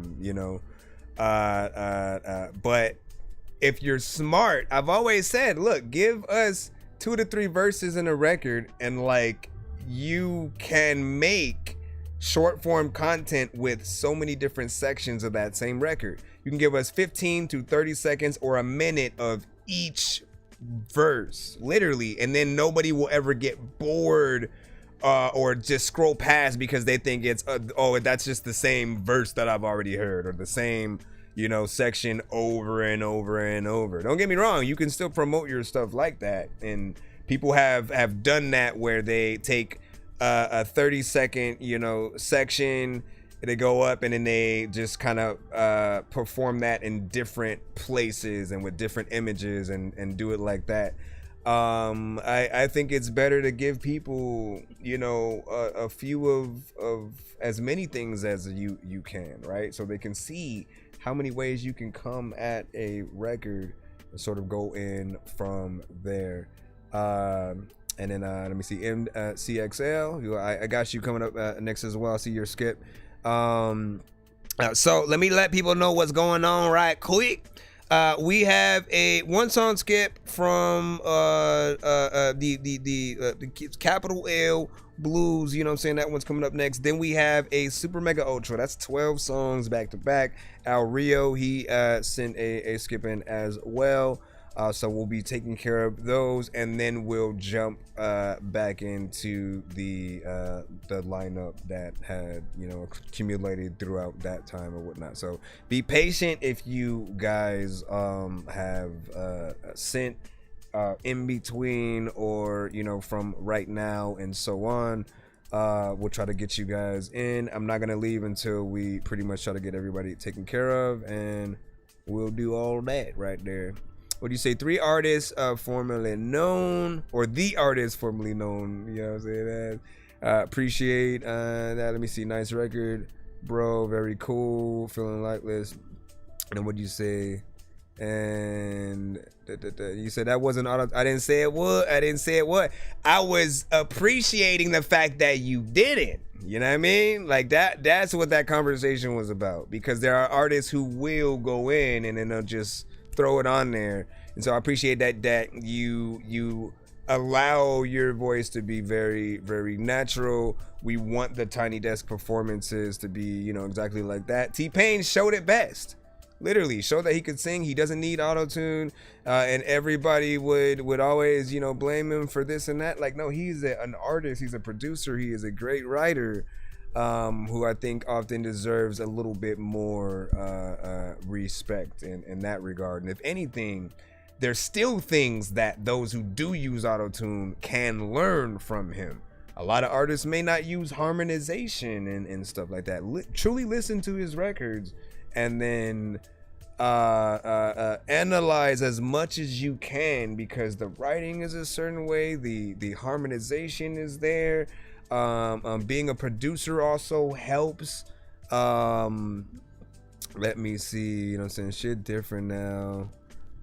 if you're smart, I've always said, look, give us 2 to 3 verses in a record and like you can make short form content with so many different sections of that same record. You can give us 15 to 30 seconds or a minute of each verse, literally, and then nobody will ever get bored or just scroll past because they think it's that's just the same verse that I've already heard or the same section over and over and over. Don't get me wrong, you can still promote your stuff like that, and people have done that where they take a 30-second section, they go up and then they just kind of perform that in different places and with different images and do it like that. I think it's better to give people a few of as many things as you can, right? So they can see how many ways you can come at a record and sort of go in from there. And then let me see, CXL, I got you coming up next as well. I see your skip. So let me let people know what's going on right quick. We have a 1 song skip from the Capital L Blues, you know what I'm saying? That one's coming up next. Then we have a Super Mega Ultra. That's 12 songs back to back. Al Rio, he sent a skip in as well. So we'll be taking care of those, and then we'll jump back into the lineup that had accumulated throughout that time or whatnot. So be patient if you guys have sent in between or from right now and so on. We'll try to get you guys in. I'm not gonna leave until we pretty much try to get everybody taken care of, and we'll do all that right there. What do you say? 3 artists formerly known, or the artist formerly known, you know what I'm saying? Appreciate that. Let me see. Nice record, bro. Very cool. Feeling lightless. And what do you say? And you said that wasn't auto. I didn't say it would. I didn't say it would. I was appreciating the fact that you didn't. You know what I mean? Like that's what that conversation was about, because there are artists who will go in and then they'll just throw it on there. And so I appreciate that you allow your voice to be very, very natural. We want the Tiny Desk performances to be exactly like that. T-Pain showed it best, literally showed that he could sing. He doesn't need auto-tune, and everybody would always blame him for this and that. Like, no, he's an artist, he's a producer, he is a great writer, who I think often deserves a little bit more respect in that regard. And if anything, there's still things that those who do use auto-tune can learn from him. A lot of artists may not use harmonization and stuff like that. Truly listen to his records and then analyze as much as you can, because the writing is a certain way, the harmonization is there. Being a producer also helps. Let me see, what I'm saying? Shit different now.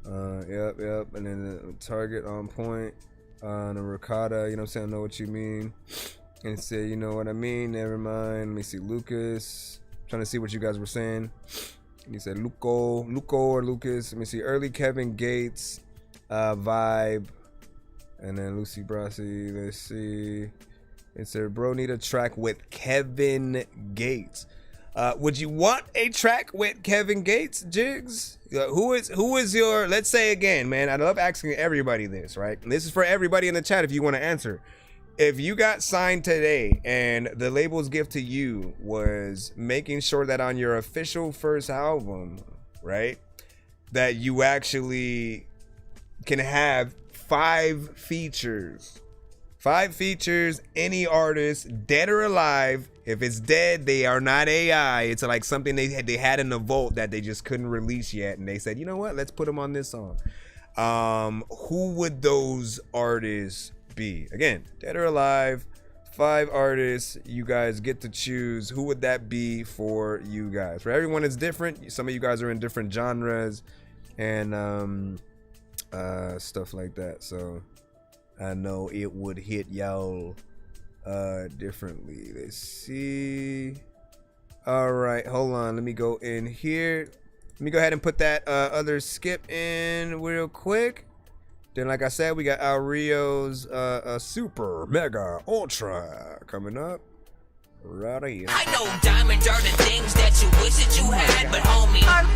Yep. And then the target on point. The ricotta, what I'm saying? I know what you mean. And say, you know what I mean? Never mind. Let me see, Lucas. Trying to see what you guys were saying. And he said Luco or Lucas. Let me see, early Kevin Gates vibe. And then Lucy Brasi. Let's see. It said, bro, need a track with Kevin Gates. Would you want a track with Kevin Gates, Jigs? Who is your, let's say again, man, I love asking everybody this, right? And this is for everybody in the chat if you want to answer. if you got signed today and the label's gift to you was making sure that on your official first album, right, that you actually can have 5 features. 5 features, any artist, dead or alive. If it's dead, they are not AI. It's like something they had in the vault that they just couldn't release yet. And they said, you know what? Let's put them on this song. Who would those artists be? Again, dead or alive, 5 artists. You guys get to choose. Who would that be for you guys? For everyone, it's different. Some of you guys are in different genres and stuff like that. So I know it would hit y'all differently. Let's see. All right, hold on. Let me go in here. Let me go ahead and put that other skip in real quick. Then, like I said, we got Al Rio's Super Mega Ultra coming up right here. I know diamonds are the things that you wish that you had, but homie, I'm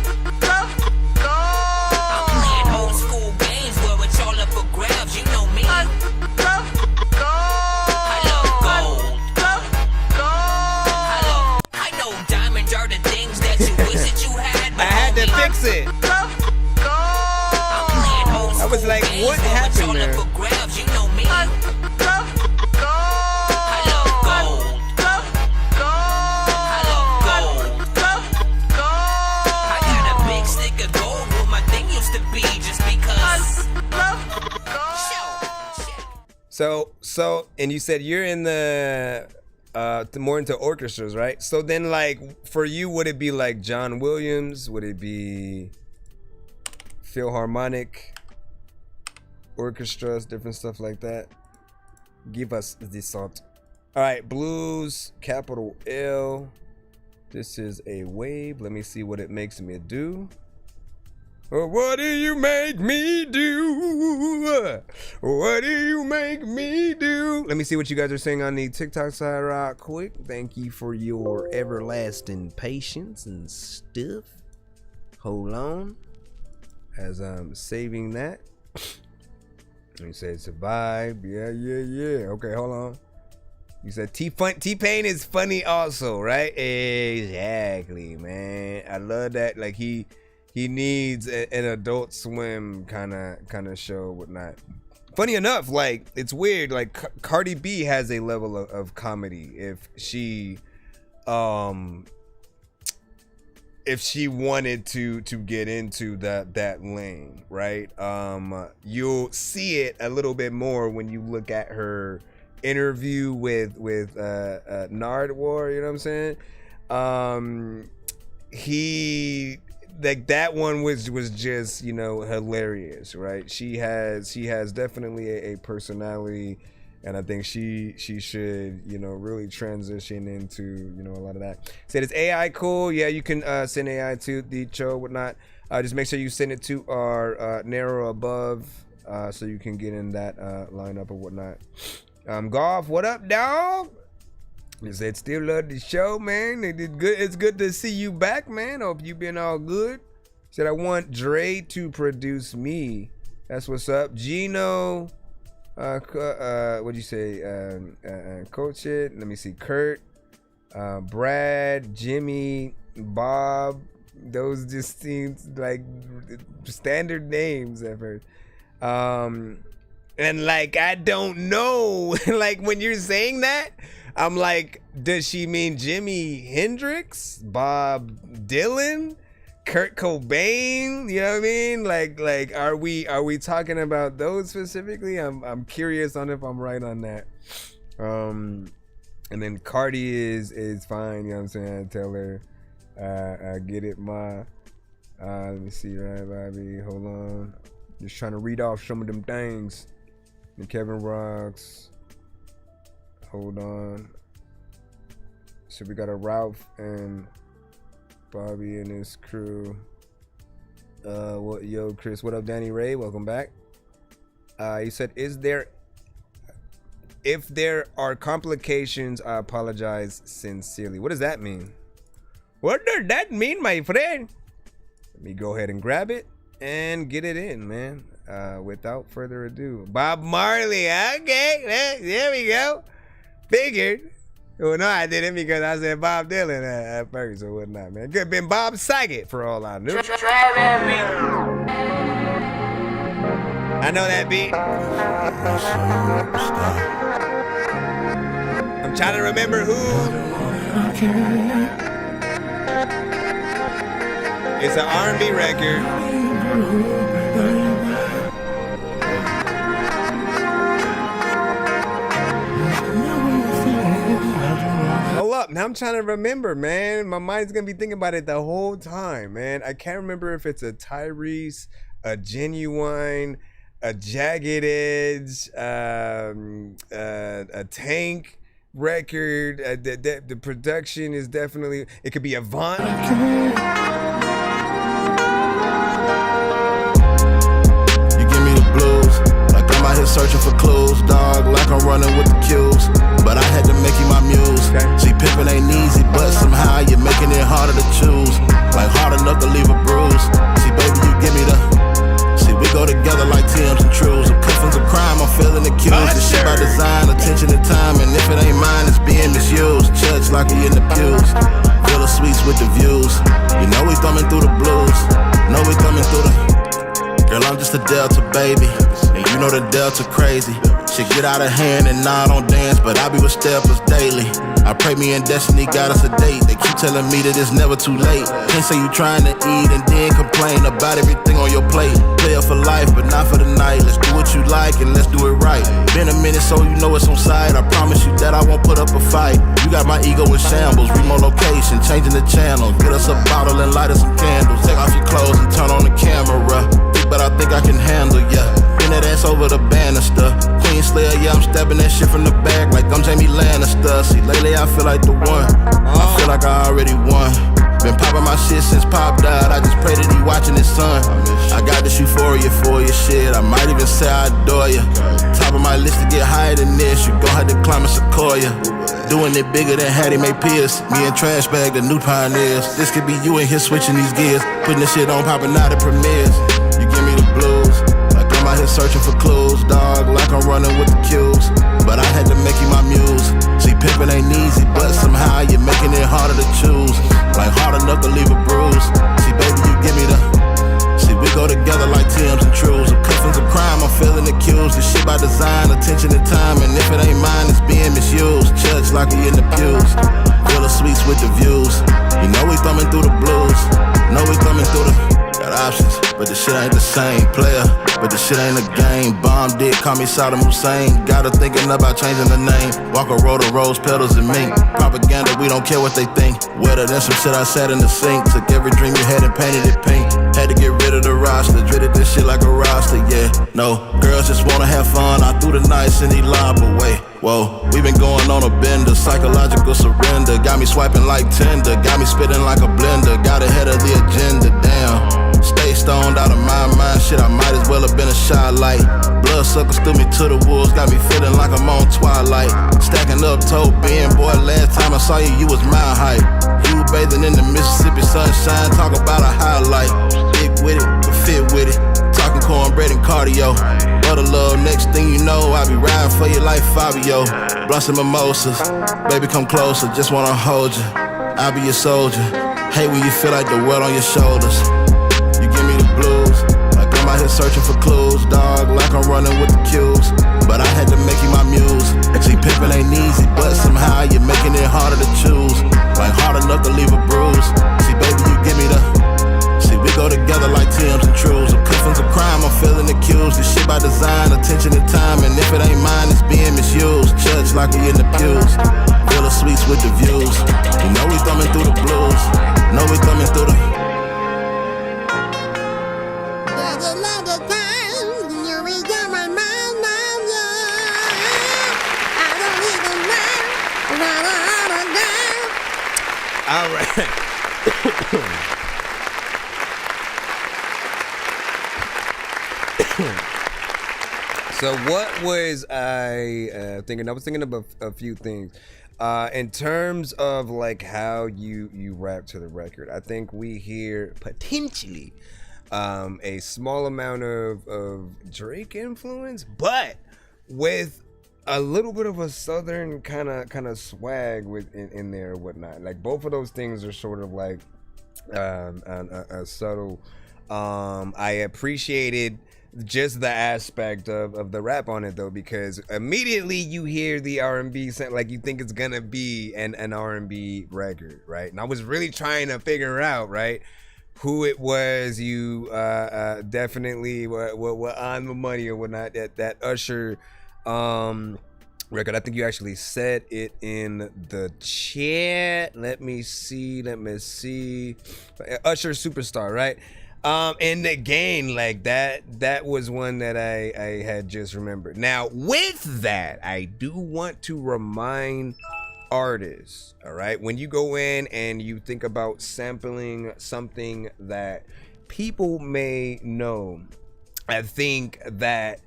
playing old school games where it's all up for grabs. You know me. I love gold. I know diamonds are the things that you wish that you had, but I had to fix it. I was like, what happened there? You know me. I love gold. I got a big stick of gold where my thing used to be just because. So, and you said you're in the more into orchestras, right? So then, like, for you, would it be like John Williams? Would it be Philharmonic orchestras, different stuff like that? Give us the salt. All right, blues, capital L. This is a wave. Let me see what it makes me do. What do you make me do? What do you make me do? Let me see what you guys are saying on the TikTok side right quick. Thank you for your everlasting patience and stuff. Hold on as I'm saving that. You said survive. Yeah. Okay, hold on. You said T-Pain is funny also, right? Exactly, man. I love that. Like he needs an Adult Swim kind of show, whatnot. Funny enough, like it's weird. Like Cardi B has a level of comedy if she wanted to get into that lane, right? You'll see it a little bit more when you look at her interview with Nardwuar, you know what I'm saying? He, like, that one was just, you know, hilarious, right? She has definitely a personality, and I think she should, you know, really transition into, you know, a lot of that. Said, is AI cool? Yeah, you can send AI to the show, whatnot. Just make sure you send it to our narrow above, so you can get in that lineup or whatnot. Golf, what up, dog? They said, still love the show, man. They did good. It's good to see you back, man. Hope you been all good. Said, I want Dre to produce me. That's what's up. Gino, what'd you say? Coach it. Let me see. Kurt, Brad, Jimmy, Bob. Those just seems like standard names at first. And like, I don't know. Like, when you're saying that, I'm like, does she mean Jimi Hendrix, Bob Dylan, Kurt Cobain? You know what I mean? Like, are we talking about those specifically? I'm curious on if I'm right on that. And then Cardi is fine. You know what I'm saying? I tell her, I get it, ma. Let me see, right, Bobby? Hold on. Just trying to read off some of them things. And Kevin Rocks. Hold on. So we got a Ralph and Bobby and his crew. Yo, Chris, what up, Danny Ray? Welcome back. He said, if there are complications, I apologize sincerely. What does that mean? What does that mean, my friend? Let me go ahead and grab it and get it in, man. without further ado, Bob Marley. Okay, there we go. Figured. Well, no, I didn't because I said Bob Dylan at first or whatnot, man. Could have been Bob Saget for all I knew. I know that beat. I'm trying to remember who. It's an R&B record. Hold up, now I'm trying to remember, man. My mind's gonna be thinking about it the whole time, man. I can't remember if it's a Tyrese, a Genuine, a Jagged Edge, a Tank record. The production is definitely, it could be a Vaughn. You give me the blues, like I'm out here searching for clues, dog, like I'm running with the cues. But I had to make you my muse. See, pimpin' ain't easy, but somehow you're making it harder to choose. Like hard enough to leave a bruise. See, baby, you give me the. See, we go together like Tim's and Trues. I'm cuffins of crime, I'm feeling accused. This shit by design, attention and time, and if it ain't mine, it's being misused. Judge like we in the pews. Fill the sweets with the views. You know we thumbing through the blues. Know we thumbing through the. Girl, I'm just a Delta baby, and you know the Delta crazy. Shit get out of hand and nah, I don't dance, but I be with steppers daily. I pray me and destiny got us a date. They keep telling me that it's never too late. Can't say you trying to eat and then complain about everything on your plate. Play it for life, but not for the night. Let's do what you like and let's do it right. Been a minute, so you know it's on site. I promise you that I won't put up a fight. You got my ego in shambles, remote location, changing the channel. Get us a bottle and light us some candles. Take off your clothes and turn on the camera. But I think I can handle ya. Been that ass over the banister. Queen Slayer, yeah, I'm stabbing that shit from the back like I'm Jamie Lannister. See, lately I feel like the one. I feel like I already won. Been popping my shit since Pop died. I just pray that he watching his son. I got this euphoria for your shit. I might even say I adore ya. Top of my list to get higher than this. You gon' have to climb a sequoia. Doing it bigger than Hattie Mae Pierce. Me and Trash Bag, the new pioneers. This could be you in here switching these gears. Putting this shit on, popping out at premieres. You give me the blues, like I'm out here searching for clues, dog, like I'm running with the cues. But I had to make you my muse. See, pimpin' ain't easy, but somehow you're making it harder to choose. Like hard enough to leave a bruise. See, baby, you give me the. See, we go together like Tim's and Trues. I'm cuffins of crime, I'm feeling accused. This shit by design, attention and time, and if it ain't mine, it's being misused. Judge like we in the pews. Fill the sweets with the views. You know we thumbing through the blues. Know we thumbing through the. Got options, but the shit ain't the same. Player, but the shit ain't a game. Bomb dick, call me Saddam Hussein. Got her thinking about changing the name. Walk a road of rose petals and mink. Propaganda, we don't care what they think. Wetter than some shit I sat in the sink. Took every dream you had and painted it pink. Had to get rid of the roster. Dreaded this shit like a roster, yeah. No, girls just wanna have fun. I threw the nice and he lob away. Whoa, we been going on a bender. Psychological surrender. Got me swiping like Tinder. Got me spitting like a blender. Got ahead of the agenda, damn. Stay stoned out of my mind, shit, I might as well have been a shy light. Blood suckers threw me to the wolves, got me feeling like I'm on Twilight. Stacking up, toe being, boy, last time I saw you, you was my height. You bathing in the Mississippi sunshine, talk about a highlight. Big with it, but fit with it. Talking cornbread and cardio. Butter love, next thing you know, I be riding for you like Fabio. Blunts and mimosas, baby come closer, just wanna hold you. I be your soldier, hate when you feel like the world on your shoulders. You give me the blues, like I'm out here searching for clues, dog, like I'm running with the cues. But I had to make you my muse. See, pimpin' ain't easy, but somehow you're making it harder to choose. Like hard enough to leave a bruise. See, baby, you give me the. See, we go together like Tim's and Trues. I'm cuffins of crime, I'm feeling accused. This shit by design, attention and time, and if it ain't mine, it's being misused. Judge like we in the pews. Fill the sweets with the views. You know we thumbing through the blues. Know we thumbing through the. All right. So what was I thinking? I was thinking about a few things. In terms of like how you rap to the record, I think we hear potentially a small amount of Drake influence, but with a little bit of a southern kind of swag in there or whatnot. Like both of those things are sort of like a subtle. I appreciated just the aspect of the rap on it though, because immediately you hear the R&B sound, like you think it's gonna be an R&B record, right? And I was really trying to figure out, right, who it was. You definitely were on the money or whatnot. That Usher record. I think you actually said it in the chat. Let me see. Usher Superstar, right? And again, like that was one that I had just remembered. Now, with that, I do want to remind artists, all right, when you go in and you think about sampling something that people may know, I think that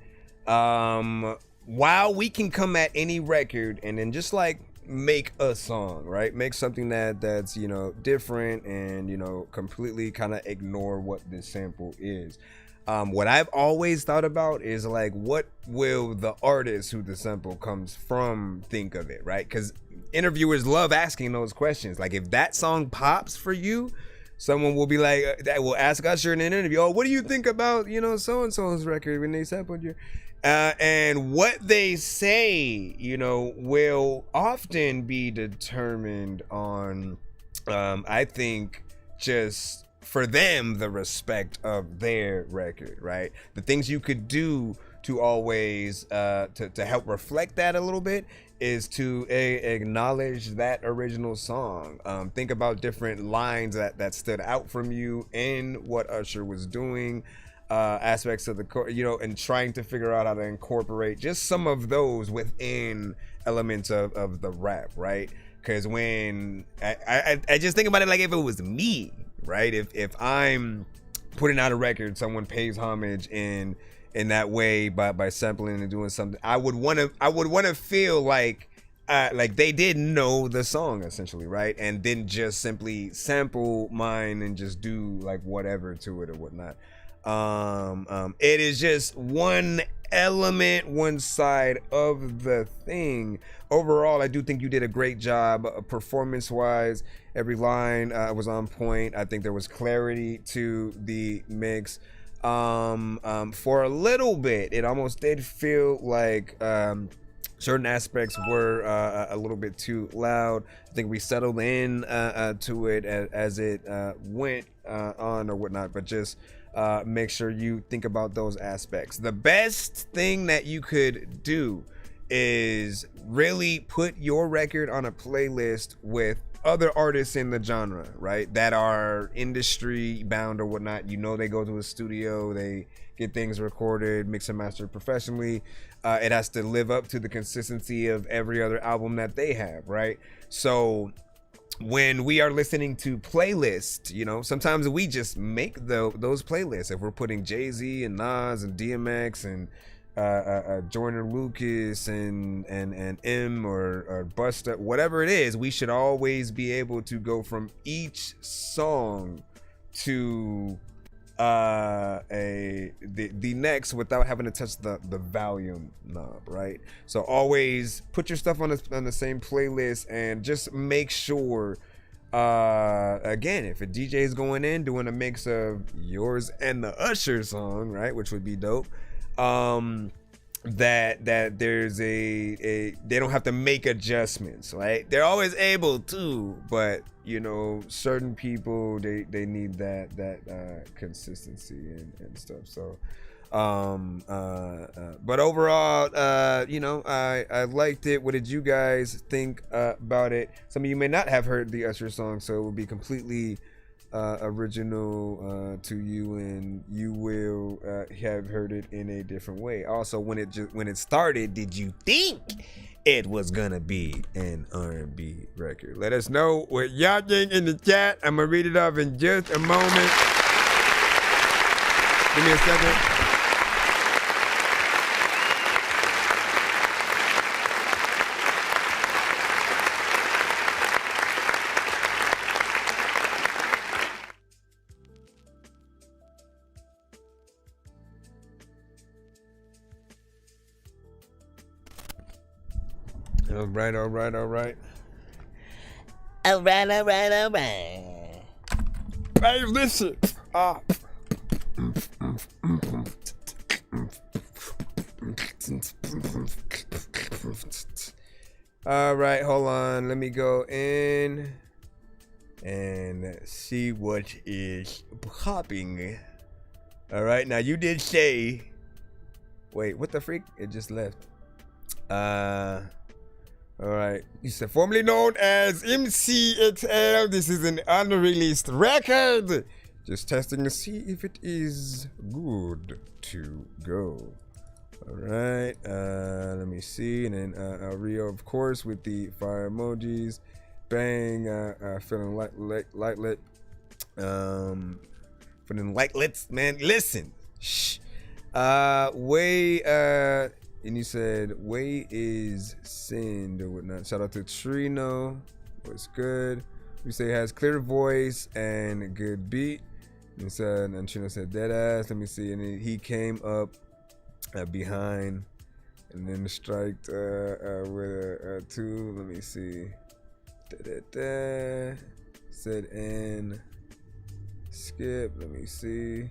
while we can come at any record and then just like make a song, right, make something that's you know different and you know completely kind of ignore what this sample is, what I've always thought about is like, what will the artist who the sample comes from think of it, right? Because interviewers love asking those questions. Like if that song pops for you, someone will be like, that will ask Usher in an interview, oh, what do you think about, you know, so-and-so's record when they sampled you? And what they say, you know, will often be determined on, I think, just for them, the respect of their record, right? The things you could do to always, to help reflect that a little bit is to acknowledge that original song. Think about different lines that stood out from you in what Usher was doing. Aspects of the, you know, and trying to figure out how to incorporate just some of those within elements of the rap, right? Because when I just think about it, like if it was me, right? If I'm putting out a record, someone pays homage in that way by sampling and doing something, I would want to feel like they did know the song essentially, right? And didn't just simply sample mine and just do like whatever to it or whatnot. It is just one element, one side of the thing. Overall, I do think you did a great job performance wise. Every line was on point. I think there was clarity to the mix. For a little bit, it almost did feel like certain aspects were a little bit too loud. I think we settled in to it as it went on or whatnot, but just make sure you think about those aspects. The best thing that you could do is really put your record on a playlist with other artists in the genre, right, that are industry bound or whatnot. You know, they go to a studio, they get things recorded, mix and mastered professionally. It has to live up to the consistency of every other album that they have, right? So when we are listening to playlists, you know, sometimes we just make those playlists. If we're putting Jay-Z and Nas and DMX and Joyner Lucas and M or Busta, whatever it is, we should always be able to go from each song to the next without having to touch the volume knob, right? So always put your stuff on the same playlist and just make sure, again, if a DJ is going in doing a mix of yours and the Usher song, right, which would be dope, that there's they don't have to make adjustments, right? They're always able to, but you know, certain people they need that consistency and stuff. So but overall, you know, I liked it. What did you guys think about it? Some of you may not have heard the Usher song, so it will be completely original to you, and you will have heard it in a different way. Also, when it started, did you think it was gonna be an R&B record? Let us know what y'all think in the chat. I'm gonna read it off in just a moment. Give me a second. All right. All right. Hey, listen. All right, hold on. Let me go in and see what is popping. All right, now you did say. Wait, what the freak? It just left. All right. You said formerly known as MCXL. This is an unreleased record. Just testing to see if it is good to go. All right. Let me see. And then Rio, of course, with the fire emojis. Bang. Feeling light lit. Feeling light lit. Man, listen. Shh. Way. And you said way is send or whatnot. Shout out to Trino. What's good? We say has clear voice and good beat. And said, and Trino said dead ass. Let me see. And then he came up behind and then striked with a 2. Let me see. Said and skip. Let me see.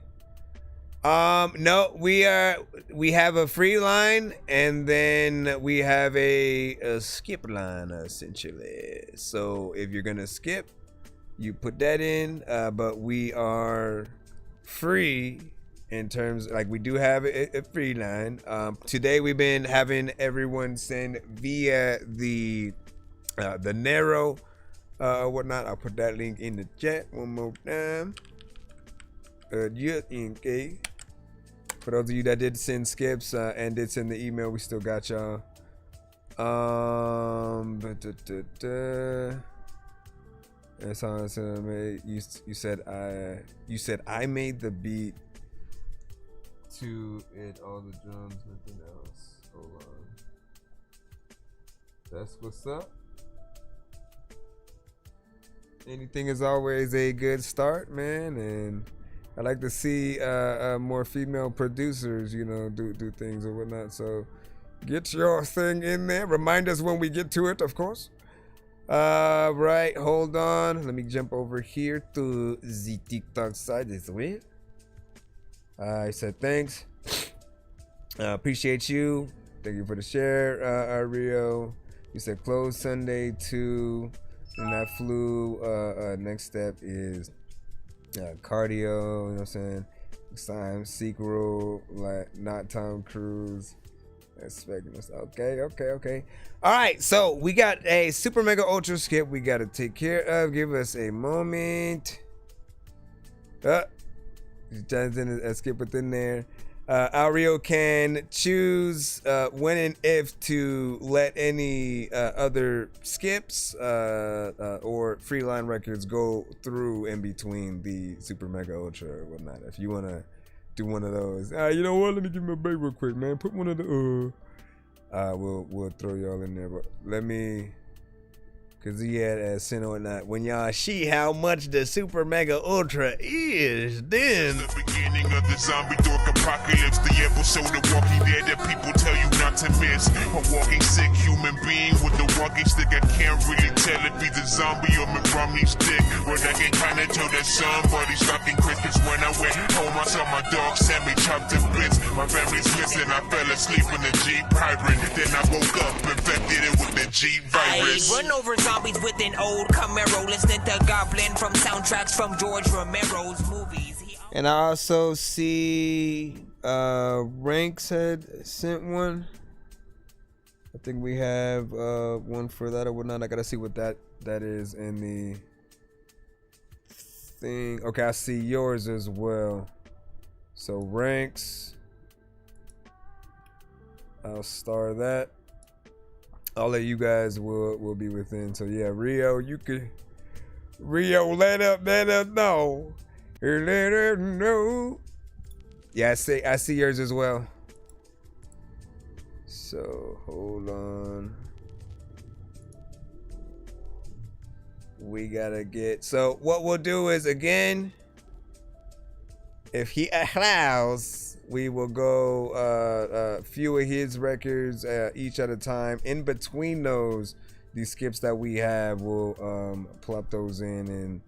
No, we have a free line and then we have a skip line essentially. So if you're gonna skip, you put that in, but we are free in terms, like we do have a free line. Today we've been having everyone send via the narrow whatnot. I'll put that link in the chat one more time. For those of you that did send skips and did send the email, we still got y'all. That's how I said. You said I made the beat to it, all the drums, nothing else. Hold on. That's what's up. Anything is always a good start, man, and I like to see more female producers, you know, do things or whatnot. So get your thing in there. Remind us when we get to it, of course. Right, hold on. Let me jump over here to the TikTok side as well. I said thanks. Appreciate you. Thank you for the share, Rio. You said close Sunday too. And that flew. Next step is cardio, you know what I'm saying? Time sequel, like not Tom Cruise. Expecting us. Okay. All right, so we got a super mega ultra skip we got to take care of. Give us a moment. Turns in a skip within there. Ario can choose when and if to let any other skips or free line records go through in between the super mega ultra or whatnot. If you want to do one of those, you know what? Let me give me a break real quick, man. Put one of the we'll throw y'all in there, but let me. Cause he had sent or not. When y'all see how much the super mega ultra is, then the beginning of the zombie dork apocalypse, the episode of Walking Dead that people tell you not to miss. A walking sick human being with a walking stick. I can't really tell if he's a zombie or Mitt Romney's dick. But I can kinda tell that somebody's stocking Christmas. When I went home, I saw my dog Sammy chopped to bits. My family's missing. I fell asleep in the Jeep hybrid. Then I woke up infected it with the Jeep virus. Run over zombies with an old Camaro, listening to Goblin from soundtracks from George Romero's movies. And I also see Ranks had sent one. I think we have one for that or whatnot. I gotta see what that is in the thing. Okay, I see yours as well. So Ranks, I'll star that. All of you guys will be within. So yeah, Rio, let us know. Let us know. Yeah, I see yours as well. So hold on. We gotta get. So what we'll do is, again, if he allows, we will go few of his records each at a time. In between those, these skips that we have, we'll plop those in and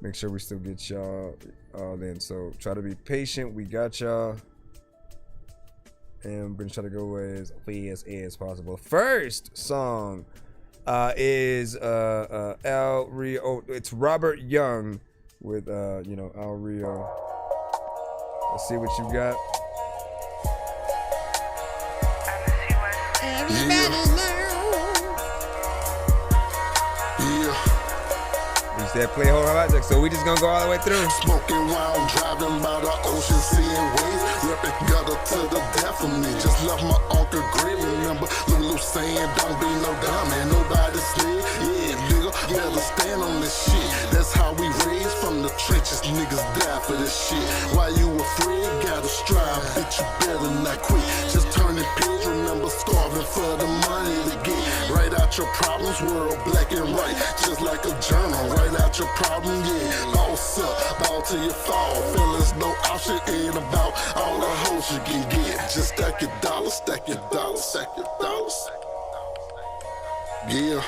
make sure we still get y'all all in. So try to be patient. We got y'all. And I'm gonna try to go as fast as possible. First song is Al Rio. Oh, it's Robert Young with Al Rio. Let's see what you got. We said play whole project, so we just gonna go all the way through. Smoking while driving by the ocean, seeing waves. Ripping gutter to the death of me. Just left my uncle grave. Remember Lulu saying, don't be no dumb and nobody slid. Yeah, nigga, better stand on this shit. That's how we raised from the trenches. Niggas die for this shit. Why you afraid? Gotta strive, bitch, you better not quit. Just turning page, remember starving for the money to get. Write out your problems, world black and white. Just like a journal, write out your problem, yeah. Boss up, ball till you fall. Feelings no option, ain't about all the hoes you can get. Just stack your dollars, stack your dollars, stack your dollars. Yeah.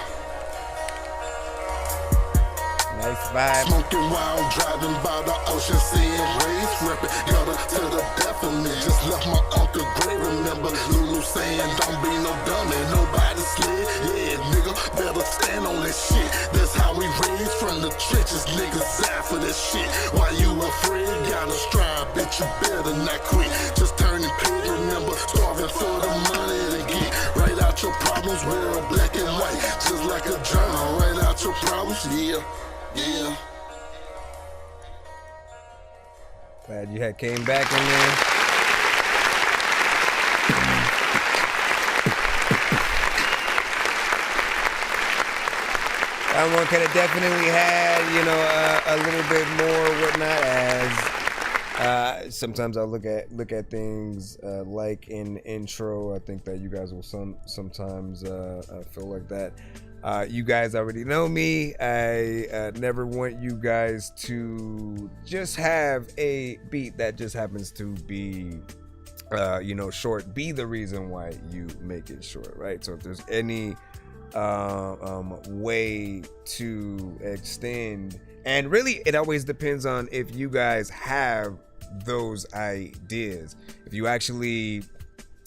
Nice vibe. Smoking while driving by the ocean, seeing waves. Ripping gutter to the death of me. Just left my uncle grave. Remember Lulu saying, don't be no dumb and nobody slid. Yeah, nigga, better stand on this shit. That's how we raised from the trenches. Niggas die for this shit. Why you afraid? Gotta strive, bitch, you better not quit. Just turning page, remember starving for the money to get. Write out your problems, we're black and white. Just like a journal, write out your problems, yeah. Yeah. Glad you had came back in there. That one could have definitely had, a little bit more whatnot. As sometimes I'll look at things like in intro. I think that you guys will sometimes feel like that. You guys already know me. I never want you guys to just have a beat that just happens to be, short. Be the reason why you make it short, right? So if there's any way to extend, and really it always depends on if you guys have those ideas. If you actually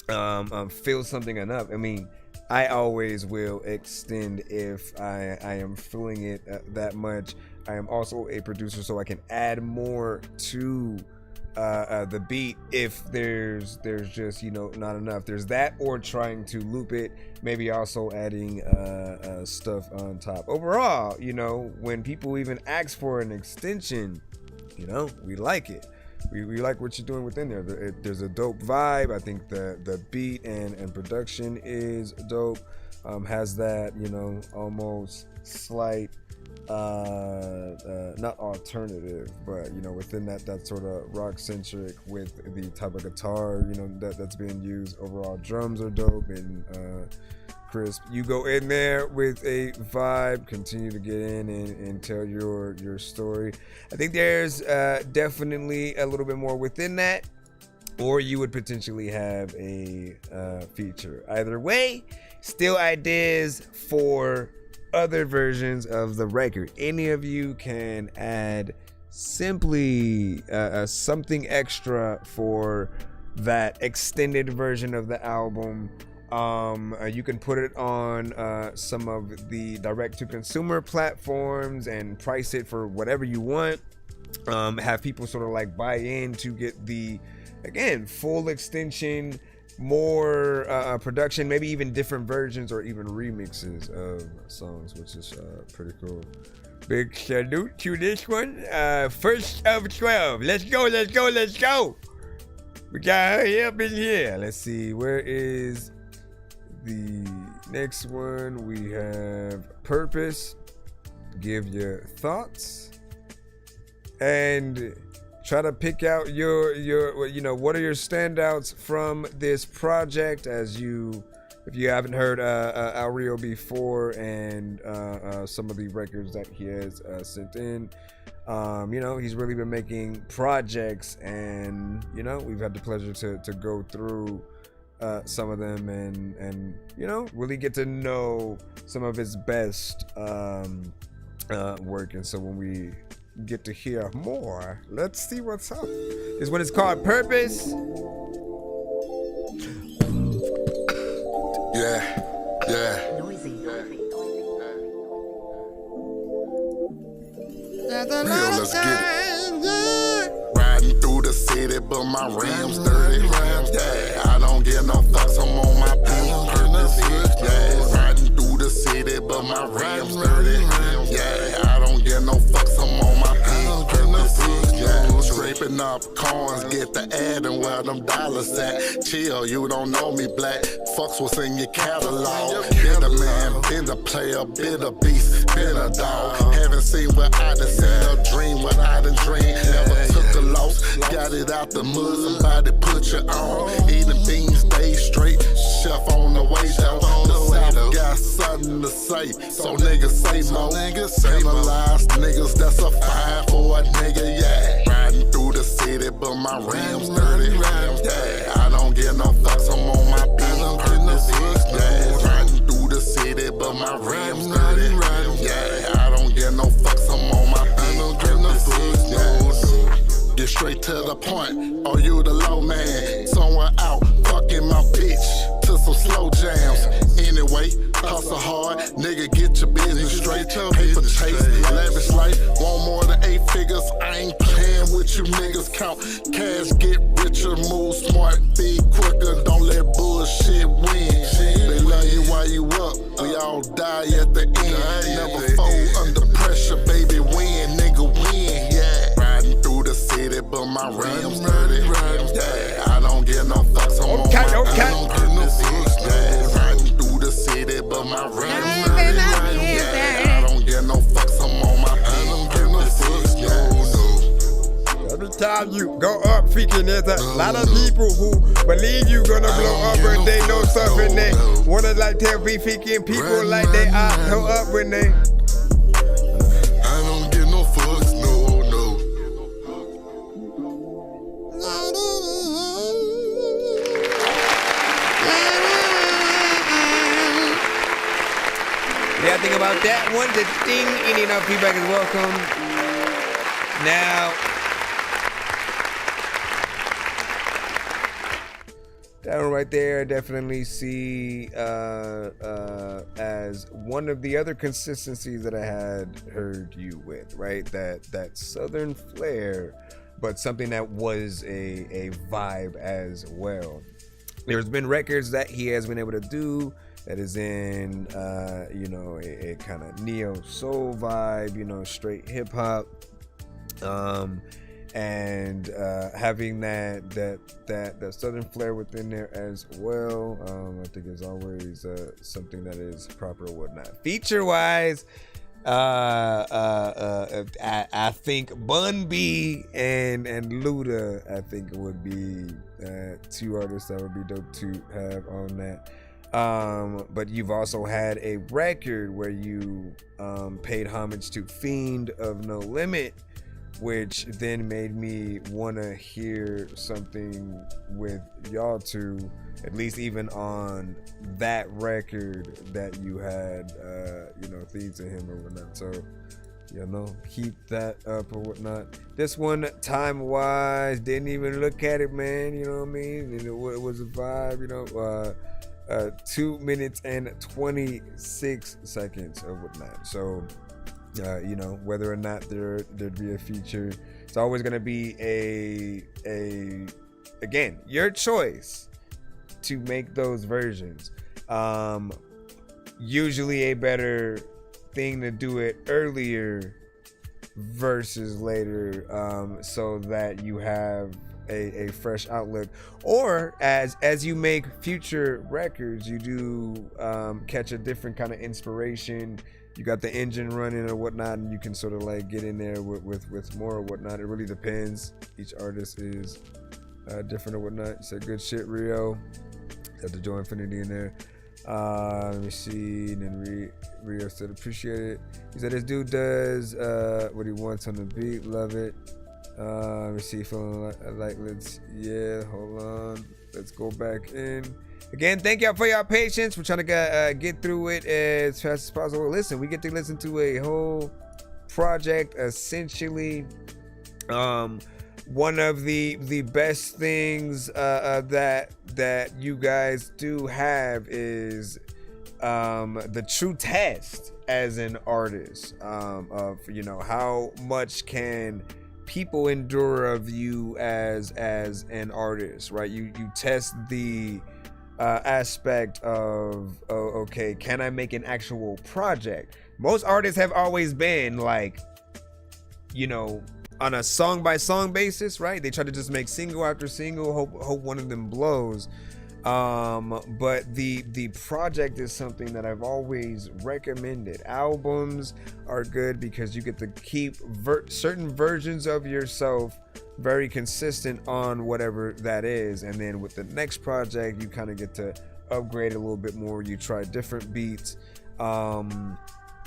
feel something enough. I mean, I always will extend if I am feeling it that much. I am also a producer, so I can add more to the beat if there's just not enough. There's that, or trying to loop it, maybe also adding stuff on top. Overall, when people even ask for an extension, we like it. We like what you're doing within there. There's a dope vibe. I think the beat and production is dope. Has that, almost slight, not alternative, but, within that sort of rock centric with the type of guitar, that's being used. Overall, drums are dope and crisp. You go in there with a vibe, continue to get in and tell your story. I think there's definitely a little bit more within that, or you would potentially have a feature. Either way, still ideas for other versions of the record. Any of you can add simply something extra for that extended version of the album. You can put it on some of the direct-to-consumer platforms and price it for whatever you want. Have people sort of like buy in to get the, again, full extension, more production, maybe even different versions or even remixes of songs, which is pretty cool. Big salute to this one. First of 12. Let's go. We got hurry up in here. Let's see. Where is the next one? We have Purpose. Give your thoughts and try to pick out your what are your standouts from this project, if you haven't heard Al Rio before and some of the records that he has sent in. You know, he's really been making projects, and you know, we've had the pleasure to go through some of them and you know, really get to know some of his best work. And so when we get to hear more, let's see what's up. This one is called Purpose. Yeah. Noisy. Real, let's get it. Riding through the city, but my rims dirty. Yeah, I don't give no fucks, I'm on my purpose. Yeah, riding through the city, but my rims dirty. Yeah, I don't give no fucks, I'm on my purpose. Yeah, scraping up coins, get the ad and where them dollars at. Chill, you don't know me, black. Fucks what's in your catalog. Been a man, been a player, been a beast, been a dog. Haven't seen what I done seen, a dream what I done dreamed. Never took a loss, got it out the mud, somebody put you on. Eating beans, stay straight, chef on the way down. The South got something to say, so niggas say more. Penalized niggas, that's a fine for a nigga, yeah. Riding through the city, but my rims dirty. Yeah, I don't give no fucks, I'm on my purpose. Yeah, riding through the city, but my rims dirty. Yeah, I don't give no fucks, I'm on my purpose. Yeah. Get straight to the point, oh you the low man. Somewhere out, fucking my bitch to some slow jams. Anyway, hustle hard, nigga, get your business straight. Paper chase, lavish life, want more than 8 figures. I ain't playing with you niggas, count cash, get richer, move smart, be quicker, don't let bullshit win. They love you while you up, we all die at the end. Never fold under pressure, baby, win, nigga, win, yeah. Riding through the city, but my rims dirty. Yeah, I don't give no fucks, I'm on my purpose. Yeah, riding through the city, but my rims dirty. Yeah, I don't give no fucks, I'm on my purpose. Yeah, every time you go up, freaking, there's a lot of people who believe you gonna blow up, but they know something. They wanna like tell me freaking people like they are go up when they. I don't give no fucks, no. Yeah, think about that one. The ding, any and out feedback is welcome. Now, that one right there, I definitely see as one of the other consistencies that I had heard you with, right? That southern flair, but something that was a vibe as well. There's been records that he has been able to do that is in, you know, a kind of neo soul vibe, you know, straight hip hop, and having that southern flair within there as well. I think is always something that is proper or whatnot. Feature wise, I think Bun B and Luda, I think it would be 2 artists that would be dope to have on that. But you've also had a record where you paid homage to Fiend of No Limit, which then made me want to hear something with y'all two, at least even on that record that you had, you know, themes of him or whatnot. So, you know, keep that up or whatnot. This one, time-wise, didn't even look at it, man, you know what I mean? And it was a vibe, you know, 2 minutes and 26 seconds or whatnot. So, you know, whether or not there'd be a feature, it's always going to be again, your choice to make those versions. Usually a better thing to do it earlier versus later, so that you have a fresh outlook, or as you make future records, you do catch a different kind of inspiration. You got the engine running or whatnot, and you can sort of like get in there with more or whatnot. It really depends. Each artist is different or whatnot. Said good shit, Rio. Got the Joe Infinity in there. Let me see. And then Rio said appreciate it. He said this dude does what he wants on the beat. Love it. Let me see. Feeling like hold on. Let's go back in. Again, thank y'all for your patience. We're trying to get through it as fast as possible. Listen, we get to listen to a whole project, essentially. One of the best things that you guys do have is the true test as an artist of how much can people endure of you as an artist, right? You test the aspect of okay, can I make an actual project? Most artists have always been like, on a song by song basis, right? They try to just make single after single, hope one of them blows. But the project is something that I've always recommended. Albums are good because you get to keep certain versions of yourself very consistent on whatever that is, and then with the next project you kind of get to upgrade a little bit more. You try different beats.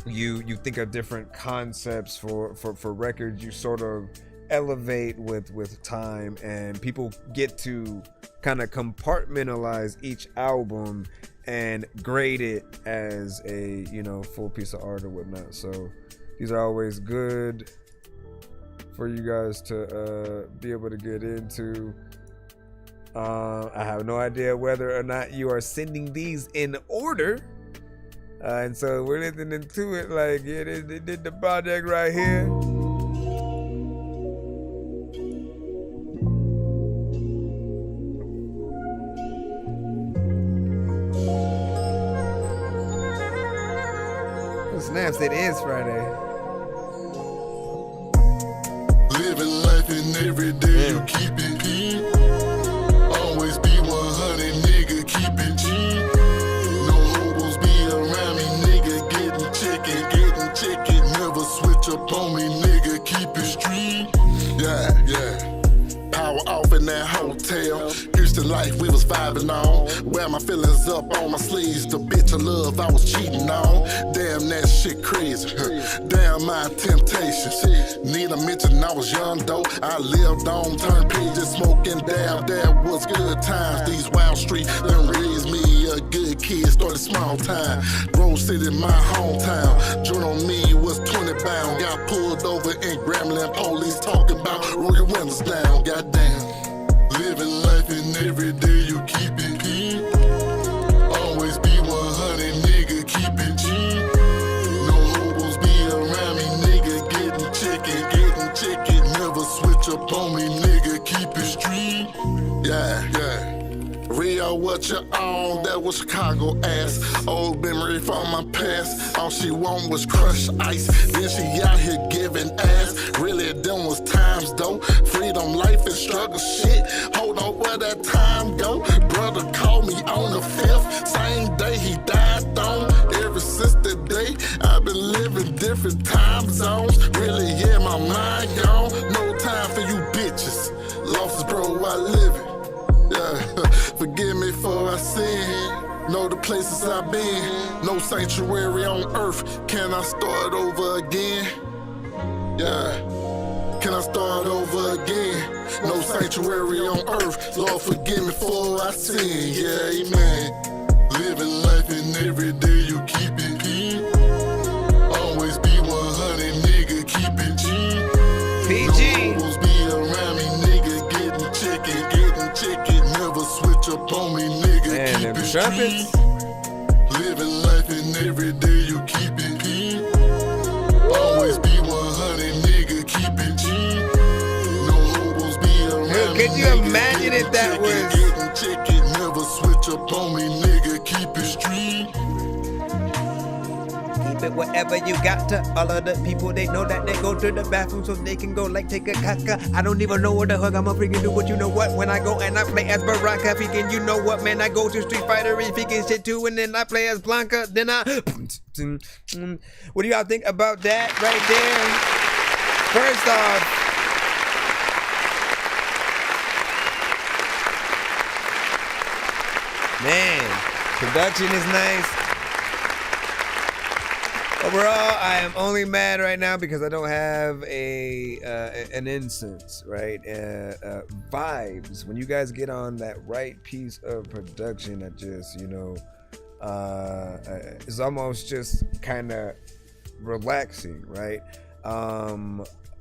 You think of different concepts for records. You sort of elevate with time, and people get to kind of compartmentalize each album and grade it as a full piece of art or whatnot. So these are always good for you guys to be able to get into. I have no idea whether or not you are sending these in order. And so we're listening to it like, yeah, they did the project right here. Oh, snaps, it is Friday. Living life and every day you keep it P. Always be 100, nigga, keep it G. Chicken, never switch up on me, nigga, keep it street. Yeah. Power off in that hotel. Houston life, we was vibing on. Wear my feelings up on my sleeves. The bitch I love, I was cheating on. Damn, that shit crazy. Damn, my temptation. Need a mention, I was young though. I lived on, turned pages, smoking dab. That was good times. These wild streets done raised me a good kid. Started small time. Grove City, my hometown. Joint on me was 20 pound. Got pulled over in Grambling. Police talking about roll your windows down. Goddamn. Living life and every day you keep it P. Always be 100, nigga, keep it G. No hobos be around me, nigga, getting chicken. Never switch up on me, nigga, keep it street. Yeah. Rio, what you on? That was Chicago ass. Old memory from my past. All she want was crushed ice. Then she out here giving ass. Really, them was times though. Freedom, life, and struggle shit. Hold on, where that time go? Brother called me on the 5th. Same day he died on. Ever since the day, I've been living different time zones. Really, yeah, my mind gone. No time for you bitches. Losses, bro, I live it. Yeah, forgive me for I sin. Know the places I've been. No sanctuary on earth. Can I start over again? Yeah. Can I start over again? No sanctuary on earth. Lord, forgive me for I sin. Yeah, amen. Living life and every day you keep it P. Always be 100, nigga, keep it G. PG. No rules be around me, nigga, getting chicken. Never switch up on me, nigga, keep it street. Living life and every day you keep it P. Always be 100, nigga, keep it G. No hobos be around me. Could you imagine if that was getting chicken? Never switch up on me, nigga, keep it street. Keep it wherever you got to. All of the people, they know that they go to the bathroom so they can go like take a caca. I don't even know what the fuck I'ma freaking do, but you know what? When I go and I play as Baraka, freaking, you know what, man? I go to Street Fighter and freaking shit too, and then I play as Blanca. Then I. What do y'all think about that right there? First off, man, Production is nice. Overall, I am only mad right now because I don't have an incense, right? Vibes. When you guys get on that right piece of production, that just, you know, it's almost just kind of relaxing, right?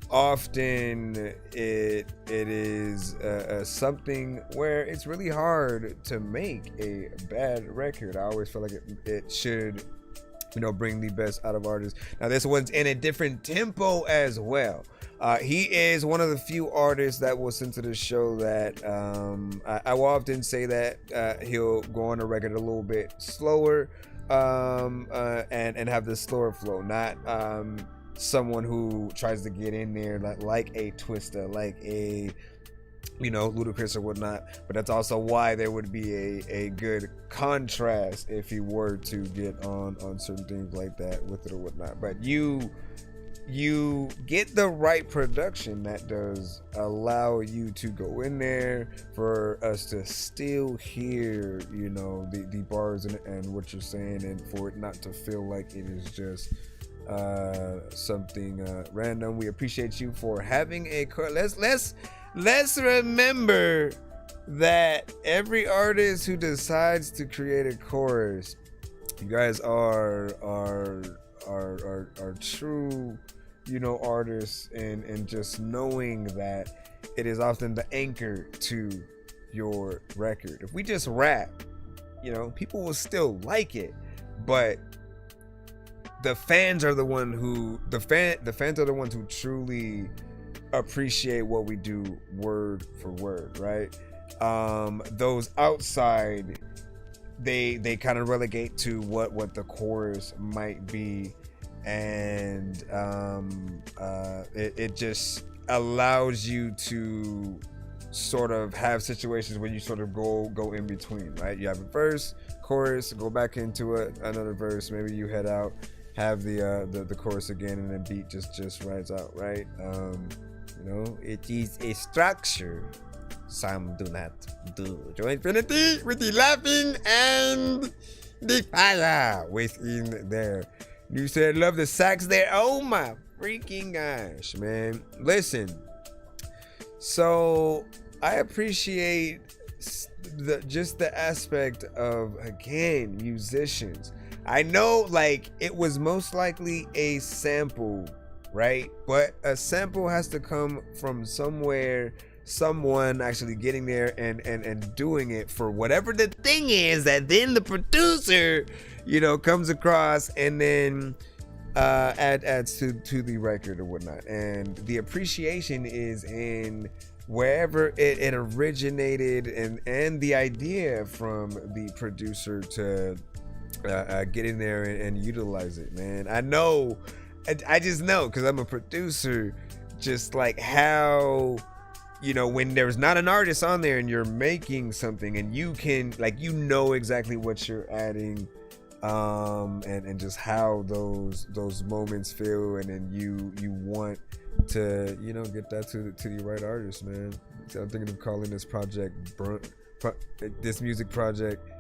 Often it is something where it's really hard to make a bad record. I always feel like it should, you know, bring the best out of artists. Now this one's in a different tempo as well. He is one of the few artists that will send to the show that I will often say that he'll go on a record a little bit slower and have the slower flow, not someone who tries to get in there like a Twista, like a, you know, Ludacris or whatnot. But that's also why there would be a good contrast if he were to get on certain things like that with it or whatnot. But you get the right production that does allow you to go in there for us to still hear, you know, the bars and what you're saying, and for it not to feel like it is just something random. We appreciate you for having a let's remember that every artist who decides to create a chorus, you guys are true, you know, artists, and just knowing that it is often the anchor to your record. If we just rap, you know, people will still like it, but the fans are the ones who truly appreciate what we do word for word, right? Those outside, they kind of relegate to what the chorus might be, and it just allows you to sort of have situations where you sort of go in between, right? You have a verse, chorus, go back into it, another verse, maybe you head out, have the chorus again, and the beat just rides out, right? You know, it is a structure some do not do. Join Infinity with the laughing and the fire within there. You said love the sax there. Oh my freaking gosh, man. Listen, so I appreciate the aspect of, again, musicians. I know, like, it was most likely a sample, right? But a sample has to come from somewhere, someone actually getting there and doing it for whatever the thing is that then the producer, you know, comes across and then adds to the record or whatnot. And the appreciation is in wherever it originated, and the idea from the producer to get in there and utilize it, man. I just know, because I'm a producer, just like how, you know, when there's not an artist on there and you're making something and you can, like, you know exactly what you're adding, and just how those moments feel, and then you want to, you know, get that to the right artist, man. So I'm thinking of calling this project this music project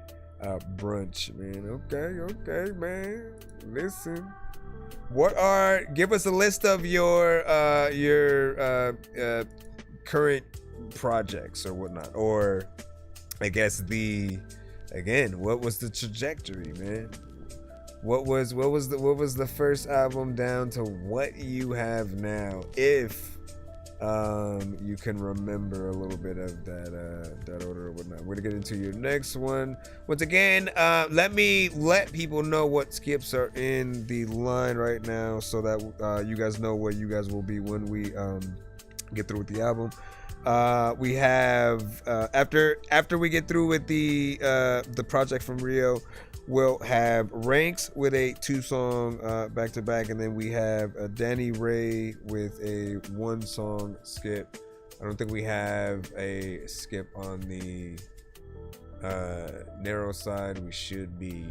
Brunch, man. Okay, man. Listen, give us a list of your current projects or whatnot, or I guess what was the trajectory, man? What was the first album down to what you have now, if you can remember a little bit of that order or whatnot. We're gonna get into your next one. Once again, let people know what skips are in the line right now, so that you guys know where you guys will be when we get through with the album. We have after we get through with the project from Rio, we'll have Ranks with a 2-song back to back, and then we have Danny Ray with a 1-song skip. I don't think we have a skip on the narrow side. We should be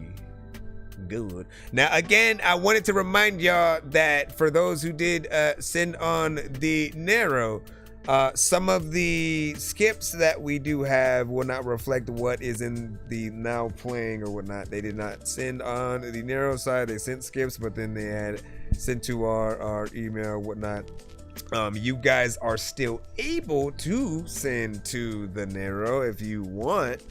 good. Now, again, I wanted to remind y'all that for those who did send on the narrow, Some of the skips that we do have will not reflect what is in the now playing or whatnot. They did not send on the Nero side. They sent skips, but then they had sent to our email, whatnot. You guys are still able to send to the Nero if you want.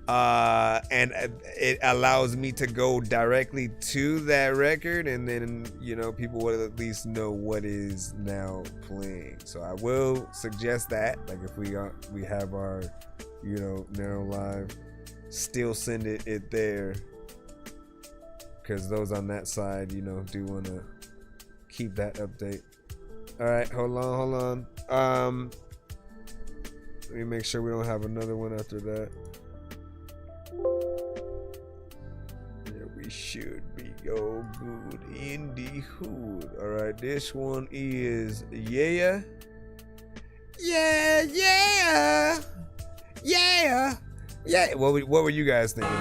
And it allows me to go directly to that record, and then, you know, people will at least know what is now playing. So I will suggest that, like, if we have our, you know, Nero live, still send it there, because those on that side, you know, do want to keep that update. All right, hold on. Let me make sure we don't have another one after that. Yeah, we should be all good in the hood. All right, this one is yeah. What were you guys thinking?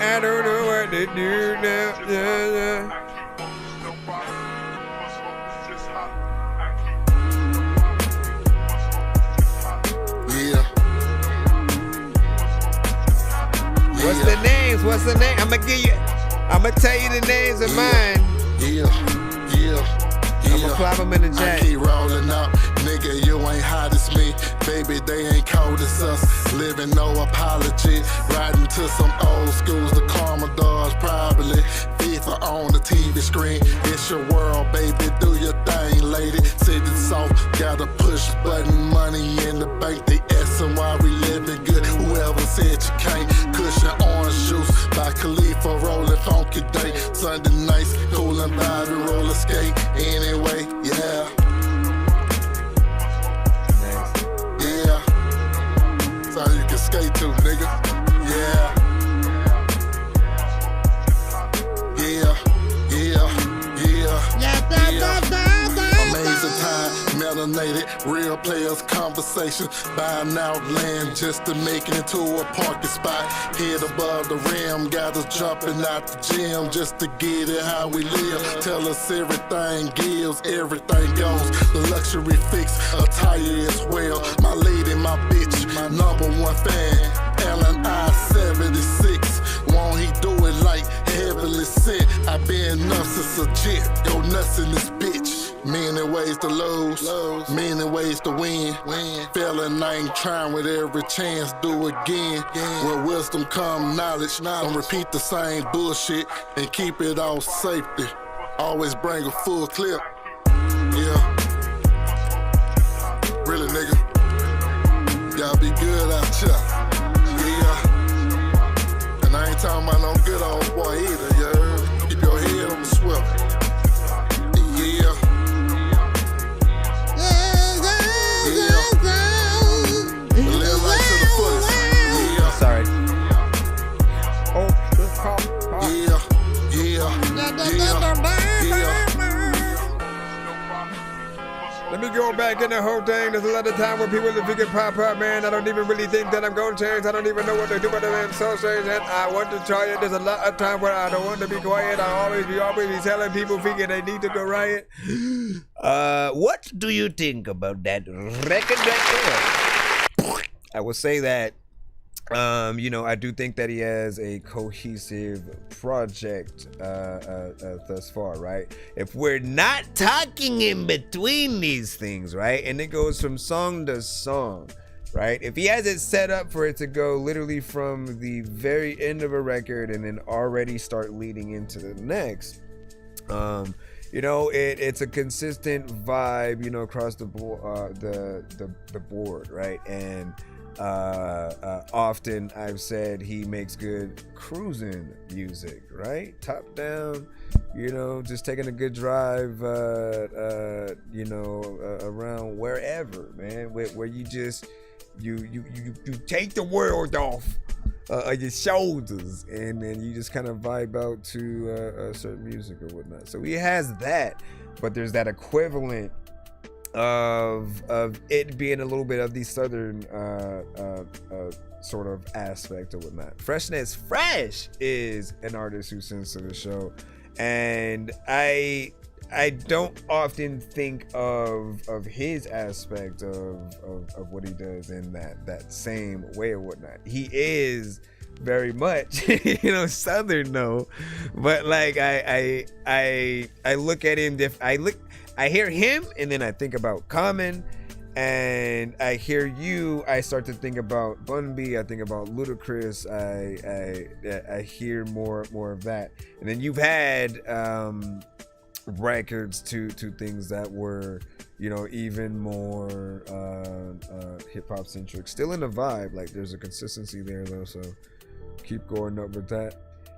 I don't know what to do now. What's the name? I'ma tell you the names of mine. I'ma clap them in the chat. I keep rolling up, nigga, you ain't hot as me. Baby, they ain't cold as us. Living no apology. Riding to some old schools, the Commodores probably. FIFA on the TV screen. It's your world, baby, do your thing, lady. Sitting soft, gotta push button, money in the bank. They asking why we living good. Whoever said you can't. Cushion orange juice by Khalifa, rolling funky day. Sunday nights, coolin' by the roller skate. Anyway, yeah. Yeah. So you can skate too, nigga. Yeah. Amazing time, melanated, real players, conversation, buying out land just to make it into a parking spot. Head above the rim, got us jumping out the gym just to get it how we live. Tell us everything gives, everything goes. The luxury fix, attire as well. My lady, my bitch, my #1 fan. LNI 76, won't he do it like heavily set? I been nuts since a jit, go nuts in this bitch. Many ways to lose, many ways to win. Feeling I ain't trying with every chance, do again. With wisdom come knowledge, don't repeat the same bullshit and keep it all safety. Always bring a full clip, yeah. Really, nigga, y'all be good out here. And I ain't talking about no good old boy either, yeah. Keep your head on the swivel. Yeah. Live life to the fullest. Yeah. Sorry. Let me go back in the whole thing. There's a lot of time where people if you can pop up, man. I don't even really think that I'm gonna change. I don't even know what to do, but I'm so strange and I want to try it. There's a lot of time where I don't want to be quiet. I always be telling people thinking they need to go riot. What do you think about that record right there? I will say that you know, I do think that he has a cohesive project thus far, right? If we're not talking in between these things, right? And it goes from song to song, right? If he has it set up for it to go literally from the very end of a record and then already start leading into the next, you know, it's a consistent vibe, you know, across the board, right? And often I've said he makes good cruising music, right? Top down, you know, just taking a good drive, you know, around wherever, man, where you just you take the world off your shoulders, and then you just kind of vibe out to certain music or whatnot. So he has that, but there's that equivalent of it being a little bit of the southern sort of aspect or whatnot. Freshness Fresh is an artist who sings to the show, and I don't often think of his aspect of what he does in that same way or whatnot. He is very much southern though, but like I look at him I hear him and then I think about Common, and I hear you, I start to think about Bun B, I think about Ludacris, I hear more of that. And then you've had records to things that were even more hip hop centric, still in the vibe. Like there's a consistency there though, so keep going up with that.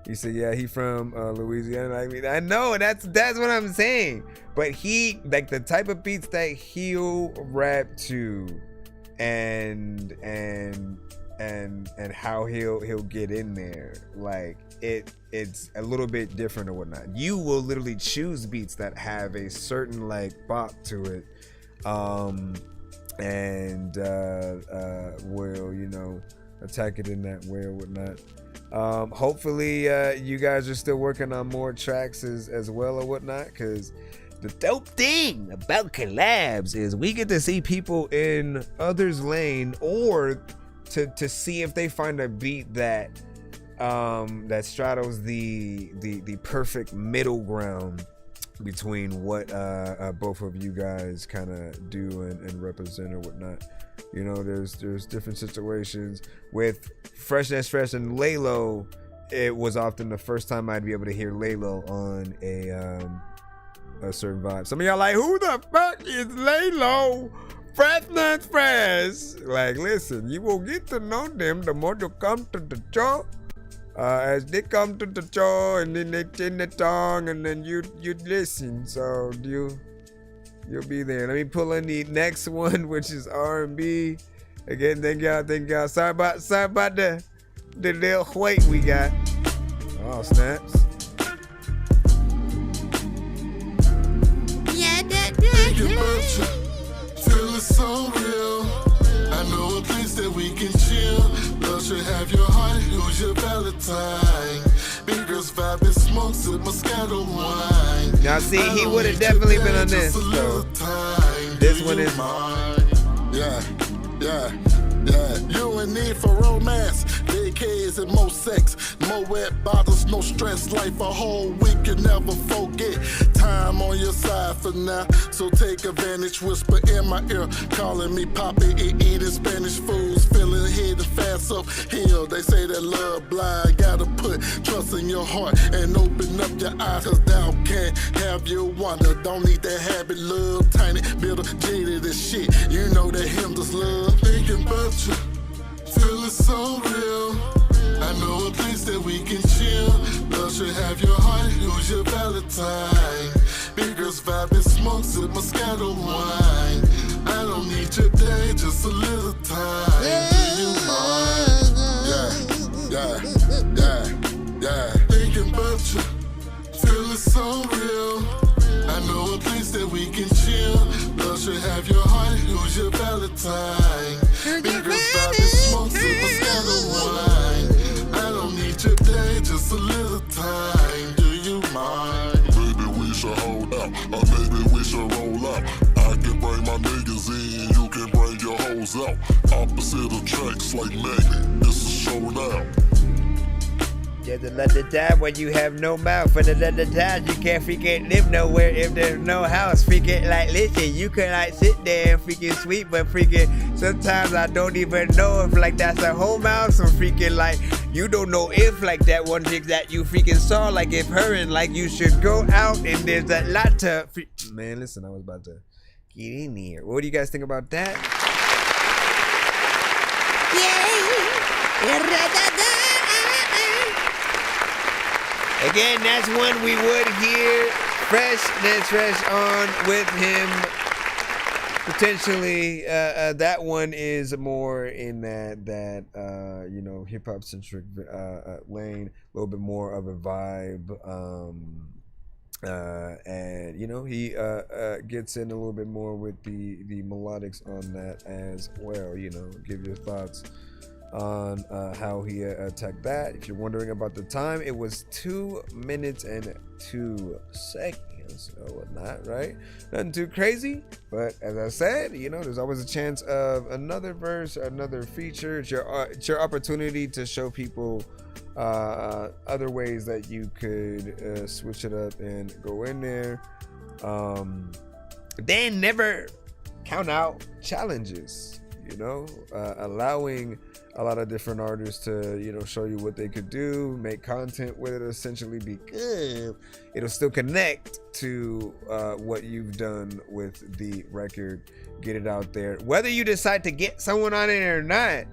He said, yeah, he from Louisiana. I mean, I know, and that's what I'm saying. But he, like, the type of beats that he'll rap to, and how he'll get in there, like it's a little bit different or whatnot. You will literally choose beats that have a certain like bop to it, and will attack it in that way or whatnot. Hopefully you guys are still working on more tracks as well or whatnot, because the dope thing about collabs is we get to see people in others' lane, or to see if they find a beat that straddles the perfect middle ground between what both of you guys kind of do and represent or whatnot. There's different situations with Freshness Fresh and Laylo. It was often the first time I'd be able to hear Laylo on a certain vibe. Some of y'all like, who the fuck is Laylo? Freshness Fresh. Like, listen, you will get to know them the more you come to the show. As they come to the show and then they sing the song and then you listen. So you'll be there. Let me pull in the next one, which is R&B. Again, thank y'all. Sorry about the little wait we got. Oh, snaps. Feel it's so real. I know a place that we can chill. Love should have your heart. Who's your Valentine? Big girls vibe and smoke, sip Moscato wine. Now see, he would have definitely been on this. So this one is yeah. You in need for romance, vacays and more sex, more wet bottles, no stress. Life a whole week you never forget. Time on your side for now, so take advantage. Whisper in my ear, calling me Poppy and eating Spanish foods, feeling hidden fast up hill. They say that love blind, gotta put trust in your heart and open up your eyes, cause thou can't have your wonder. Don't need that habit, love, tiny, bitter, jaded as shit. You know that him just love. Thinking about you, feel it's so real. I know a place that we can chill. Love should have your heart. Who's your Valentine? Big girls vibe and smoke, sip Moscato wine. I don't need your day, just a little time. Do you mind? Yeah. Thinking about you, feel it's so real. I know a place that we can chill. Love should have your heart. Who's your Valentine? Big girls vibe and smoke, sip Moscato wine. I don't need your day, just a little time. Do you mind? Maybe we should hold up, or maybe we should roll up. I can bring my niggas in, you can bring your hoes out. Opposite attracts like magnet, it's a show now. Yeah, the other time when you have no mouth, for the other times you can't freaking live nowhere if there's no house. Freaking like, listen, you can like sit there and freaking sleep, but freaking sometimes I don't even know if like that's a home house or freaking like you don't know if like that one chick that you freaking saw, like if her and like you should go out and there's a lot to man. Listen, I was about to get in here. What do you guys think about that? Again, that's one we would hear Freshness Fresh on with him. Potentially, that one is more in that hip hop centric lane, a little bit more of a vibe. And you know, he gets in a little bit more with the melodics on that as well. You know, give your thoughts on how he attacked that. If you're wondering about the time, it was 2 minutes and 2 seconds or whatnot, right? Nothing too crazy, but as I said, you know, there's always a chance of another verse, another feature. It's your opportunity to show people other ways that you could switch it up and go in there. Then never count out challenges, you know, allowing a lot of different artists to, you know, show you what they could do, make content with it, essentially, because it'll still connect to what you've done with the record. Get it out there. Whether you decide to get someone on it or not,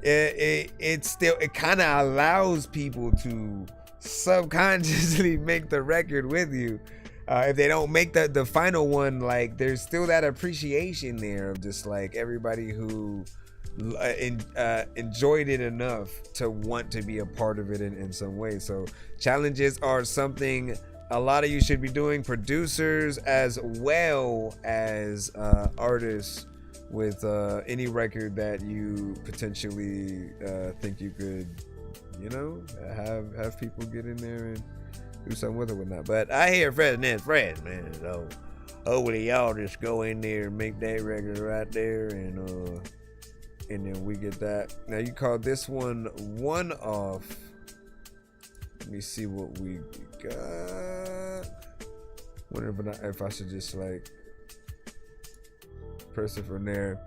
it kind of allows people to subconsciously make the record with you. If they don't make the final one, like, there's still that appreciation there of just like everybody who enjoyed it enough to want to be a part of it in some way. So challenges are something a lot of you should be doing, producers as well as artists with any record that you potentially think you could, you know, have people get in there and do something with it or whatnot. But I hear Fred, man, so hopefully y'all just go in there and make that record right there, and then we get that. Now you call this one off. Let me see what we got. Wonder if I should just like press it from there.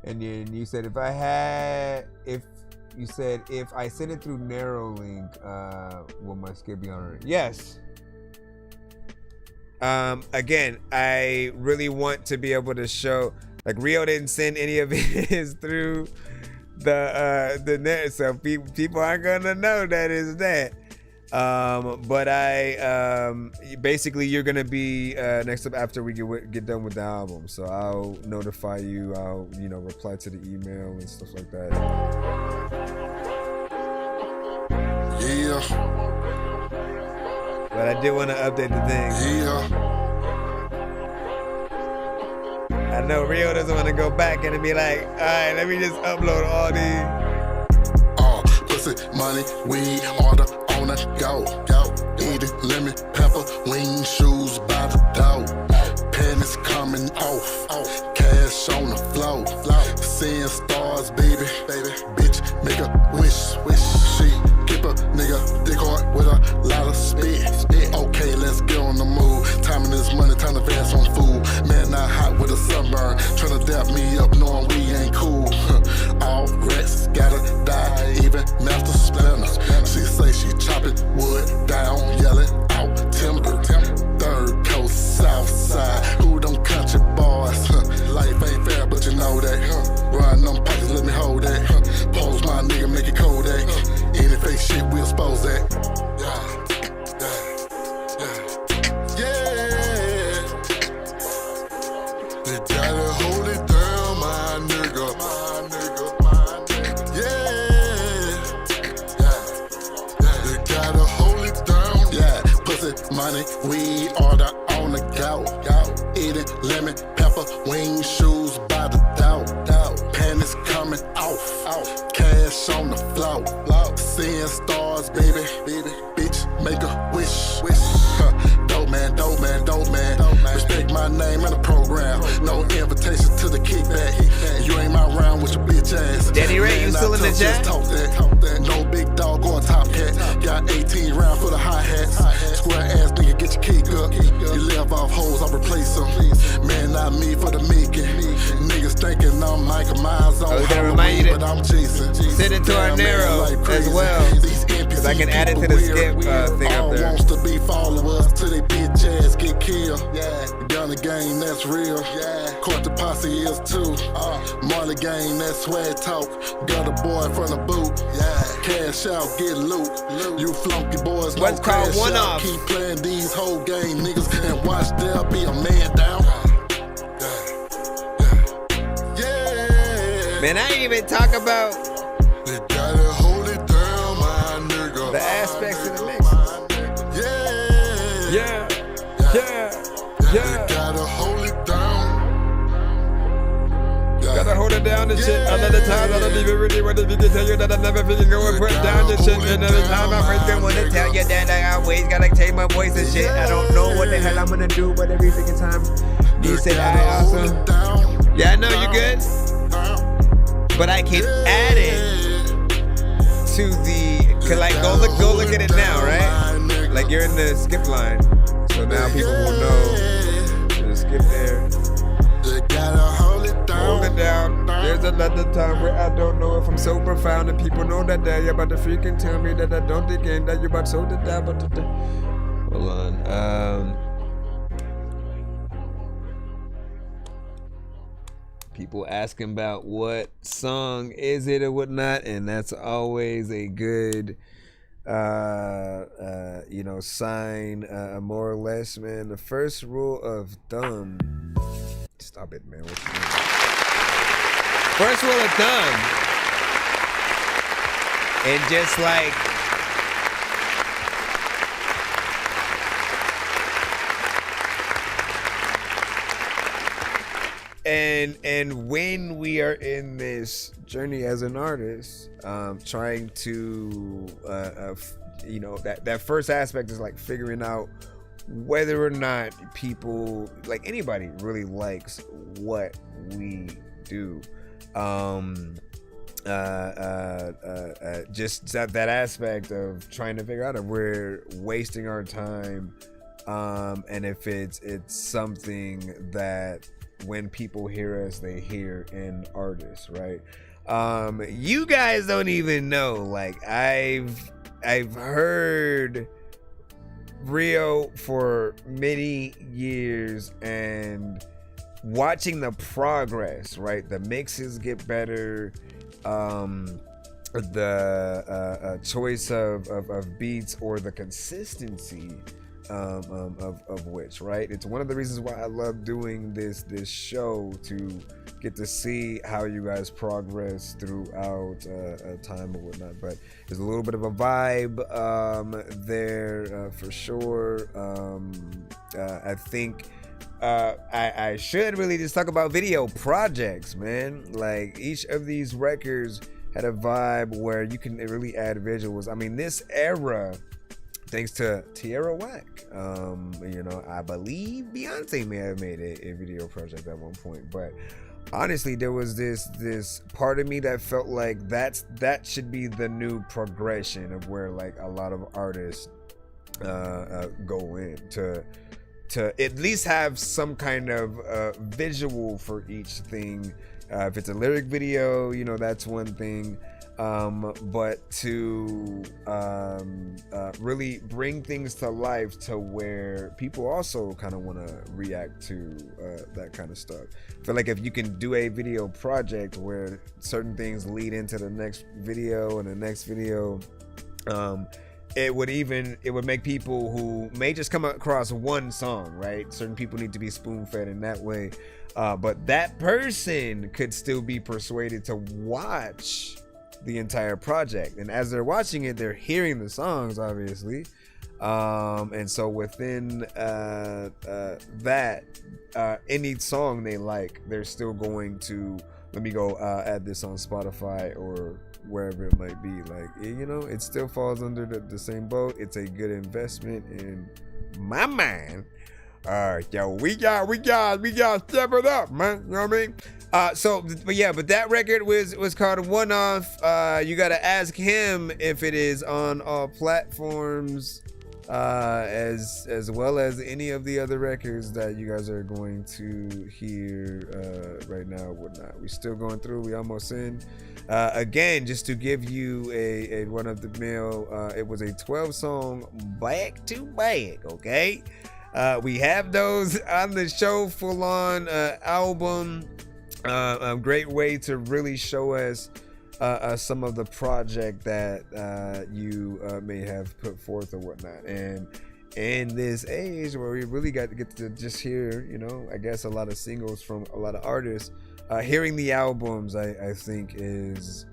And then you said if I send it through narrow link, will my skip be on it? Yes. Again, I really want to be able to show, like, Rio didn't send any of his through the net, so people aren't gonna know that is that. But I basically, you're gonna be next up after we get done with the album, so I'll notify you. I'll, you know, reply to the email and stuff like that. Yeah. But I did want to update the thing. Yeah. I know Rio doesn't want to go back and be like, all right, let me just upload all these. Pussy, money, weed, order on the go. Eating lemon pepper, wing shoes by the door. Pennies coming off, cash on the floor. Seeing stars, baby. Bitch, make a wish. She keep a nigga dick hard with a lot of spit. Okay, let's get on the move. Timing this money, time to advance on food. Man, not hot with a sunburn. Tryna dap me up, knowing we ain't cool. All rats gotta die, even master splinters. She say she chopping wood down, yelling out timber. Third coast, south side. Who them country boys? Life ain't fair, but you know that. Run them pockets, let me hold that. Pose my nigga, make it cold that. Any fake shit, we expose that. They gotta hold it down, my nigga. They gotta hold it down. Yeah, pussy, money, weed, order on the go. Eating lemon pepper, wing shoes by the door. Panties coming off, cash on the floor. Seeing stars, baby. Bitch, make a wish. Dope man. Respect my name and the program. No invitation to the kickback. You ain't my round with your bitch ass. Danny Ray, you still in the chat? Talk that. No big dog or top cat. Got 18 round for the hi-hats. Square ass nigga, get your kick up. You live off hoes, I'll replace them. Man, not me for the making. Niggas thinking I'm Michael Myers on Halloween, but I'm Jason. Send it to our Narrow as well, because I can add it to the skip thing up there. Wants to be followers till they bitch ass get killed. Gun the game, that's real. Court the posse is too. Money game, that's swag talk. Got a boy from the boot. Cash out, get loot. You flunky boys, what's called cash one out. off. Keep playing these whole game niggas and watch there be a man down. Man, I ain't even talk about they gotta hold it down, my nigga. The aspects of the mix. Yeah. You gotta hold it down. Gotta hold it down and shit. Another time I don't even really want to tell you that I never feel go and put down your shit. And every time I freaking wanna tell you that I always gotta take my voice and shit. I don't know what the hell I'm gonna do, but every freaking time you say I awesome. Yeah, I know you good. But I can add it to the, cause like go look at it now, right? Like you're in the skip line. So now people will know to skip there. You gotta hold it down. Hold it down. There's another time where I don't know if I'm so profound and people know that you're about to freaking tell me that I don't dig in, that you're about to hold it down. But hold on. People asking about what song is it or whatnot, and that's always a good sign, more or less, man. The first rule of thumb. Stop it, man. What's first rule of thumb. And just like and when we are in this journey as an artist, trying to that first aspect is like figuring out whether or not people, like anybody, really likes what we do. Just that aspect of trying to figure out if we're wasting our time, and if it's something that when people hear us, they hear in artists, right? You guys don't even know. Like I've heard Rio for many years, and watching the progress, right? The mixes get better, the choice of beats, or the consistency of which, right? It's one of the reasons why I love doing this show, to get to see how you guys progress throughout time or whatnot. But there's a little bit of a vibe there for sure. I think I should really just talk about video projects, man. Like each of these records had a vibe where you can really add visuals. I mean, this era, thanks to Tierra Whack, I believe Beyonce may have made a video project at one point, but honestly, there was this part of me that felt like that should be the new progression of where like a lot of artists go in to at least have some kind of visual for each thing. If it's a lyric video, that's one thing. But to really bring things to life to where people also kind of want to react to that kind of stuff. I feel like if you can do a video project where certain things lead into the next video and the next video, it would make people who may just come across one song, right? Certain people need to be spoon-fed in that way, but that person could still be persuaded to watch the entire project, and as they're watching it, they're hearing the songs, obviously, and so within that, any song they like, they're still going to, let me go add this on Spotify or wherever it might be. Like, it still falls under the same boat. It's a good investment in my mind. Yo, we got step it up, man. You know what I mean? But that record was called One Off. You gotta ask him if it is on all platforms, as well as any of the other records that you guys are going to hear right now, whatnot. We still going through. We almost in. Again, just to give you a one of the mail, it was a 12-song back to back. Okay, we have those on the show, full on album. A great way to really show us some of the project that you may have put forth or whatnot. And in this age where we really got to get to just hear, I guess a lot of singles from a lot of artists, hearing the albums, I think is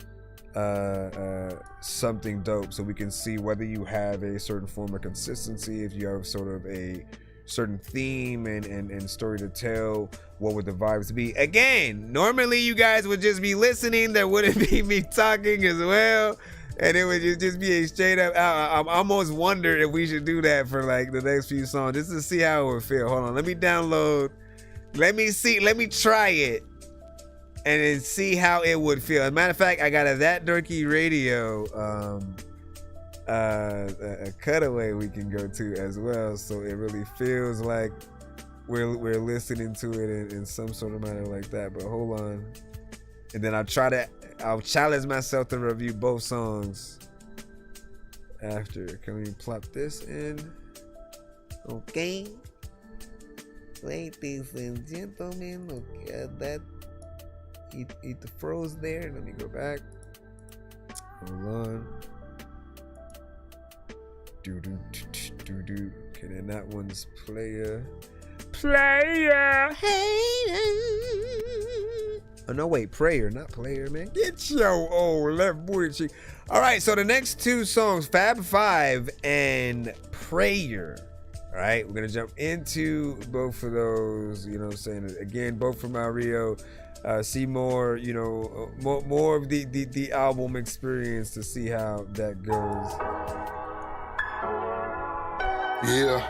something dope, so we can see whether you have a certain form of consistency, if you have sort of a certain theme and story to tell, what would the vibes be? Again, normally you guys would just be listening. There wouldn't be me talking as well. And it would just be a straight up. I almost wondered if we should do that for like the next few songs, just to see how it would feel. Hold on, let me download. Let me see. Let me try it, and then see how it would feel. As a matter of fact, I got a That Dorky Radio a cutaway we can go to as well, so it really feels like we're listening to it in some sort of manner like that. But hold on, and then I'll challenge myself to review both songs after. Can we plop this in? Okay. Ladies and gentlemen, okay, that eat the froze there. Let me go back. Hold on. Do. Okay, then that one's player. Oh no, wait, prayer, not player, man. Get your old left booty cheek. All right, so the next two songs, Fab Five and Prayer. All right, we're gonna jump into both of those. You know what I'm saying? Again, both from Mario. See more, you know, more of the album experience to see how that goes. Yeah.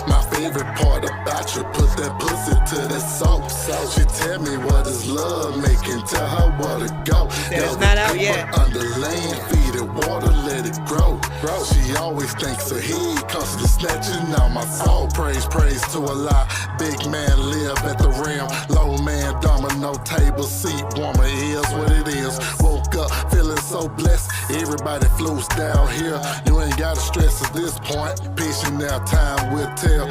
My favorite part about you, put that pussy to that soap. She tell me what is love making, tell her what to go. It's not out yet. Under land, feed it water, let it grow. She always thinks ahead, constantly snatching out my soul. Praise to Allah. Big man live at the rim. Low man domino table seat warmer is what it is. Woke up feeling so blessed. Everybody floats down here. You ain't gotta stress at this point. Patient now, time will tell.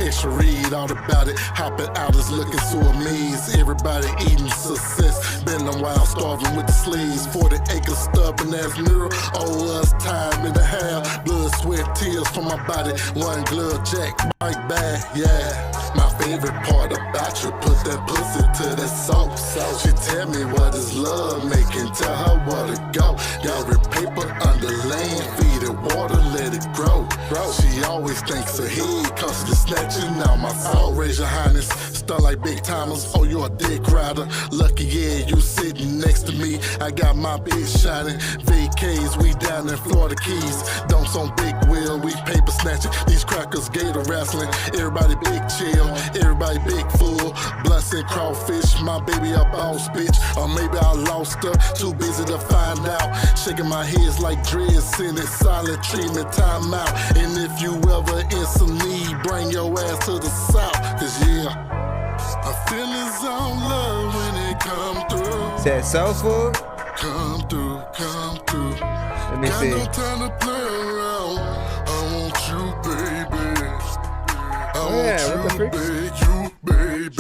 Extra read all about it. Hopping out is looking so amazed. Everybody eating success. Been a while starving with the sleeves. 40 acres stubborn as mirror. Owe us time and a half. Blood, sweat, tears from my body. One glove jack, Mike bag, yeah. My favorite part about you, put that pussy to that soap. She tell me what is love making, tell her what to go. Every paper under land, feed it water, let it grow. She always thinks ahead, constantly snatching out my soul. Raise your highness, start like big timers. Oh, you're a dick rider. Lucky, yeah, you sitting next to me. I got my bitch shining. VKs, we down in Florida Keys. Dumps on big wheel, we paper snatching. These crackers gator wrestling. Everybody big chill, everybody big fool. Blunts and crawfish, my baby a boss bitch. Or maybe I lost her, too busy to find out. Shaking my heads like dreads, sending silent treatment, time out. And if you ever in some need, bring your ass to the south. Cause yeah, I feel his own love when it come through. Is that soulful? Come through. Let me see. Got no time to play around. I want you, baby. I want you, baby.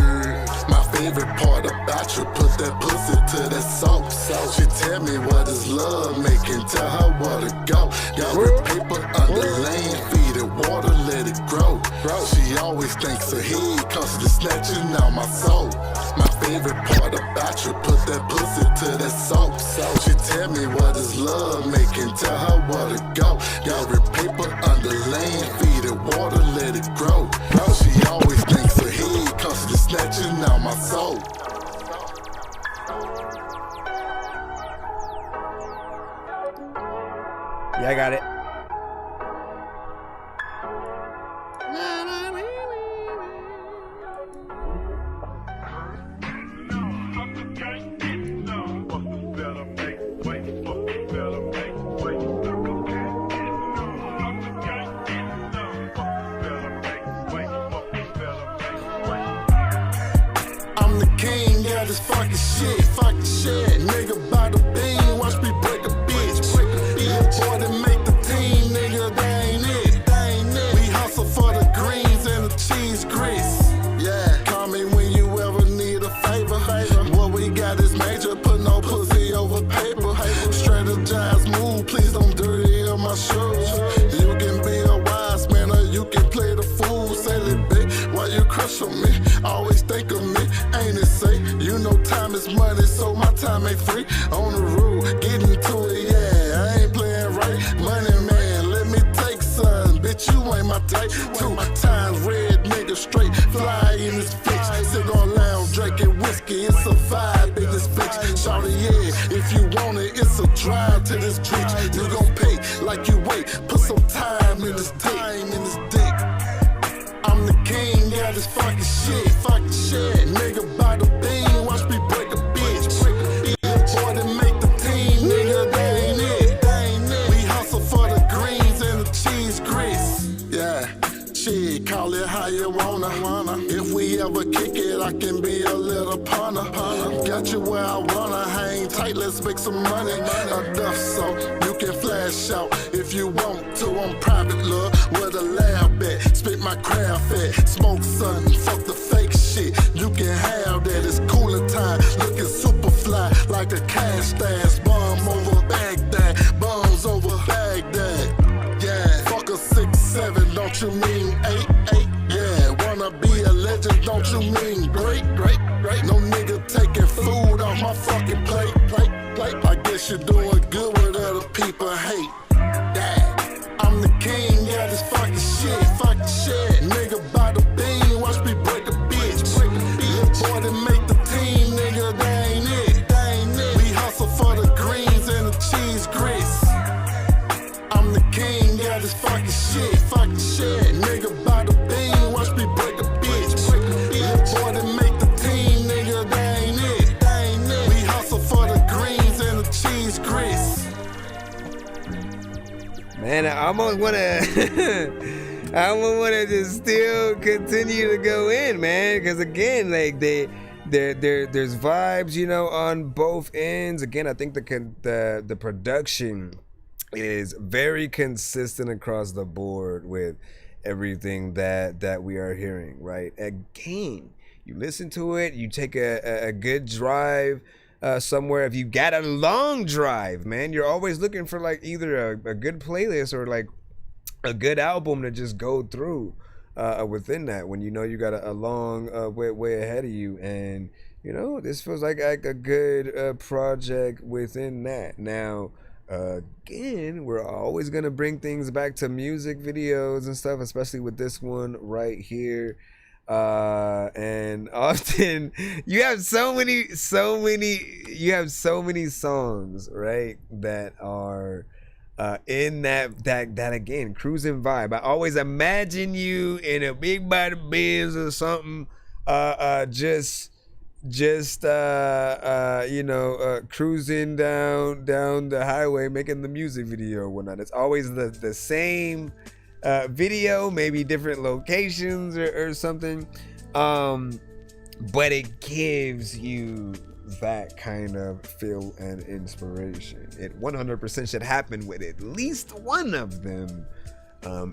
My favorite part about you, put that pussy to that soap. She tell me what is love making, tell her what to go. Got paper under land, feed it water, let it grow. She always thinks ahead, constantly snatching out my soul. My favorite part about you, put that pussy to that soap. She tell me what is love making, tell her what to go. Got paper under land, feed it water, let it grow. She always thinks ahead, constantly snatching out my soul. Yeah, I got it. I'm the king, got this fucking shit. Nigga by the bean, watch me break a bitch. Boy that make the team, nigga, that ain't it. We hustle for the greens and the cheese grits. Yeah, call me when you ever need a favor. What we got is major, put no pussy over paper. Strategize, move, please don't dirty on my shoes. You can be a wise man or you can play the fool. Say it big, why you crush on me? Always think of me, ain't it safe? You know time is money, so my time ain't free. On the road, getting to it, yeah, I ain't playing right. Money man, but you ain't my type. 2 times red nigga straight, fly in this bitch. Cigar lounge, drinking whiskey, it's a vibe in this bitch. Shawty, yeah, if you want it, it's a drive to this bitch. You gon' pay like you wait, put some time in this dick. I'm the king, yeah, this fucking shit. Nigga by the bean, watch me break a bitch. Boy, that make the team, nigga, that ain't it. We hustle for the greens and the cheese grits. Yeah, shit, call it how you wanna. If we ever kick it, I can be a little punter. Got you where I wanna, hang tight, let's make some money. Enough so you can flash out if you want to. I'm private, love, where the lab at. Spit my craft at, smoke something, fuck the fake shit. You can have that, it's cooler time, looking super fly like a cash stash. Bomb over Baghdad, bombs over Baghdad. Yeah, fuck a 6'7", don't you mean 8'8"? Yeah, wanna be a legend, don't you mean great? No nigga taking food off my fucking plate. I guess you're doing good with other people hate. Yeah, I'm the king, yeah, this fucking shit. Nigga by the bean, watch me break a bitch. Boy, that make the team, nigga, that ain't it. We hustle for the greens and the cheese grits. I'm the king, yeah, this fucking shit. Nigga by the bean, watch me break a bitch. Boy, that make the team, nigga, that ain't it. We hustle for the greens and the cheese grits. Man, I almost wanna just still continue to go in, man, because again, like there's vibes, you know, on both ends. Again, I think the production is very consistent across the board with everything that we are hearing, right? Again, you listen to it, you take a good drive somewhere. If you got a long drive, man, you're always looking for like either a good playlist or like a good album to just go through within that, when you know you got a long way ahead of you. And you know, this feels like a good project within that. Now again, we're always gonna bring things back to music videos and stuff, especially with this one right here. And often you have so many songs, right, that are in that again cruising vibe. I always imagine you in a big body Benz or something, cruising down the highway, making the music video or whatnot. It's always the same video, maybe different locations or something, but it gives you that kind of feel and inspiration. It 100% should happen with at least one of them.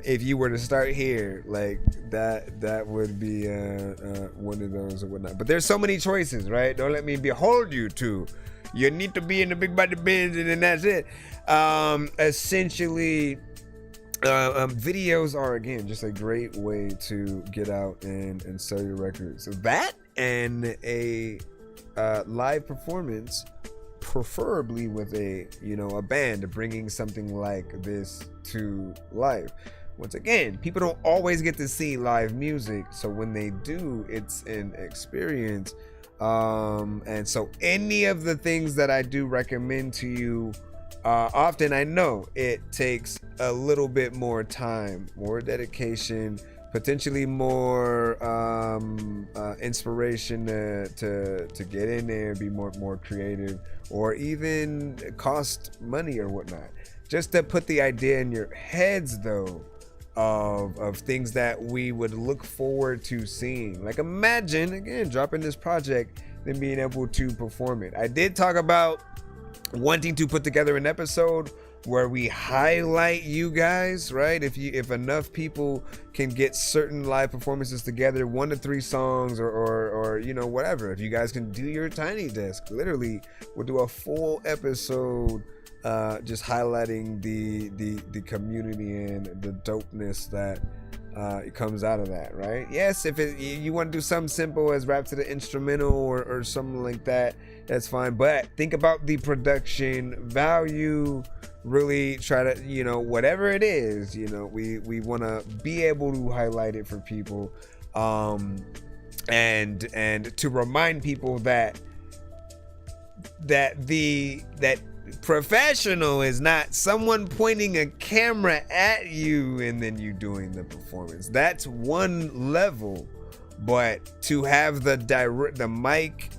If you were to start here, like that would be one of those or whatnot. But there's so many choices, right? Don't let me behold you to. You need to be in the big body Benz and then that's it. Essentially, videos are again just a great way to get out and sell your records. So that and a live performance, preferably with a band, bringing something like this to life. Once again, people don't always get to see live music, so when they do, it's an experience. And so any of the things that I do recommend to you, often I know it takes a little bit more time, more dedication, potentially more inspiration to get in there, be more creative, or even cost money or whatnot, just to put the idea in your heads though of things that we would look forward to seeing. Like imagine again dropping this project, then being able to perform it. I did talk about wanting to put together an episode where we highlight you guys, right? If enough people can get certain live performances together, 1 to 3 songs or whatever, if you guys can do your tiny desk, literally we'll do a full episode just highlighting the community and the dopeness that it comes out of that, right? Yes, if you want to do something simple as rap to the instrumental or something like that, that's fine, but think about the production value really try to, you know, whatever it is, you know, we want to be able to highlight it for people, and to remind people that professional is not someone pointing a camera at you and then you doing the performance. That's one level, but to have the mic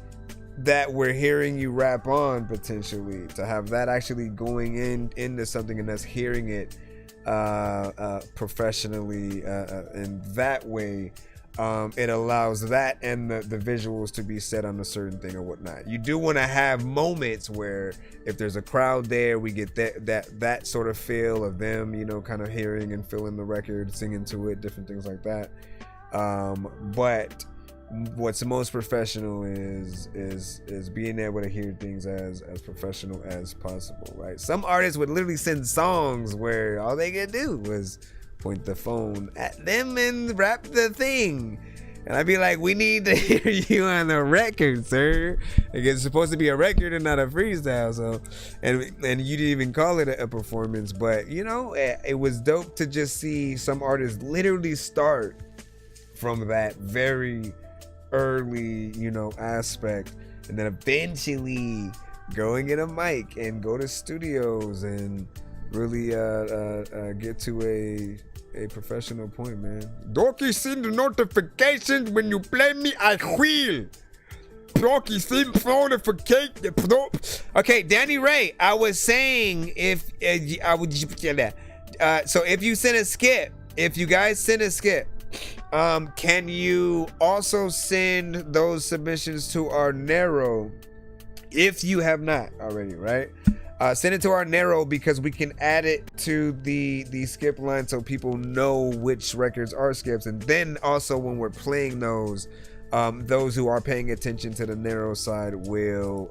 that we're hearing you rap on, potentially to have that actually going into something and us hearing it professionally in that way, it allows that and the visuals to be set on a certain thing or whatnot. You do want to have moments where if there's a crowd there, we get that sort of feel of them, you know, kind of hearing and feeling the record, singing to it, different things like that. But what's most professional is being able to hear things as professional as possible, right? Some artists would literally send songs where all they could do was point the phone at them and rap the thing, and I'd be like, we need to hear you on the record, sir. Like, it's supposed to be a record and not a freestyle. So and you didn't even call it a performance, but you know, it was dope to just see some artists literally start from that very early, you know, aspect, and then eventually go and get a mic and go to studios and really get to a professional point, man. Dorky, send the notifications when you play me. I will. Dorky, send notification. Okay, Danny Ray, I was saying if I would so if you send a skip, if you guys send a skip, can you also send those submissions to our Narrow if you have not already, right? Send it to our Narrow because we can add it to the skip line so people know which records are skips, and then also when we're playing those who are paying attention to the Narrow side will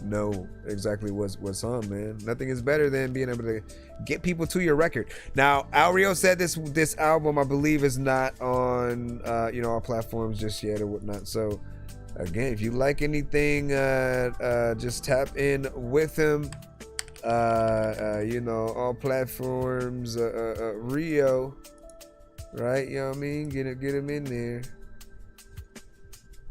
know exactly what's on, man. Nothing is better than being able to get people to your record. Now, Alrio said this album, I believe, is not on you know, our platforms just yet or whatnot. So again, if you like anything, just tap in with him. You know, all platforms, Rio, right? You know what I mean? Get him in there.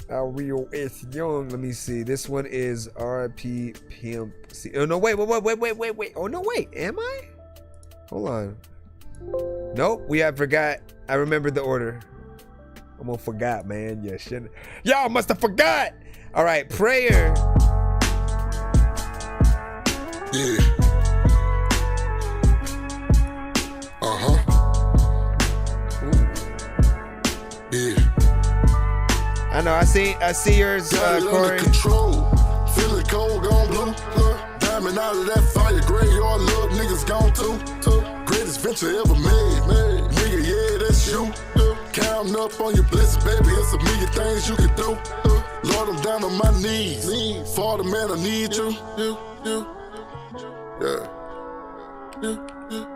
Rio is young. Let me see. This one is RP Pimp C. Oh no, wait. Oh no, wait. Am I? Hold on. Nope. I forgot. I remembered the order. I'm gonna forgot, man. Yeah, shit. Y'all must have forgot. All right, Prayer. Yeah. Yeah. I know. I see yours, Corey. Control. Feeling cold, gone blue. Diamond out of that fire, graveyard look, niggas gone too. Greatest venture ever made. Nigga, yeah, that's you. Counting up on your blessings, baby. It's a million things you can do. Lord, I'm down on my knees. Father, man, I need you. Yeah.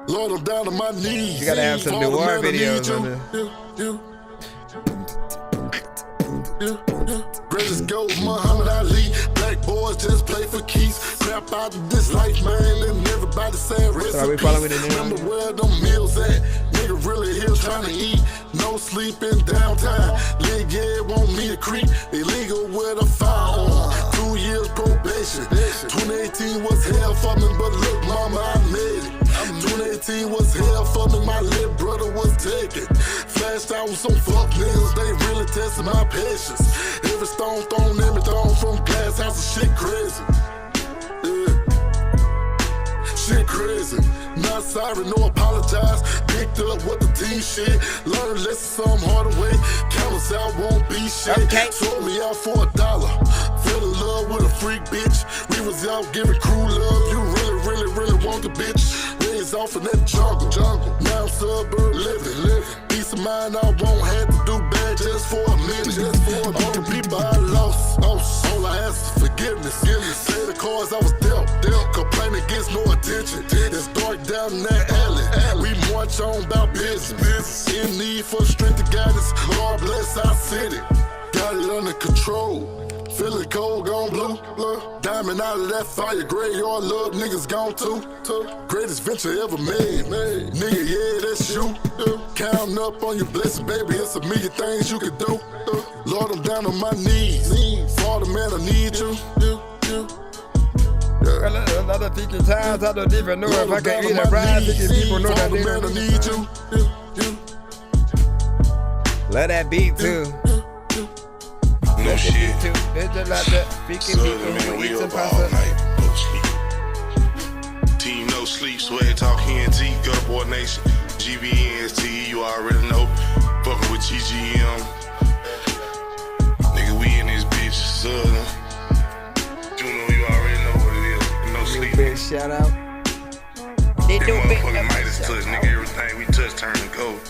Lord, I'm down on my knees. You gotta have some noir videos on there. Greatest GOAT, Muhammad Ali. Black boys just play for keys. Crap out of this life, man. And everybody saying recipes. Remember where them meals at? Nigga really here trying to eat. No sleeping downtown. Leg, yeah, want me to creep. Illegal with a firearm. 2 years probation. 2018 was hell for me, but look, mama, I made it. 2018 was hell for me, my little brother was taken. Flashed out with some fuck niggas, they really tested my patience. Every stone thrown in me, thrown from glass house, shit crazy. Yeah. Shit crazy. Not sorry, no apologize. Picked up what the team shit. Learn lesson some harder way. Count us out, won't be shit. Okay. Sold me out for $1. Fell in love with a freak bitch. We was out giving crew love. You really want the bitch. Raised off in that jungle. Now suburb living. Peace of mind, I won't have to do bad just for a minute. All the people I lost. All I ask is forgiveness. Say the cards I was dealt. Complaining gets no attention. It's dark down in that alley. We march on about business. In need for strength and guidance. Lord bless our city. Gotta it under control. Feeling cold, gone blue. Diamond out of that fire, graveyard love, niggas gone too. Greatest venture ever made. Nigga, yeah, that's you. Counting up on your blessings, baby, it's a million things you could do. Lord, I'm down on my knees. Father, man, I need you. Another thinking times, I don't even know if I can eat a ride. Thinking people know that they don't need you. Let that beat too. No shit. So, we up all night. No sleep. Team No Sleep, Swag Talk, NT, Gutter Boy Nation, GBNST, you already know. Fucking with GGM. Nigga, we in this bitch, Southern. You already know what it is. No Sleep. Big shout out. That motherfucking Midas touch, nigga. Everything we touch turn to gold.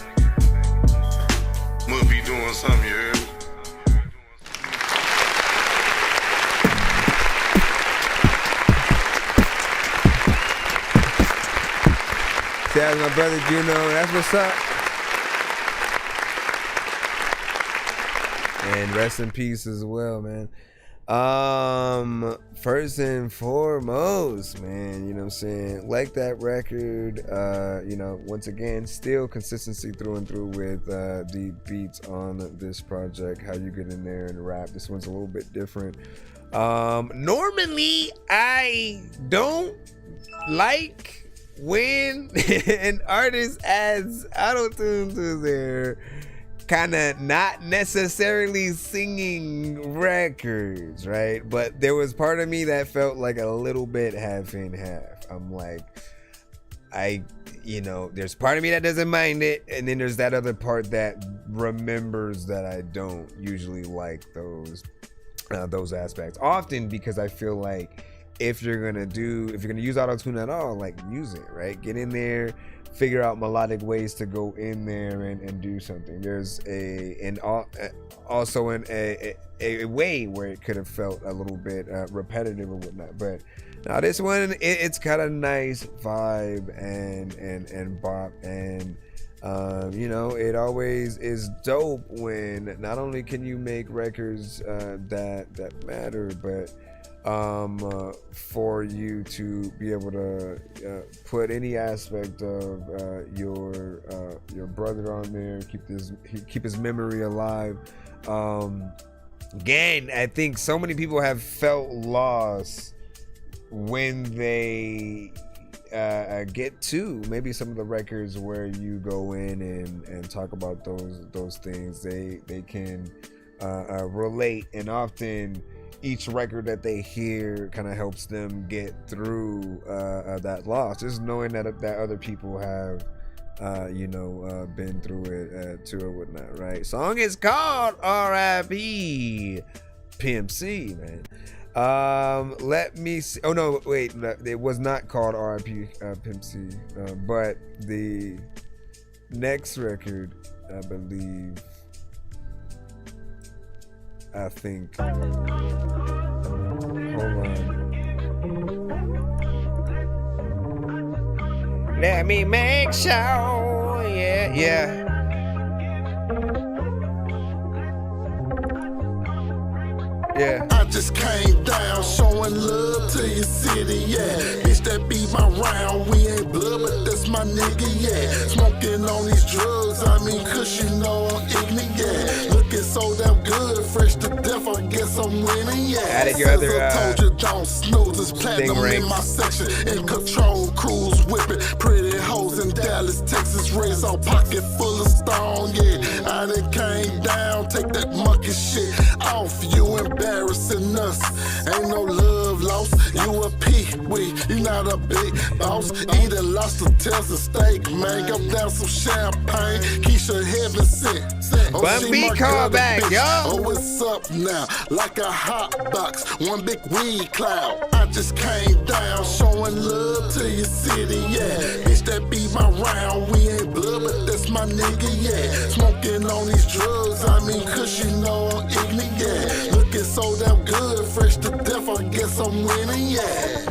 Must be doing something, you heard me? That's my brother Juno. That's what's up. And rest in peace as well, man. First and foremost, man, you know what I'm saying? Like that record, you know, once again, still consistency through and through with the beats on this project. How you get in there and rap. This one's a little bit different. Normally, I don't like when an artist adds auto-tune to their kind of not necessarily singing records, right? But there was part of me that felt like a little bit half and half. I'm like, you know, there's part of me that doesn't mind it, and then there's that other part that remembers that I don't usually like those aspects. Often because I feel like if you're gonna use auto-tune at all, like, use it, right? Get in there, figure out melodic ways to go in there and do something. There's also a way where it could have felt a little bit repetitive or whatnot. But now this one, it's got a nice vibe and bop, and you know, it always is dope when not only can you make records that matter, but for you to be able to put any aspect of your brother on there, keep his memory alive. Again, I think so many people have felt lost when they get to maybe some of the records where you go in and talk about those things. They can relate, and often each record that they hear kind of helps them get through that loss. Just knowing that other people have, been through it too or whatnot, right? Song is called R.I.P. Pimp C, man. Let me see. Oh no, wait, it was not called R.I.P. Pimp C, but the next record, I believe, I think. Hold on. Let me make sure. Yeah. I just came down showing love to your city, yeah. Bitch, that be my round. We ain't blood, but that's my nigga, yeah. Smoking on these drugs, I mean, cause you know I'm ignorant, yeah. Looking so damn good, fresh to death, I guess I'm winning, yeah. Added your other told you don't snooze, it's platinum in my section. In control, cruise whipping, pretty hoes in Dallas, Texas, race all pocket full of stone, yeah. I done came down, take that monkey shit off you, embarrassing us. Ain't no love lost. You a pee-wee, you not a big boss. Eating lobster tails and steak, man. Go down some champagne. Keisha heaven sent. One beat call back, yo. Oh, it's up now, like a hot box. One big weed cloud. I just came down, showing love to your city, yeah. Bitch, that be my round. We ain't blood, but that's my nigga, yeah. Smoking on these drugs, I mean, cause you know I'm ignorant, yeah. Looking so damn good, fresh to death, I guess I'm winning, yeah.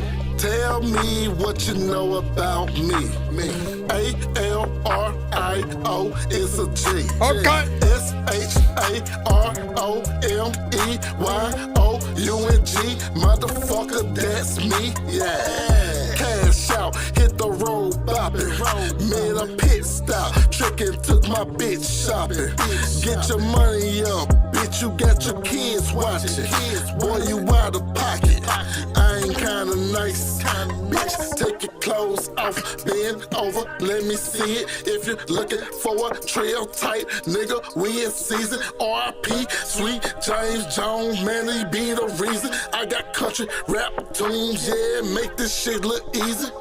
Tell me what you know about me. A-L-R-I-O is a G. Okay. S-H-A-R-O-M-E-Y-O-U-N-G. Motherfucker, that's me. Yeah. Cash out, hit the road bopping. Made a pit stop, tricking, took my bitch shopping. Get your money up, bitch, you got your kids watching. Boy, you out of pocket. I ain't kinda nice. Bitch, take your clothes off, bend over, let me see it. If you're looking for a trail tight, nigga, we in season. R.I.P. Sweet James Jones, man, he be the reason. I got country rap tunes, yeah, make this shit look easy.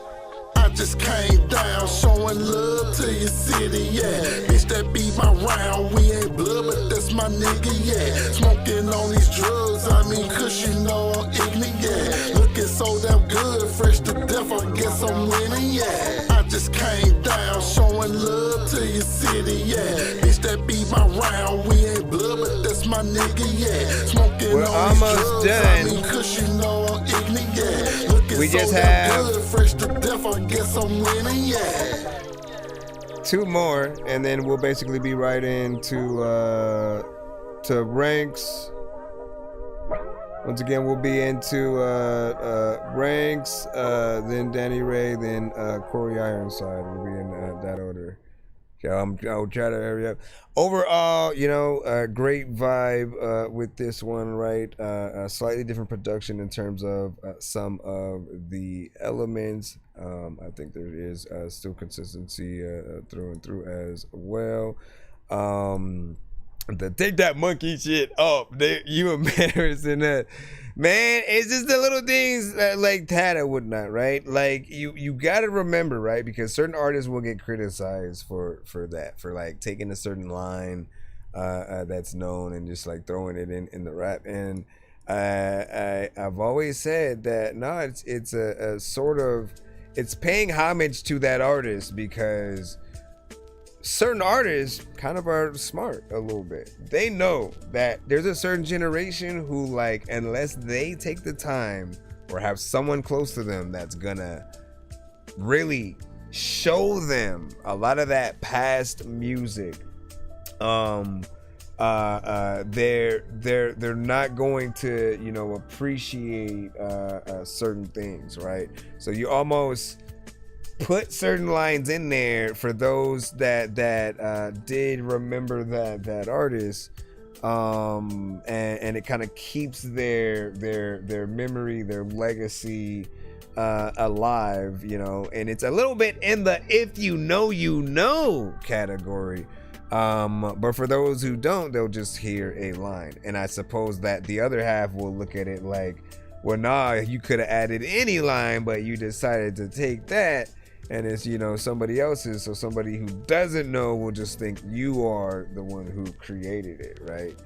I just came down, showing love to your city, yeah. Bitch, that be my round, we ain't blood, but that's my nigga, yeah. Smoking on these drugs, I mean, cause you know I'm ignorant, yeah. Looking so damn good, fresh to death, I guess I'm winning, yeah. I just came down, showing love to your city, yeah. Bitch, that be my round, we ain't blood, but that's my nigga, yeah. Smoking We're on these almost drugs, done. I mean, cause you know I'm ignorant, yeah. Looking We just so damn have good, fresh to death, I guess I'm winning, yeah. 2 more, and then we'll basically be right into to ranks. Once again, we'll be into ranks, then Danny Ray, then Corey Ironside. We'll be in that order. Okay, I'll try to hurry up. Overall, you know, great vibe with this one, right? A slightly different production in terms of some of the elements. I think there is still consistency through and through as well. Take that monkey shit up. You embarrassing that. Man, it's just the little things like that and whatnot, right? Like you gotta remember, right? Because certain artists will get criticized for that, for like taking a certain line that's known and just like throwing it in the rap. And I've always said that no, it's a sort of, it's paying homage to that artist, because certain artists kind of are smart a little bit. They know that there's a certain generation who, like, unless they take the time or have someone close to them that's gonna really show them a lot of that past music, they're not going to, you know, appreciate certain things, right? So you almost put certain lines in there for those that did remember that artist, and it kind of keeps their memory, their legacy alive, you know. And it's a little bit in the if you know category, but for those who don't, they'll just hear a line, and I suppose that the other half will look at it like, well, nah, you could have added any line, but you decided to take that, and it's, you know, somebody else's. So somebody who doesn't know will just think you are the one who created it, right?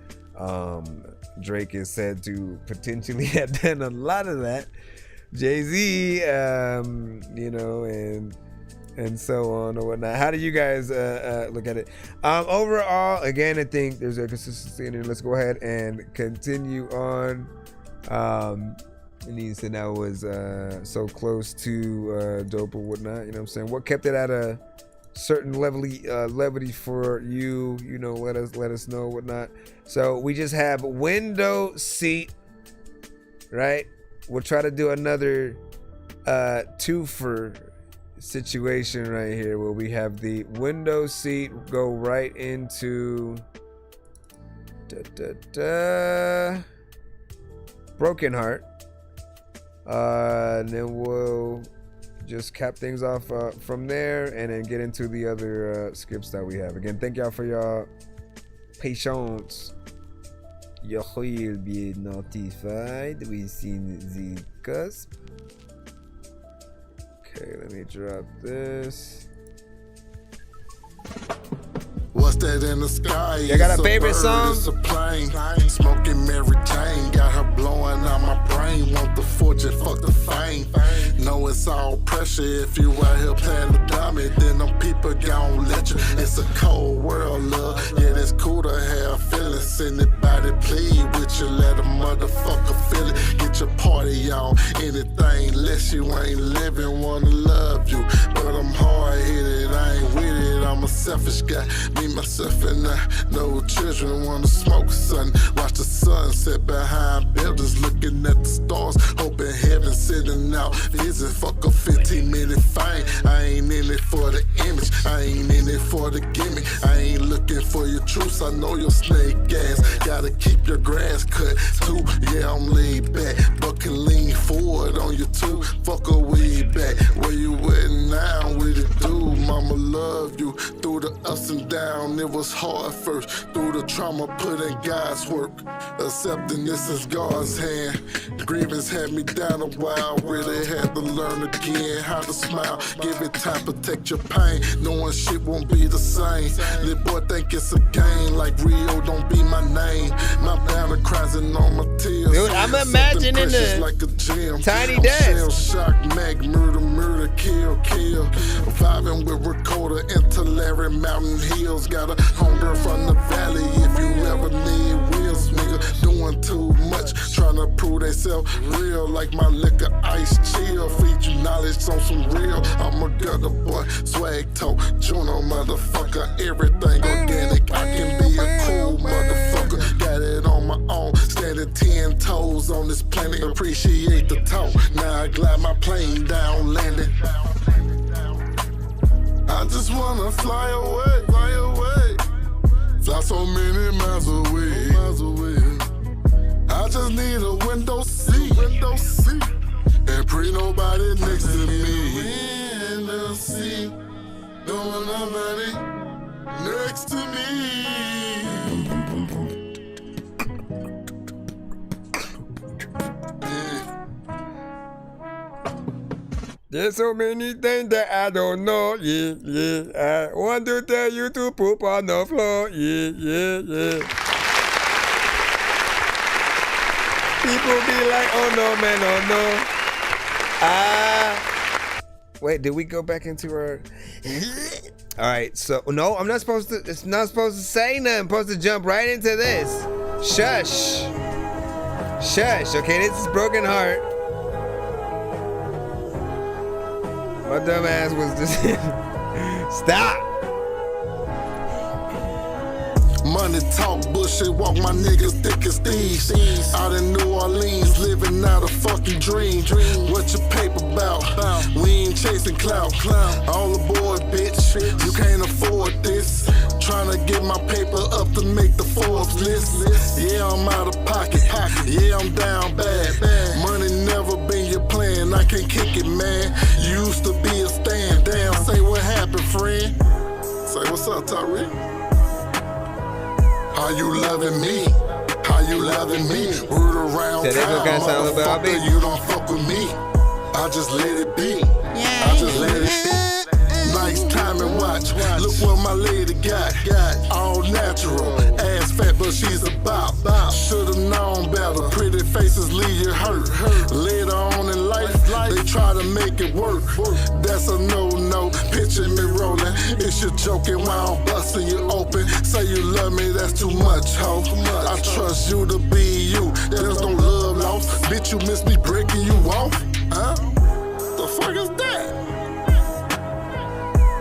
Drake is said to potentially have done a lot of that. Jay-Z, you know, and so on or whatnot. How do you guys look at it? Overall, again, I think there's a consistency in it. Let's go ahead and continue on. And he said that was so close to dope or whatnot, you know what I'm saying? What kept it at a certain levity for you, you know, let us know, whatnot. So we just have window seat, right? We'll try to do another twofer situation right here, where we have the window seat go right into Broken Heart. And then we'll just cap things off from there, and then get into the other skips that we have. Again, thank y'all for y'all patience. You will be notified within the cusp. Okay, let me drop this. What's What's that in the sky? You got a It's favorite bird, song? It's a plane. Smoking Mary Jane, got her blowing out my brain. Want the fortune, fuck the fame. Know it's all pressure. If you out here playing the dummy, then them people gon' let you. It's a cold world, love. Yeah, it's cool to have feelings. Anybody plead with you, let a motherfucker feel it. Get your party on. Anything less you ain't living, wanna love you. But I'm hard-headed, I ain't with it. I'm a selfish guy, me, myself, and I. No children wanna smoke something. Watch the sunset behind buildings, looking at the stars, hoping heaven sitting out. Visit, fuck a 15-minute fame. I ain't in it for the image, I ain't in it for the gimmick. I ain't looking for your truths, I know your snake ass. Gotta keep your grass cut too. Yeah, I'm laid back, but can lean forward on you too. Fuck a way back, where you at now? With it, dude. Mama love you through the ups and downs. It was hard first, through the trauma, put in God's work. Accepting this is God's hand. Grievance had me down a while, really had to learn again how to smile. Give it time, protect your pain, knowing shit won't be the same. Little boy think it's a game, like Rio don't be my name. My banner cries and on my tears. Dude, I'm imagining the like a gym. Tiny Desk. Shock, mag, murder, kill. Vibing with recorder into Larry Mountain Hills. Got a hunger from the valley if you ever need wheels, nigga. Doing too much, trying to prove they self real. Like my liquor ice chill. Feed you knowledge on some real. I'm a gutter boy, swag toe, Juno motherfucker. Everything organic, I can be a cool motherfucker. Got it on my own, standing 10 toes on this planet. Appreciate the talk, now I glide my plane down, landing. I just wanna fly away. Fly so many miles away. I just need a window seat. And pre nobody next to me. Window seat, don't want nobody next to me. There's so many things that I don't know, yeah. I want to tell you to poop on the floor, yeah. People be like, oh no, man, oh no. Wait, did we go back into our... All right, so, no, I'm not supposed to, it's not supposed to say nothing. I'm supposed to jump right into this. Shush, okay, this is Broken Heart. My dumb ass was just stop. Money talk, bullshit walk, my niggas thick as thieves. Out in New Orleans, living out a fucking dream. What your paper about? We ain't chasing clout. All aboard, bitch. You can't afford this. Tryna get my paper up to make the Forbes list. Yeah, I'm out of pocket. Yeah, I'm down bad. Money never been your plan. I can't kick it, man. You used to be a stand. Damn, say what happened, friend. Say what's up, Tyreek. How you loving me? How you loving me? Word around town, motherfucker, you don't fuck with me. I just let it be. I just let it be. Nice time and watch. Look what my lady got. All natural. Ass fat, but she's a bop. Should've known better. Pretty faces leave you hurt. Later on in life, they try to make it work. That's a no-no. Picture me rolling. It's your joking while I'm busting you open. Say you love me, that's too much, ho. I trust you to be you. There's no love lost. Bitch, you miss me breaking you off? Huh? The fuck is that?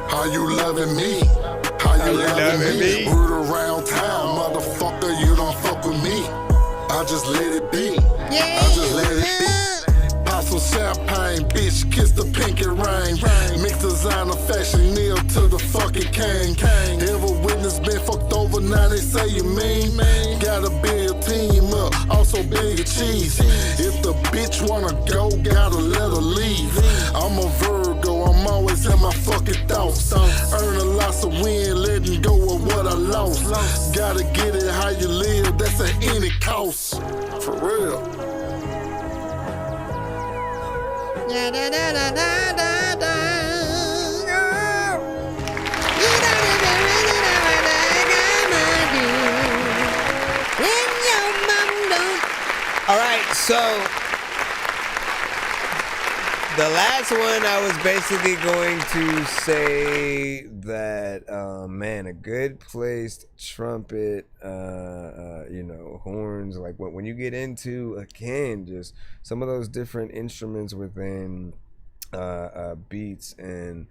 How you loving me? How you loving me? Word around town, motherfucker, you don't fuck with me. I just let it be. I just let it be. Pop some champagne, bitch, kiss the pinky ring. Mix designer fashion, kneel to the fucking king. Ever witness been fucked over, now they say you mean. Gotta build a team up, also build your cheese. If the bitch wanna go, gotta let her leave. I'm a Virgo, I'm always in my fucking thoughts. Earn a lot of win, letting go of what I lost. Gotta get it how you live, that's at any cost. For real. Da da da da da da da. You don't even really know what I So the last one, I was basically going to say that, man, a good placed trumpet, horns, like when you get into, again, just some of those different instruments within beats and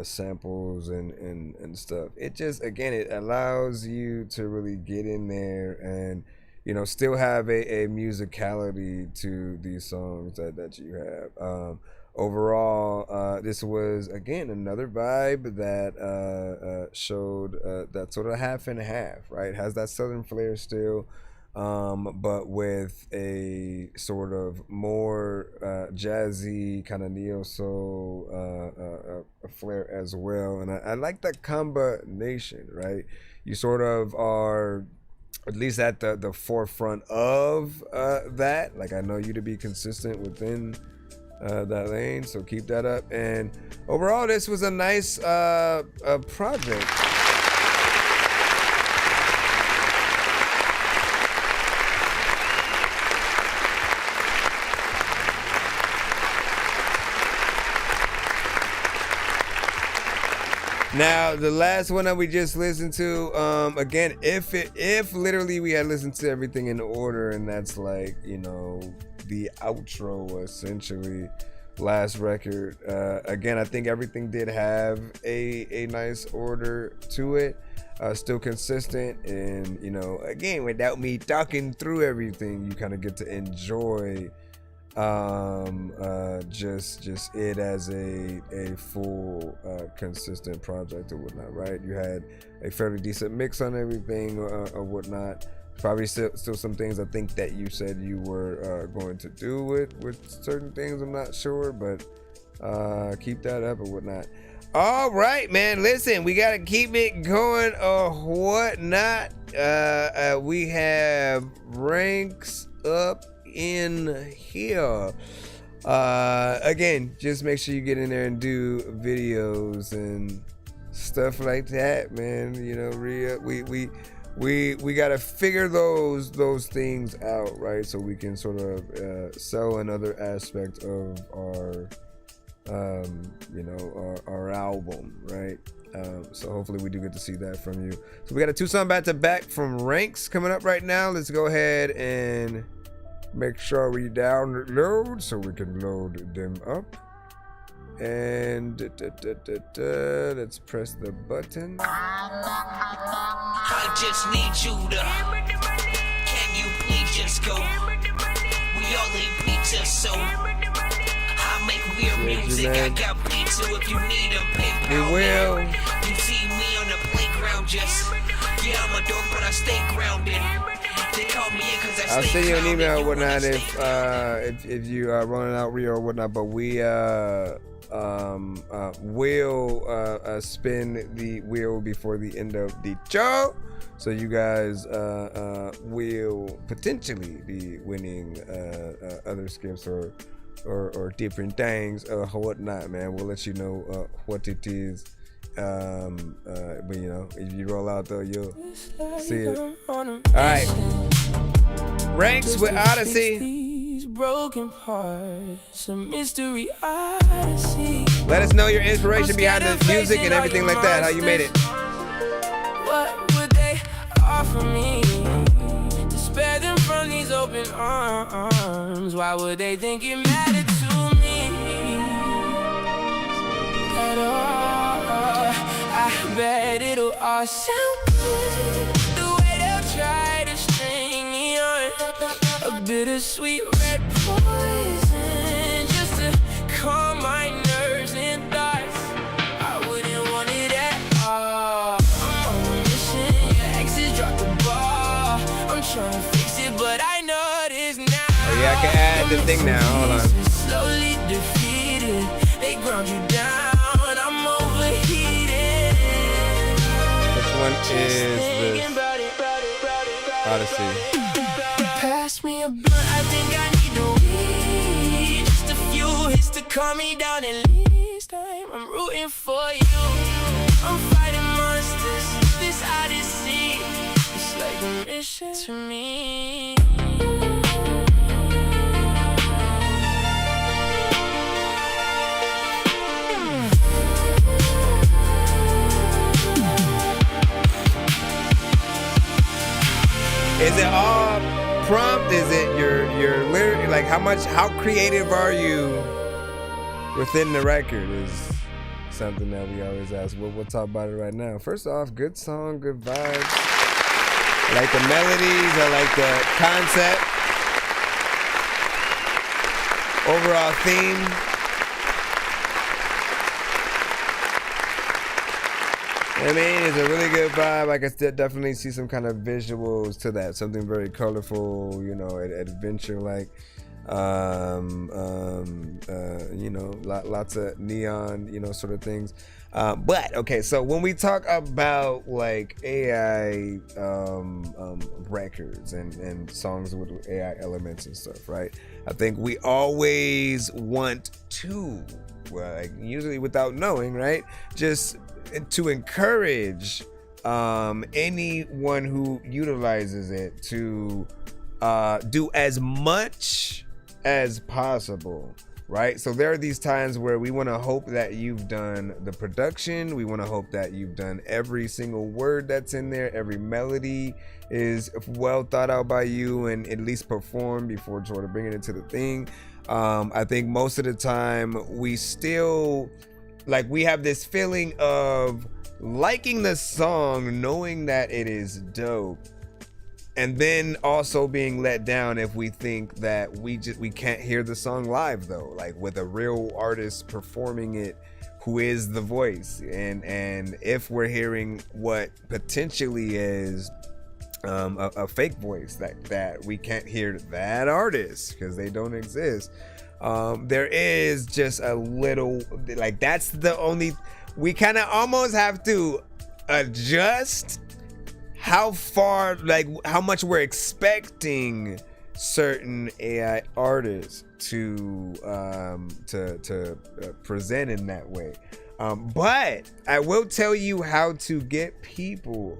samples and stuff. It just, again, it allows you to really get in there and still have a musicality to these songs that you have. Overall, this was, again, another vibe that showed that sort of half and half, right? Has that southern flair still, but with a sort of more jazzy kind of neo-soul flair as well. And I like that combination, right? You sort of are at least at the forefront of that. Like, I know you to be consistent within that lane, so keep that up. And overall, this was a nice project. Now, the last one that we just listened to, again, if literally we had listened to everything in order, and that's like, the outro, essentially, last record. Again, I think everything did have a nice order to it. Still consistent, and, again, without me talking through everything, you kind of get to enjoy just it as a full consistent project or whatnot, right? You had a fairly decent mix on everything or whatnot. Probably still some things I think that you said you were going to do with certain things. I'm not sure, but keep that up or whatnot. All right, man. Listen, we gotta keep it going or whatnot. We have ranks up in here. Again, just make sure you get in there and do videos and stuff like that, man. We gotta figure those things out, right? So we can sort of sell another aspect of our our album, right? So hopefully we do get to see that from you. So we got a 2-song back to back from ranks coming up right now. Let's go ahead and make sure we download so we can load them up. And let's press the button. I just need you to. Can you please just go? We all eat pizza, so I make weird music. I got pizza if you need a paper. We will. You see me on the playground, just I'm a dork, but I stay grounded. They call me in 'cause I I'll stay send you an grounded. email or whatnot if you are running out Rio or whatnot. But we will spin the wheel before the end of the show, so you guys will potentially be winning other skips or different things or whatnot, man. We'll let you know what it is. But if you roll out though, you'll see it. All right, ranks with Odyssey. Broken parts, a mystery I see. Let us know your inspiration behind the music and everything like that. How you made it. What would they offer me to spare them from these open arms? Why would they think it mattered to me at all? I bet it'll all sound good, the way they'll try to string me on. A bittersweet red poison just to calm my nerves and thoughts. I wouldn't want it at all. I'm on a mission, your exes dropped the ball. I'm trying to fix it, but I know this now. Oh yeah, I can add the thing now. Hold on. Slowly defeated, they ground you down. I'm overheated. Which one is this? Odyssey. Pass me a blunt, I think I need no weed. Just a few hits to calm me down, and this time I'm rooting for you. I'm fighting monsters, this odyssey. It's like a mission to me. Is it all prompt? Is it your lyric? Like how creative are you within the record is something that we always ask. We'll talk about it right now. First off, good song, good vibes. I like the melodies, I like the concept. Overall theme. I mean, it's a really good vibe. I can definitely see some kind of visuals to that. Something very colorful, you know, adventure-like. You know, lots of neon, you know, sort of things. But okay, so when we talk about like AI records and songs with AI elements and stuff, right? I think we always want to, well, like usually without knowing, right? Just to encourage anyone who utilizes it to do as much as possible, right? So there are these times where we want to hope that you've done the production, we want to hope that you've done every single word that's in there, every melody is well thought out by you and at least performed before sort of bringing it to the thing. I think most of the time we still, like, we have this feeling of liking the song, knowing that it is dope, and then also being let down if we think that we can't hear the song live, though, like with a real artist performing it who is the voice, and if we're hearing what potentially is a fake voice, that we can't hear that artist because they don't exist. There is just a little, like, that's the only, we kind of almost have to adjust how far, like how much we're expecting certain AI artists to present in that way. But I will tell you how to get people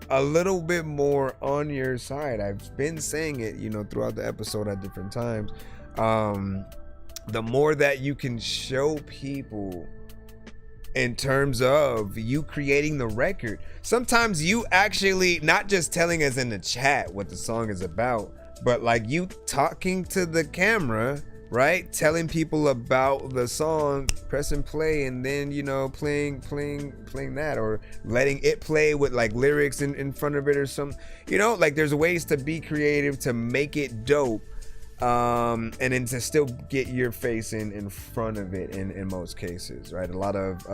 a little bit more on your side. I've been saying it, you know, throughout the episode at different times. The more that you can show people in terms of you creating the record, sometimes you actually not just telling us in the chat what the song is about, but like you talking to the camera, right? Telling people about the song, pressing play, and then, you know, playing that, or letting it play with like lyrics in front of it or something. You know, like there's ways to be creative to make it dope. And then to still get your face in front of it in most cases, right? A lot of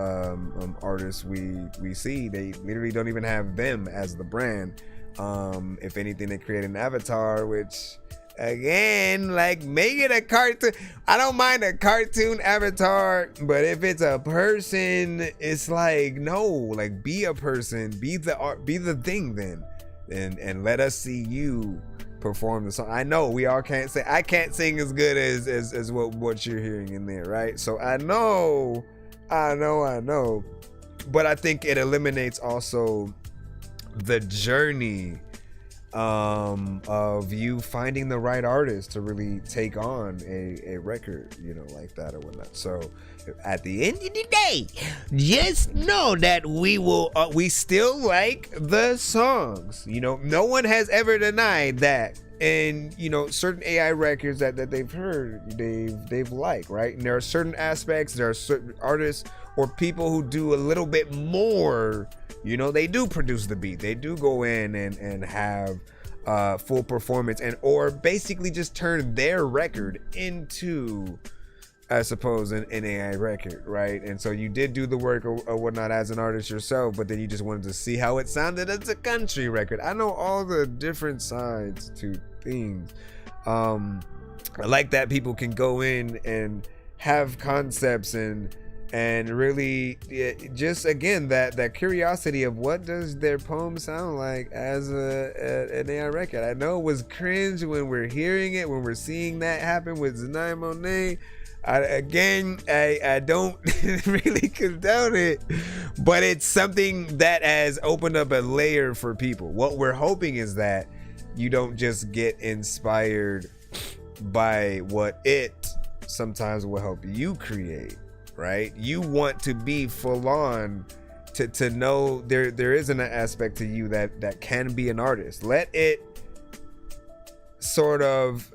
artists we see, they literally don't even have them as the brand. If anything, they create an avatar, which again, like, make it a cartoon. I don't mind a cartoon avatar, but if it's a person, it's like, no, like, be a person, be the art, be the thing then, and let us see you perform the song. I know we all can't say, I can't sing as good as what you're hearing in there, right? So I know, but I think it eliminates also the journey of you finding the right artist to really take on a record, you know, like that or whatnot. So at the end of the day, just know that we still like the songs. You know, no one has ever denied that. And, you know, certain AI records that they've heard, they've liked, right? And there are certain aspects, there are certain artists or people who do a little bit more. You know, they do produce the beat, they do go in and have full performance, and or basically just turn their record into, I suppose, an AI record, right? And so you did do the work or whatnot as an artist yourself, but then you just wanted to see how it sounded as a country record. I know all the different sides to things. I like that people can go in and have concepts and really, just again, that curiosity of what does their poem sound like as an AI record. I know it was cringe when we're hearing it, when we're seeing that happen with Zanai Monet. I don't really condone it, but it's something that has opened up a layer for people. What we're hoping is that you don't just get inspired by what it sometimes will help you create, right? You want to be full on to know there is an aspect to you that can be an artist. Let it sort of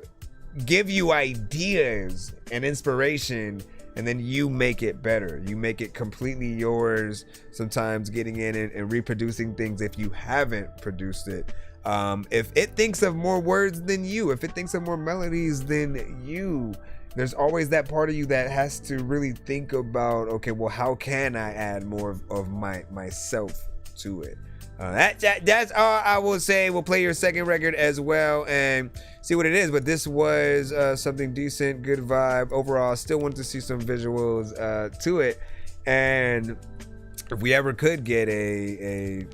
give you ideas and inspiration, and then you make it better. You make it completely yours, sometimes getting in it and reproducing things if you haven't produced it. If it thinks of more words than you, if it thinks of more melodies than you, there's always that part of you that has to really think about, okay, well, how can I add more of myself to it? That's all I will say. We'll play your second record as well and see what it is. But this was something decent, good vibe overall. Still want to see some visuals to it. And if we ever could get a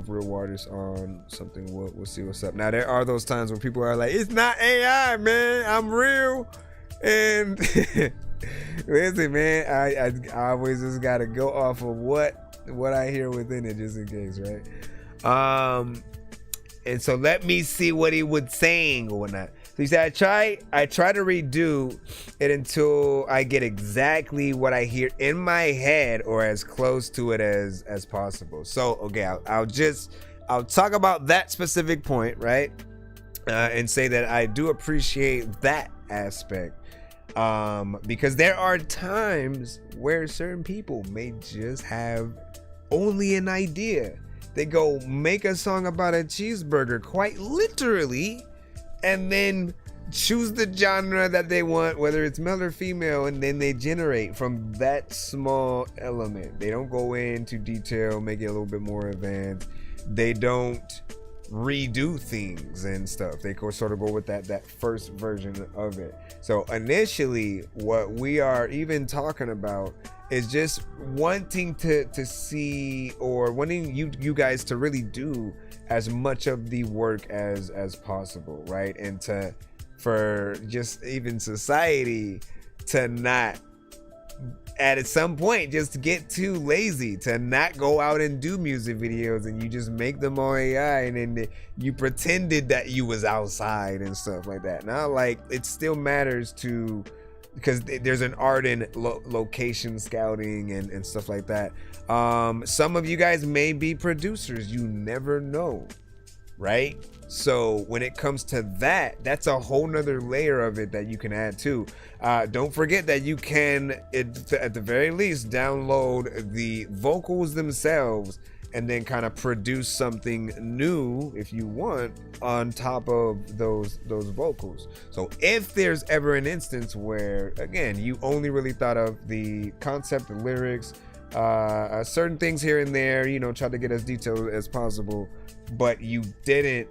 real artist on something, we'll see what's up. Now there are those times when people are like, "It's not AI, man. I'm real." And listen, man, I always just gotta go off of what I hear within it, just in case, right? And so let me see what he was saying or whatnot. So he said, I try to redo it until I get exactly what I hear in my head or as close to it as possible. So okay, I'll talk about that specific point, right? And say that I do appreciate that aspect. Because there are times where certain people may just have only an idea. They go make a song about a cheeseburger, quite literally, and then choose the genre that they want, whether it's male or female, and then they generate from that small element. They don't go into detail, make it a little bit more advanced. They don't redo things and stuff. They sort of go with that first version of it. So initially, what we are even talking about is just wanting to see, or wanting you guys to really do as much of the work as possible, right? And for just even society to not at some point just get too lazy to not go out and do music videos, and you just make them on AI, and then you pretended that you was outside and stuff like that. Now, like, it still matters to, because there's an art in location scouting and stuff like that. Some of you guys may be producers, you never know, right? So when it comes to that, that's a whole nother layer of it that you can add to. Don't forget that you can, at the very least, download the vocals themselves and then kind of produce something new, if you want, on top of those vocals. So if there's ever an instance where, again, you only really thought of the concept, the lyrics, certain things here and there, try to get as detailed as possible, but you didn't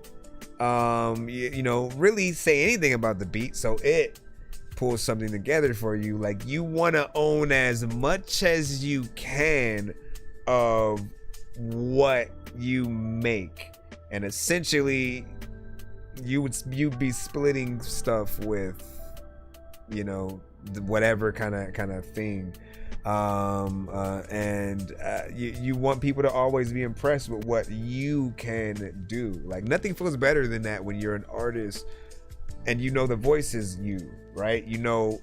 really say anything about the beat, so it pulls something together for you. Like, you want to own as much as you can of what you make, and essentially you'd be splitting stuff with whatever kind of thing. You want people to always be impressed with what you can do. Like, nothing feels better than that when you're an artist and the voice is you, right?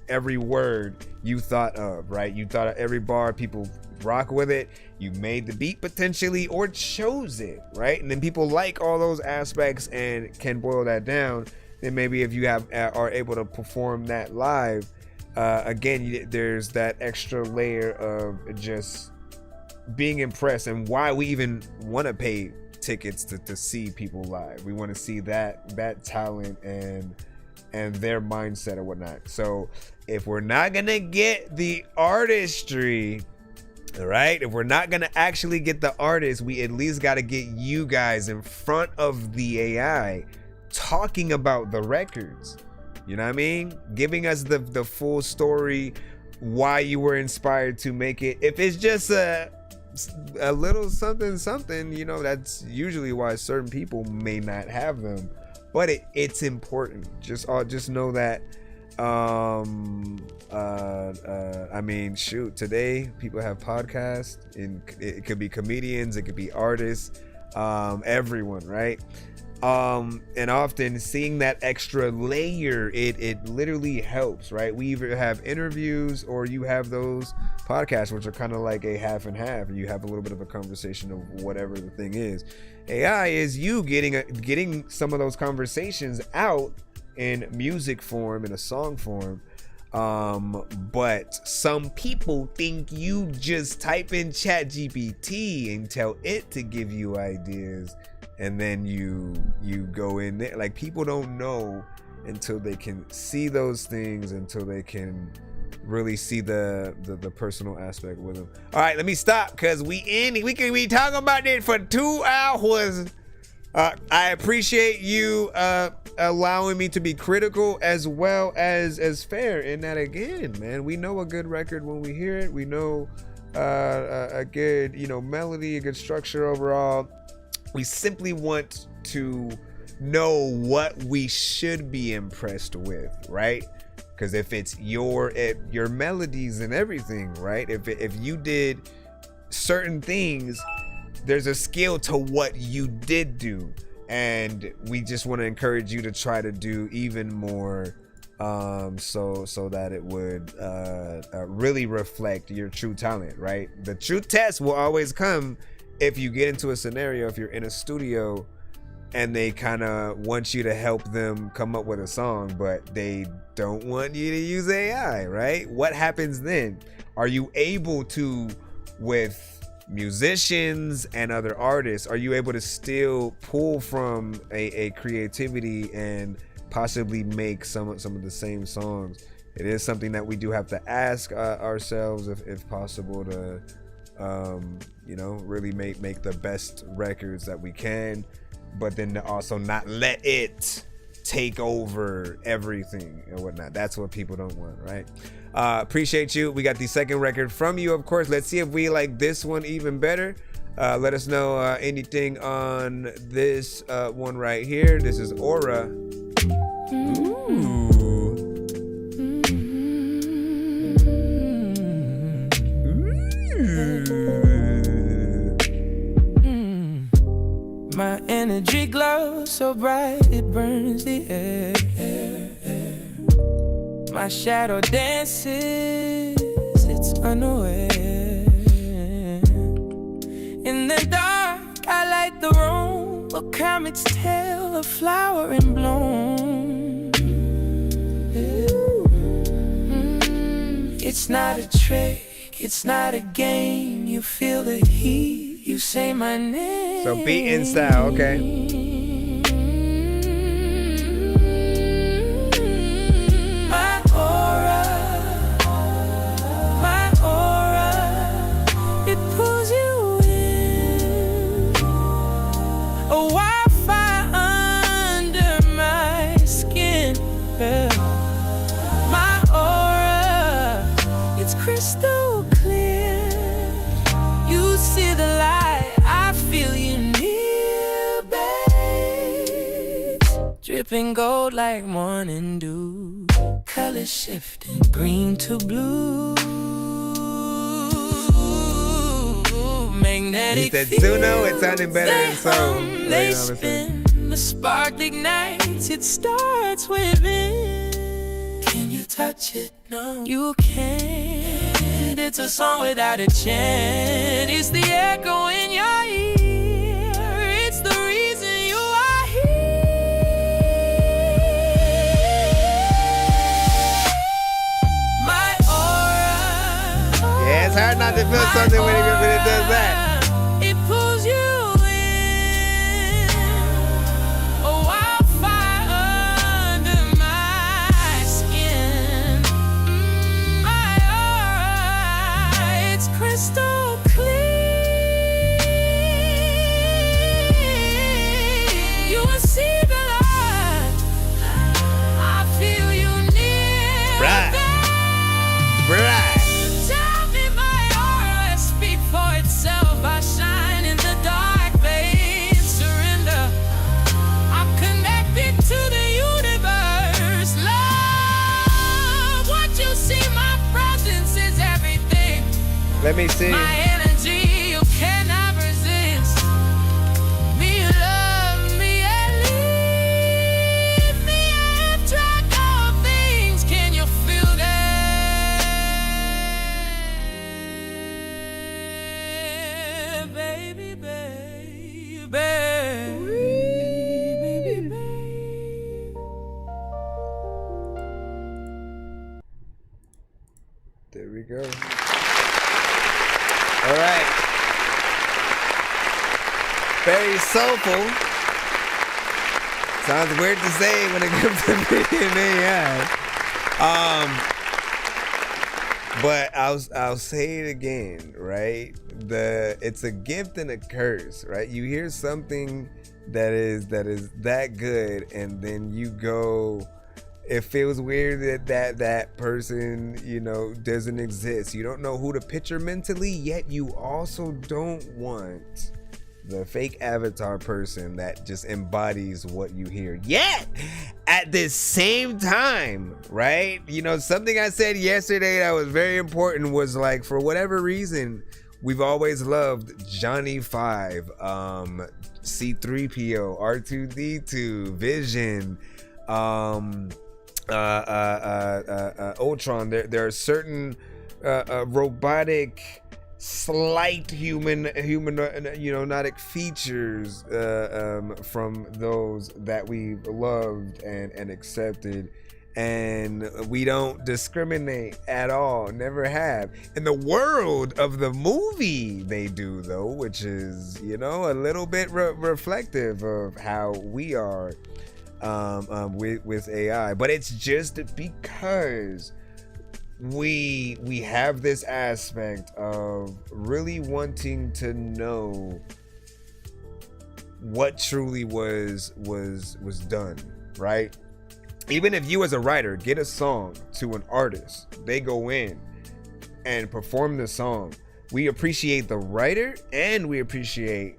Every word you thought of, right? You thought of every bar, people rock with it, you made the beat potentially, or chose it, right? And then people like all those aspects and can boil that down. Then maybe if you are able to perform that live, again, there's that extra layer of just being impressed, and why we even want to pay tickets to see people live. We want to see that talent and their mindset or whatnot. So if we're not gonna get the artistry, right? If we're not gonna actually get the artist, we at least got to get you guys in front of the AI talking about the records. You know what I mean? Giving us the full story, why you were inspired to make it. If it's just a little something, that's usually why certain people may not have them. But it's important. Just know that. Today people have podcasts, and it could be comedians, it could be artists, everyone, right? And often seeing that extra layer, it literally helps, right? We either have interviews or you have those podcasts, which are kind of like a half and half, and you have a little bit of a conversation of whatever the thing is. AI is you getting some of those conversations out in music form, in a song form. But some people think you just type in ChatGPT and tell it to give you ideas, and then you go in there. Like, people don't know until they can see those things, until they can really see the personal aspect with them. All right, let me stop, because we can be talking about this for 2 hours. I appreciate you allowing me to be critical as well as fair in that. Again, man, we know a good record when we hear it. We know a good, melody, a good structure overall. We simply want to know what we should be impressed with, right? Because if it's your melodies and everything, right? If you did certain things, there's a skill to what you did do, and we just want to encourage you to try to do even more, so that it would really reflect your true talent, right? The true test will always come if you get into a scenario, if you're in a studio and they kind of want you to help them come up with a song, but they don't want you to use AI, right? What happens then? Are you able to, with musicians and other artists, are you able to still pull from a creativity and possibly make some of the same songs? It is something that we do have to ask ourselves, if possible, to really make the best records that we can, but then to also not let it take over everything and whatnot. That's what people don't want, right? Appreciate you. We got the second record from you, of course. Let's see if we like this one even better. Let us know anything on this one right here. This is Aura. Ooh. My energy glows so bright it burns the air. My shadow dances, it's unaware. In the dark, I light the room. A comet's tale, a flower in bloom. It's not a trick, it's not a game. You feel the heat, you say my name. So beat and style, okay. My aura, it pulls you in. A wildfire under my skin. My aura, it's crystal clear. You see the light, I feel you near, babe. Dripping gold like morning dew. Colors shifting, green to blue. Magnetic He said Suno, it sounded better than so. They spin, the spark ignites, it starts within. Can you touch it? No, you can't. It's a song without a chant. It's the echo in your ear. It's the reason you are here. My aura. Yeah, it's hard not to feel something when it does that. It pulls you in. A wildfire under my skin. My aura, it's crystal clear. You will see the light. I feel you near. Right. Tell me my aura speak for itself. I shine in the dark, babe. Surrender. I'm connected to the universe. Love what you see. My presence is everything. Let me see. My energy you cannot resist. Me love me and leave me. I have track of things. Can you feel that, baby, baby, baby, baby? soulful. Sounds weird to say when it comes to being AI. But I'll say it again, right? It's a gift and a curse, right? You hear something that is that good, and then you go, it feels weird that person, you know, doesn't exist. You don't know who to picture mentally, yet you also don't want the fake avatar person that just embodies what you hear. Yet, at the same time, right? You know, something I said yesterday that was very important was like, for whatever reason, we've always loved Johnny 5, C-3PO, R2-D2, Vision, Ultron. There are certain robotic, slight human neurotic features from those that we've loved and accepted, and we don't discriminate at all, never have. In the world of the movie they do, though, which is, you know, a little bit reflective of how we are with AI. But it's just because we have this aspect of really wanting to know what truly was done, right? Even if you as a writer get a song to an artist, they go in and perform the song, we appreciate the writer and we appreciate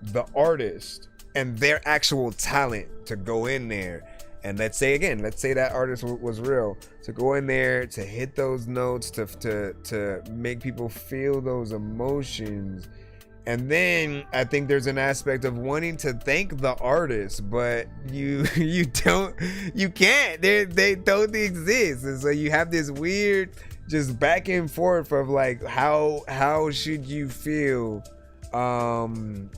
the artist and their actual talent to go in there. And let's say that artist was real, to go in there, to hit those notes, to make people feel those emotions. And then I think there's an aspect of wanting to thank the artist, but you can't. They don't exist. And so you have this weird just back and forth of like, how should you feel, and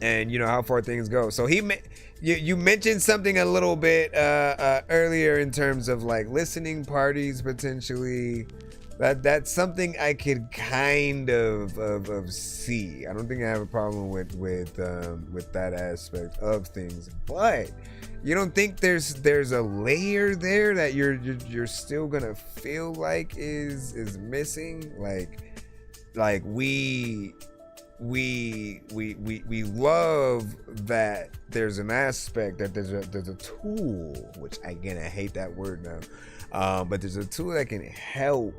you know how far things go. So you mentioned something a little bit earlier in terms of like listening parties potentially. That's something I could kind of see. I don't think I have a problem with that aspect of things, but you don't think there's a layer there that you're still gonna feel like is missing? Like we love that there's an aspect, that there's a tool, which again I hate that word now, but there's a tool that can help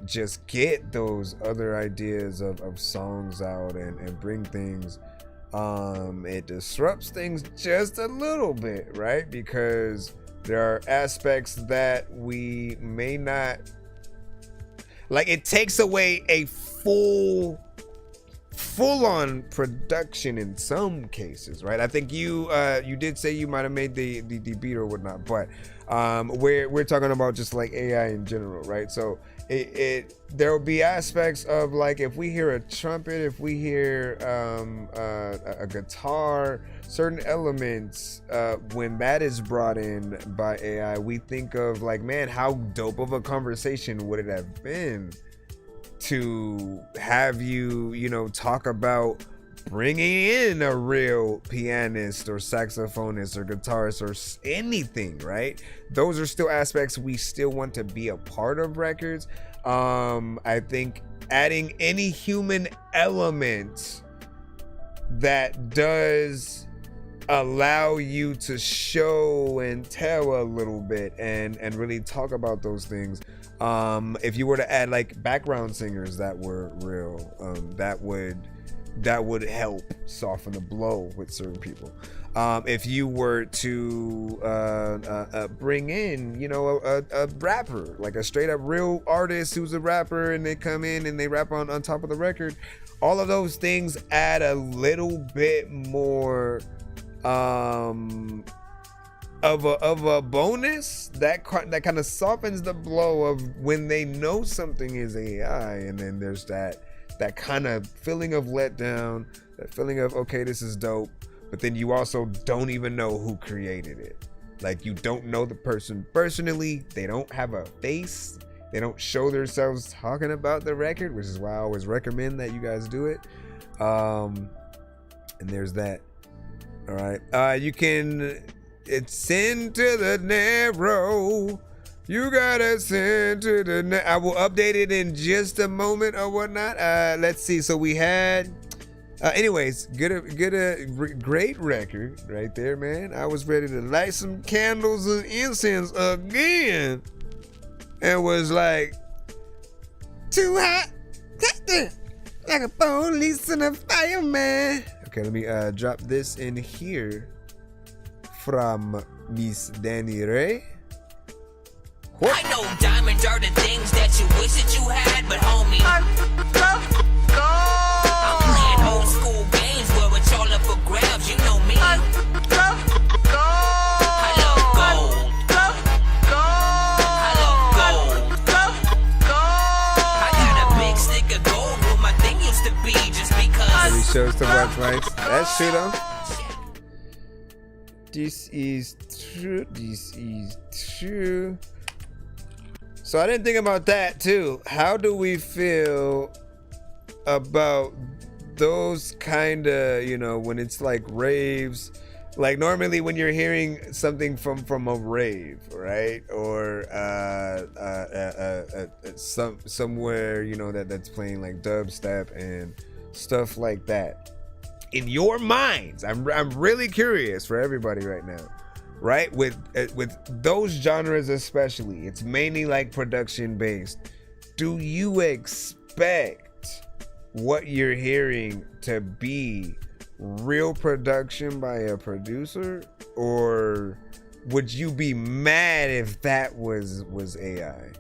just get those other ideas of songs out and bring things. It disrupts things just a little bit, right? Because there are aspects that we may not like. It takes away a full-on production in some cases, right? I think you did say you might have made the beat or whatnot, but we're talking about just like AI in general, right? So there will be aspects of like, if we hear a trumpet, if we hear a guitar, certain elements, when that is brought in by AI, we think of like, man, how dope of a conversation would it have been to have you talk about bringing in a real pianist or saxophonist or guitarist or anything, right? Those are still aspects we still want to be a part of records. I think adding any human element that does allow you to show and tell a little bit and really talk about those things. If you were to add like background singers that were real, that would help soften the blow with certain people. If you were to bring in, a rapper, like a straight up real artist who's a rapper, and they come in and they rap on top of the record, all of those things add a little bit more of a bonus that kind of softens the blow of when they know something is AI, and then there's that kind of feeling of letdown, that feeling of, okay, this is dope, but then you also don't even know who created it. Like, you don't know the person personally, they don't have a face, they don't show themselves talking about the record, which is why I always recommend that you guys do it. And there's that. All right. You can send to the narrow. You gotta send to the I will update it in just a moment or whatnot. Let's see. So we had anyways, great record right there, man. I was ready to light some candles and incense again. And was like, too hot. Like a police and a fireman. Okay, let me drop this in here from Miss Danny Ray. What? I know diamonds are the things that you wish that you had, but homie, I'm playing old school games where it's all up for grabs. You know me. I love gold. I love gold. I got a big stick of gold where my thing used to be just because. He shows the white lights. That shit on. This is true. This is true. So I didn't think about that too. How do we feel about those kind of, you know, when it's like raves, like normally when you're hearing something from a rave, right? Or somewhere, you know, that's playing like dubstep and stuff like that. In your minds, I'm really curious for everybody right now. Right, with those genres especially, it's mainly like production based. Do you expect what you're hearing to be real production by a producer, or would you be mad if that was AI?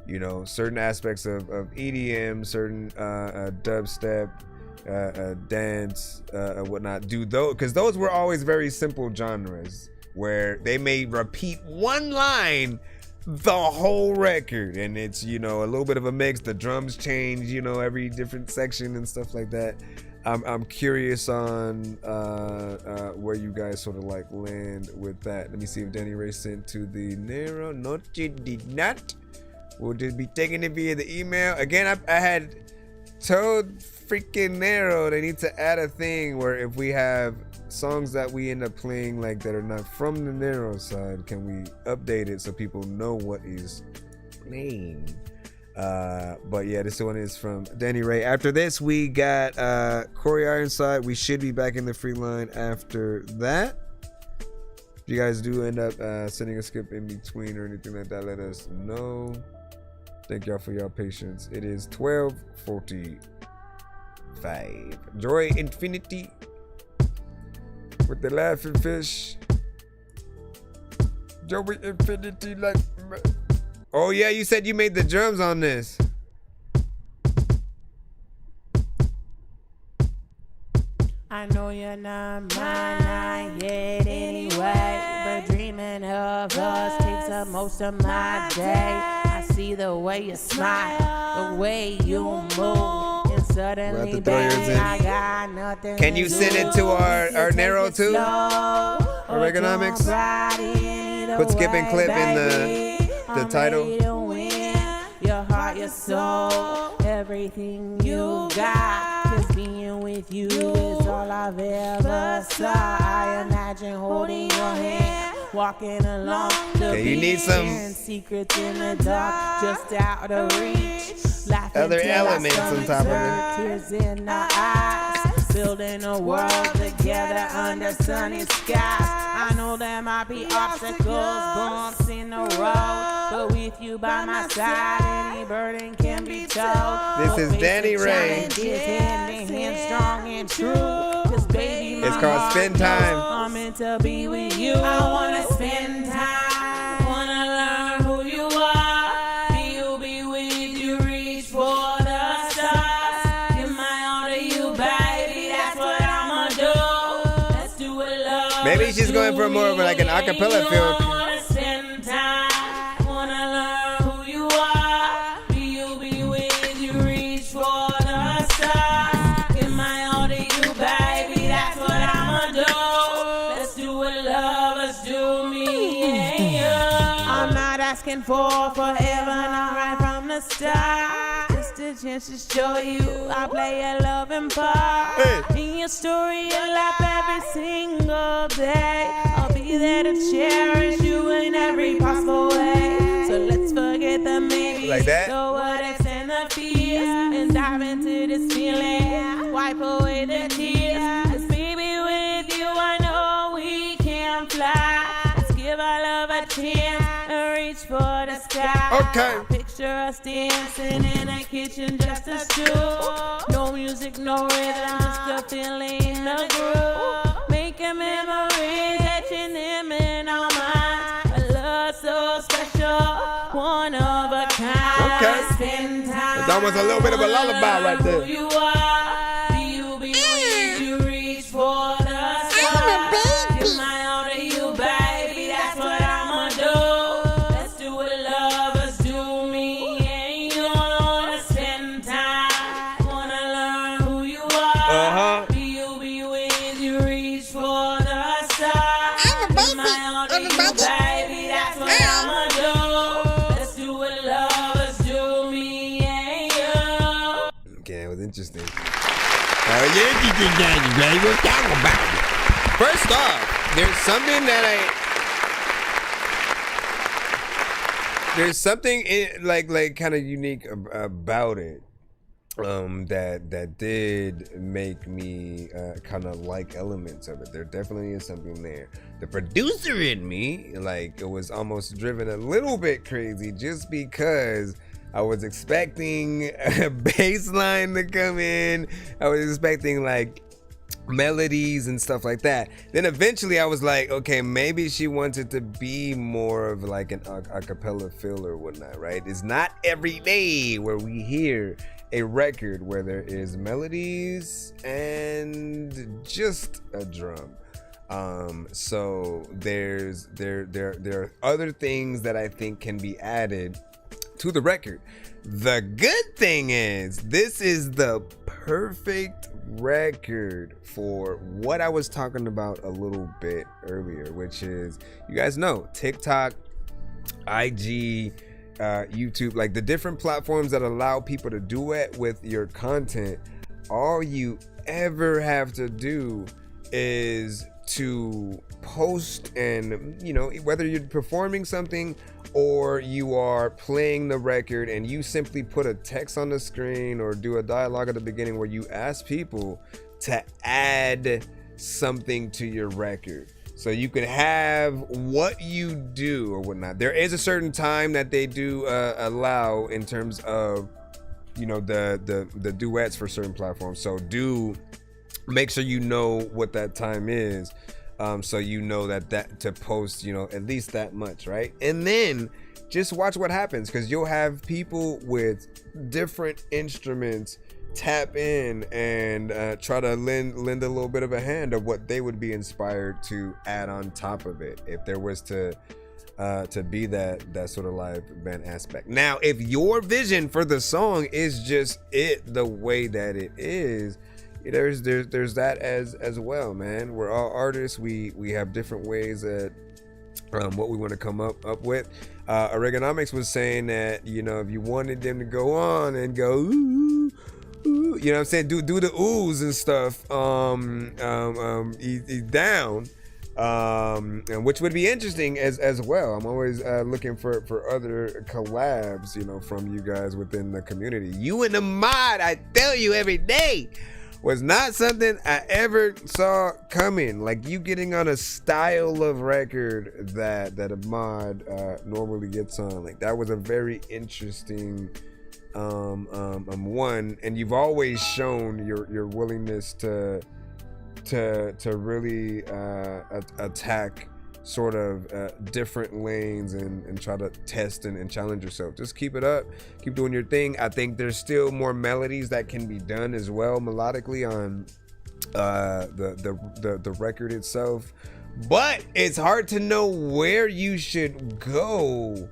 You know, certain aspects of EDM, certain dubstep, dance, whatnot. Do those, because those were always very simple genres, where they may repeat one line the whole record, and it's, you know, a little bit of a mix. The drums change, you know, every different section and stuff like that. I'm curious on where you guys sort of like land with that. Let me see if Danny Ray sent to the Nero. No, she did not. We'll just be taking it via the email. Again, I had told freaking Nero they need to add a thing where if we have songs that we end up playing like that are not from the Nero side, can we update it so people know what is playing? But yeah, this one is from Danny Ray. After this, we got Corey Ironside. We should be back in the free line after that. If you guys do end up sending a skip in between or anything like that, let us know. Thank y'all for your patience. It is 12:45. Joy Infinity with the laughing fish. Joey Infinity, like. Oh yeah, you said you made the drums on this. I know you're not mine, not yet anyway. But dreaming of us takes up most of my day. I see the way you smile, the way you move. And suddenly, baby, I got nothing. Can you send it to our Nero too? Our economics? Put skip and clip in the title. Your heart, your soul, everything you got. Cause being with you is all I've ever saw. I imagine holding your hand, walking along the beach. You need some secrets in the dark, just out of reach. Laughing other elements on top of it. Tears in our eyes, building a world together under sunny skies. I know there might be obstacles, bumps in the road, but with you by my side, any burden can be told. This is Danny Ray. Hand in hand, strong and true. Cause baby, it's called Spend Time. I'm meant to be with you. I wanna spend time, wanna learn who you are. Be with you, reach for the stars. Give my all to you, baby. That's what I'ma do. Let's do it, love. Maybe she's going for more of like an acapella feel. Asking for forever, not right from the start. Just to a chance to show you I play a loving part in your story of life every single day. I'll be there to cherish you in every possible way. So let's forget the maybe, like that? the what ifs and the fears, and dive into this feeling. Wipe away the tears. 'Cause baby, with you I know we can fly. Let's give our love a chance and reach for the sky. Okay. Picture us dancing in a kitchen, just us two. No music, no rhythm, just a feeling, a groove. Making memories, etching them in our minds. A love so special, one of a kind. Okay. Spend time. It's almost a little bit of a lullaby right there. Who you are, be you be when you reach for the sky. Give my all to you, baby, that's what I'ma do. Let's do what lovers do, me and you. Wanna spend time, wanna learn who you are. Be you be when you reach for the stars. Give my all to you, baby, that's what I'ma do. Let's do what lovers do, me and you. Okay, it was interesting. First off, there's something that there's something like kind of unique about it that did make me kind of like elements of it. There definitely is something there. The producer in me, like, it was almost driven a little bit crazy just because I was expecting a bass line to come in. I was expecting like melodies and stuff like that. Then eventually I was like, okay, maybe she wanted to be more of like an a cappella feel or whatnot, right? It's not every day where we hear a record where there is melodies and just a drum. So there are other things that I think can be added to the record. The good thing is this is the perfect record for what I was talking about a little bit earlier, which is, you guys know, TikTok, IG, YouTube, like the different platforms that allow people to duet with your content. All you ever have to do is to post, and you know, whether you're performing something or you are playing the record, and you simply put a text on the screen or do a dialogue at the beginning where you ask people to add something to your record. So you can have what you do or whatnot. There is a certain time that they do allow in terms of, you know, the duets for certain platforms. So do make sure you know what that time is. So you know that to post, you know, at least that much, right? And then just watch what happens, because you'll have people with different instruments tap in and try to lend a little bit of a hand of what they would be inspired to add on top of it if there was to be that sort of live band aspect. Now, if your vision for the song is just it the way that it is, there's that as well, man. We're all artists. We have different ways at what we want to come up with. Oregonomics was saying that, you know, if you wanted them to go on and go ooh, ooh, you know what I'm saying, do the oohs and stuff, he's down, and which would be interesting as well. I'm always looking for other collabs, you know, from you guys within the community. You and the mod, I tell you every day, was not something I ever saw coming. Like you getting on a style of record that a mod normally gets on. Like that was a very interesting one, and you've always shown your willingness to really attack sort of different lanes and try to test and challenge yourself. Just keep it up, keep doing your thing. I think there's still more melodies that can be done as well melodically on the record itself, but it's hard to know where you should go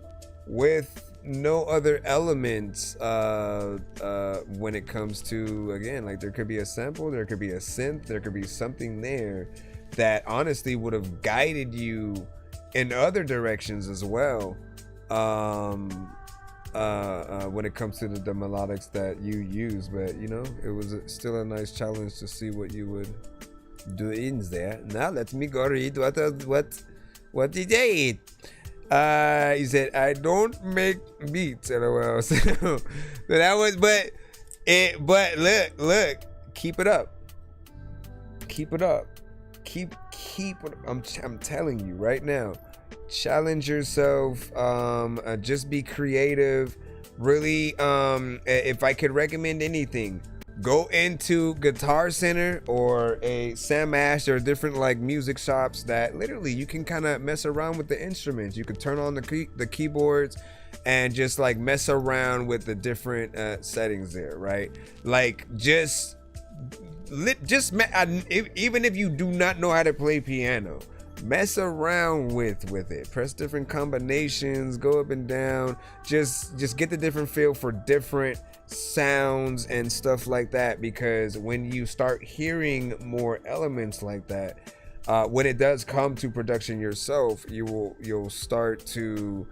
with no other elements when it comes to, again, like there could be a sample, there could be a synth, there could be something there that honestly would have guided you in other directions as well. when it comes to the melodics that you use, but you know, it was still a nice challenge to see what you would do in there. Now let me go read what did they eat. He said, I don't make beats, LOL. So that was, but look, keep it up. Keep it up. Keep it. I'm telling you right now. Challenge yourself. Just be creative. Really, if I could recommend anything, go into Guitar Center or a Sam Ash or different like music shops that literally you can kind of mess around with the instruments. You could turn on the keyboards and just like mess around with the different settings there, right? Like even if you do not know how to play piano, mess around with it. Press different combinations, go up and down. Just get the different feel for different sounds and stuff like that, because when you start hearing more elements like that, when it does come to production yourself, you'll start to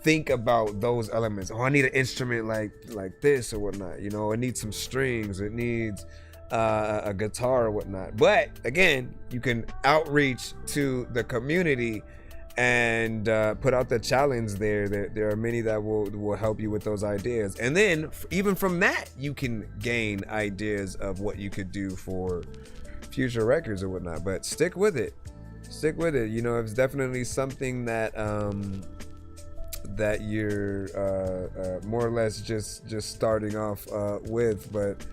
think about those elements. Oh, I need an instrument like this or whatnot, you know, it needs some strings, it needs a guitar or whatnot. But again, you can outreach to the community and put out the challenge there. There are many that will help you with those ideas, and then even from that you can gain ideas of what you could do for future records or whatnot. But stick with it, you know. It's definitely something that that you're more or less just starting off with. But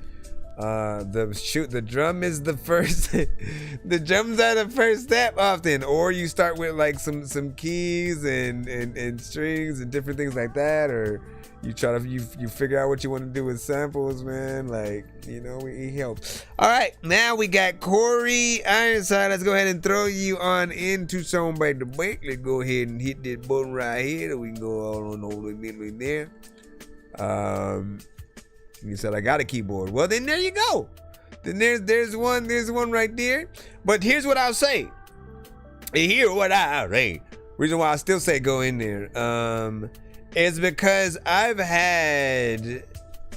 the drum is the first the drums are the first step often, or you start with like some keys and strings and different things like that, or you try to you figure out what you want to do with samples, man. Like, you know, he helps. All right, now we got Corey Ironside. Let's go ahead and throw you on into Song by the Break. Let's go ahead and hit that button right here. We can go on over there. You said I got a keyboard. Well, then there you go. Then there's one right there. But here's what I'll say. Reason why I still say go in there is because I've had,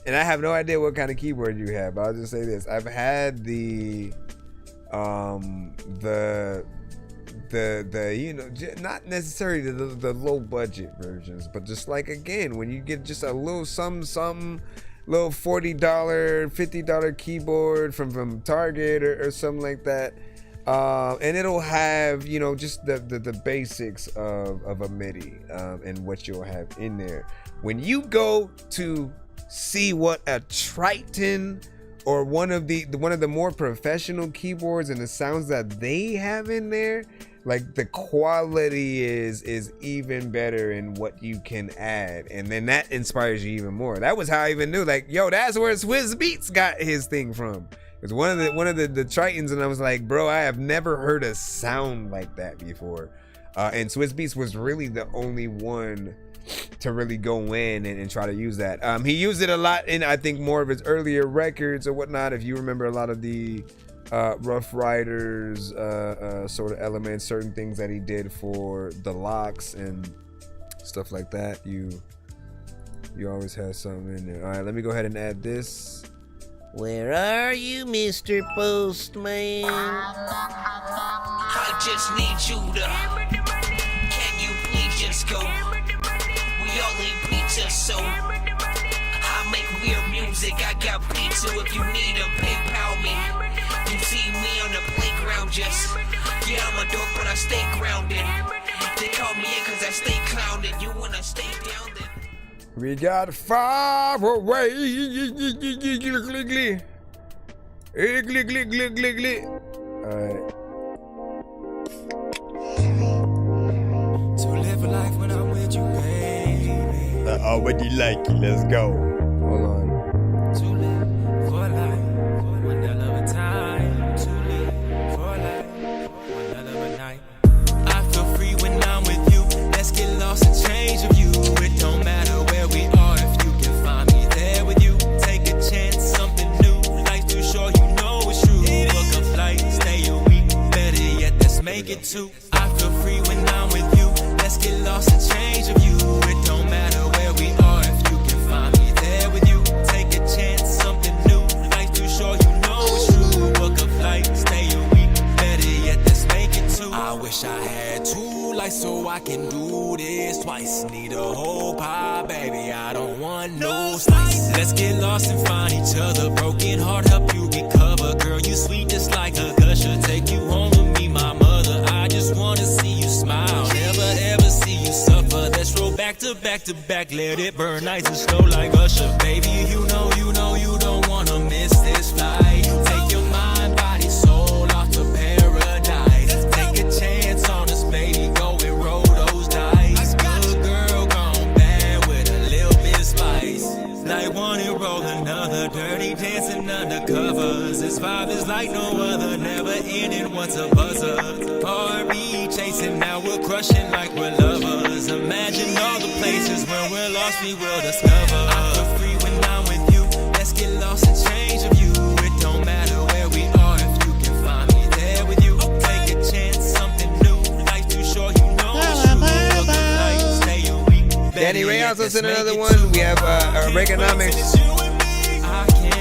and I have no idea what kind of keyboard you have, but I'll just say this. I've had the you know, not necessarily the low budget versions, but just like, again, when you get just a little some little $40, $50 keyboard from Target or something like that, and it'll have, you know, just the basics of a MIDI and what you'll have in there. When you go to see what a Triton or one of the more professional keyboards and the sounds that they have in there, like, the quality is even better in what you can add, and then that inspires you even more. That was how I even knew, like, yo, that's where Swizz Beatz got his thing from. It was one of the Tritons, and I was like, bro, I have never heard a sound like that before. And Swizz Beatz was really the only one to really go in and try to use that. He used it a lot in, I think, more of his earlier records or whatnot. If you remember a lot of the Rough Riders sort of elements, certain things that he did for the Locks and stuff like that, you always have something in there. All right, let me go ahead and add this. Where are you, Mr. Postman? I just need you to. Can you please just go? We all eat pizza, so I make weird music. I got pizza if you need a PayPal me. You see me on the playground, just yeah, I'm a dork, but I stay grounded. They call me in cause I stay clowned. You wanna stay down then? We got far away. Alright. To live a life when I'm with you, baby. I already like it. Let's go. Hold on. To live for life, one hell of a time. To live for life, one hell of a night. I feel free when I'm with you. Let's get lost and change of you. It don't matter where we are if you can find me there with you. Take a chance, something new. Life's too short, you know it's true. Book a flight, stay a week. Better yet, let's make it two. I feel free when I'm with you. Let's get lost and change of you. It don't matter where we are if you twice so I can do this twice. Need a whole pie, baby, I don't want no slice. Let's get lost and find each other. Broken heart, help you recover. Girl, you sweet just like a gusher. Take you home to meet my mother. I just wanna see you smile. Never ever see you suffer. Let's roll back to back to back. Let it burn nice and slow like Usher. Baby, you know you don't wanna miss this flight. Take your mind, body, soul off to paradise. Take a chance on us, baby. Go and roll those dice. Good girl gone bad with a little bit of spice. Like one and roll another. Dirty dancing under covers. This vibe is like no other. Never ending, what's a buzzer? R&B chasing, now we're crushing like we're lovers. Imagine all the places where we're lost, we will discover. I feel free when I'm with you. Let's get lost and change of you. It don't matter where we are if you can find me there with you. Take a chance, something new. Life's too short, you know it's true. Look like stay a week. Danny Ray also sent another one. We have Reaganomics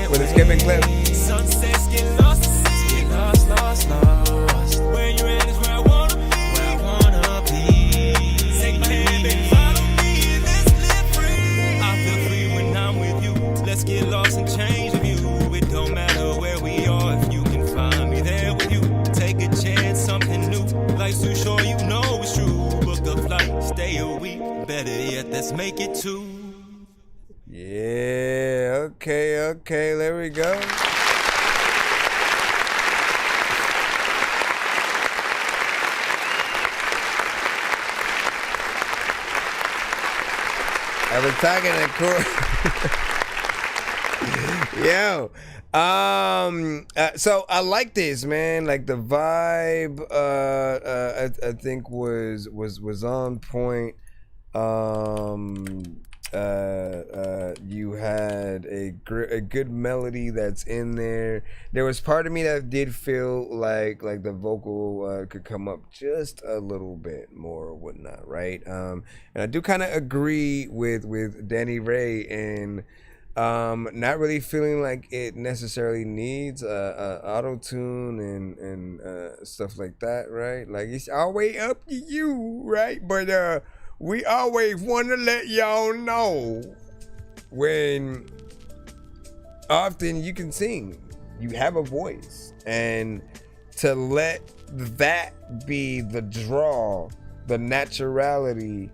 with a skipping clip. Sunsets get lost, get lost, lost, lost. Where you at is where I wanna be, where I wanna be. Take my hand, baby, follow me, let's live free. I feel free when I'm with you. Let's get lost and change of you. It don't matter where we are if you can find me there with you. Take a chance, something new. Life's too short, you know it's true. Book a flight, stay a week. Better yet, let's make it two. Yeah, okay, there we go. I was talking to Yo, so I like this, man. Like the vibe, I think was on point. You had a good melody that's in there. There was part of me that did feel like the vocal could come up just a little bit more or whatnot, right? And I do kind of agree with Danny Ray and not really feeling like it necessarily needs auto-tune and stuff like that, right? Like it's always up to you, right? But we always want to let y'all know when often you can sing, you have a voice, and to let that be the draw, the naturality,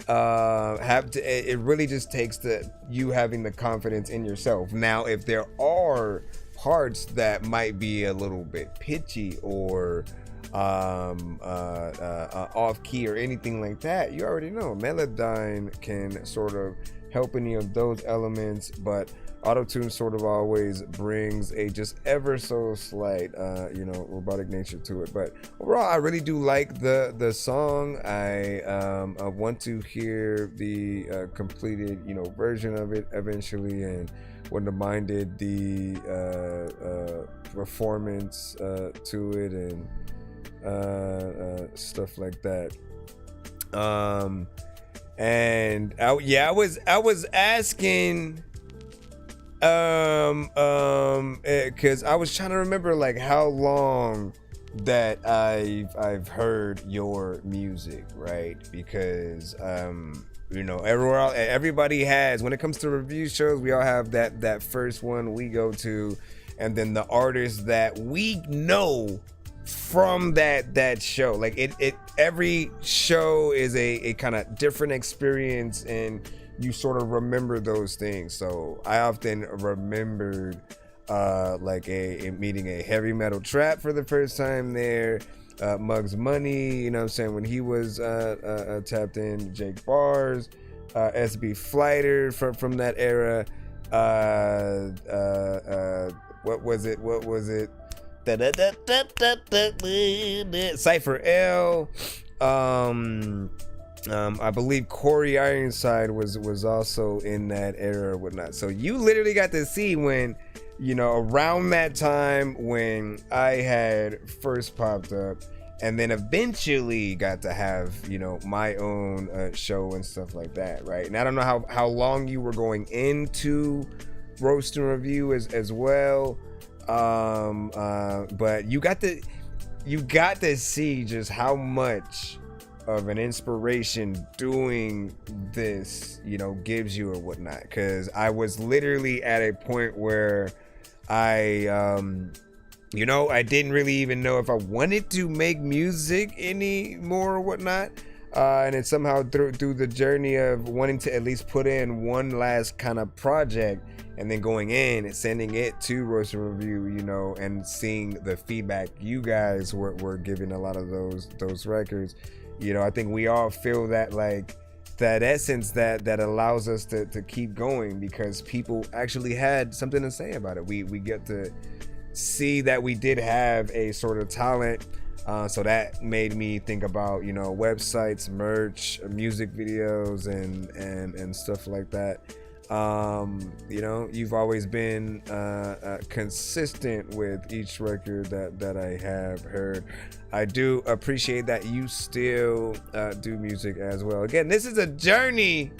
it really just takes you having the confidence in yourself. Now, if there are parts that might be a little bit pitchy or off key or anything like that, you already know Melodyne can sort of help any of those elements, but auto-tune sort of always brings a just ever so slight robotic nature to it. But overall, I really do like the song. I want to hear the completed version of it eventually, and wouldn't have minded the performance to it and stuff like that. And I was asking because I was trying to remember like how long that I've heard your music, right? Because everybody has, when it comes to review shows, we all have that first one we go to, and then the artists that we know from that show. Like it every show is a kind of different experience, and you sort of remember those things. So I often remembered like meeting a heavy metal trap for the first time there, Muggs Money, what I'm saying, when he was tapped in, Jake Bars, SB Flighter from that era, what was it? Cypher L, I believe Corey Ironside was also in that era or whatnot. So you literally got to see when, around that time when I had first popped up, and then eventually got to have, my own show and stuff like that, right? And I don't know how long you were going into Roast and Review as well. But you got to see just how much an inspiration doing this, you know, gives you or whatnot. Because I was literally at a point where I you know, I didn't really even know if I wanted to make music anymore or whatnot. And then somehow through the journey of wanting to at least put in one last kind of project, and then going in and sending it to Roast and Review, you know, and seeing the feedback you guys were giving a lot of those records, you know, I think we all feel that, like, that essence that allows us to keep going, because people actually had something to say about it. We get to see that we did have a sort of talent. So that made me think about, you know, websites, merch, music videos, and stuff like that. You know, you've always been consistent with each record that I have heard. I do appreciate that you still do music as well. Again, this is a journey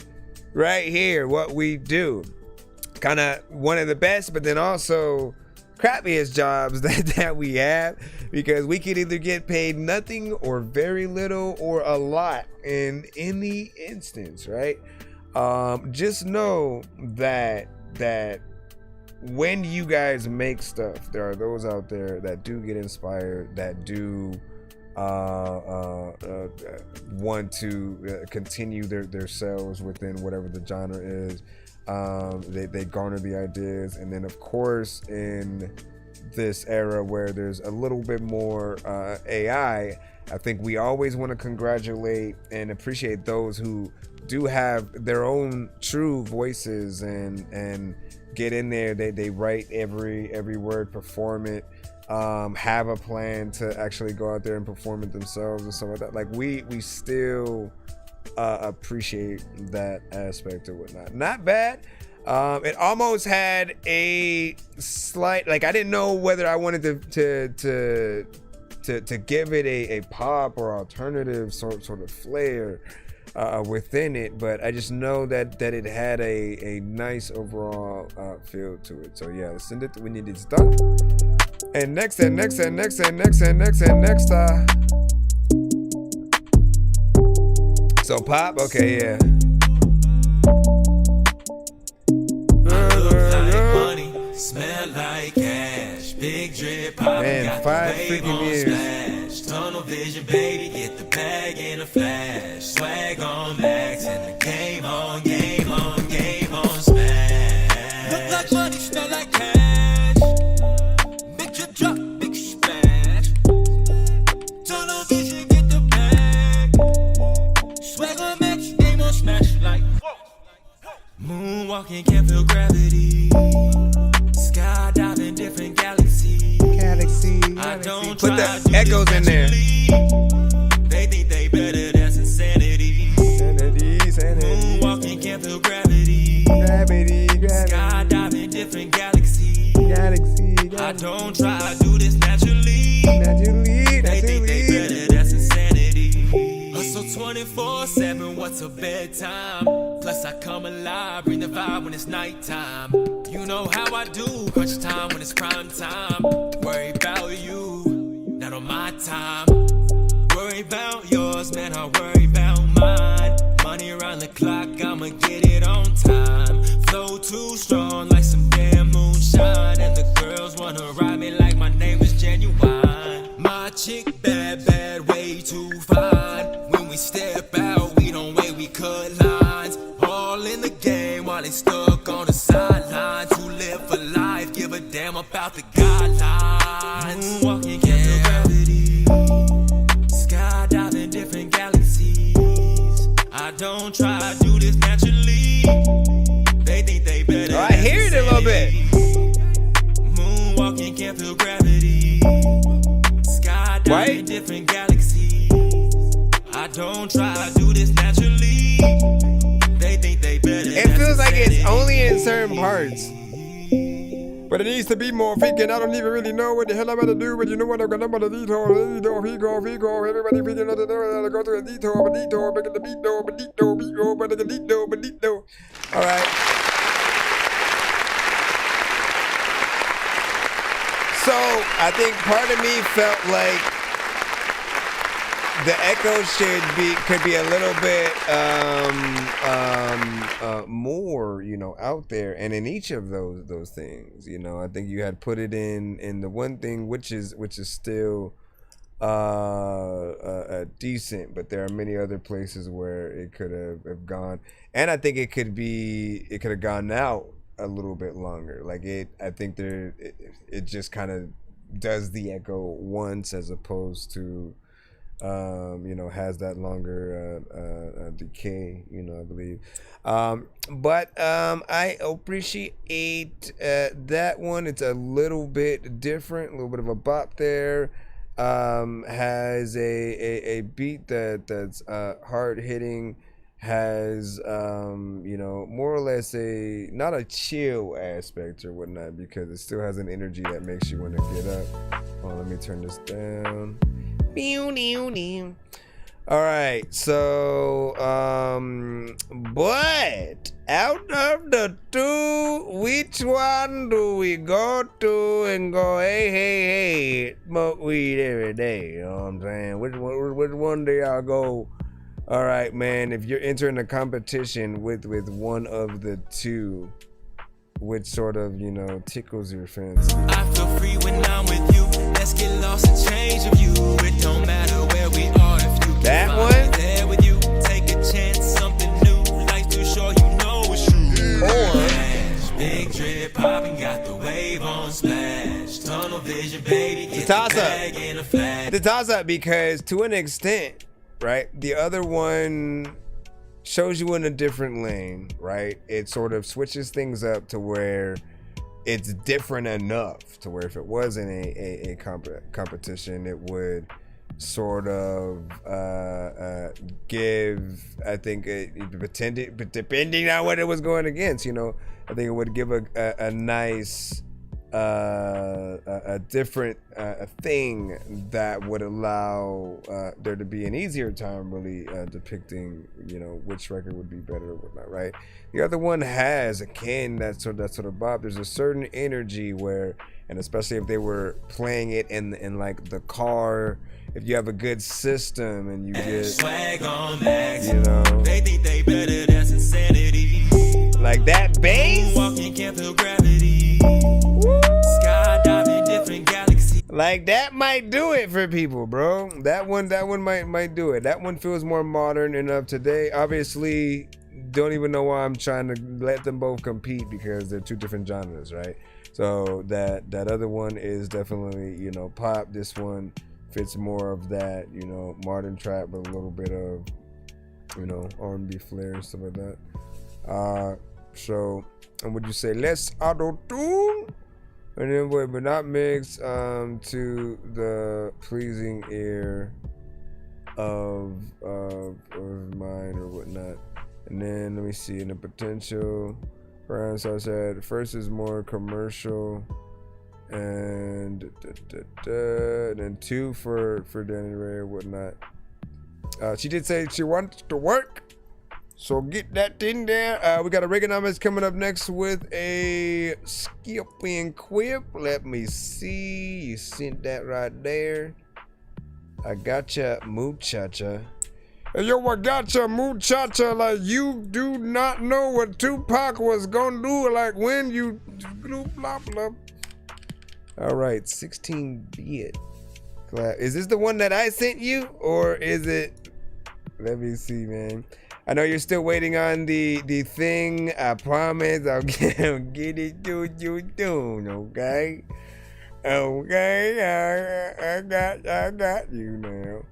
right here, what we do. Kind of one of the best, but then also crappiest jobs that we have, because we could either get paid nothing or very little or a lot in any instance, right? Just know that when you guys make stuff, there are those out there that do get inspired, that do want to continue their selves within whatever the genre is. They garner the ideas, and then of course in this era where there's a little bit more AI, I think we always want to congratulate and appreciate those who do have their own true voices and get in there. They write every word, perform it, have a plan to actually go out there and perform it themselves and stuff like that. Like we still appreciate that aspect or whatnot. Not bad. It almost had a slight, like, I didn't know whether I wanted to give it a pop or alternative sort of flair within it, but I just know that it had a nice overall feel to it. So yeah, let's send it when it is done. And next. So pop, okay, yeah. Smell like cash, big drip, pop, man, got 5 the freaking years. Splash. Tunnel vision, baby, get the bag in a flash. Swag on max, and the game on, smash. Look like money, smell like cash. Big drip, drop, big splash. Tunnel vision, get the bag. Swag on max, game on smash, like moonwalking, can't feel gravity. Skydiving different galaxies. I don't put the echoes in there. They think they better, that's insanity. Moonwalking, can't feel gravity. Skydiving different galaxies. I don't try, I do this naturally. They think they better, that's insanity. Hustle 24/7, what's a bedtime? Plus I come alive, bring the vibe when it's nighttime. You know how I do, crunch time when it's prime time. Worry about you, not on my time. Worry about yours, man, I worry about mine. Money around the clock, I'ma get it on time. Flow too strong like some damn moonshine. And the girls wanna ride me like my name is Genuine. My chick bad, bad, way too fine. When we step out, we don't wait, we cut lines. All in the game while they stuck on the sideline. To live for life, give a damn about the guidelines. Walking, can't feel gravity. Skydiving different galaxies. I don't try, I do this naturally. They think they better. Oh, I hear it a little bit. Moonwalking, can't feel gravity. Skydiving different galaxies. I don't try, I do this naturally. They think they better. It feels like it's only in certain parts. But it needs to be more freaking. I don't even really know what the hell I'm about to do, but you know what? I'm gonna detour. Everybody freaking know to go through a detour, make it the beat door, beat door. All right. So I think part of me felt like the echo could be a little bit more, you know, out there, and in each of those things, you know, I think you had put it in the one thing which is still decent, but there are many other places where it could have gone, and I think it could have gone out a little bit longer. Like I think it just kind of does the echo once as opposed to you know, has that longer decay, you know, I believe. But I appreciate that one. It's a little bit different, a little bit of a bop there. Has a beat that's hard hitting, has you know, more or less not a chill aspect or whatnot, because it still has an energy that makes you want to get up. Oh, let me turn this down. All right, so but out of the two, which one do we go to and go, hey, smoke weed every day? You know what I'm saying? Which one do y'all go? All right, man, if you're entering a competition with one of the two, which sort of, you know, tickles your fancy? I feel free when I'm with you. Let's get lost and change of you. It don't matter where we are if you that can one find me there with you. Take a chance, something new. Life too short, you know it's true. Or big drip popping, got the wave on splash. Tunnel vision, baby. Get the toss bag in a flash. The toss up, because to an extent, right, the other one shows you in a different lane, right? It sort of switches things up to where it's different enough to where if it wasn't a competition, it would sort of give, I think, depending on what it was going against, you know, I think it would give a nice a different thing that would allow there to be an easier time really depicting, you know, which record would be better or whatnot, right? The other one has, again, that sort of bop. There's a certain energy where, and especially if they were playing it in like the car, if you have a good system and you get swag on max, you know, they think they better, that's insanity. Like that bass, walking can't feel gravity. Skydiving different galaxies. Like that might do it for people, bro. That one might do it. That one feels more modern and up to date. Obviously, don't even know why I'm trying to let them both compete, because they're two different genres, right? So that other one is definitely, you know, pop. This one fits more of that, you know, modern trap, but a little bit of, you know, R&B flair and stuff like that. So, and would you say less auto-tune? And then but not mix to the pleasing ear of mine or whatnot. And then let me see, in the potential, so I said first is more commercial, and then 2 for Danny Ray or whatnot. She did say she wants to work, so get that thing there. We got a Reaganomics coming up next with a skip and quip. Let me see. You sent that right there. I gotcha, muchacha. Hey, yo, I gotcha, muchacha. Like, you do not know what Tupac was gonna do. Like, when you blah blah. All right, 16-bit. Is this the one that I sent you, or is it? Let me see, man. I know you're still waiting on the thing. I promise I'll get it to you soon, okay? Okay, I got you now.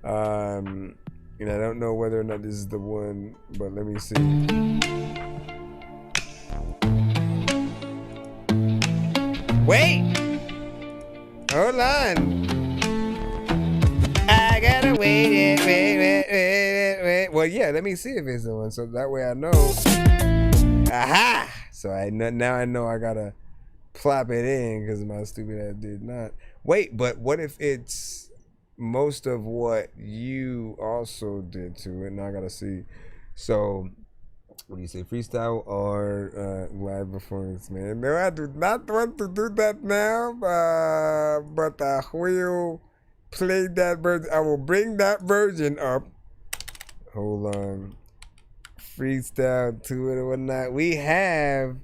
And I don't know whether or not this is the one, but let me see. Wait! Hold on. I gotta wait. Well, yeah, let me see if it's the one, so that way I know. Aha! So now I know I gotta plop it in, because my stupid ass did not. Wait, but what if it's most of what you also did to it? Now I gotta see. So, what do you say, freestyle or live performance, man? No, I do not want to do that now, but I will play that version. I will bring that version up. Hold on. Freestyle to it or whatnot. We have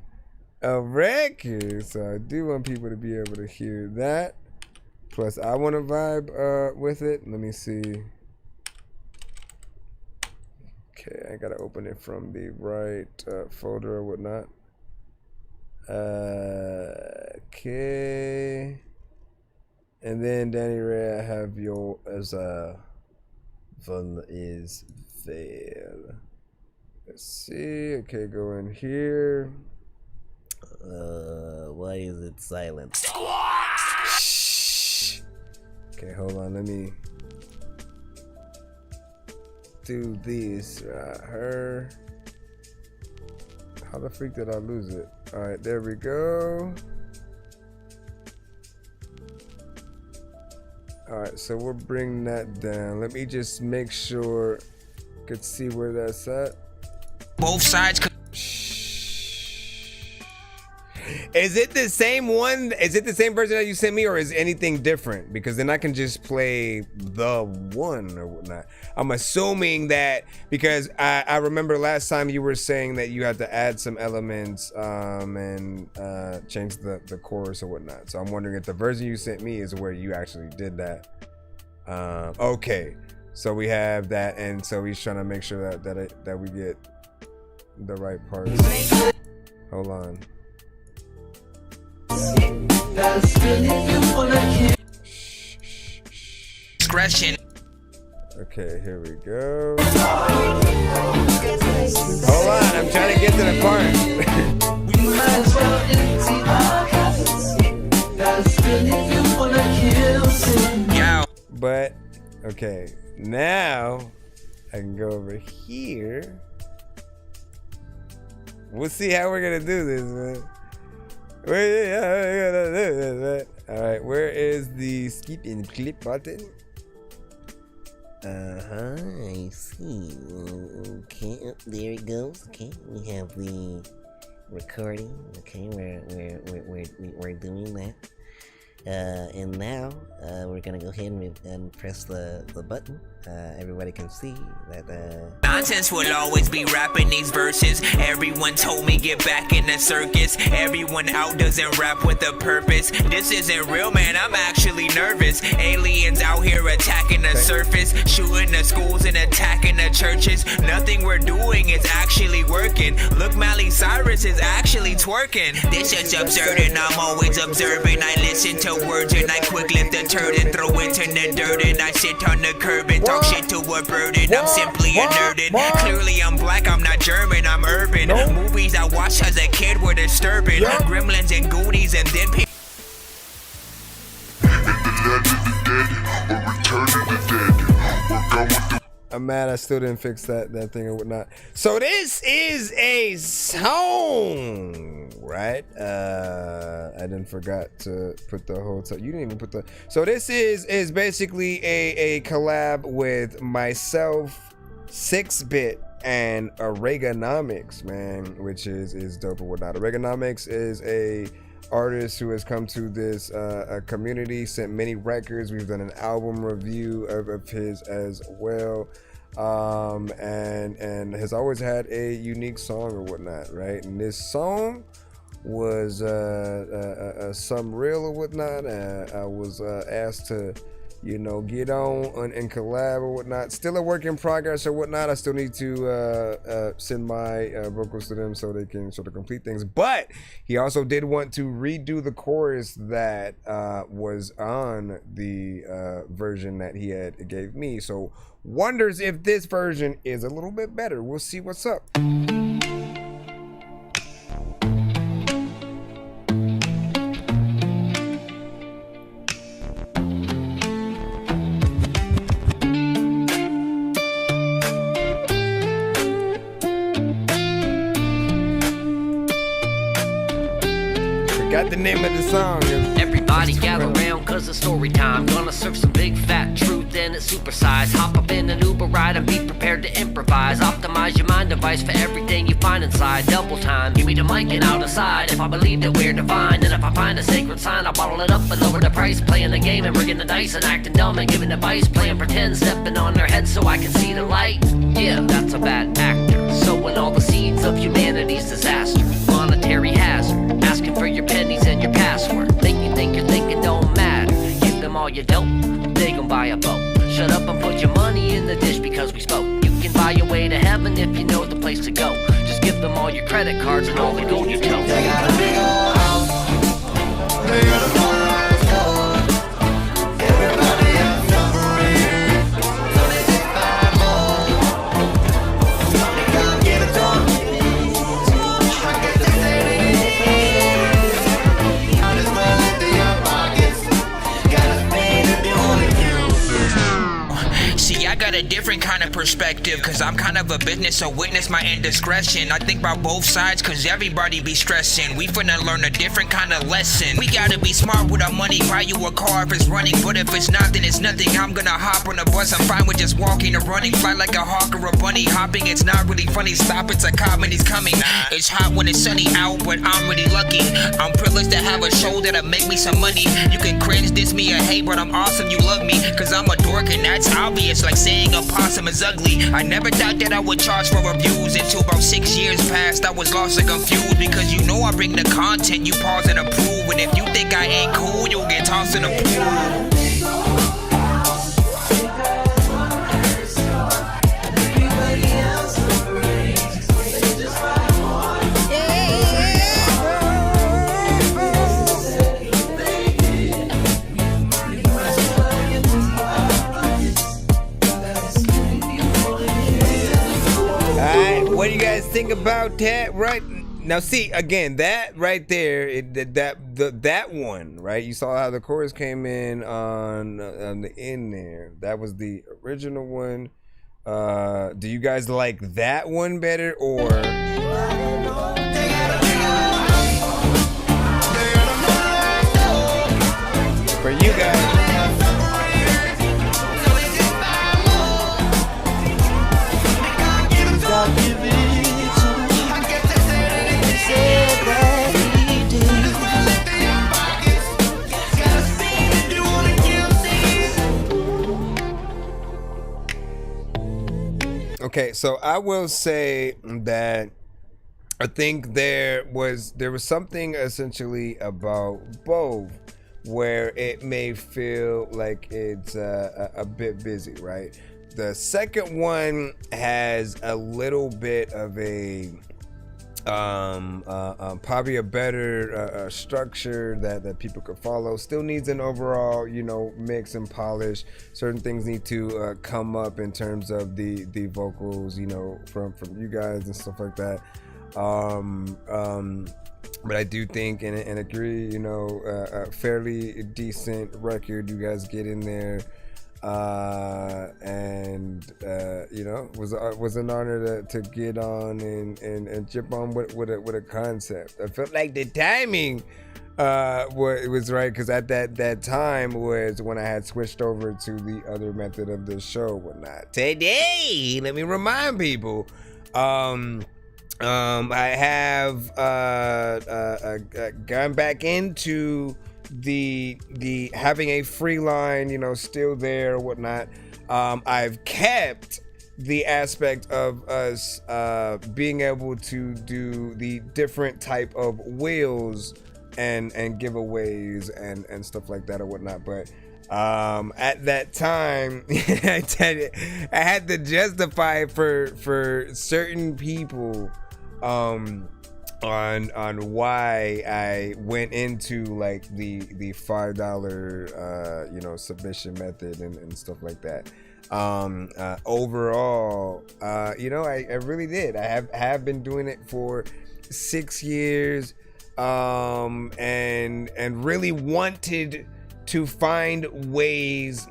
a record, so I do want people to be able to hear that. Plus, I want to vibe with it. Let me see. Okay, I gotta open it from the right folder or whatnot. Okay. And then Danny Ray, I have your as Van is fail. Let's see. Okay, go in here. Why is it silent? Shh. Okay, hold on. Let me do this. Her. How the freak did I lose it? All right, there we go. All right, so we'll bring that down. Let me just make sure I could see where that's at. Both sides. Is it the same one? Is it the same version that you sent me, or is anything different? Because then I can just play the one or whatnot. I'm assuming that because I remember last time you were saying that you had to add some elements and change the chorus or whatnot. So I'm wondering if the version you sent me is where you actually did that. Okay, so we have that, and so he's trying to make sure that we get the right part. Hold on. Scratching. Okay, here we go. Hold on, I'm trying to get to the part. But okay, now I can go over here. We'll see how we're gonna do this, man. All right, where is the skip and clip button? I see. Okay, there it goes. Okay, we have the recording. Okay, we're doing that. And now we're gonna go ahead and press the button. Everybody can see that. Nonsense will always be rapping these verses. Everyone told me get back in the circus. Everyone out doesn't rap with a purpose. This isn't real, man. I'm actually nervous. Aliens out here attacking the surface, shooting the schools and attacking the churches. Nothing we're doing is actually working. Look, Miley Cyrus is actually twerking. This is absurd, and I'm always observing. I listen to words and I quick lift the turd and throw it in the dirt, and I sit on the curb and talk shit to a bird, and I'm simply a nerdin'. Clearly I'm black, I'm not German, I'm urban. Movies I watched as a kid were disturbing. Gremlins and Goonies, and then people. I'm mad I still didn't fix that thing or whatnot. So this is a song, right? I didn't forgot to put the whole time. You didn't even put the. So this is basically a collab with myself, 6-Bit, and Oregonomics, man, which is dope or whatnot. Oregonomics is a artist who has come to this community, sent many records. We've done an album review of his as well, and has always had a unique song or whatnot, right? And this song was some real or whatnot. I was asked to, you know, get on and collab or whatnot. Still a work in progress or whatnot. I still need to send my vocals to them so they can sort of complete things. But he also did want to redo the chorus that was on the version that he had gave me. So wonders if this version is a little bit better. We'll see what's up. Got the name of the song. Everybody gather around cause it's story time. Gonna serve some big fat truth then it's supersized. Hop up in an Uber ride and be prepared to improvise. Optimize your mind device for everything you find inside. Double time, give me the mic and I'll decide if I believe that we're divine. And if I find a sacred sign, I'll bottle it up and lower the price. Playing the game and bringing the dice and acting dumb and giving advice. Playing pretend, stepping on their heads so I can see the light. Yeah, that's a bad actor. Sowing all the seeds of humanity's disaster. Monetary hazard, asking for your pennies and your password. Make you think your thinking don't matter. Give them all your dope, they gon' buy a boat. Shut up and put your money in the dish because we spoke. You can buy your way to heaven if you know the place to go. Just give them all your credit cards and all the gold you tote. They got a big old house. They got a motorized car. Everybody else suffering. So they just buy more. Somebody come get a toy. I guess they say they might as well empty your pockets. Gotta spend if you wanna kill. See, I got a different kind of perspective, cause I'm kind of a business, so witness my indiscretion. I think about both sides, cause everybody be stressing. We finna learn a different kind of lesson. We gotta be smart with our money, buy you a car if it's running, but if it's not, then it's nothing. I'm gonna hop on a bus, I'm fine with just walking or running. Fly like a hawk or a bunny, hopping, it's not really funny. Stop, it's a comedy's coming. It's hot when it's sunny out, but I'm really lucky. I'm privileged to have a show that'll make me some money. You can cringe, diss me, or hate, but I'm awesome, you love me, cause I'm a dork and that's obvious. Like saying a possum is ugly. I never thought that I would charge for reviews until about 6 years passed. I was lost and confused because you know I bring the content, you pause and approve. And if you think I ain't cool, you'll get tossed in a pool. What do you guys think about that? Right now, see again that right there, that one, right? You saw how the chorus came in on the end there. That was the original one. Do you guys like that one better or? For you guys. Okay, so I will say that I think there was something essentially about both where it may feel like it's a bit busy, right? The second one has a little bit of a probably a better structure that people could follow. Still needs an overall, mix and polish. Certain things need to come up in terms of the vocals, from you guys and stuff like that. But I do think and agree, a fairly decent record you guys get in there. Was an honor to get on and chip on with a concept. I felt like the timing was right, because at that time was when I had switched over to the other method of the show. Whatnot today, let me remind people, I have gone back into the having a free line, still there, whatnot. I've kept the aspect of us being able to do the different type of wheels and giveaways and stuff like that or whatnot. But at that time, I had to justify for certain people on why I went into like the $5 submission method and stuff like that. Overall, I really did. I have been doing it for 6 years, and really wanted to find ways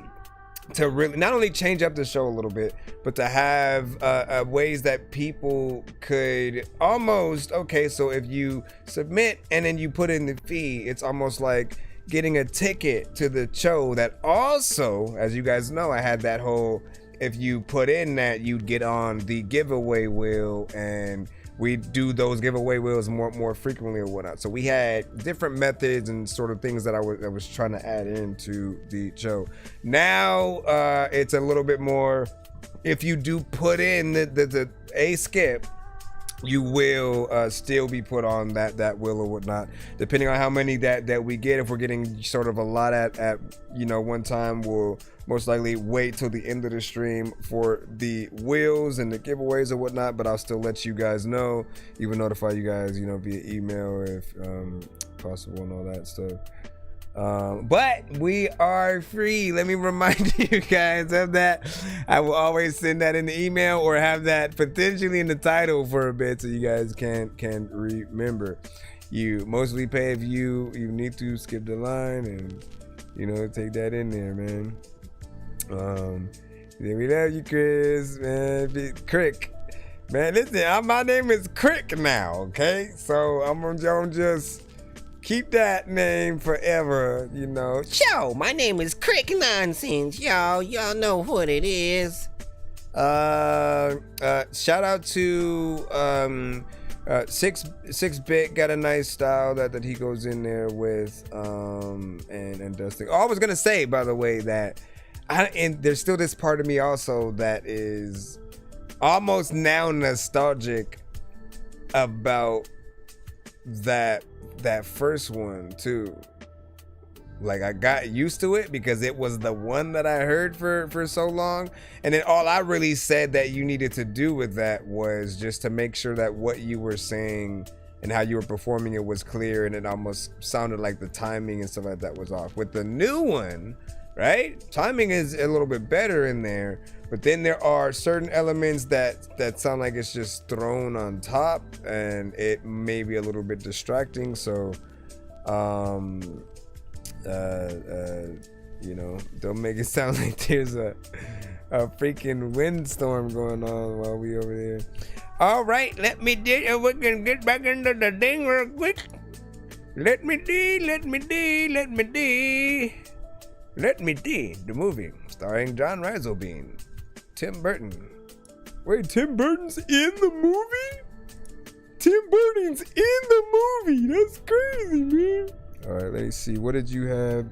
to really not only change up the show a little bit, but to have ways that people could almost, okay, so if you submit and then you put in the fee, it's almost like getting a ticket to the show. That also, as you guys know, I had that whole, if you put in that, you'd get on the giveaway wheel, and we do those giveaway wheels more frequently or whatnot. So we had different methods and sort of things that I was trying to add into the show. Now it's a little bit more, if you do put in the a skip, you will still be put on that wheel or whatnot, depending on how many that we get. If we're getting sort of a lot at one time, we'll most likely wait till the end of the stream for the wheels and the giveaways or whatnot, but I'll still let you guys know, even notify you guys, via email if possible and all that stuff. But we are free. Let me remind you guys of that. I will always send that in the email or have that potentially in the title for a bit, so you guys can remember. You mostly pay if you need to skip the line and take that in there, man. We love you, Chris, man. Crick, man. Listen, my name is Crick now, okay? So I'm gonna just keep that name forever, Yo, my name is Crick Nonsense, y'all. Y'all know what it is. Shout out to 6-Bit. Got a nice style that he goes in there with, and does things. Oh, I was gonna say, by the way, that and there's still this part of me also that is almost now nostalgic about that first one too. Like, I got used to it because it was the one that I heard for so long, and then all I really said that you needed to do with that was just to make sure that what you were saying and how you were performing it was clear, and it almost sounded like the timing and stuff like that was off. With the new one, right, timing is a little bit better in there, but then there are certain elements that sound like it's just thrown on top, and it may be a little bit distracting. So don't make it sound like there's a freaking windstorm going on while we over there. All right, we can get back into the thing real quick. Let me D, the movie starring John Rieselbein, Tim Burton. Wait, Tim Burton's in the movie? Tim Burton's in the movie. That's crazy, man. All right, let me see. What did you have?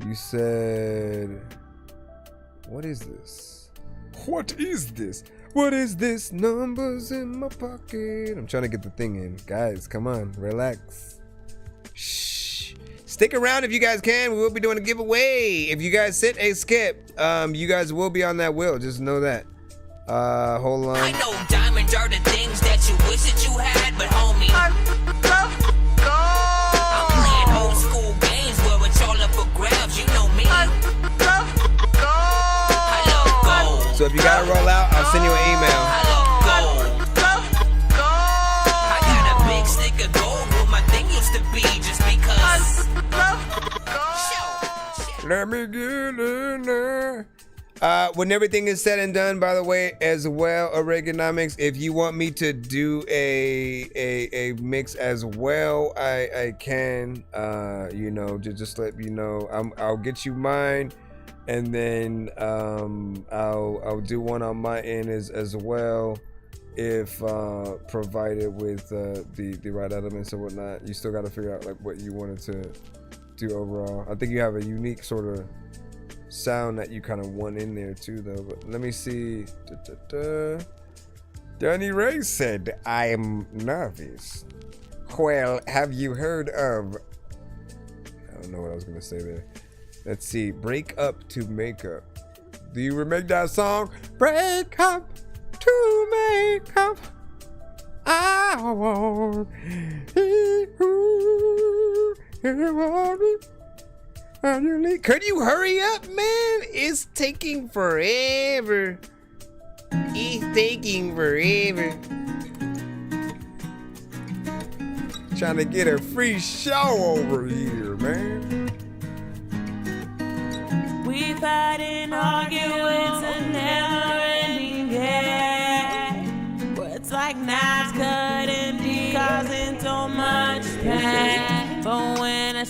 You said, what is this? What is this? What is this? Numbers in my pocket. I'm trying to get the thing in. Guys, come on, relax. Shh. Stick around if you guys can. We will be doing a giveaway. If you guys sit a skip, you guys will be on that wheel. Just know that. Hold on. I know diamonds are the things that you wish that you had, but homie, I'm playing old school games where it's all up for grabs. You know me. I love gold. So if you gotta roll out, I'll send you an email. I love gold. I got a big stick of gold where my thing used to be, just because. Let me get in there. When everything is said and done, by the way, as well, Oregonomics, if you want me to do a mix as well, I can. Just let me know. I'll get you mine, and then I'll do one on my end as well, if provided with the right elements or whatnot. You still got to figure out like what you wanted to do overall. I think you have a unique sort of sound that you kind of want in there too, though. But let me see. Danny Ray said, I am novice. Well, have you heard of, I don't know what I was gonna say there. Let's see. Break up to make up. Do you remember that song? Break up to make up. I want Could you hurry up, man? It's taking forever. It's taking forever. Trying to get a free show over here, man. We fight and argue, it's a never-ending game. Words like knives cutting deep, causing so much pain. But when a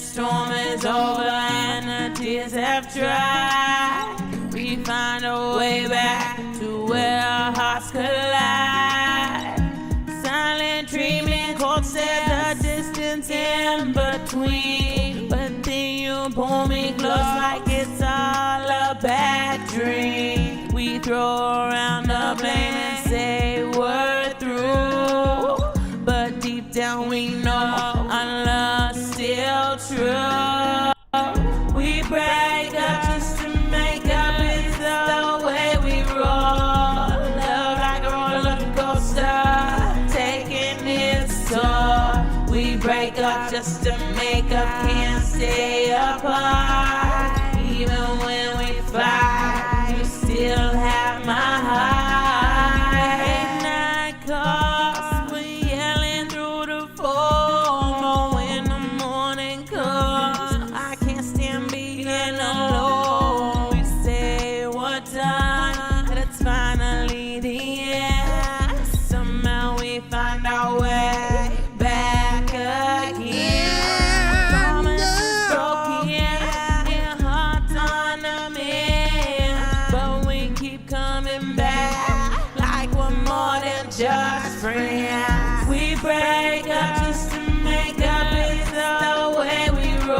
stride. We find a way back to where our hearts collide. Silent treatment, cold set the distance in between. But then you pull me close like it's all a bad dream. We throw around the blame and say we're through. But deep down we know our love's still true. We break up just to make up, it's the way we roll. Love like a roller coaster, taking its toll. We break up just to make up, can't stay apart. Even when we fight, you still have my heart. Midnight calls, we're yelling through the phone. Oh, when the morning comes, I can't stand being alone. We say we're done, but it's finally the end. Somehow we find our way back again. Promises broken, and hearts on the mend, but we keep coming back like we're more than just friends. We break up just to make up, it's the way we roll.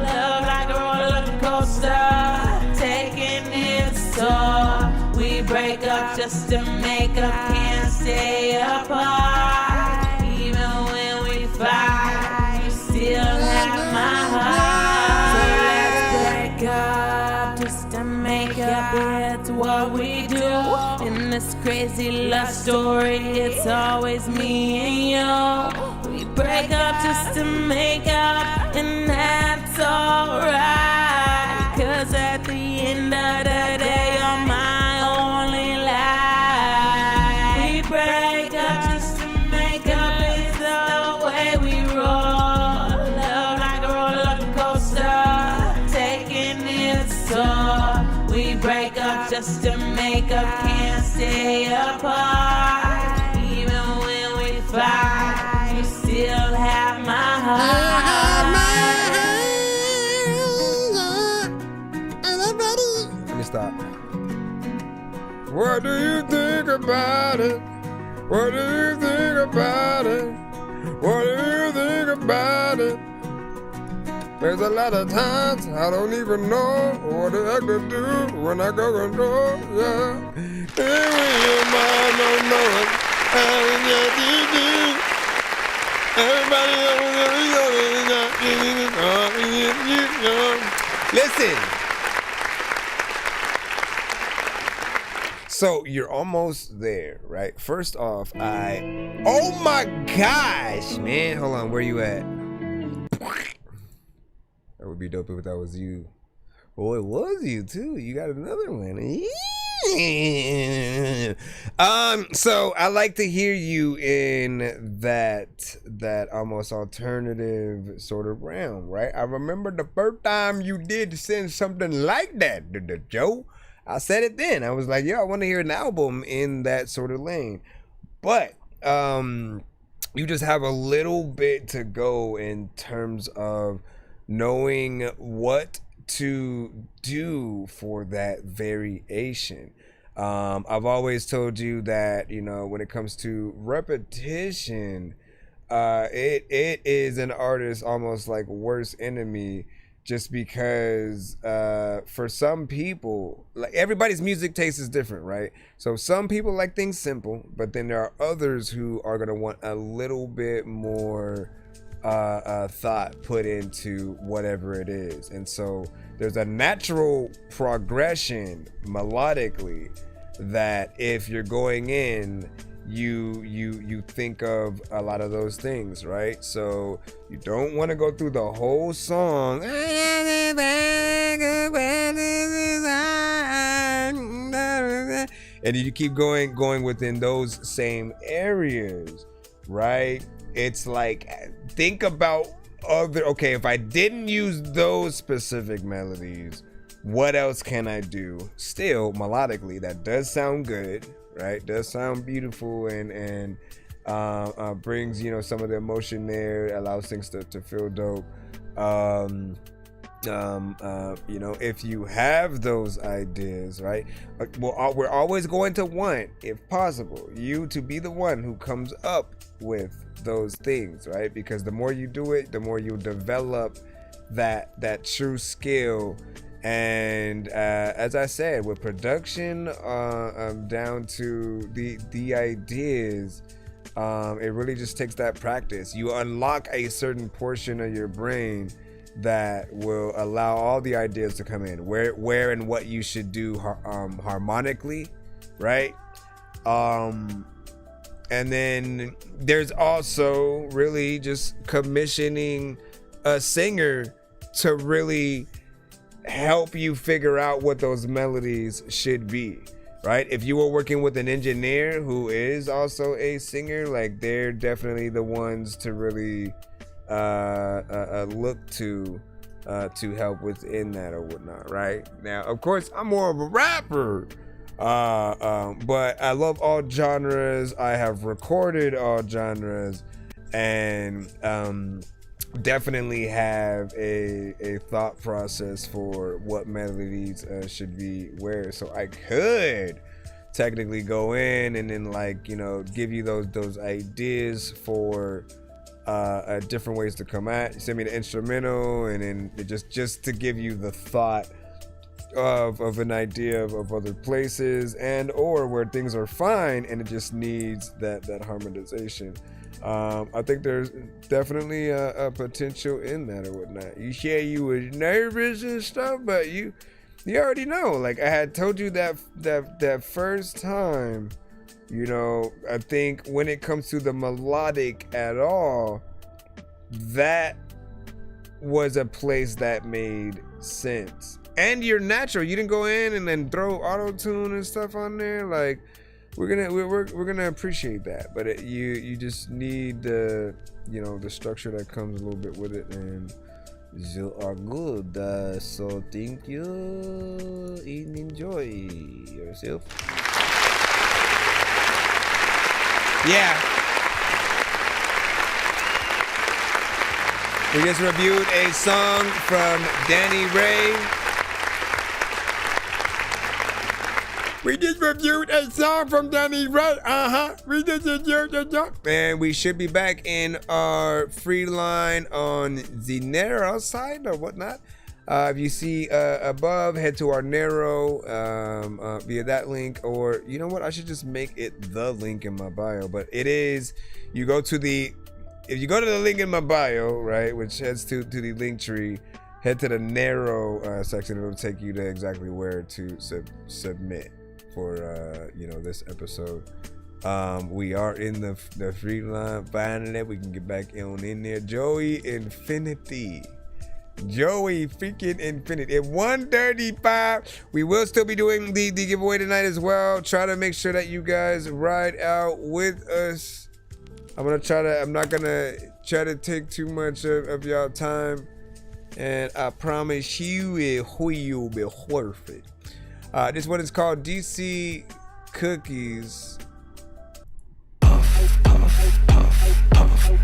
Love like a roller coaster, taking its toll. We break up just to make up, can't stay apart. Even when we fight, you still have my heart. So let's break up just to make up, it's what we do. In this crazy love story, it's always me and you. We break up just to make up, and that's alright. Cause at the end of the day, you're my only life. We break up just to make up, it's the way we roll. Love like a roller coaster, taking its toll. We break up just to make up, can't stay apart. Even when we fight, you still have my heart. Let me stop. What do you think about it? What do you think about it? What do you think about it? There's a lot of times I don't even know what the heck to do when I go control, yeah. When your mind don't know it, and yet you do. Everybody listen. So you're almost there, right? First off, oh my gosh, man. Hold on, where you at? That would be dope if that was you. Oh, it was you too. You got another one. So I like to hear you in that almost alternative sort of realm, right? I remember the first time you did send something like that, Joe. I said it then. I was like, yo, I want to hear an album in that sort of lane. But you just have a little bit to go in terms of knowing what to do for that variation. I've always told you that, you know, when it comes to repetition, it is an artist's almost like worst enemy, just because for some people, like, everybody's music taste is different, right? So some people like things simple, but then there are others who are gonna want a little bit more thought put into whatever it is. And so there's a natural progression melodically that if you're going in, you think of a lot of those things, right? So you don't want to go through the whole song and you keep going within those same areas, right? It's like, think about other, okay, if I didn't use those specific melodies, what else can I do? Still, melodically, that does sound good, right? Does sound beautiful and brings, you know, some of the emotion there, allows things to feel dope. you know, if you have those ideas, right, well, we're always going to want, if possible, you to be the one who comes up with those things, right? Because the more you do it, the more you develop that true skill. And as I said, with production down to the ideas, it really just takes that practice. You unlock a certain portion of your brain that will allow all the ideas to come in, where and what you should do harmonically, right? And then there's also really just commissioning a singer to really help you figure out what those melodies should be, right? If you were working with an engineer who is also a singer, like, they're definitely the ones to really look to help within that or whatnot, right? Now, of course, I'm more of a rapper, but I love all genres. I have recorded all genres, and definitely have a thought process for what melodies should be where. So I could technically go in and then, like, you know, give you those ideas for different ways to come at. Send me the instrumental, and then just to give you the thought of an idea of other places and or where things are fine and it just needs that harmonization. I think there's definitely a potential in that or whatnot. You say you was nervous and stuff, but you already know. Like, I had told you that first time, you know, I think when it comes to the melodic at all, that was a place that made sense. And you're natural. You didn't go in and then throw auto-tune and stuff on there. Like, we're gonna appreciate that, but you just need the, you know, the structure that comes a little bit with it, and you are good. So thank you and enjoy yourself. Yeah. We just reviewed a song from Danny Ray. We just reviewed a song from Danny Ray. We just reviewed a song. And we should be back in our free line on the Nero side or whatnot. If you see above, head to our Nero via that link, or you know what? I should just make it the link in my bio. But it is, if you go to the link in my bio, right, which heads to the link tree, head to the Nero section. It'll take you to exactly where to submit for you know, this episode. We are in the free line. Finally, we can get back on in there. Joey Infinity. Joey freaking Infinity. At 1:35, we will still be doing the giveaway tonight as well. Try to make sure that you guys ride out with us. I'm not gonna try to take too much of y'all time, and I promise you it will be worth it. This one is called DC Cookies.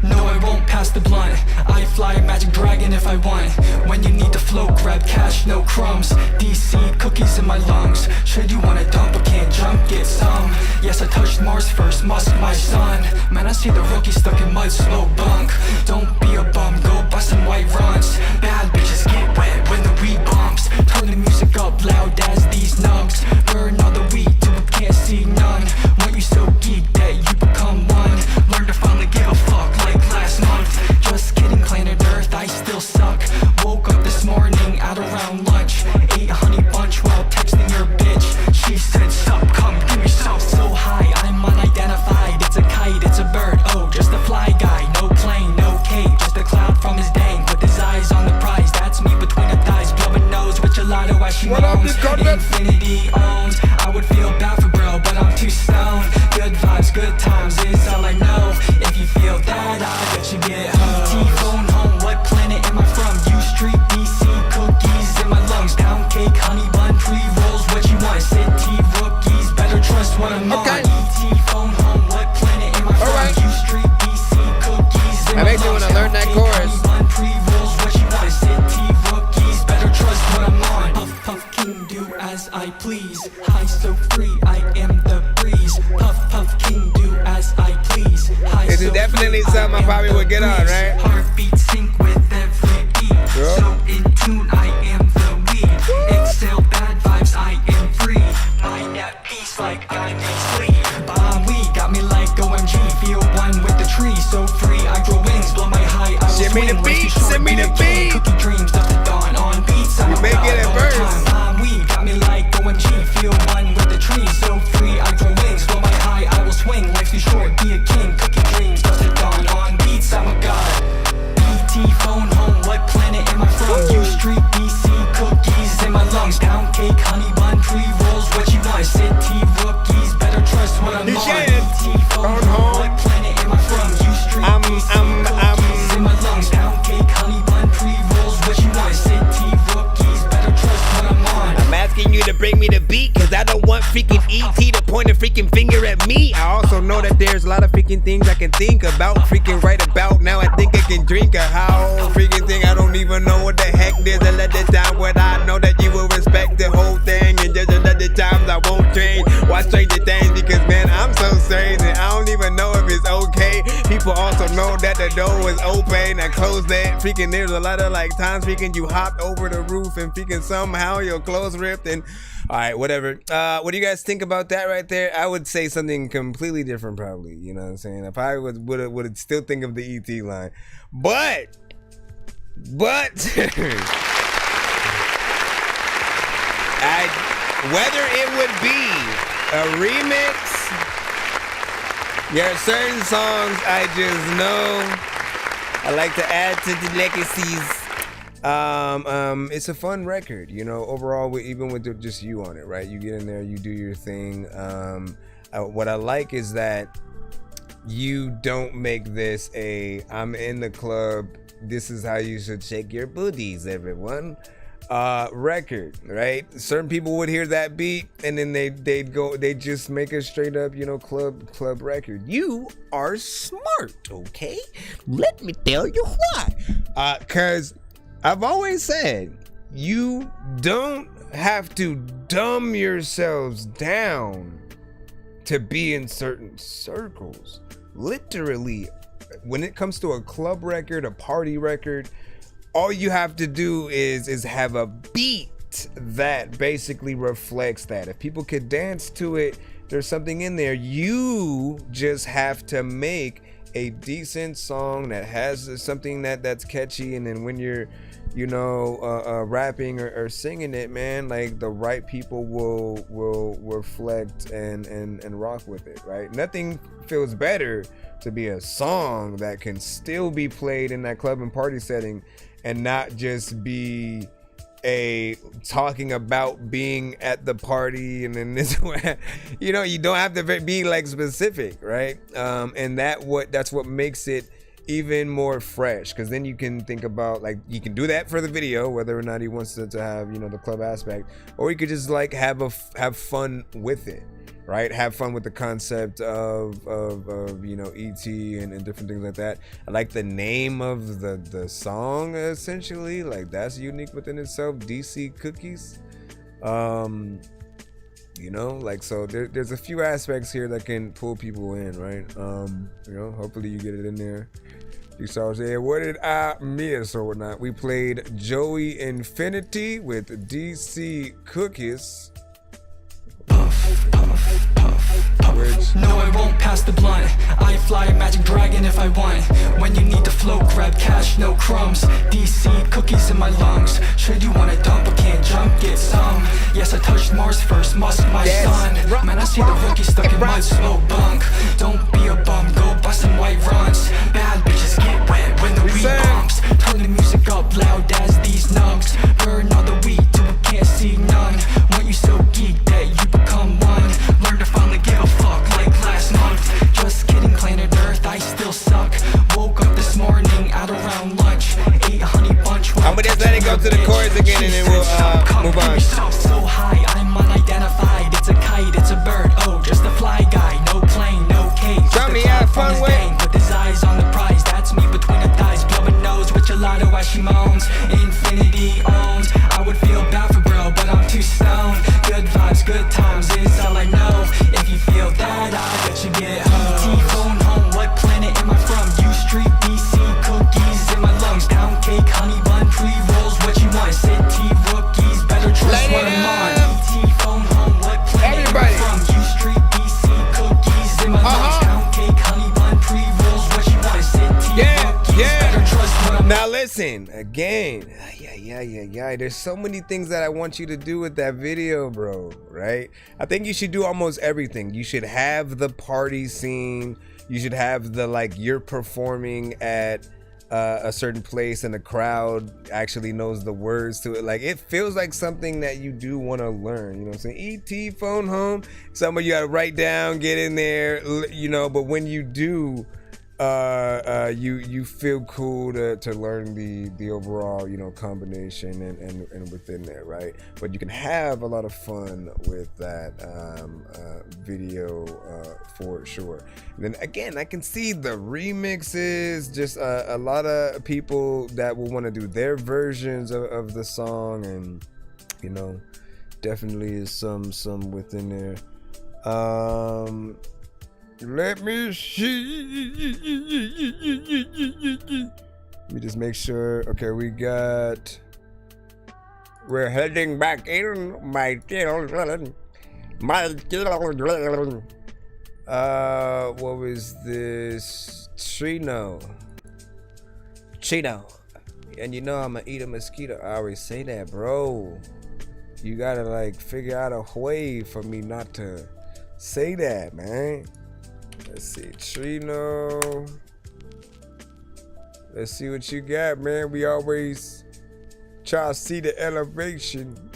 No, I won't pass the blunt. I fly a magic dragon if I want. When you need the flow, grab cash, no crumbs. DC cookies in my lungs. Should you wanna dump but can't jump, get some. Yes, I touched Mars first, Musk my son. Man, I see the rookie stuck in mud, slow bunk. Don't be a bum, go bust some white runs. Bad bitches get wet when the weed bumps. Turn the music up loud as these nugs. Burn all the weed till we can't see none. Want you so geek that you become one. Learn to finally give a fuck like last month. Just kidding, planet Earth, I still suck. Woke up this morning at around lunch. Ate a honey bunch while texting your bitch. She said, sup, come give me some. So high, I'm unidentified. It's a kite, it's a bird, oh, just a fly guy. No plane, no cape, just a cloud from his dang. Put his eyes on the prize, that's me between the thighs. Blow a nose with gelato as she moans. Infinity, please. High so free, I am the breeze. Puff, puff, king, do as I please. High This is definitely something I probably would get on, right? Heartbeat sync with every beat. So in tune, I am the weed. Exhale bad vibes, I am free. I at peace like I'm asleep. Bomb weed got me like OMG. Feel one with the tree, so free. I grow wings, blow my high. I will Send me the swing, beat, race you short, send me the be a king. beat. Cookie dreams of the dawn on beats. I'm You make it at first. Bomb weed got me like OMG. Feel one with the tree, so free. I grow wings, blow my high. I will swing, life's too short, be a king. Cookie dreams of the dawn on beats. I'm a god. ET phone home, what planet am I from? U Street, DC, cookies in my lungs. Pound cake, honey bun, pre-rolls, what you want? City rookies, better trust what I'm on. ET phone home, what planet am I from? U Street, DC, cookies in my lungs. Pound cake, honey bun, pre-rolls, what you want? City rookies, better trust what I'm on. I'm asking you to bring me the beat, cause I don't want freaking ET to point a freaking finger at me. I also know that there's a lot of freaking things I can think about, freaking right about now. I think I can drink a whole freaking thing. I don't even know what the heck there's a let it down. What I know that you will respect the whole thing, and just another times I won't change. Why change the things? Because man, I'm so strange and I don't even know if it's okay. People also know that the door was open. I closed that. Freaking there's a lot of like times freaking you hopped over the roof and freaking somehow your clothes ripped and alright, whatever. What do you guys think about that right there? I would say something completely different probably, you know what I'm saying? I probably would still think of the ET line. But whether it would be a remix, there are certain songs I just know I like to add to the legacies. It's a fun record, you know, overall, even with just you on it, right? You get in there, you do your thing. What I like is that you don't make this I'm in the club, this is how you should shake your booties, everyone, record, right? Certain people would hear that beat and then they just make a straight up, you know, club record. You are smart, okay? Let me tell you why. Cause I've always said you don't have to dumb yourselves down to be in certain circles. Literally, when it comes to a club record, a party record, all you have to do is have a beat that basically reflects that. If people could dance to it, there's something in there. You just have to make a decent song that has something that's catchy, and then when you're, you know, rapping or singing it, man, like the right people will reflect and rock with it, right? Nothing feels better to be a song that can still be played in that club and party setting and not just be talking about being at the party and then this way, you know, you don't have to be like specific, right? And that's what makes it even more fresh, because then you can think about, like, you can do that for the video, whether or not he wants to have, you know, the club aspect, or you could just like have fun with it, right? Have fun with the concept of you know, ET and different things like that. I like the name of the song, essentially, like that's unique within itself. DC Cookies, you know, like, so there's a few aspects here that can pull people in, right? You know, hopefully you get it in there. You saw say, what did I miss or whatnot? We played Joey Infinity with DC Cookies. No, I won't pass the blunt. I fly a magic dragon if I want. When you need the flow, grab cash, no crumbs. DC cookies in my lungs. Should you wanna dump but can't jump, get some. Yes, I touched Mars first, must my son. Man, I see the rookie stuck in mud, slow bunk. Don't be a bum, go bust some white runs. Bad bitches get wet when the weed bumps. Turn the music up loud as these nugs. Burn all the weed till we can't see none. Want you so geek that you become one. Learn to finally give a fuck like last month. Just kidding, planet Earth, I still suck. Woke up this morning at around lunch. Ate a honey bunch. I'm gonna just let it go to the chorus again and then we'll move on. So high, I'm unidentified. It's a kite, it's a bird. Oh, just a fly guy. No plane, no cage. Tell me, have fun with. With his eyes on the good times is all I know. If you feel that, I bet you get home. Phone home, what planet am I from? U Street, DC, cookies in my lungs. Pound cake, honey bun, pre-rolls, what you want? City rookies, better trust what I'm on. Phone home, what planet am I from? U Street, DC, cookies in my lungs. Pound cake, honey bun, pre-rolls, what you want? City rookies, better trust what I'm Now listen, again, there's so many things that I want you to do with that video, bro, right? I think you should do almost everything. You should have the party scene. You should have the, like, you're performing at a certain place and the crowd actually knows the words to it. Like, it feels like something that you do want to learn, you know what I'm saying? ET, phone home, somebody you got to write down, get in there, you know, but when you do, you feel cool to learn the overall, you know, combination and within there, right? But you can have a lot of fun with that video for sure. And then again, I can see the remixes, just a lot of people that will want to do their versions of the song, and you know, definitely is some within there. Let me see. Let me just make sure. Okay, we're heading back in my children. What was this? Chino. And you know I'ma eat a mosquito. I always say that, bro. You gotta, like, figure out a way for me not to say that, man. Let's see, Trino. Let's see what you got, man. We always try to see the elevation.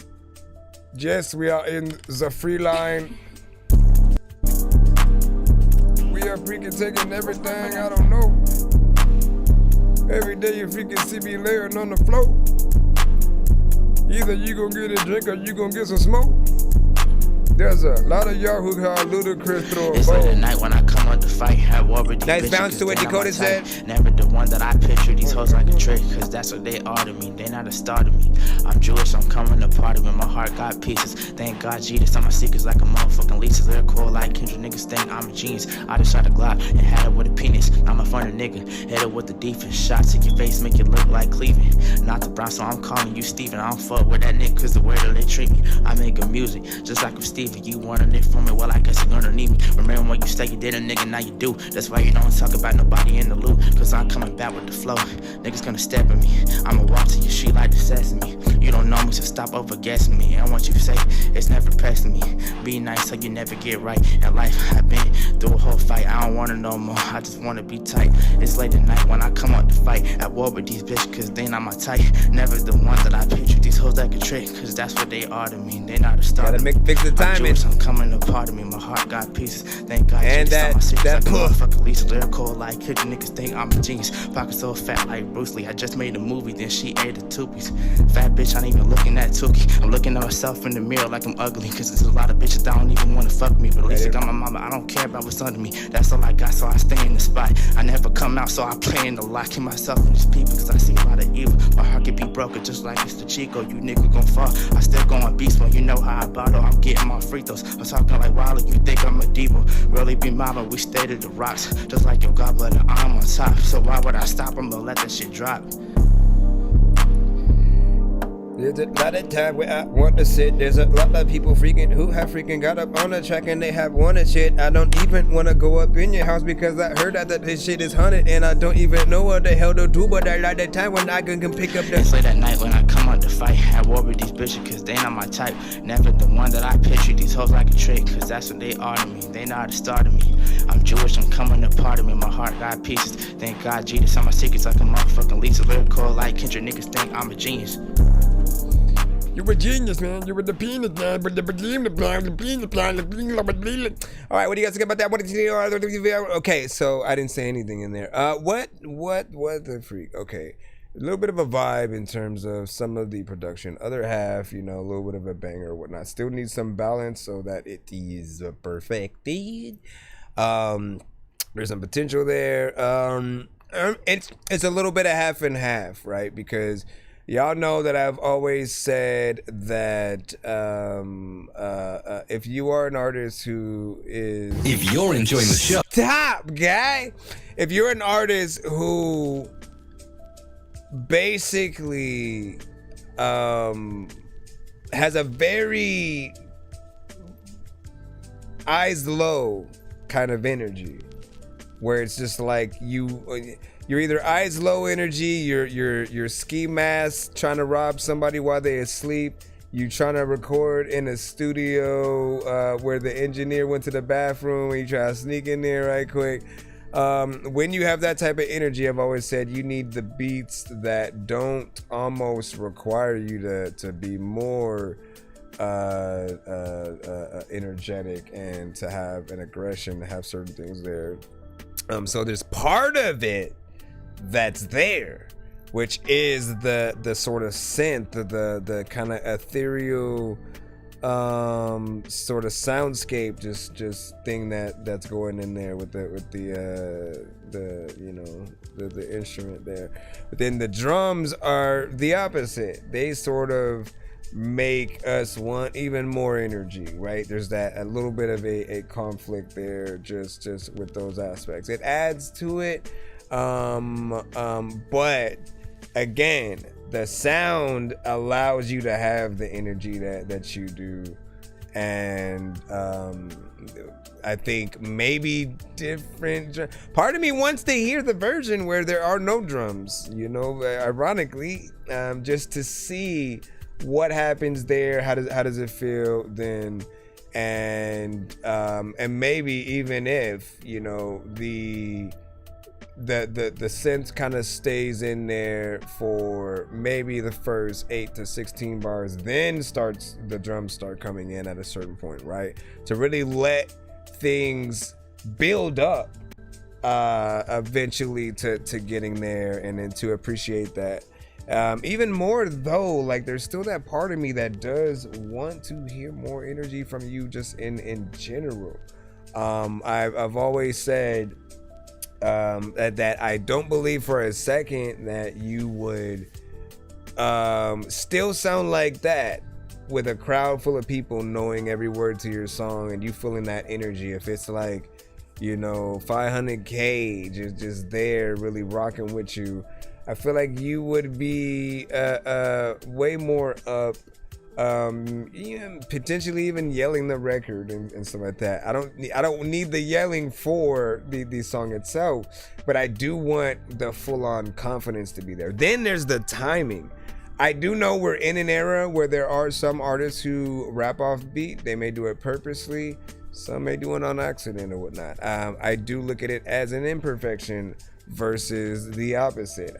Yes, we are in the free line. We are freaking taking everything, I don't know. Every day you freaking see me laying on the floor. Either you gonna get a drink or you gonna get some smoke. There's a lot of y'all who call ludicrous throw a It's bone. late at night when I come on the fight. Have war with these Nice bitches, bounce to 'cause it, they not Dakota my type. said. Never the one that I picture. These hoes like a trick, cause that's what they are to me. They not a star to me. I'm Jewish, I'm coming to party when my heart got pieces. Thank God Jesus, I'm a secrets like a motherfucking leeches. They're cool like Kendrick, niggas think I'm a genius. I just shot a Glock and had it with a penis. I'm a funny nigga, hit it with the defense. Shots to your face, make you look like Cleveland. Not the Brown, so I'm calling you Steven. I don't fuck with that nigga, cause the way that they treat me. I make good music, just like I'm Steven. You wanted it from me, well I guess you're gonna need me. Remember when you say you did a nigga, now you do. That's why you don't talk about nobody in the loop, cause I'm coming back with the flow. Niggas gonna step at me, I'ma walk to your sheet like the sesame. You don't know me, so stop overguessing me. And what you say, it's never pressing me. Be nice so you never get right. In life, I've been through a whole fight. I don't wanna know more, I just wanna be tight. It's late at night when I come out to fight. At war with these bitches, cause they not my type. Never the ones that I picture. These hoes like a trick, cause that's what they are to me. They not a star. Gotta fix the timing. I'm coming to part of me, my heart got pieces. Thank God And Jesus, that motherfucking Lisa, lyrical like kicking niggas think I'm a genius. Pocket so fat like Bruce Lee. I just made a movie, then she ate the two-piece. Fat bitch, I ain't even looking at Tukey. I'm looking at myself in the mirror like I'm ugly, cause there's a lot of bitches that don't even wanna fuck me. But at least I got my mama, I don't care about what's under me. That's all I got, so I stay in the spot. I never come out, so I play in the lot. Keep myself from these people, cause I see a lot of evil. My heart can be broken just like it's the Chico. You nigga gon' fall. I still going beast when you know how I bottle. I'm getting my free throws. I'm talking like Wilder, you think I'm a diva. Really be mama, we stay to the rocks. Just like your goblet, I'm on top. So why would I stop? I'ma let that shit drop. There's a lot of time where I want to sit. There's a lot of people who have got up on the track and they have wanted shit. I don't even want to go up in your house because I heard that this shit is haunted and I don't even know what the hell to do. But I like the time when I can pick up the. It's late at night when I come out to fight. At war with these bitches cause they not my type. Never the one that I picture. These hoes like a trick cause that's what they are to me. They not a star to me. I'm Jewish, I'm coming to party me. My heart got pieces. Thank God Jesus, I'm my secrets like a motherfucking Lisa. Lyrical like Kendrick, niggas think I'm a genius. You a genius, man. You were the penis man, but the penis plan. All right, what do you guys think about that? Okay, so I didn't say anything in there. What the freak? Okay, a little bit of a vibe in terms of some of the production. Other half, you know, a little bit of a banger or whatnot. Still needs some balance so that it is perfected. There's some potential there. It's a little bit of half and half, right? Because Y'all know that I've always said that if you are an artist who is... If you're enjoying the show... Stop, guy! If you're an artist who basically has a very eyes low kind of energy, where it's just like you're either eyes low energy, you're ski mask trying to rob somebody while they asleep, you trying to record in a studio where the engineer went to the bathroom and you try to sneak in there right quick. When you have that type of energy, I've always said you need the beats that don't almost require you to be more energetic and to have an aggression, to have certain things there. So there's part of it that's there, which is the sort of synth, the kind of ethereal sort of soundscape, just thing that's going in there with the you know, the instrument there. But then the drums are the opposite. They sort of make us want even more energy, right? There's that a little bit of a conflict there, just with those aspects. It adds to it, but again, the sound allows you to have the energy that you do, and I think maybe different. Part of me wants to hear the version where there are no drums, you know, ironically, just to see what happens there. How does it feel then? And maybe even if, you know, the synth kind of stays in there for maybe the first 8 to 16 bars, then the drums start coming in at a certain point, right? To really let things build up eventually to getting there, and then to appreciate that. Even more though, like, there's still that part of me that does want to hear more energy from you just in general. I've always said that I don't believe for a second that you would still sound like that with a crowd full of people knowing every word to your song and you feeling that energy. If it's like, you know, 500K just there really rocking with you, I feel like you would be way more up, potentially even yelling the record and stuff like that. I don't need the yelling for the song itself, but I do want the full-on confidence to be there. Then there's the timing. I do know we're in an era where there are some artists who rap off beat. They may do it purposely, some may do it on accident or whatnot. I do look at it as an imperfection versus the opposite.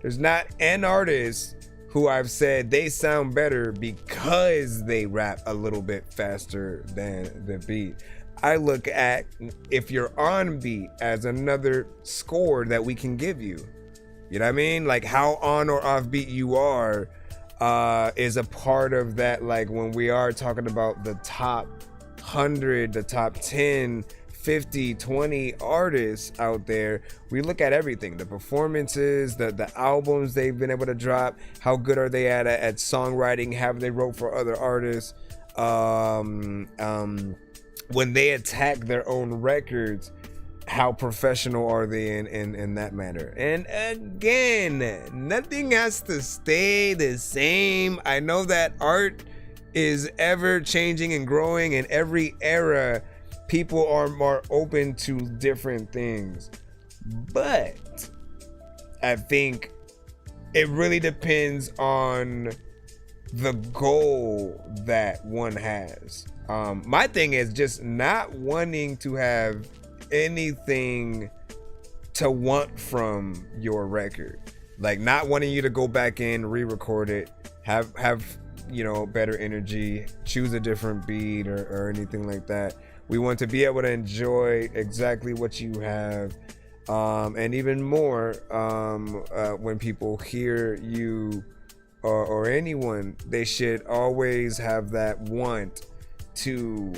There's not an artist who I've said they sound better because they rap a little bit faster than the beat. I look at, if you're on beat, as another score that we can give you. You know what I mean? Like, how on or off beat you are is a part of that. Like, when we are talking about the top 100, the top 10, 50, 20 artists out there, we look at everything: the performances, the albums they've been able to drop, how good are they at songwriting, have they wrote for other artists, when they attack their own records, how professional are they in that matter. And again, nothing has to stay the same. I know that art is ever changing and growing, in every era people are more open to different things, but I think it really depends on the goal that one has. My thing is just not wanting to have anything to want from your record, like not wanting you to go back in, re-record it, have you know, better energy, choose a different beat or anything like that. We want to be able to enjoy exactly what you have, and even more when people hear you or anyone, they should always have that want to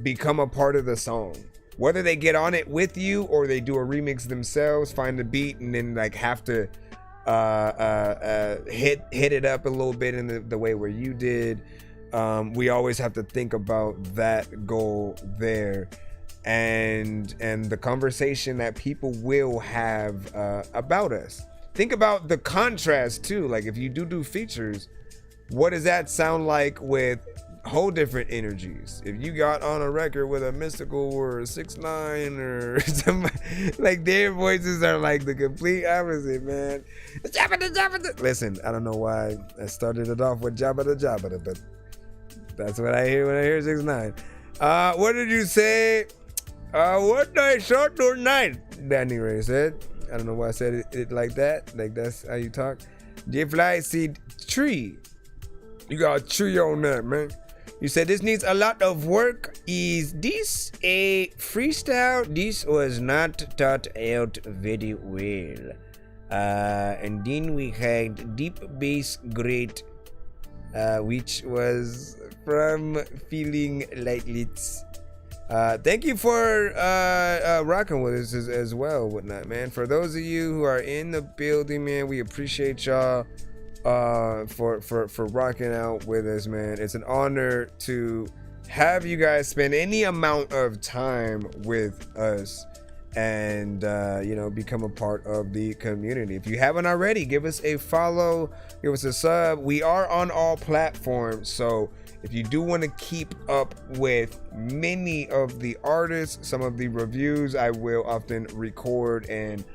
become a part of the song. Whether they get on it with you or they do a remix themselves, find the beat and then like have to hit it up a little bit in the way where you did. We always have to think about that goal there, and the conversation that people will have about us. Think about the contrast too. Like if you do features, what does that sound like with whole different energies? If you got on a record with a Mystical or a 6ix9ine or somebody, like their voices are like the complete opposite, man. Listen, I don't know why I started it off with Jabba the Jabba, but that's what I hear when I hear 6ix9ine. What did you say? What night, short or night? Danny Ray said. I don't know why I said it like that. Like that's how you talk. J-Fly seed tree. You got a tree on that, man. You said this needs a lot of work. Is this a freestyle? This was not thought out very well. And then we had deep bass great, which was from Feeling Like It's. Thank you for rocking with us as well, whatnot, man. For those of you who are in the building, man, we appreciate y'all for rocking out with us, man. It's an honor to have you guys spend any amount of time with us and become a part of the community. If you haven't already, give us a follow, give us a sub. We are on all platforms, so if you do want to keep up with many of the artists, some of the reviews I will often record and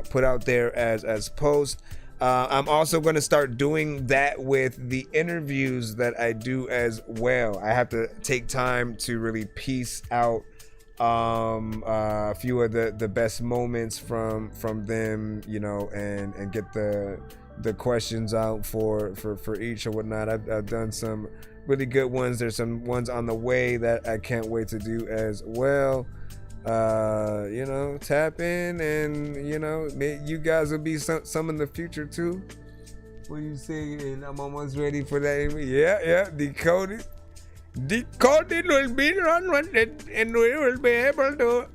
put out there as posts. I'm also going to start doing that with the interviews that I do as well. I have to take time to really piece out a few of the best moments from them, and get the questions out for each or whatnot. I've done some really good ones. There's some ones on the way that I can't wait to do as well. Tap in, and you guys will be some in the future too. What do you say? And I'm almost ready for that. Yeah, decoded will be unwanted, and we will be able to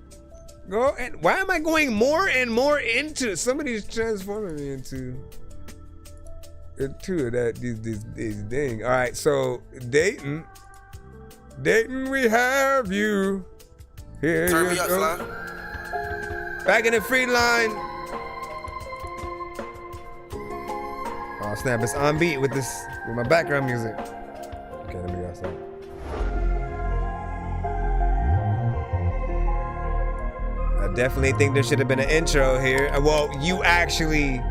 go. And why am I going more and more into somebody's transforming me into that these thing? All right, so Dayton, we have you. Here Turn you me up, go. Sly. Back in the free line. Oh snap! It's on beat with my background music. Okay, let me go outside. I definitely think there should have been an intro here. Well, you actually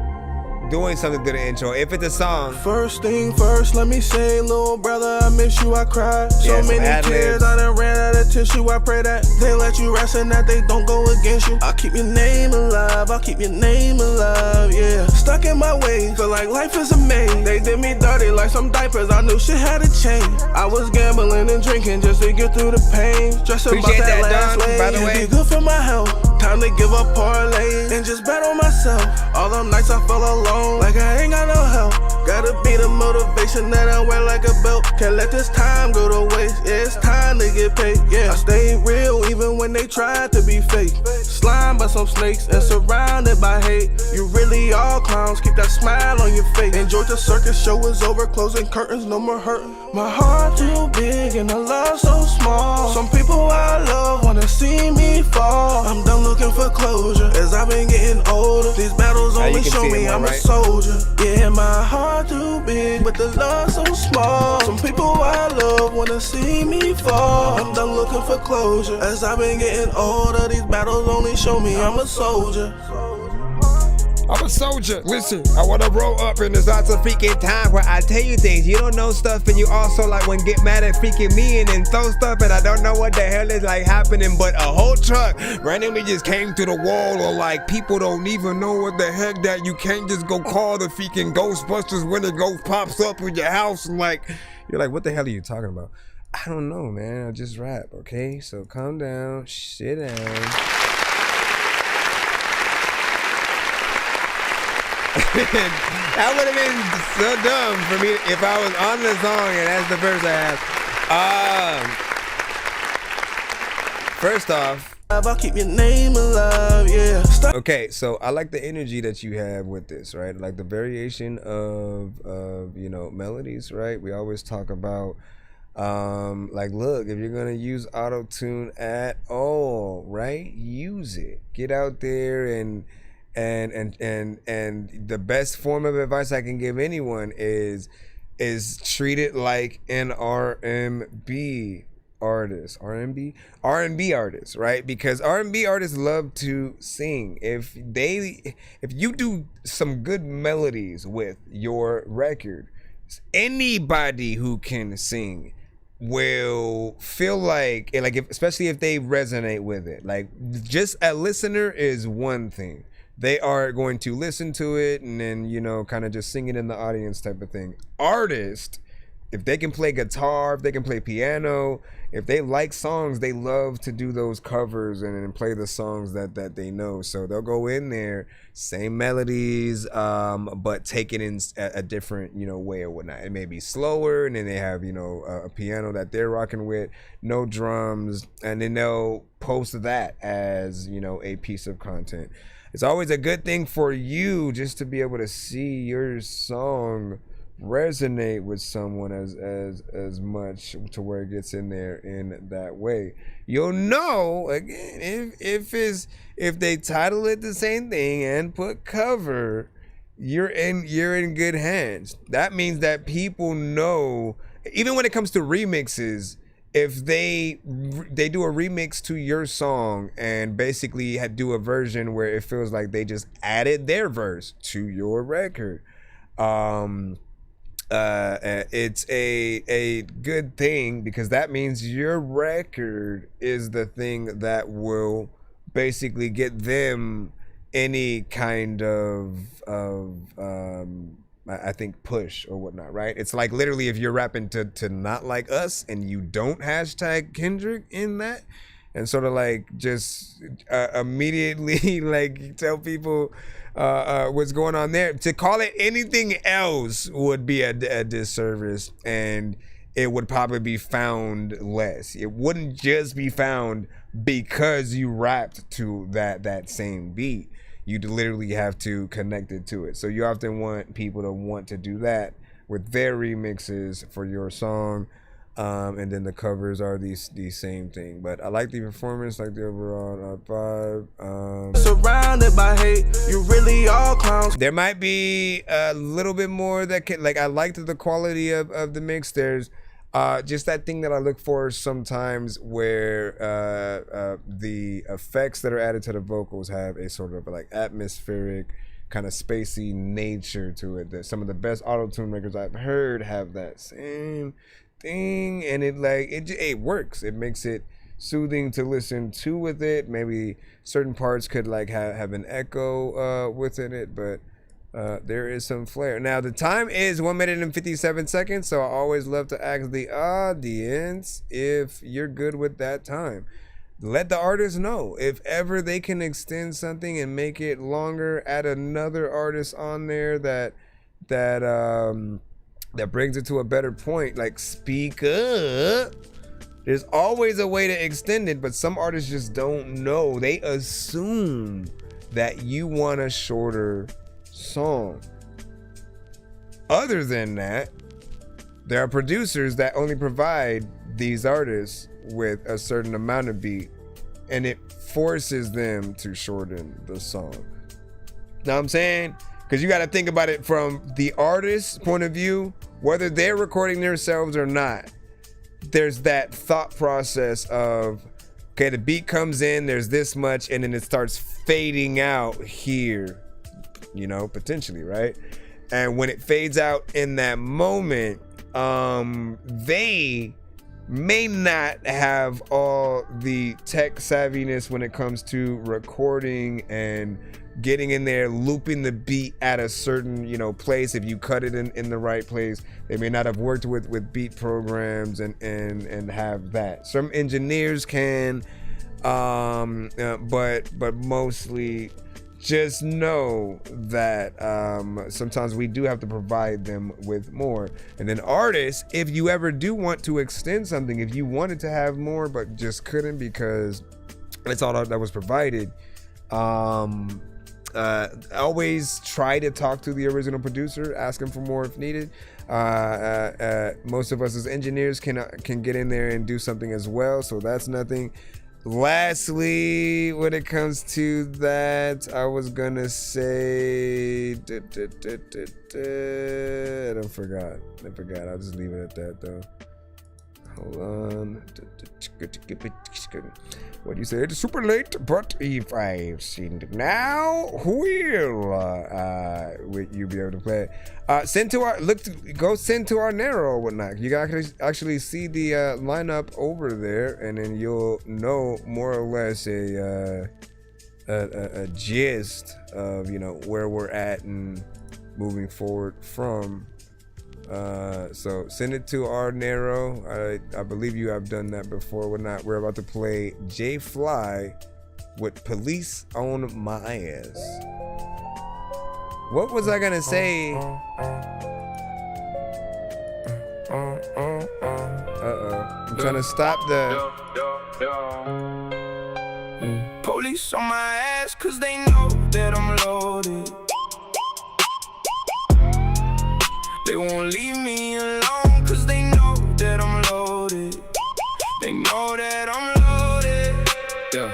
doing something to the intro. If it's a song. First thing first, let me say, little brother, I miss you, I cried. So many tears, I done ran out of tissue. I pray that they let you rest and that they don't go against you. I'll keep your name alive, I'll keep your name alive, yeah. Stuck in my ways, feel like life is a maze. They did me dirty like some diapers, I knew shit had to change. I was gambling and drinking just to get through the pain. Stressing about that last wave, by the way. Be good for my health. Time to give up parlay and just bet on myself. All them nights I felt alone, like I ain't got no help. Gotta be the motivation that I wear like a belt. Can't let this time go to waste. Yeah, it's time to get paid. Yeah, I stayed real even when they tried to be fake. Slimed by some snakes and surrounded by hate. You really all clowns, keep that smile on your face. Enjoyed the circus, show is over, closing curtains, no more hurting. My heart too big and the love so small. Some people I love wanna see me fall. I'm done looking for closure as I've been getting older. These battles only show me I'm a soldier. Yeah, my heart too big, but the love so small. Some people I love wanna see me fall. I'm done looking for closure as I've been getting older. These battles only show me I'm a soldier. I'm a soldier. Listen, I wanna roll up and there's lots of freaking time where I tell you things. You don't know stuff, and you also like when get mad at freaking me and then throw stuff, and I don't know what the hell is like happening, but a whole truck randomly just came through the wall, or like people don't even know what the heck that you can't just go call the freaking Ghostbusters when the ghost pops up in your house, and like you're like, what the hell are you talking about? I don't know, man. I just rap, okay? So calm down, sit down. That would have been so dumb for me if I was on the song and that's the verse I had. First off, I'll keep your name alive, yeah. Okay, so I like the energy that you have with this, right? Like the variation of you know, melodies, right? We always talk about like, look, if you're gonna use auto-tune at all, right, use it. Get out there and the best form of advice I can give anyone is treat it like an R&B artist, R&B artists, right? Because R&B artists love to sing. If you do some good melodies with your record, anybody who can sing will feel like especially if they resonate with it. Like, just a listener is one thing. They are going to listen to it and then, you know, kind of just sing it in the audience type of thing. Artists, if they can play guitar, if they can play piano, if they like songs, they love to do those covers and play the songs that they know. So they'll go in there, same melodies, but take it in a different, you know, way or whatnot. It may be slower, and then they have, you know, a piano that they're rocking with, no drums, and then they'll post that as, you know, a piece of content. It's always a good thing for you just to be able to see your song resonate with someone as much to where it gets in there in that way. You'll know again if they title it the same thing and put cover, you're in good hands. That means that people know, even when it comes to remixes, if they do a remix to your song and basically do a version where it feels like they just added their verse to your record, it's a good thing, because that means your record is the thing that will basically get them any kind of I think push or whatnot, right? It's like literally if you're rapping to Not Like Us and you don't hashtag Kendrick in that, and sort of like just immediately like tell people what's going on there. To call it anything else would be a disservice, and it would probably be found less. It wouldn't just be found because you rapped to that same beat. You'd literally have to connect it to it. So you often want people to want to do that with their remixes for your song. And then the covers are the same thing. But I like the performance, like the overall vibe. Surrounded by hate, you really all clowns. There might be a little bit more that can, like, I liked the quality of the mix. There's just that thing that I look for sometimes where the effects that are added to the vocals have a sort of like atmospheric, kind of spacey nature to it. That some of the best auto-tune records I've heard have that same thing, and it works. It makes it soothing to listen to with it. Maybe certain parts could like have an echo within it, but there is some flair. Now the time is 1 minute and 57 seconds, so I always love to ask the audience if you're good with that time. Let the artist know if ever they can extend something and make it longer, add another artist on there that brings it to a better point. Like, speak up. There's always a way to extend it, but some artists just don't know. They assume that you want a shorter song. Other than that, there are producers that only provide these artists with a certain amount of beat, and it forces them to shorten the song. Know what I'm saying? Because you got to think about it from the artist's point of view, whether they're recording themselves or not. There's that thought process of, okay, the beat comes in, there's this much, and then it starts fading out here, you know, potentially, right? And when it fades out in that moment, they may not have all the tech savviness when it comes to recording and getting in there, looping the beat at a certain, you know, place. If you cut it in the right place, they may not have worked with beat programs and have that. Some engineers can, but mostly just know that sometimes we do have to provide them with more. And then artists, if you ever do want to extend something, if you wanted to have more but just couldn't because That's all that was provided. Always try to talk to the original producer, ask him for more if needed. Most of us as engineers can get in there and do something as well, so that's nothing. Lastly, when it comes to that, I was gonna say, I forgot. I'll just leave it at that though. Hold on. What do you say? It's super late, but if I've seen it now, will you be able to play it? Send to our go send to our narrow or whatnot. You can actually see the lineup over there, and then you'll know more or less a gist of where we're at and moving forward from. So send it to our narrow. I believe you have done that before. We're about to play J Fly with Police on My Ass. What was I gonna say? I'm trying to stop the Police on my ass, cause they know that I'm loaded. They won't leave me alone, cause they know that I'm loaded. They know that I'm loaded. Yeah.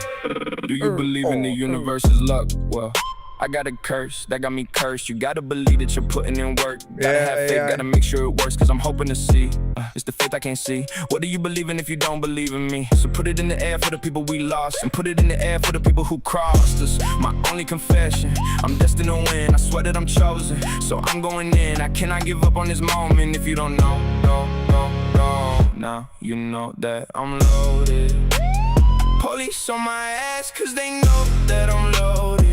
Do you believe in the universe's luck? Well, I got a curse that got me cursed. You gotta believe that you're putting in work. Gotta have faith, gotta make sure it works, cause I'm hoping to see. It's the faith I can't see. What do you believe in if you don't believe in me? So put it in the air for the people we lost, and put it in the air for the people who crossed us. My only confession, I'm destined to win. I swear that I'm chosen, so I'm going in. I cannot give up on this moment. If you don't know, now you know that I'm loaded. Police on my ass, cause they know that I'm loaded.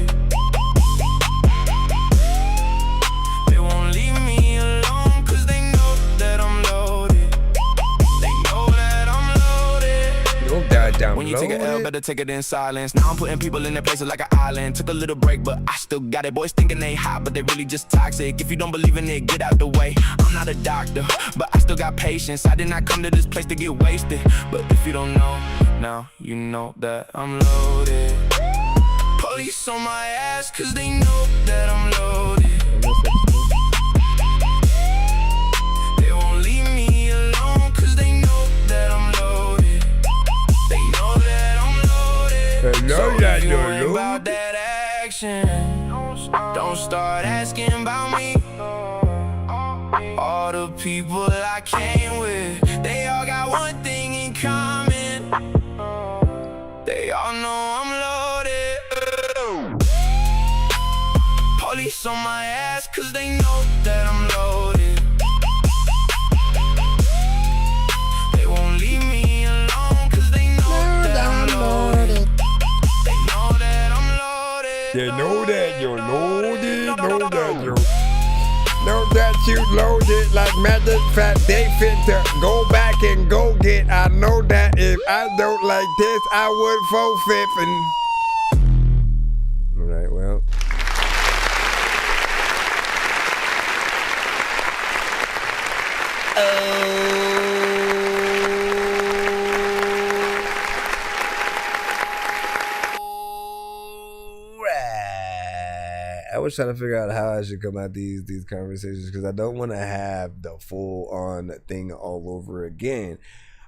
They won't leave me alone, cause they know that I'm loaded. They know that I'm loaded. When you take an L, better take it in silence. Now I'm putting people in their places like an island. Took a little break, but I still got it. Boys thinking they hot, but they really just toxic. If you don't believe in it, get out the way. I'm not a doctor, but I still got patience. I did not come to this place to get wasted. But if you don't know, now you know that I'm loaded. Police on my ass, cause they know that I'm loaded. They won't leave me alone, cause they know that I'm loaded. They know that I'm loaded. So if you ain't about that action, don't start asking about me. All the people I came with, they all got one thing in common. They all know I'm loaded. Police on my ass, cause they know that I'm loaded. They won't leave me alone, cause they know that I'm loaded. They know that I'm loaded. They know that you're loaded. Know that you loaded. Like matter of fact, they fit to go back and go get. I know that if I don't like this, I would forfeit. All right, well. I was trying to figure out how I should come at these conversations, because I don't want to have the full on thing all over again.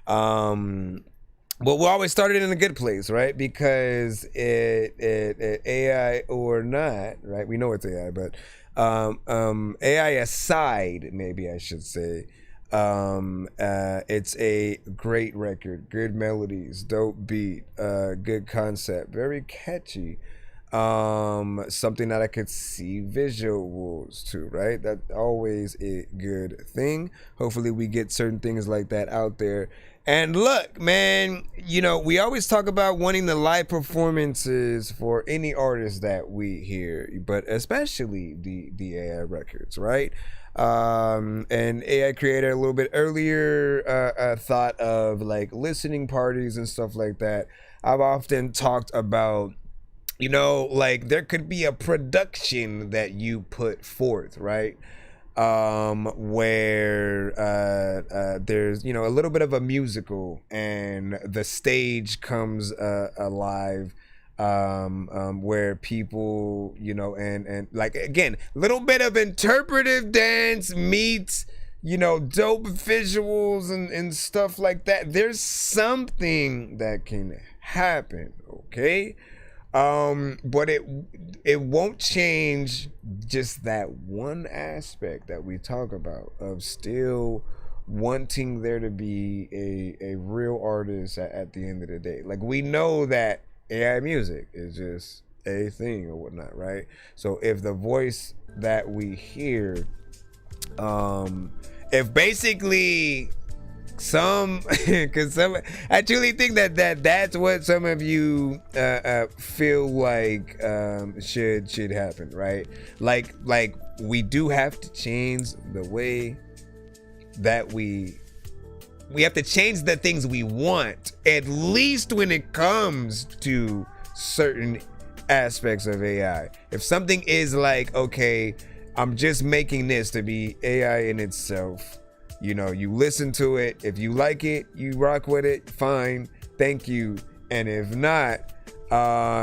But we always started in a good place, right? Because it AI or not, right? We know it's AI, but AI aside, maybe I should say, it's a great record, good melodies, dope beat, good concept, very catchy. Something that I could see visuals to, right? That's always a good thing. Hopefully we get certain things like that out there. And look, man, we always talk about wanting the live performances for any artist that we hear, but especially the AI records, right? And AI created a little bit earlier thought of like listening parties and stuff like that. I've often talked about, like there could be a production that you put forth, right? where there's, you know, a little bit of a musical and the stage comes alive, where people, you know, and like, again, little bit of interpretive dance meets, you know, dope visuals and stuff like that. There's something that can happen, okay? But it won't change just that one aspect that we talk about of still wanting there to be a real artist at the end of the day. Like, we know that AI music is just a thing or whatnot, right? So if the voice that we hear, if basically because I truly think that's what some of you feel like should happen, right? Like we do have to change the way that we have to change the things we want, at least when it comes to certain aspects of AI. If something is like, okay, I'm just making this to be AI in itself, you know, you listen to it. If you like it, you rock with it, fine, thank you. And if not,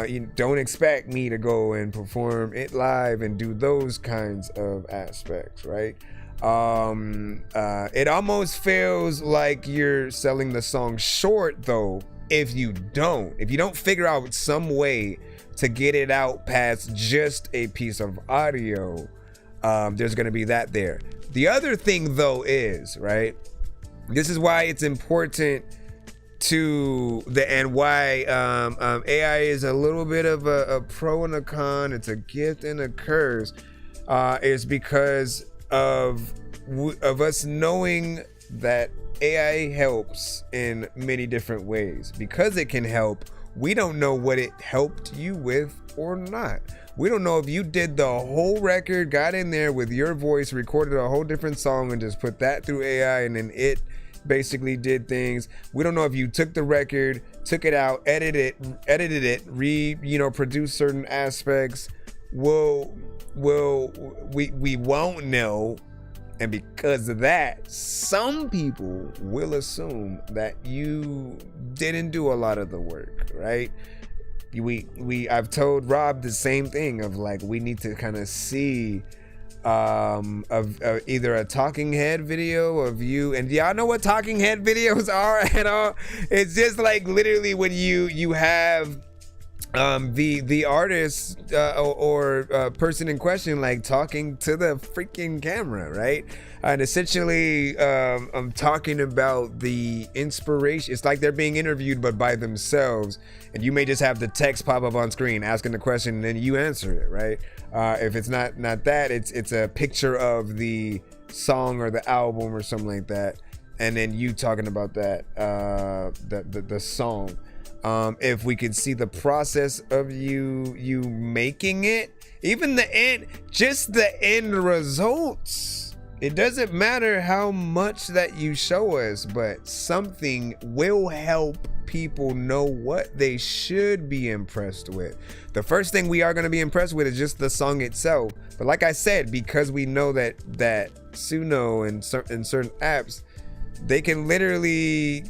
you don't expect me to go and perform it live and do those kinds of aspects, right? It almost feels like you're selling the song short, though, if you don't figure out some way to get it out past just a piece of audio. There's going to be that there. The other thing, though, is, right, this is why it's important and why AI is a little bit of a pro and a con. It's a gift and a curse, is because of us knowing that AI helps in many different ways. Because it can help, we don't know what it helped you with or not. We don't know if you did the whole record, got in there with your voice, recorded a whole different song and just put that through AI and then it basically did things. We don't know if you took the record, took it out, edited it, produced certain aspects. We won't know. And because of that, some people will assume that you didn't do a lot of the work, right? I've told Rob the same thing of like, we need to kind of see of either a talking head video of you, and y'all know what talking head videos are at all. It's just like literally when you have the artist or person in question like talking to the freaking camera, right? And essentially I'm talking about the inspiration. It's like they're being interviewed but by themselves, and you may just have the text pop up on screen asking the question and then you answer it, right? If it's not that, it's a picture of the song or the album or something like that, and then you talking about that the song. If we could see the process of you making it, even the end, just the end results. It doesn't matter how much that you show us, but something will help people know what they should be impressed with. The first thing we are going to be impressed with is just the song itself. But like I said, because we know that Suno and certain apps, they can literally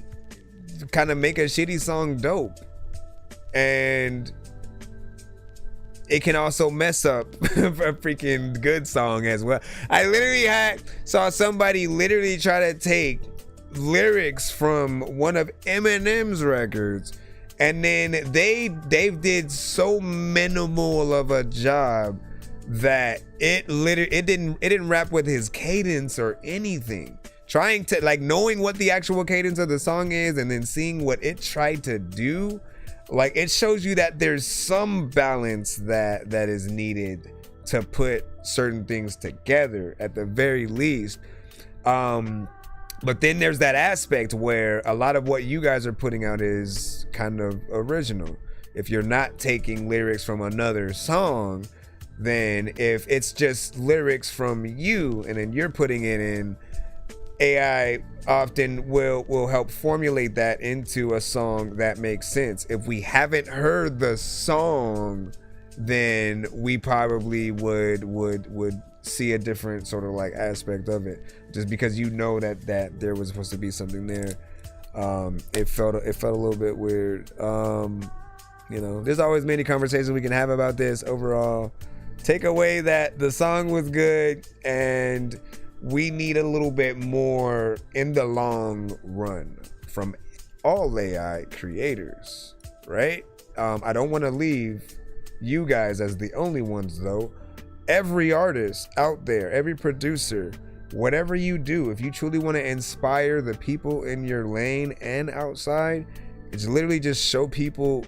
kind of make a shitty song dope, and it can also mess up a freaking good song as well. I literally saw somebody literally try to take lyrics from one of Eminem's records, and then they did so minimal of a job that it didn't rap with his cadence or anything. Trying to, like, knowing what the actual cadence of the song is and then seeing what it tried to do, like, it shows you that there's some balance that is needed to put certain things together at the very least. But then there's that aspect where a lot of what you guys are putting out is kind of original. If you're not taking lyrics from another song, then if it's just lyrics from you and then you're putting it in, AI often will help formulate that into a song that makes sense. If we haven't heard the song, then we probably would see a different sort of like aspect of it, just because you know that there was supposed to be something there. It felt a little bit weird. There's always many conversations we can have about this. Overall, take away that the song was good, and we need a little bit more in the long run from all AI creators, right? I don't want to leave you guys as the only ones though. Every artist out there, every producer, whatever you do, if you truly want to inspire the people in your lane and outside, it's literally just show people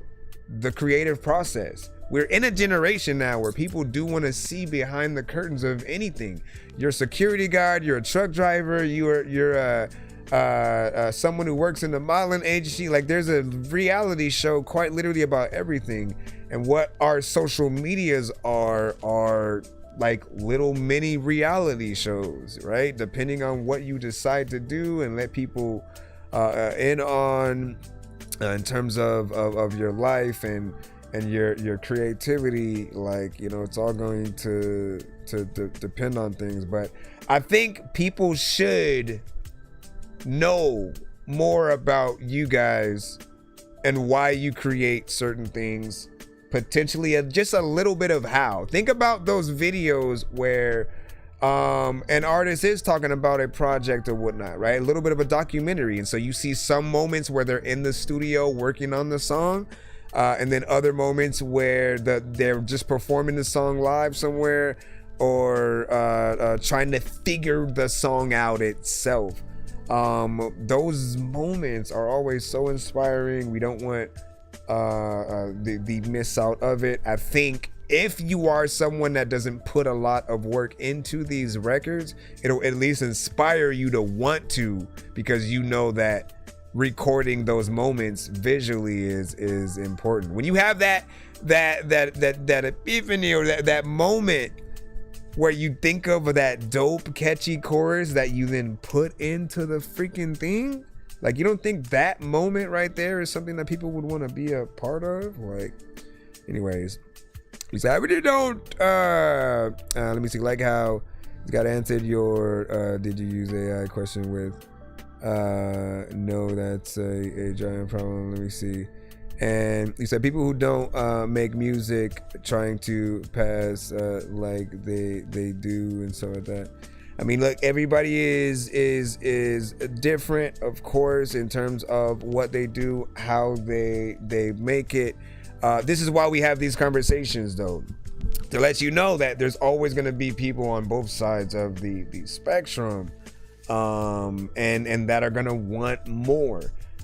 the creative process. We're in a generation now where people do want to see behind the curtains of anything. You're a security guard, you're a truck driver, you're someone who works in the modeling agency. Like, there's a reality show quite literally about everything. And what our social medias are like little mini reality shows, right? Depending on what you decide to do and let people in on in terms of your life and your creativity. Like, it's all going to depend on things. But I think people should know more about you guys and why you create certain things, potentially just a little bit of how. Think about those videos where an artist is talking about a project or whatnot, right? A little bit of a documentary. And so you see some moments where they're in the studio working on the song, and then other moments where they're just performing the song live somewhere, or trying to figure the song out itself. Those moments are always so inspiring. We don't want the miss out of it. I think if you are someone that doesn't put a lot of work into these records, it'll at least inspire you to want to, because you know that recording those moments visually is important. When you have that epiphany, or that moment where you think of that dope catchy chorus that you then put into the freaking thing, like, you don't think that moment right there is something that people would want to be a part of? Like, anyways, he said, I really don't let me see, like how you got answered your did you use AI question with no, that's a giant problem. Let me see. And he said people who don't make music trying to pass like they do and stuff like that. I mean, look, everybody is different, of course, in terms of what they do, how they make it. This is why we have these conversations, though, to let you know that there's always going to be people on both sides of the spectrum, and that are going to want more.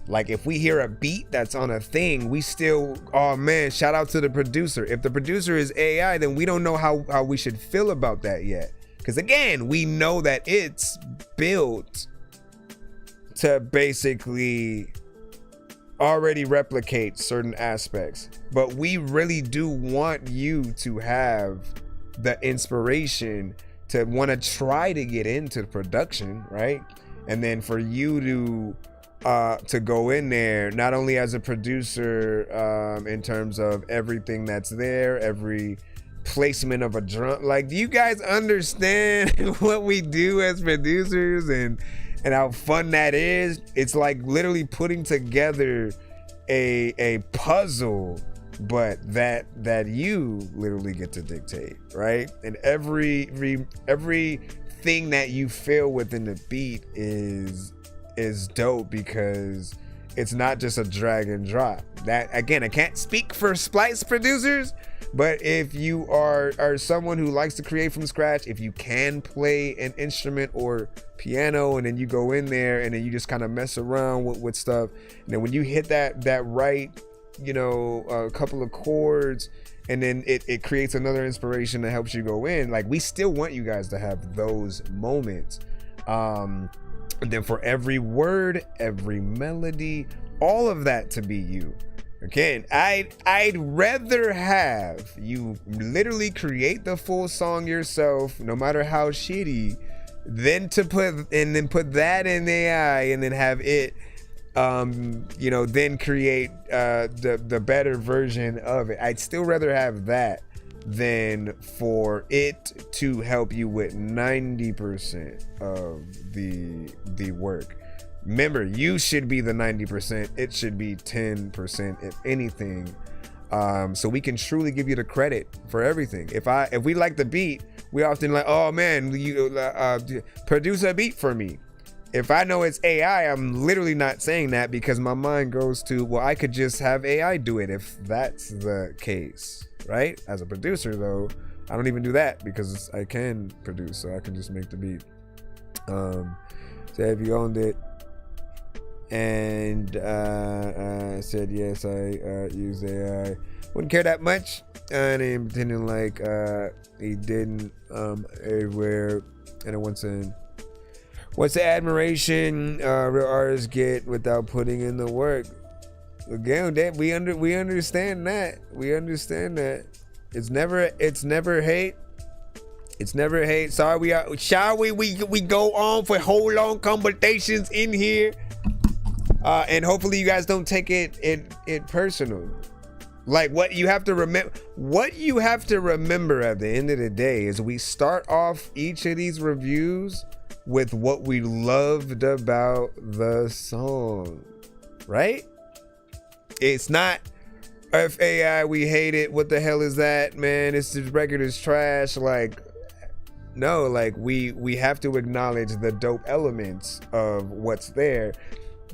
Like, if we hear a beat that's on a thing, we still, oh man, shout out to the producer. If the producer is AI, then we don't know how we should feel about that yet. Because again, we know that it's built to basically already replicate certain aspects. But we really do want you to have the inspiration to want to try to get into production, right? And then for you to go in there, not only as a producer, in terms of everything that's there, every placement of a drum. Like, do you guys understand what we do as producers and how fun that is? It's like literally putting together a puzzle, but that you literally get to dictate, right? And everything that you feel within the beat is dope, because it's not just a drag and drop. That, again, I can't speak for splice producers, but if you are someone who likes to create from scratch, if you can play an instrument or piano, and then you go in there and then you just kind of mess around with stuff, and then when you hit that right, a couple of chords, and then it creates another inspiration that helps you go in. Like, we still want you guys to have those moments. And then for every word, every melody, all of that to be you. Again, I'd rather have you literally create the full song yourself, no matter how shitty, than to put that in AI and then have it, then create the better version of it. I'd still rather have that than for it to help you with 90% of the work. Remember, you should be the 90%. It should be 10%, if anything. So we can truly give you the credit for everything. If we like the beat, we often like, oh man, you produce a beat for me. If I know it's AI, I'm literally not saying that because my mind goes to, well, I could just have AI do it if that's the case, right? As a producer though, I don't even do that because I can produce, so I can just make the beat. So have you owned it? And said yes, I use AI. Wouldn't care that much. And I'm pretending like he didn't everywhere. And it what's the admiration real artists get without putting in the work? Again, that we understand that. We understand that. It's never hate. It's never hate. Sorry, we go on for whole long conversations in here. And hopefully you guys don't take it personal. Like what you have to remember at the end of the day is we start off each of these reviews with what we loved about the song, right? It's not if AI we hate it, what the hell is that, man? This record is trash. Like, no, like we have to acknowledge the dope elements of what's there.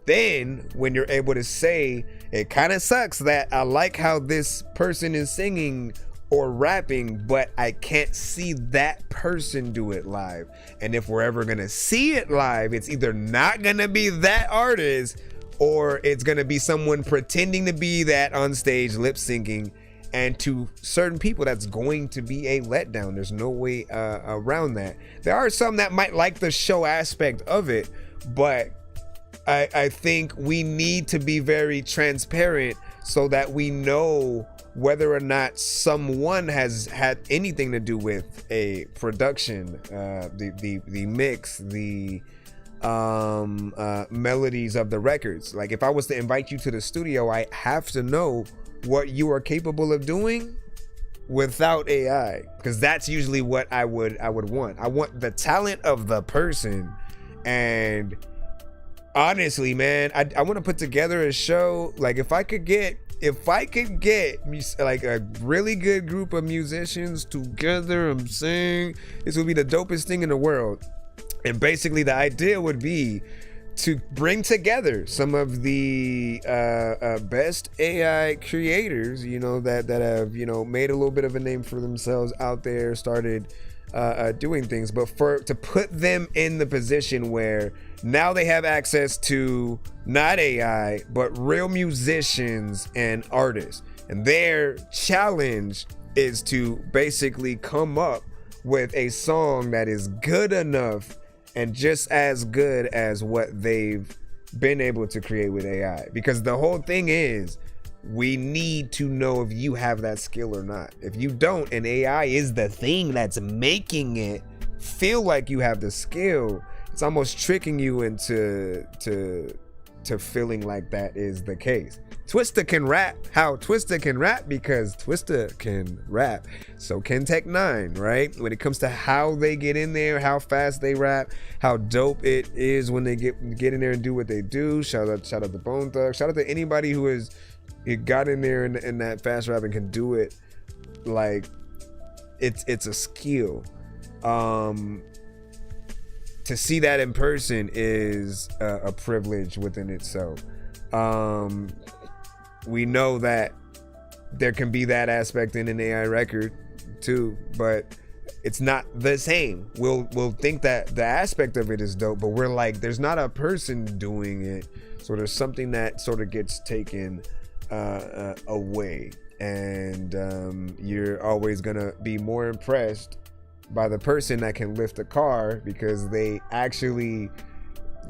Then when you're able to say, it kind of sucks that I like how this person is singing or rapping, but I can't see that person do it live. And if we're ever gonna see it live, it's either not gonna be that artist or it's gonna be someone pretending to be that on stage lip syncing. And to certain people, that's going to be a letdown. There's no way around that. There are some that might like the show aspect of it, but I think we need to be very transparent so that we know whether or not someone has had anything to do with a production, the mix, the melodies of the records. Like if I was to invite you to the studio, I have to know what you are capable of doing without AI, because that's usually what I would want. I want the talent of the person. And honestly, man, I want to put together a show. Like if I could get like a really good group of musicians together and sing, this would be the dopest thing in the world. And basically the idea would be to bring together some of the best AI creators, that have, made a little bit of a name for themselves out there, started doing things, but to put them in the position where now they have access to not AI, but real musicians and artists. And their challenge is to basically come up with a song that is good enough and just as good as what they've been able to create with AI. Because the whole thing is, we need to know if you have that skill or not. If you don't, and AI is the thing that's making it feel like you have the skill, it's almost tricking you into feeling like that is the case. Twista can rap how Twista can rap because Twista can rap. So can Tech-9, right? When it comes to how they get in there, how fast they rap, how dope it is when they get in there and do what they do. Shout out to Bone Thug. Shout out to anybody who has got in there in that fast rap and can do it. Like it's a skill. To see that in person is a privilege within itself. We know that there can be that aspect in an AI record too, but it's not the same. We'll think that the aspect of it is dope, but we're like, there's not a person doing it, so there's something that sort of gets taken away, and you're always gonna be more impressed by the person that can lift a car because they actually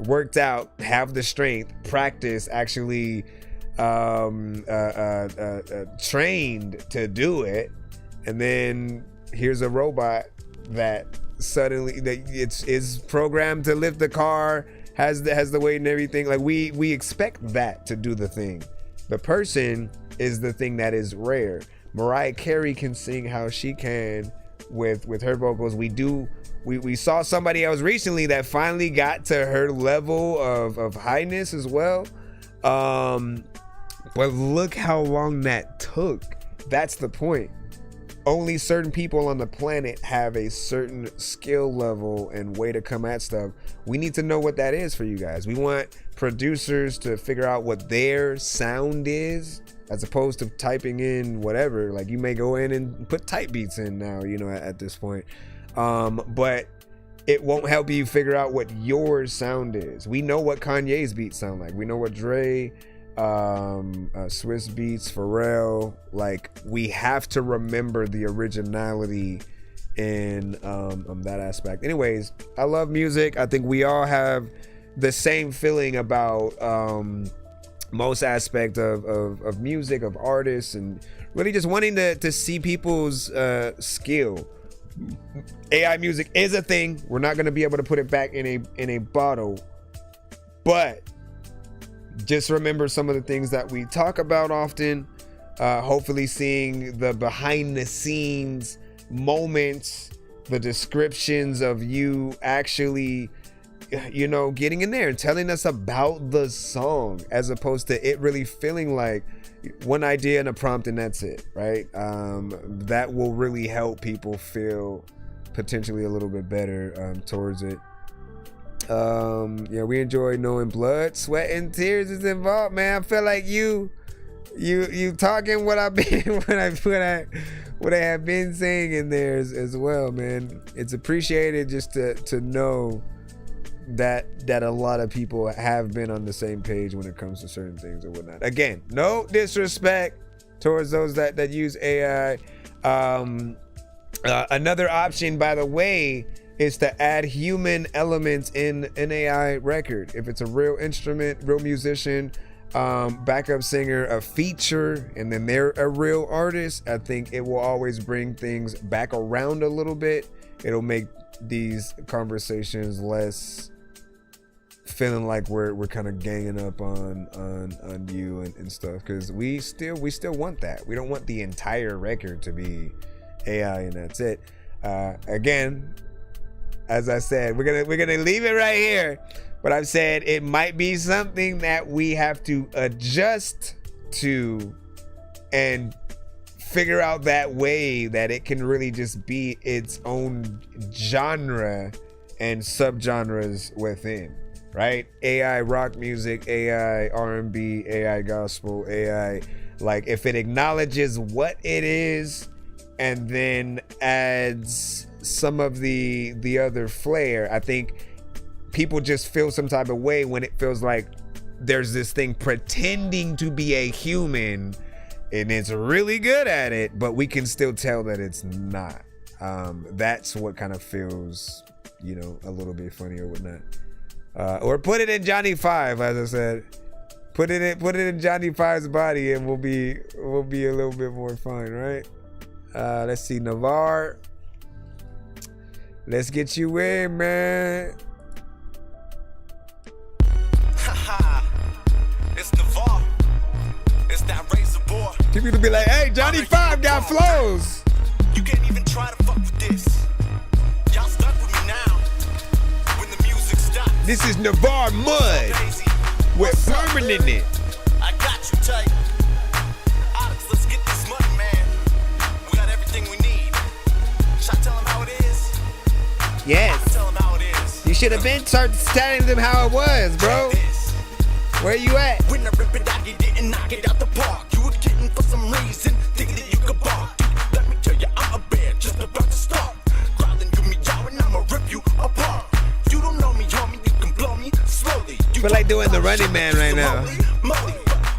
worked out, have the strength, practice, actually trained to do it. And then here's a robot that suddenly it's programmed to lift the car, has the weight and everything. Like we expect that to do the thing. The person is the thing that is rare. Mariah Carey can sing how she can with her vocals. We saw somebody else recently that finally got to her level of highness as well. But look how long that took. That's the point. Only certain people on the planet have a certain skill level and way to come at stuff. We need to know what that is for you guys. We want producers to figure out what their sound is, as opposed to typing in whatever. Like, you may go in and put type beats in now, you know, at this point. But it won't help you figure out what your sound is. We know what Kanye's beats sound like. We know what Dre, Swiss Beats, Pharrell, like, we have to remember the originality in that aspect. Anyways, I love music. I think we all have the same feeling about most aspect of music, of artists, and really just wanting to see people's skill. AI music is a thing. We're not going to be able to put it back in a bottle, but just remember some of the things that we talk about often. Hopefully seeing the behind the scenes moments, the descriptions of you actually, you know, getting in there and telling us about the song, as opposed to it really feeling like one idea and a prompt and that's it, right? That will really help people feel potentially a little bit better towards it. Yeah, we enjoy knowing blood, sweat, and tears is involved, man. I feel like you talking what I've been what I have been saying in there as well, man. It's appreciated just to know that a lot of people have been on the same page when it comes to certain things or whatnot. Again, no disrespect towards those that use AI. Another option, by the way, is to add human elements in an AI record. If it's a real instrument, real musician, backup singer, a feature, and then they're a real artist, I think it will always bring things back around a little bit. It'll make these conversations less feeling like we're kind of ganging up on you and stuff, because we still want that. We don't want the entire record to be AI and that's it. Again, as I said, we're gonna leave it right here, but I've said it might be something that we have to adjust to and figure out that way that it can really just be its own genre and subgenres within, right? AI rock music, AI R&B, AI gospel, AI, like, if it acknowledges what it is and then adds some of the other flair, I think people just feel some type of way when it feels like there's this thing pretending to be a human and it's really good at it, but we can still tell that it's not. That's what kind of feels, you know, a little bit funny or whatnot. Or put it in Johnny 5, as I said. Put it in Johnny 5's body and we'll be a little bit more fun, right? Let's see, Navar. Let's get you in, man. It's Navar. It's that razor boy. People to be like, hey, Johnny 5 got flows. You can't even try to fuck with this. Y'all stuck with me now. When the music stops. This is Navar Mud with Permanent in it. I got you tight. Alex, let's get this money, man. We got everything we need. Should I tell him how it is? Yes. Tell him how it is. You should have been telling them how it was, bro. Where you at? When I rip it out, you didn't knock it out the park. You were kidding for some reason, thinking that you could bark. Let me tell you, I'm a bear, just about to start. Growling, you me out, and I'ma rip you apart. You don't know me, homie, you can blow me slowly. I feel like doing the Running Man right now.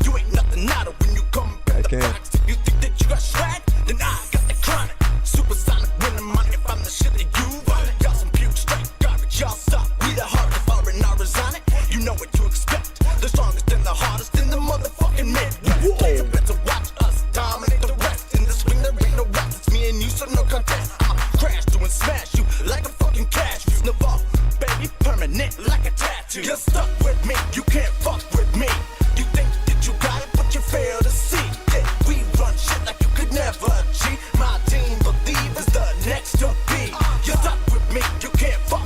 You ain't nothing nada when you come back. I can't. You think that you got swag? Then I got the chronic. Supersonic, winning money if I'm the shit that you want. Y'all some puke straight garbage, y'all suck. We the hardest, foreign horizonic. You know what to expect. The strongest and the hardest in the motherfucking Midwest. You better watch us dominate the rest. In the swing there ain't no rest. It's me and you, so no contest. I'ma crash you and smash you like a fucking cash. Navar, baby, permanent like a tattoo. You're stuck with me, you can't fuck with me. You think that you got it, but you fail to see. Yeah, we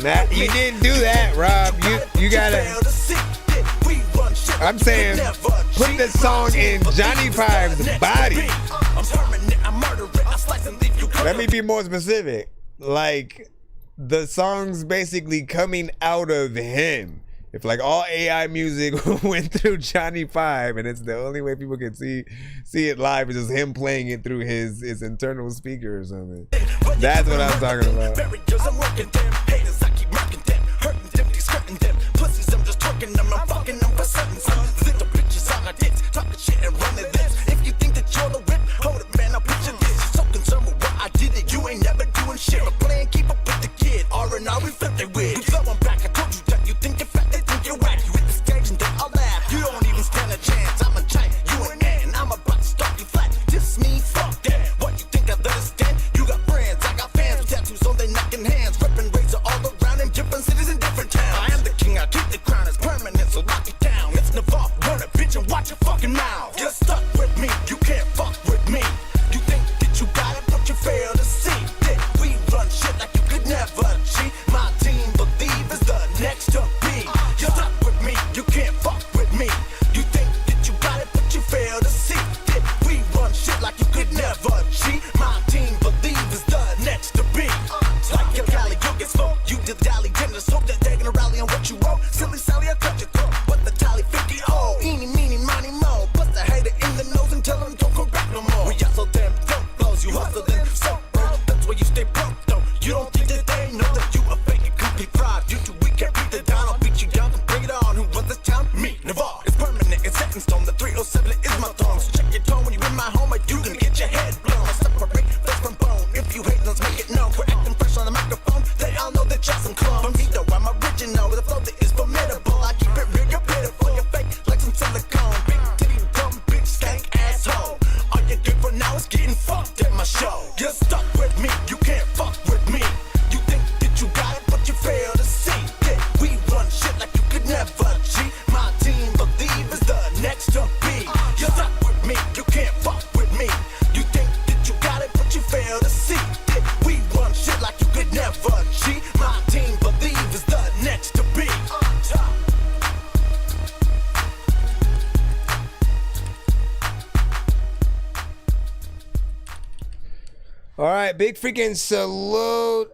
Nah, you didn't do that, Rob. You gotta. I'm saying, put the song in Johnny Five's body. Let me be more specific. Like, the song's basically coming out of him. If like all AI music went through Johnny Five, and it's the only way people can see it live is just him playing it through his internal speaker or something. That's what I'm talking about. All right, big freaking salute.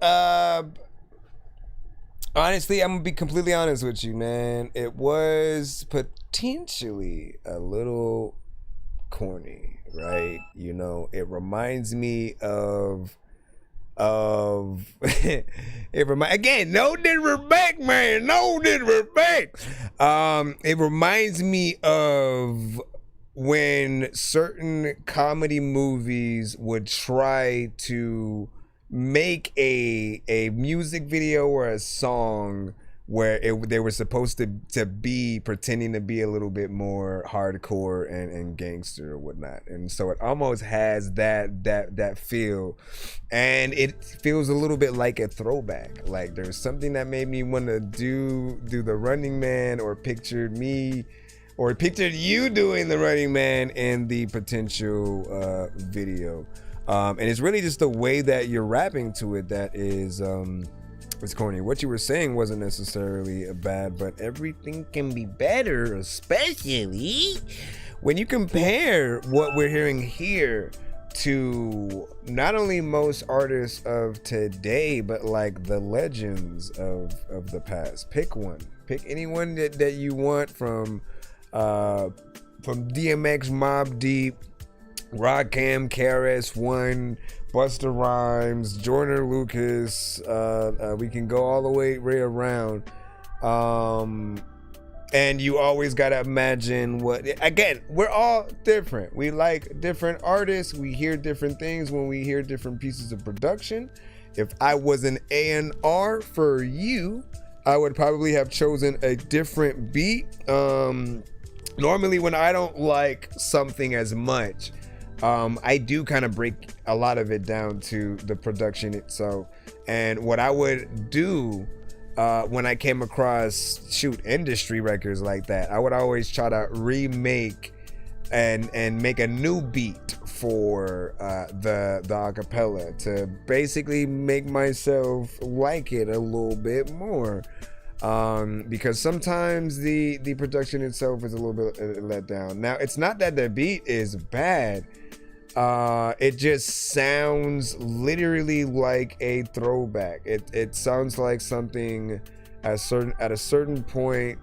Honestly, I'm gonna be completely honest with you, man. It was potentially a little corny, right? You know, it reminds me of again, no disrespect, man. No disrespect. It reminds me of when certain comedy movies would try to make a music video or a song where they were supposed to be pretending to be a little bit more hardcore and gangster or whatnot, and so it almost has that feel, and it feels a little bit like a throwback. Like there's something that made me want to do the Running Man, or pictured me or pictured you doing the Running Man in the potential video. And it's really just the way that you're rapping to it that is it's corny. What you were saying wasn't necessarily bad, but everything can be better, especially when you compare what we're hearing here to not only most artists of today, but like the legends of the past. Pick one. Pick anyone that you want from DMX, Mobb Deep, Rakim, KRS-One, Busta Rhymes, Joyner Lucas. We can go all the way right around. And you always gotta imagine again, we're all different. We like different artists. We hear different things when we hear different pieces of production. If I was an A&R for you, I would probably have chosen a different beat. Normally when I don't like something as much, I do kind of break a lot of it down to the production itself. And what I would do when I came across industry records like that, I would always try to remake and make a new beat for the acapella to basically make myself like it a little bit more. Because sometimes the production itself is a little bit let down. Now, it's not that the beat is bad. It just sounds literally like a throwback. It sounds like something at a certain point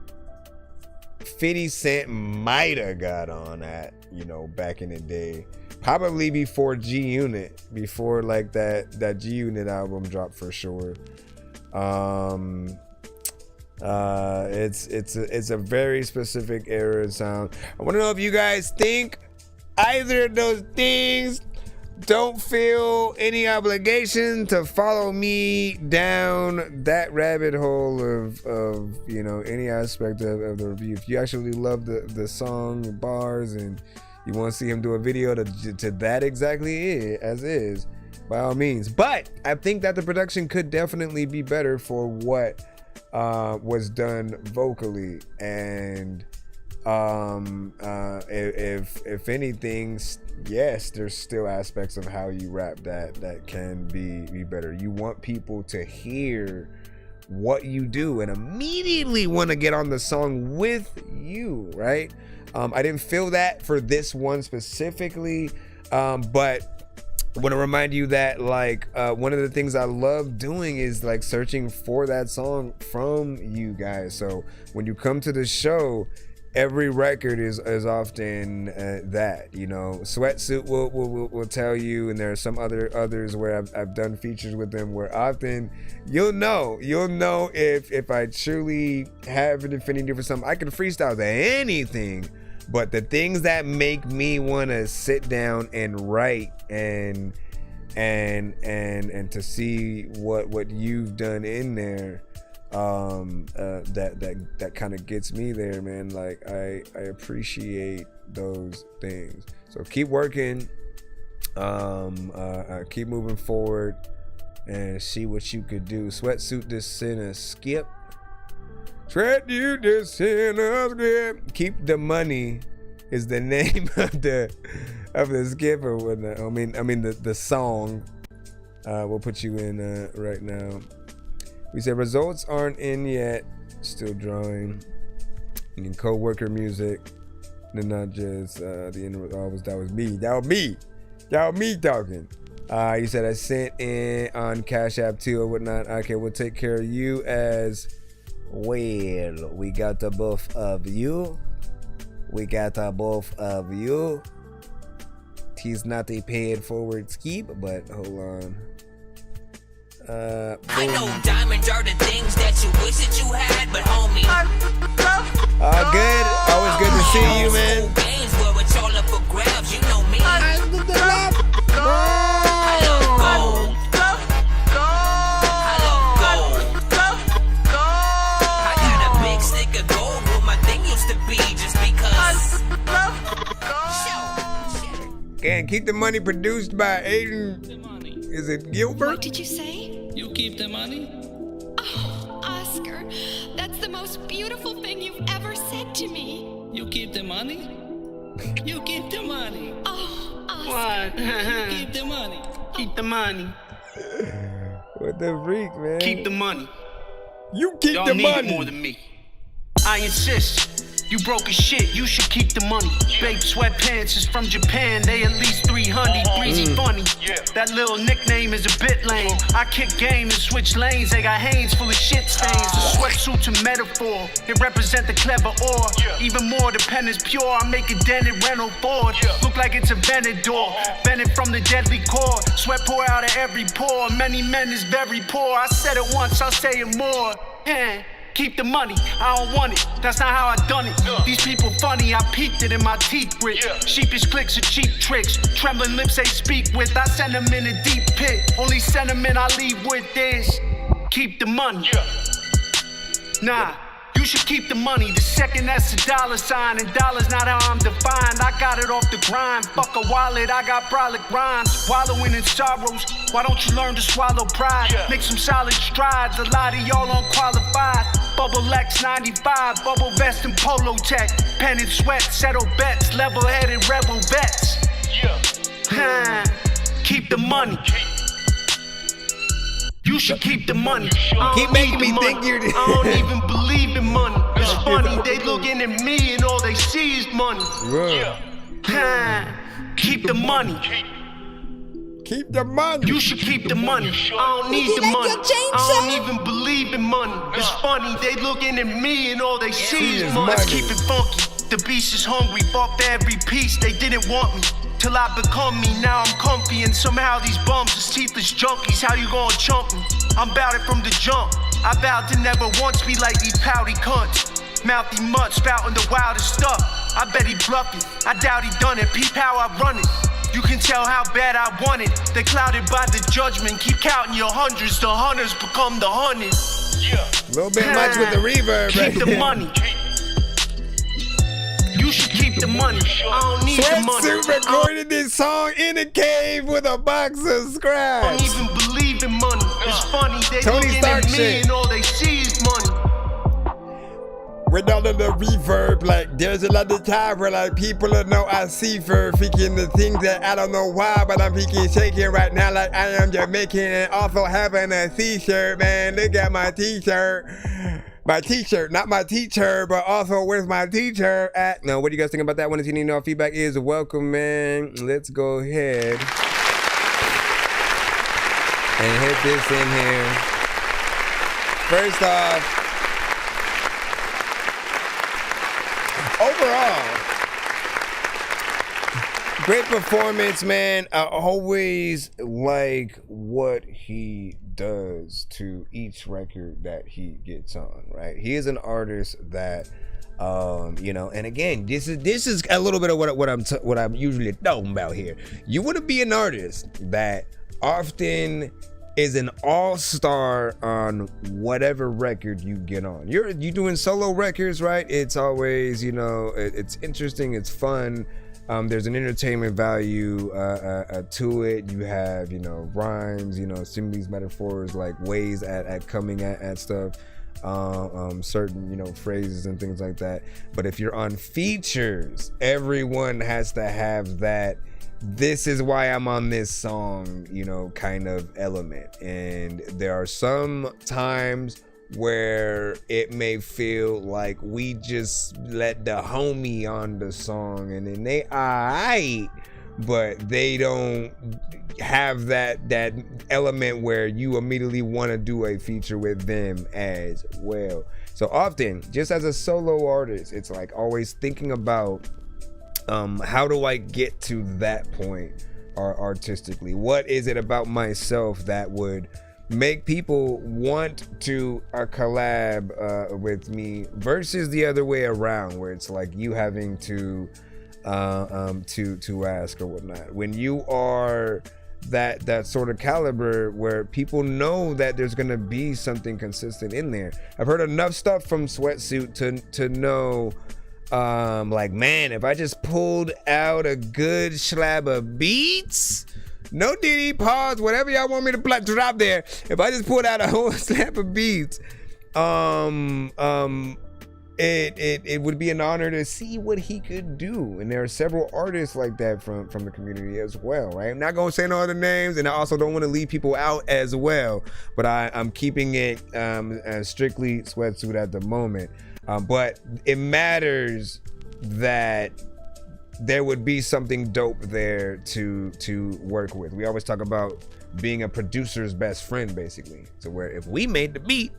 50 Cent might have got on at, back in the day. Probably before G-Unit, before like that G-Unit album dropped for sure. It's a very specific era sound. I want to know if you guys think either of those things. Don't feel any obligation to follow me down that rabbit hole of any aspect of the review. If you actually love the song, the bars, and you want to see him do a video to that exactly as is, by all means. But I think that the production could definitely be better for what was done vocally, and if anything, yes, there's still aspects of how you rap that can be better. You want people to hear what you do and immediately want to get on the song with you, right? I didn't feel that for this one specifically, but I want to remind you that one of the things I love doing is like searching for that song from you guys. So when you come to the show, every record is often that, Sweatsuit will tell you, and there are some others where I've done features with them where often you'll know if I truly have an affinity for something. I can freestyle to anything, but the things that make me want to sit down and write and to see what you've done in there, that kind of gets me there, man. Like I appreciate those things. So keep working, keep moving forward, and see what you could do. Sweatsuit this sinner skip. Tread you this sinner skip. Keep the money is the name of the skip or whatnot. I mean the song. We'll put you in right now. We said results aren't in yet. Still drawing. And then co-worker music. And not just the end of that was me. That was me talking. You said I sent in on Cash App too or whatnot. Okay, we'll take care of you as well. We got the both of you. He's not a paid forward skip, but hold on. I know diamonds are the things that you wish that you had, but homie. Good. Always good to see you, man. Games where it's all up for grabs, you know me. I love gold. I got a big stick of gold where my thing used to be just because. Can't keep the money produced by Aiden. Is it Gilbert? What did you say? You keep the money? Oh, Oscar, that's the most beautiful thing you've ever said to me. You keep the money? You keep the money. Oh, Oscar. What? You keep the money. Keep the money. What the freak, man? Keep the money. You keep Y'all the need money. It more than me. I insist. You broke as shit, you should keep the money. Babe sweatpants is from Japan, they at least 300. Breezy funny, that little nickname is a bit lame. I kick game and switch lanes, they got hands full of shit stains. The sweatsuit's a metaphor, it represent the clever ore. Even more, the pen is pure, I make a dented rental Ford. Look like it's a Venador, vented from the deadly core. Sweat pour out of every pore, many men is very poor. I said it once, I'll say it more. Keep the money, I don't want it, that's not how I done it. These people funny, I peeked it in my teeth grit. Sheepish clicks are cheap tricks, trembling lips they speak with. I send them in a deep pit, only sentiment I leave with is keep the money. Nah, you should keep the money. The second that's a dollar sign, and dollars not how I'm defined. I got it off the grind, fuck a wallet, I got brolic rhymes. Wallowing in sorrows, why don't you learn to swallow pride? Make some solid strides, a lot of y'all unqualified. Bubble X 95, bubble vest and polo tech. Pen and sweat, settle bets, level-headed rebel vets. Keep the money. You should keep the money. Keep making me think you're. I don't even believe in money. It's funny, they looking at me and all they see is money. Keep the money. Keep the money. You should keep the money. I don't need the money. I don't even believe in money. It's funny, they looking at me and all they see is money. Let's keep it funky. The beast is hungry. Fought for every piece. They didn't want me. Till I become me, now I'm comfy. And somehow these bums is teethless junkies. How you gonna chump me? I'm bout it from the jump. I vowed to never once be like these pouty cunts. Mouthy mutts spouting the wildest stuff. I bet he bluffing. I doubt he done it. Peep how I run it. You can tell how bad I want it. They clouded by the judgment. Keep counting your hundreds. The hunters become the hunted. A little bit much with the reverb. Keep the money. You should keep the money. I don't need the money. Sweatsuit recorded this song in a cave with a box of scraps. I don't even believe in money. It's funny, they Tony looking Stark at me shit. and all they see is money. With all of the reverb, like there's a lot of time where like people will know I see for freaking the things that I don't know why, but I'm freaking shaking right now like I am Jamaican and also having a t-shirt, man. Look at my t-shirt. My t-shirt, not my teacher, but also where's my teacher at? No, what do you guys think about that one? If you need to know, feedback is welcome, man. Let's go ahead and hit this in here. First off, overall, great performance, man. I always like what he does to each record that he gets on, right? He is an artist that you know, and again, this is a little bit of what I'm usually talking about here. You want to be an artist that often is an all-star on whatever record you get on. You're doing solo records, right? It's always, you know, it's interesting, it's fun. There's an entertainment value to it. You have, you know, rhymes, you know, similes, metaphors, like ways at coming at stuff, certain, you know, phrases and things like that. But if you're on features, everyone has to have that this is why I'm on this song, you know, kind of element. And there are some times where it may feel like we just let the homie on the song and then they alright, but they don't have that element where you immediately want to do a feature with them as well. So often, just as a solo artist, it's like always thinking about how do I get to that point artistically? What is it about myself that would make people want to collab with me versus the other way around, where it's like you having to ask or whatnot. When you are that sort of caliber where people know that there's gonna be something consistent in there. I've heard enough stuff from Sweatsuit to know like, man, if I just pulled out a good slab of beats, no DD, pause, whatever y'all want me to drop there. If I just pulled out a whole slab of beats, it would be an honor to see what he could do. And there are several artists like that from the community as well, right? I'm not gonna say no other names, and I also don't want to leave people out as well, but I'm keeping it strictly Sweatsuit at the moment. But it matters that there would be something dope there to work with. We always talk about being a producer's best friend, basically. So where if we made the beat,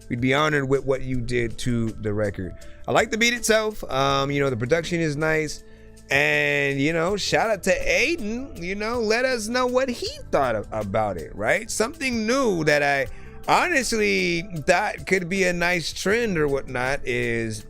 we'd be honored with what you did to the record. I like the beat itself. You know, the production is nice. And, you know, shout out to Aiden. You know, let us know what he thought about it, right? Something new that I honestly thought could be a nice trend or whatnot is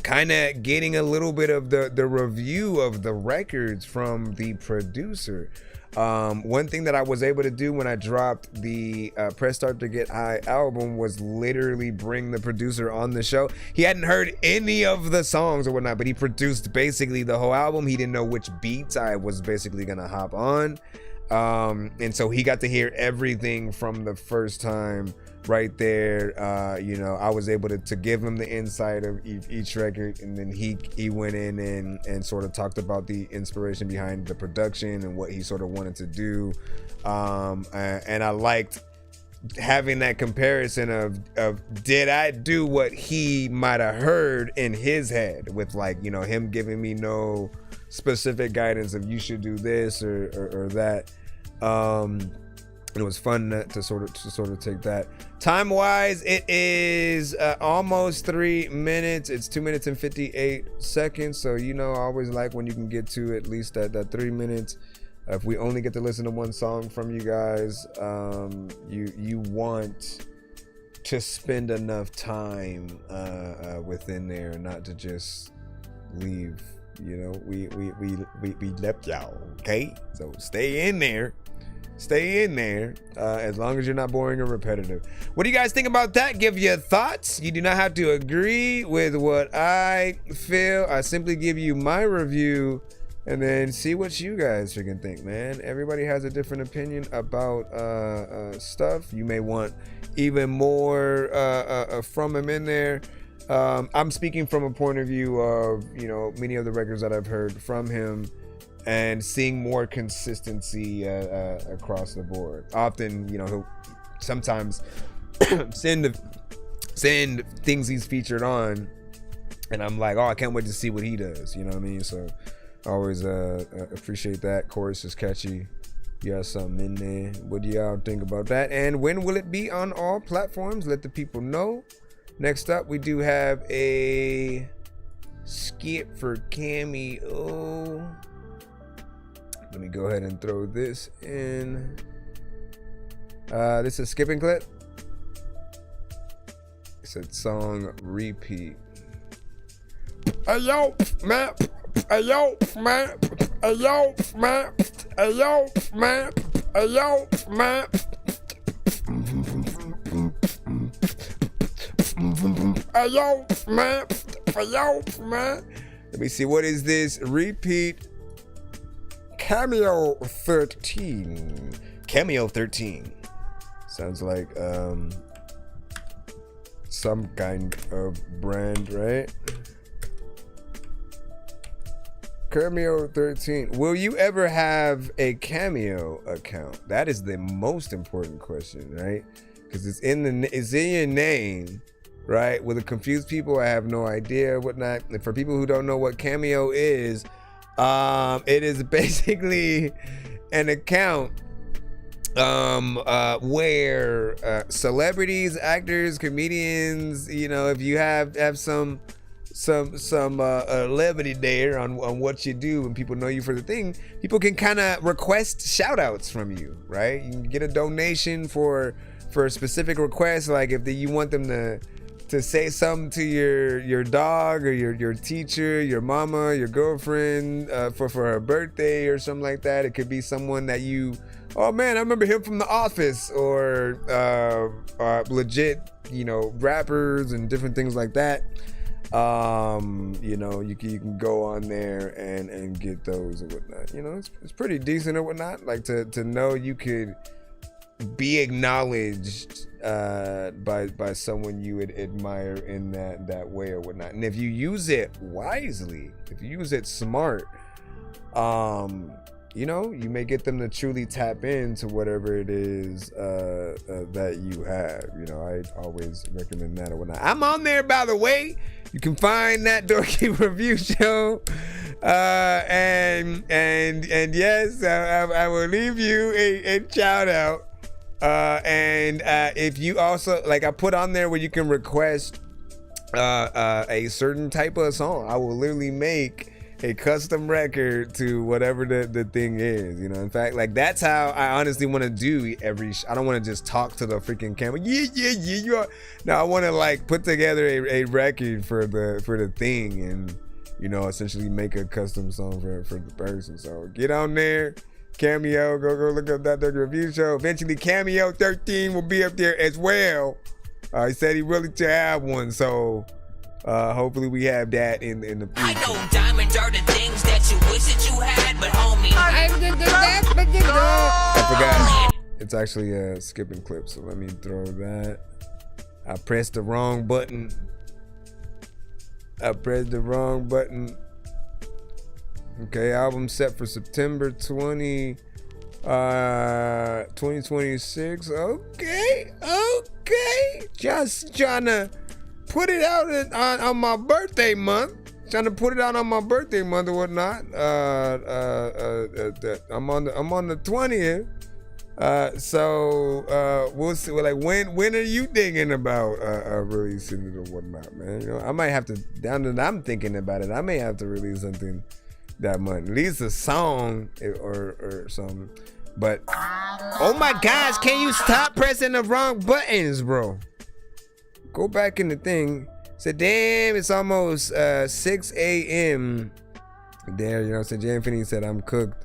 kind of getting a little bit of the review of the records from the producer. One thing that I was able to do when I dropped the Press Start to Get High album was literally bring the producer on the show. He hadn't heard any of the songs or whatnot, but he produced basically the whole album. He didn't know which beats I was basically gonna hop on. And so he got to hear everything from the first time right there. You know, I was able to give him the insight of each record, and then he went in and sort of talked about the inspiration behind the production and what he sort of wanted to do. And I liked having that comparison of did I do what he might have heard in his head, with like, you know, him giving me no specific guidance of you should do this or that. It was fun to sort of take that. Time wise, it is almost 3 minutes. It's 2 minutes and 58 seconds. So, you know, I always like when you can get to at least that 3 minutes. If we only get to listen to one song from you guys, you want to spend enough time within there, not to just leave. You know, we left y'all, okay? So stay in there. Stay in there, as long as you're not boring or repetitive. What do you guys think about that? Give your thoughts. You do not have to agree with what I feel. I simply give you my review and then see what you guys freaking think, man. Everybody has a different opinion about stuff. You may want even more from him in there. I'm speaking from a point of view of, you know, many of the records that I've heard from him, and seeing more consistency across the board. Often, you know, he'll sometimes send things he's featured on, and I'm like, oh, I can't wait to see what he does. You know what I mean? So I always appreciate that. Chorus is catchy. You got something in there. What do y'all think about that? And when will it be on all platforms? Let the people know. Next up, we do have a skip for Cameo. Let me go ahead and throw this in. This is a skipping clip. It's a song repeat. Ayo, map. Ayo, map. Ayo, map. Ayo, map. Ayo, map. Ayo, map. Ayo, map. Let me see. What is this? Repeat. Cameo 13. Cameo 13. Sounds like some kind of brand, right? Cameo 13. Will you ever have a Cameo account? That is the most important question, right? Because it's in your name, right? Will it confuse people? I have no idea, whatnot. And for people who don't know what Cameo is, it is basically an account where celebrities, actors, comedians, you know, if you have some levity there on what you do and people know you for the thing, people can kind of request shout outs from you, right? You can get a donation for a specific request, like if you want them to say something to your dog or your teacher, your mama, your girlfriend for her birthday or something like that. It could be someone that you, oh man, I remember him from The Office, or legit, you know, rappers and different things like that. You know, you can go on there and get those or whatnot. You know, it's pretty decent or whatnot. Like to know you could be acknowledged by someone you would admire in that way or whatnot. And if you use it wisely, if you use it smart, you know, you may get them to truly tap into whatever it is that you have. You know, I always recommend that or whatnot. I'm on there, by the way. You can find That Dorky Review Show. And yes, I will leave you a shout out. And if you also, like, I put on there where you can request a certain type of song. I will literally make a custom record to whatever the thing is, you know. In fact, like, that's how I honestly want to do I don't want to just talk to the freaking camera. Yeah. No, I want to like put together a record for the thing, and, you know, essentially make a custom song for the person. So get on there. Cameo, go look up That Dorky Review Show. Eventually Cameo 13 will be up there as well. He said he really to have one, so hopefully we have that in the future. I know diamonds are the things that you wish that you had, but homie, I forgot. It's actually a skipping clip, so let me throw that. I pressed the wrong button. Okay, album set for September 2026. Okay. Just trying to put it out on my birthday month. Or whatnot. I'm on the 20th. So we'll see. Like, when are you thinking about releasing it or whatnot, man? You know, I might have to. Down that I'm thinking about it, I may have to release something that month, at least a song or something. But oh my gosh, can you stop pressing the wrong buttons, bro? Go back in the thing. Say, damn, it's almost 6 a.m. There, you know what I'm saying? Jay Infinity said I'm cooked.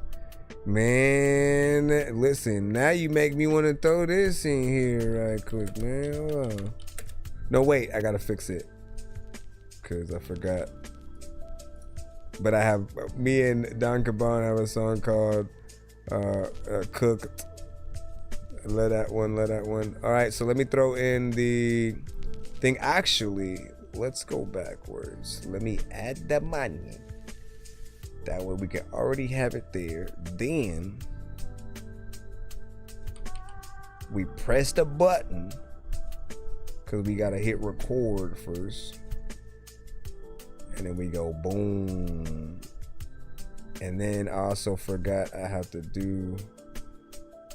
Man, listen, now you make me want to throw this in here right quick, man. Hold on. No, wait, I gotta fix it. Cause I forgot. But I have, me and Don Cabana have a song called Cooked. Let that one. All right, so let me throw in the thing. Actually, let's go backwards. Let me add the money. That way we can already have it there. Then we press the button because we gotta hit record first. And then we go boom. And then I also forgot I have to do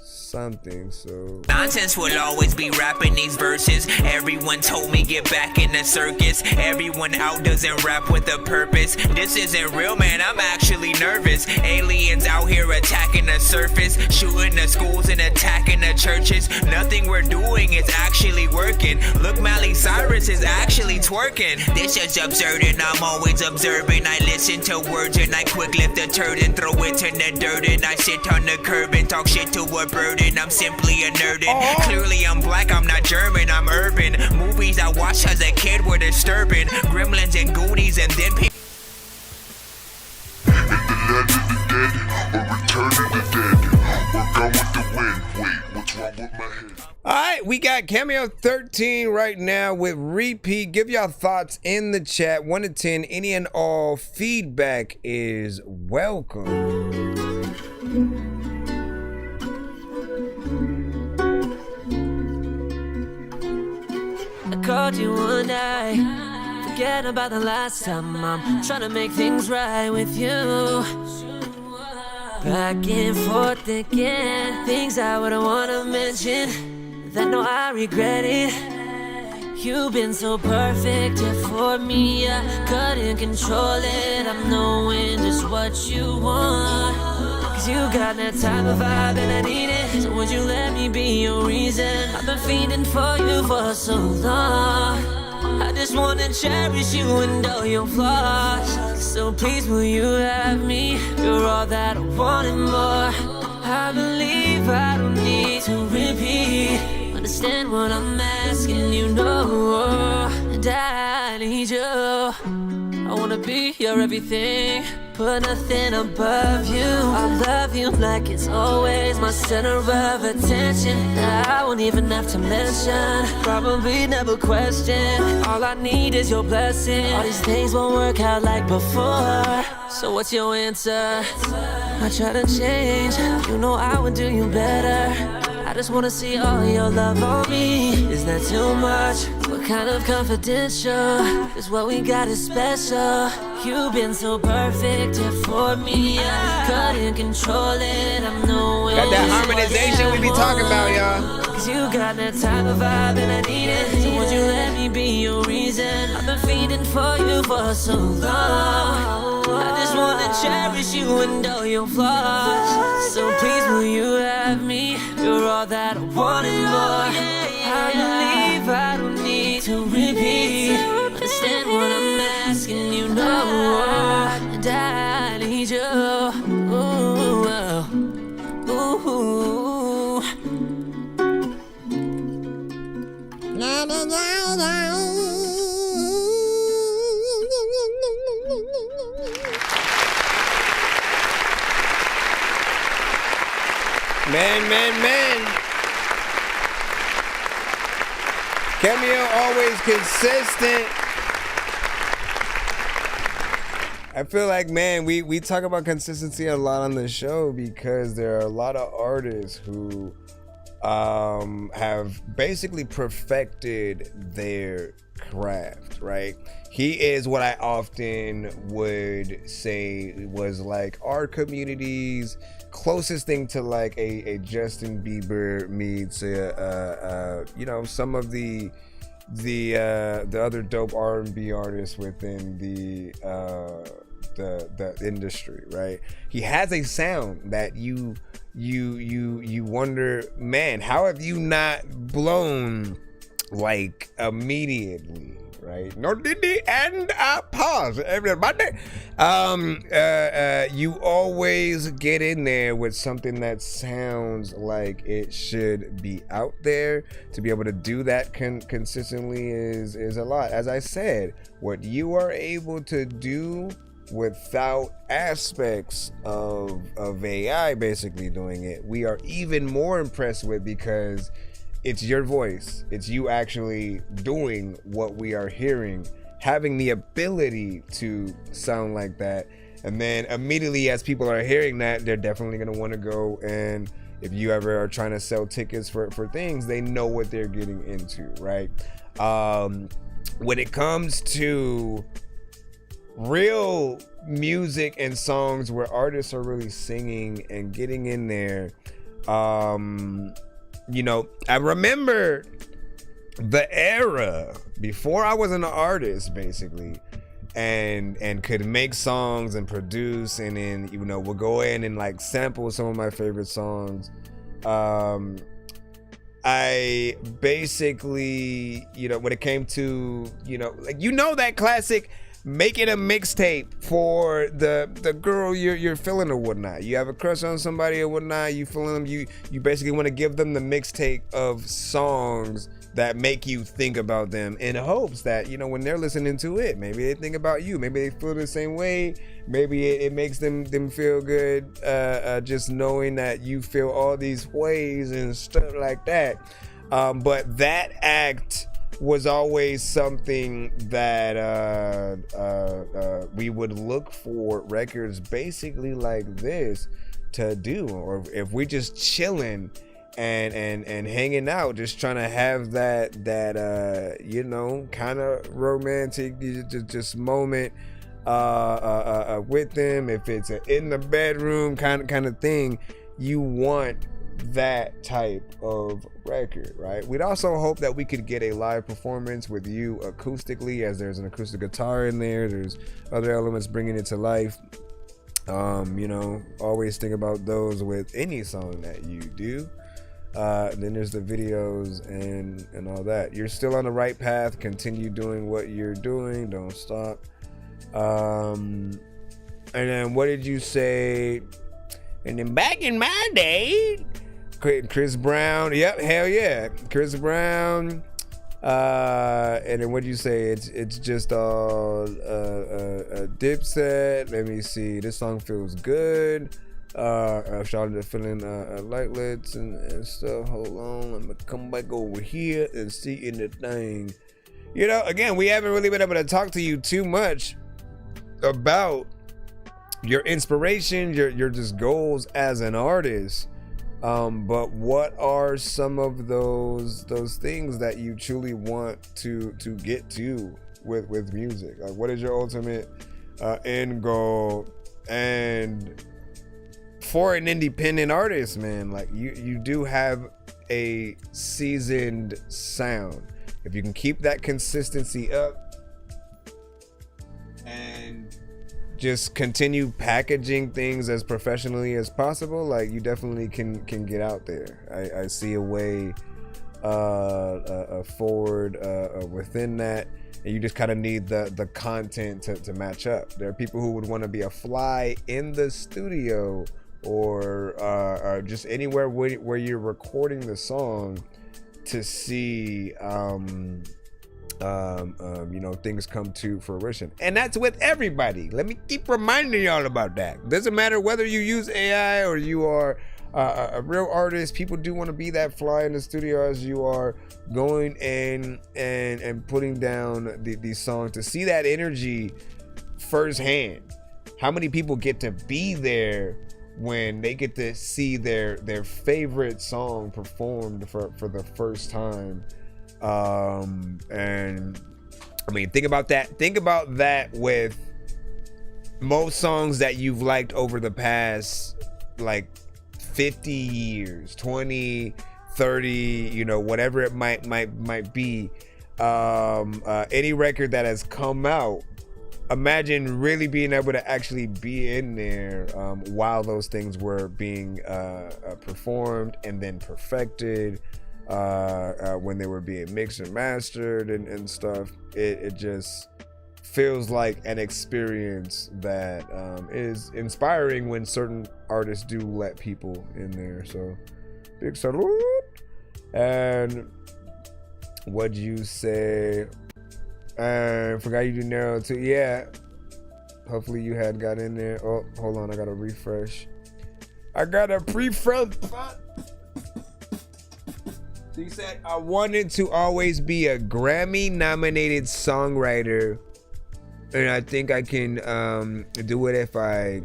something, so Nonsense will always be rapping these verses. Everyone told me get back in the circus. Everyone out doesn't rap with a purpose. This isn't real, man, I'm actually nervous. Aliens out here attacking the surface, shooting the schools and attacking the churches. Nothing we're doing is actually working. Look, Miley Cyrus is actually twerking. This is absurd and I'm always observing. I listen to words and I quick lift a turd and throw it in the dirt. And I sit on the curb and talk shit to a bird. I'm simply a nerdin'. Clearly I'm black, I'm not German, I'm urban. Movies I watched as a kid were disturbing. Gremlins and Goonies and then people. In the land of the dead, or return of the dead, or gone with the wind. Wait, what's wrong with my head? Alright, we got Cameo 13 right now with Repeat. Give y'all thoughts in the chat. 1 to 10, any and all feedback is welcome. I called you one night, forget about the last time. I'm trying to make things right with you. Back and forth again, things I wouldn't wanna mention, that no, I regret it. You've been so perfect, yeah, for me, I couldn't control it. I'm knowing just what you want, cause you got that type of vibe and I need it. So would you let me be your reason? I've been fiending for you for so long. I just wanna cherish you and all your flaws. So please will you have me? You're all that I want and more. I believe I don't need to repeat. Understand what I'm asking, you know. And I need you. I wanna be your everything, put nothing above you. I love you like it's always my center of attention. I won't even have to mention, probably never question. All I need is your blessing. All these things won't work out like before. So what's your answer? I try to change, you know I would do you better. I just wanna see all your love on me. Is that too much? What kind of confidential? Is what we got is special. You've been so perfect, yeah, for me. I couldn't control it. I'm knowing. Got that harmonization we be talking about, y'all. Cause you got that type of vibe and I need it. So would you let me be your reason? I've been feeding for you for so long. I just wanna cherish you and all your flaws. So please will you have me? You're all that I want and more. I believe I don't need to repeat. Understand what I'm asking, you know. And I need you. Ooh, ooh. Man. Cameo always consistent. I feel like, man, we talk about consistency a lot on the show because there are a lot of artists who have basically perfected their craft, right? He is what I often would say was like our community's closest thing to like a Justin Bieber meets you know, some of the other dope R&B artists within the industry, right? He has a sound that you wonder, man, how have you not blown like immediately, right? No diddy and pause, everybody. You always get in there with something that sounds like it should be out there. To be able to do that consistently is a lot. As I said, what you are able to do without aspects of AI basically doing it, we are even more impressed with, because it's your voice. It's you actually doing what we are hearing, having the ability to sound like that. And then immediately as people are hearing that, they're definitely going to want to go, and if you ever are trying to sell tickets for things, they know what they're getting into, right? When it comes to real music and songs where artists are really singing and getting in there, you know, I remember the era before I was an artist basically, and could make songs and produce, and then, you know, we'll go in and like sample some of my favorite songs. I basically, you know, when it came to, you know, like, you know, that classic making a mixtape for the girl you're feeling or whatnot. You have a crush on somebody or whatnot, you feeling them, you basically want to give them the mixtape of songs that make you think about them, in hopes that, you know, when they're listening to it, maybe they think about you, maybe they feel the same way, maybe it makes them feel good, just knowing that you feel all these ways and stuff like that. But that act was always something that we would look for records basically like this to do, or if we just chilling and hanging out, just trying to have that you know, kind of romantic just moment with them. If it's in the bedroom kind of thing, you want that type of record, right? We'd also hope that we could get a live performance with you acoustically, as there's an acoustic guitar in there, there's other elements bringing it to life. You know, always think about those with any song that you do. Then there's the videos and all that. You're still on the right path. Continue doing what you're doing, don't stop. And then what did you say? And then back in my day, Chris Brown, yep, hell yeah, Chris Brown. And then what do you say? It's just all Dipset. Let me see. This song feels good. I've started feeling lightlets and stuff. Hold on, let me come back over here and see in the thing. You know, again, we haven't really been able to talk to you too much about your inspiration, your just goals as an artist. But what are some of those things that you truly want to get to with music? Like, what is your ultimate end goal? And for an independent artist, man, like you do have a seasoned sound. If you can keep that consistency up and just continue packaging things as professionally as possible, like, you definitely can get out there. I see a way forward within that, and you just kind of need the content to match up. There are people who would want to be a fly in the studio or just anywhere where you're recording the song to see you know, things come to fruition. And that's with everybody. Let me keep reminding y'all about that. Doesn't matter whether you use AI or you are a real artist, people do want to be that fly in the studio as you are, going in and putting down these songs, to see that energy firsthand. How many people get to be there when they get to see their favorite song performed for the first time? And I mean, think about that with most songs that you've liked over the past like 50 years, 20, 30, you know, whatever it might be. Any record that has come out, imagine really being able to actually be in there while those things were being performed and then perfected, when they were being mixed and mastered and stuff. It just feels like an experience that is inspiring when certain artists do let people in there. So big salute. And what'd you say? Forgot you did narrow too. Yeah, hopefully you had got in there. Oh, hold on, I gotta refresh. I got a pre-fresh. So you said, I wanted to always be a Grammy nominated songwriter, and I think I can do it if I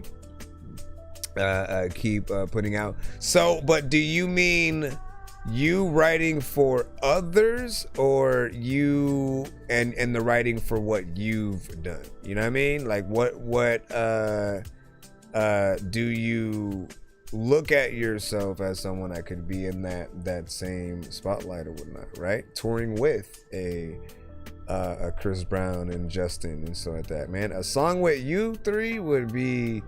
keep putting out. So, but do you mean you writing for others, or you and the writing for what you've done? You know what I mean? Like what do you look at yourself as someone that could be in that same spotlight or whatnot, right? Touring with a Chris Brown and Justin and so like that, man. A song with you three would be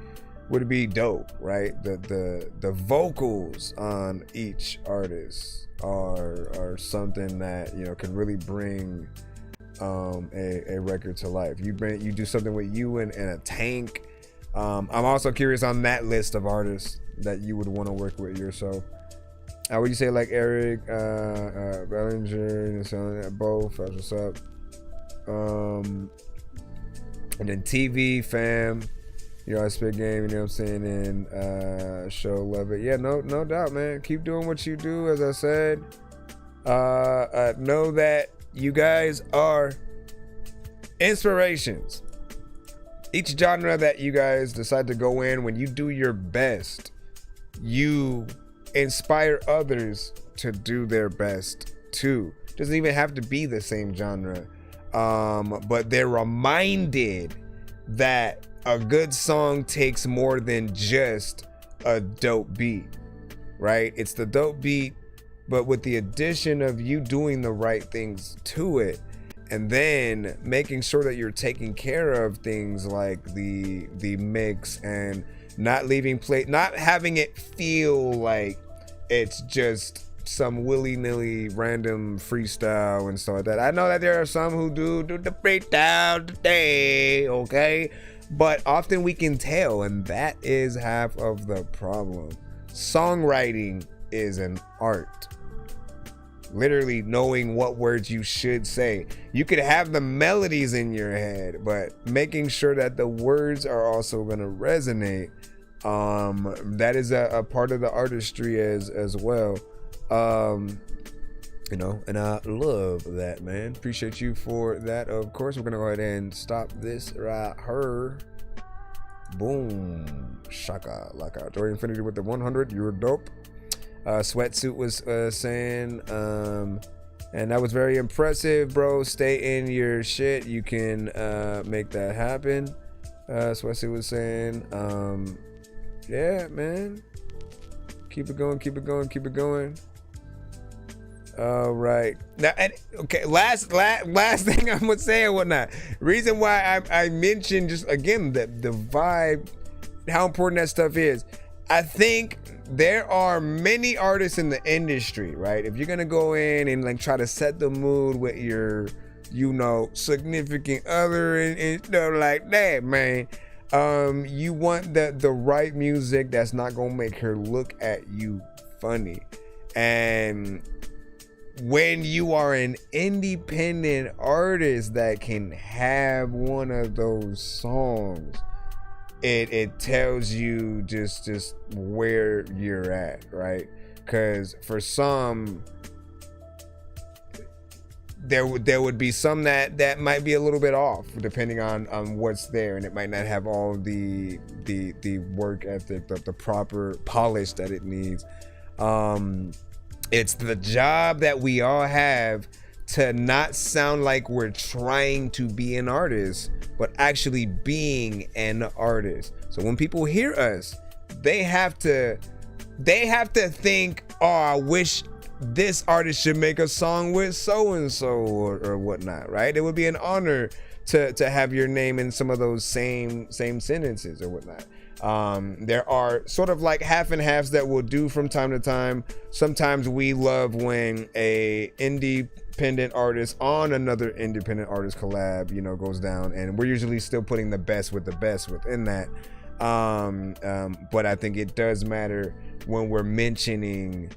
dope, right? The vocals on each artist are something that, you know, can really bring a record to life. You do something with you and a Tank. I'm also curious on that list of artists that you would want to work with yourself. Would you say like Eric, Bellinger, and so both? That's what's up. And then TV fam, you know, I spit game, you know what I'm saying, and show love it. Yeah, no doubt, man. Keep doing what you do. As I said, know that you guys are inspirations. Each genre that you guys decide to go in, when you do your best, you inspire others to do their best too. Doesn't even have to be the same genre, but they're reminded that a good song takes more than just a dope beat, right? It's the dope beat, but with the addition of you doing the right things to it, and then making sure that you're taking care of things like the mix, and not having it feel like it's just some willy-nilly random freestyle and stuff like that. I know that there are some who do the freestyle today, okay? But often we can tell, and that is half of the problem. Songwriting is an art. Literally knowing what words you should say. You could have the melodies in your head, but making sure that the words are also going to resonate. That is a part of the artistry as well. You know, and I love that, man. Appreciate you for that. Of course, we're gonna go ahead and stop this right here. Boom, shaka laka. Joy Infinity with the 100. You're dope. Sweatsuit was saying, and that was very impressive, bro. Stay in your shit. You can make that happen. Sweatsuit was saying, yeah, man. Keep it going. Keep it going. Keep it going. All right. Now, and, okay. Last thing I'm gonna say and whatnot. Reason why I mentioned just again the vibe, how important that stuff is. I think there are many artists in the industry, right? If you're gonna go in and like try to set the mood with your, you know, significant other and stuff like that, man. You want the right music that's not gonna make her look at you funny. And when you are an independent artist that can have one of those songs it tells you just where you're at, right? Because for some, there would be some that might be a little bit off depending on what's there, and it might not have all the work ethic, the proper polish that it needs. It's the job that we all have to not sound like we're trying to be an artist, but actually being an artist. So when people hear us, they have to think, oh, I wish this artist should make a song with so-and-so or whatnot, right? It would be an honor to have your name in some of those same sentences or whatnot. There are sort of like half and halves that we'll do from time to time. Sometimes we love when a independent artist on another independent artist collab, goes down, and we're usually still putting the best with the best within that. But I think it does matter when we're mentioning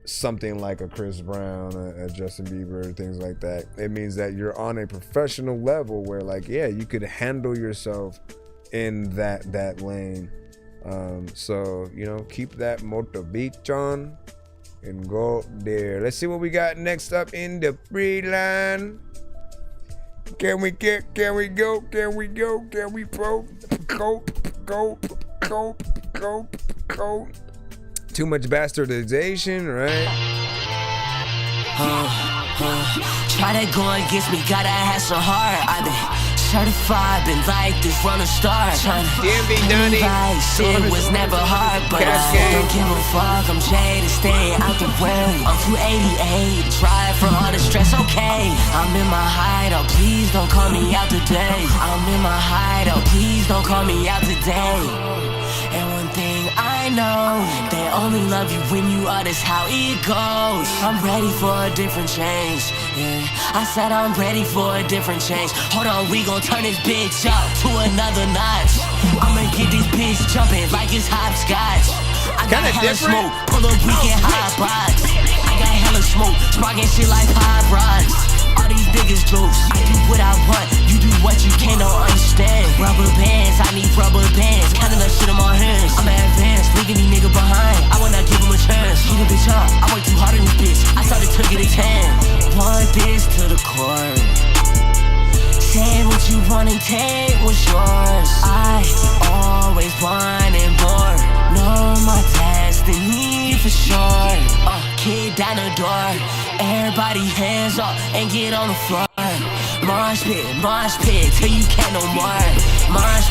something like a Chris Brown, a Justin Bieber, things like that. It means that you're on a professional level where, like, yeah, you could handle yourself in that lane. So keep that motivation and go there. Let's see what we got next up in the free line. Can we go? Can we go? Can we go? Go. Too much bastardization, right? Try that going against me, gotta have some heart. I've been certified, been like this from the start. DMV Donnie, shit was never hard, but I don't give a fuck. I'm jaded, stay out the way. I'm 288, drive from all the stress, okay. I'm in my hideout, please don't call me out today. I'm in my hideout, please don't call me out today. And one thing I know, they only love you when you are, that's how it goes. I'm ready for a different change, yeah. I said I'm ready for a different change. Hold on, we gon' turn this bitch up to another notch. I'ma get this bitch jumping like it's hopscotch. I got hella smoke, pull up weekend hot box. I got hella smoke, sparking shit like hot rods. All these niggas jokes, I do what I want, you do what you can, don't understand. Rubber bands, I need rubber bands, counting that shit in my hands. I'm advanced, leaving these niggas behind, I wanna give them a chance. Heat a bitch up, I work too hard in this bitch, I started to get a tan. Want this to the core, say what you want and take what's yours. I always wanted more, know my destiny for sure. Kick down the door, everybody hands up and get on the floor. Mosh pit, till you can't no more. Mosh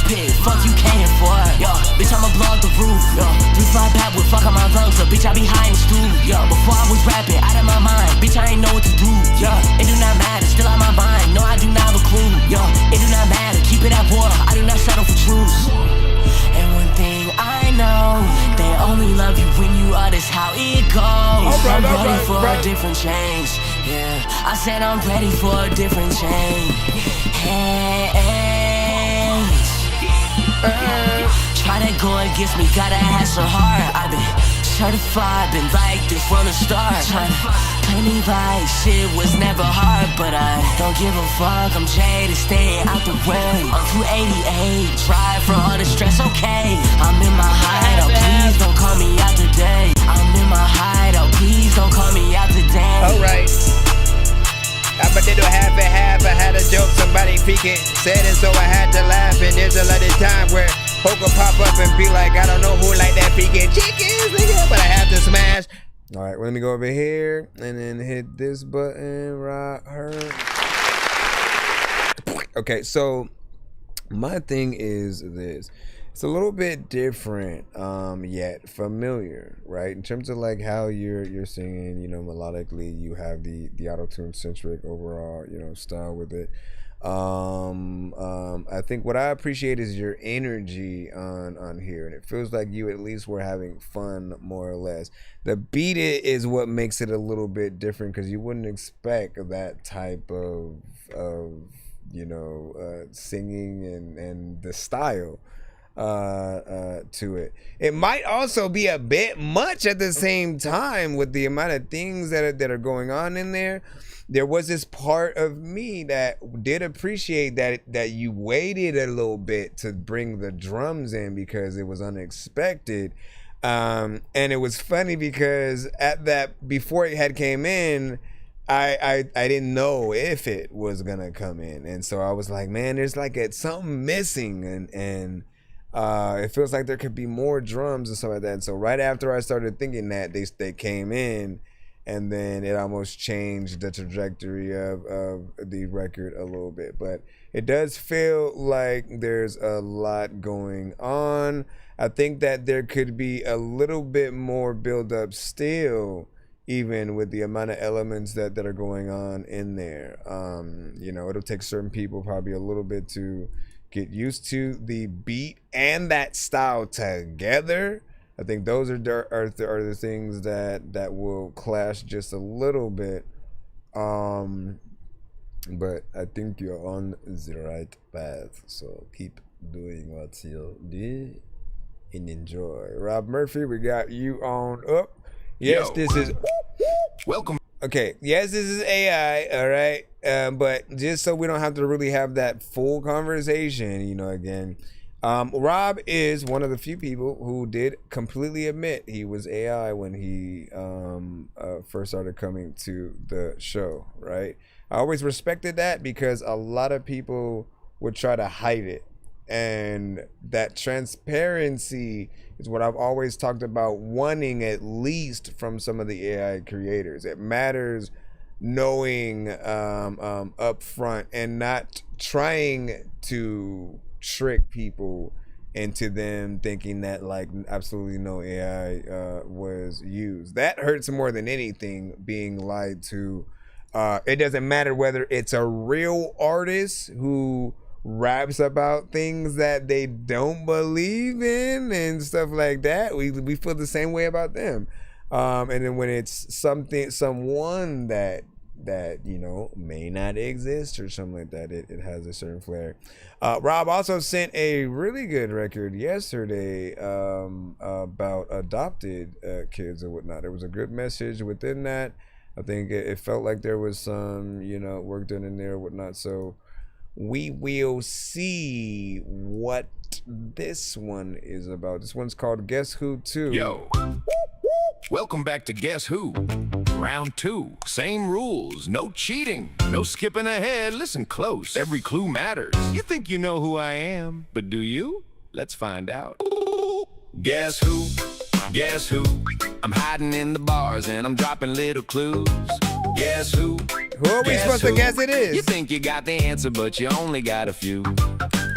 pit, fuck you can't afford. Yo, bitch, I'ma blow up the roof. Yo, 3-5 back with fuck on my lungs. So bitch, I be high in the stool. Yo, before I was rapping, out of my mind. Bitch, I ain't know what to do. Yo, it do not matter, still out my mind. No, I do not have a clue. Yo, it do not matter, keep it at war. I do not settle for truths. And one thing I know, they only love you when you are, that's how it goes. I'm ready for a different change, yeah. I said I'm ready for a different change. Try that going against me, gotta have some heart. I've been certified, been like this from the start. Play me right, shit was never hard, but I don't give a fuck. I'm jaded, stay out the way. I'm 288, drive from all the stress, okay. I'm in my hideout, please don't call me out today. I'm in my hideout, please don't call me out today. Alright, I'm about to do half and half. I had a joke, somebody peeking, said it, so I had to laugh. And there's a lot of time where Hope will pop up and be like, I don't know who like that peeking chickens, nigga, but I have to smash. All right, well, let me go over here and then hit this button right here. Okay, so my thing is this. It's a little bit different, yet familiar, right? In terms of like how you're singing, you know, melodically, you have the auto-tune centric overall, you know, style with it. I think what I appreciate is your energy on here, and it feels like you at least were having fun, more or less. The beat it is what makes it a little bit different, because you wouldn't expect that type of you know, singing and the style to it. It might also be a bit much at the same time with the amount of things that are going on in there. there was this part of me that did appreciate that you waited a little bit to bring the drums in because it was unexpected. And it was funny because before it had came in, I didn't know if it was gonna come in, and so I was like, man, there's like something missing, and it feels like there could be more drums and stuff like that. And so right after I started thinking that, they came in, and then it almost changed the trajectory of the record a little bit. But it does feel like there's a lot going on. I think that there could be a little bit more build up still, even with the amount of elements that are going on in there. It'll take certain people probably a little bit to get used to the beat and that style together. I think those are the things that will clash just a little bit. But I think you're on the right path. So keep doing what you do and enjoy. Rob Murphy, we got you on up. Yes, Yo. this is welcome. Okay, yes, this is AI, all right. But just so we don't have to really have that full conversation, again, Rob is one of the few people who did completely admit he was AI when he first started coming to the show, right? I always respected that because a lot of people would try to hide it. And that transparency is what I've always talked about wanting, at least from some of the AI creators. It matters knowing up front and not trying to trick people into them thinking that like absolutely no AI was used. That hurts more than anything, being lied to. It doesn't matter whether it's a real artist who raps about things that they don't believe in and stuff like that. We feel the same way about them. And then when it's someone that may not exist or something like that, it has a certain flair. Rob also sent a really good record yesterday about adopted kids and whatnot. There was a good message within that. I think it felt like there was some work done in there and whatnot. So we will see what this one is about. This one's called Guess Who 2. Yo, welcome back to Guess Who. Round 2, same rules, no cheating, no skipping ahead. Listen close, every clue matters. You think you know who I am, but do you? Let's find out. Guess who? Guess who? I'm hiding in the bars and I'm dropping little clues. Guess who? Who are we supposed to guess it is? You think you got the answer, but you only got a few.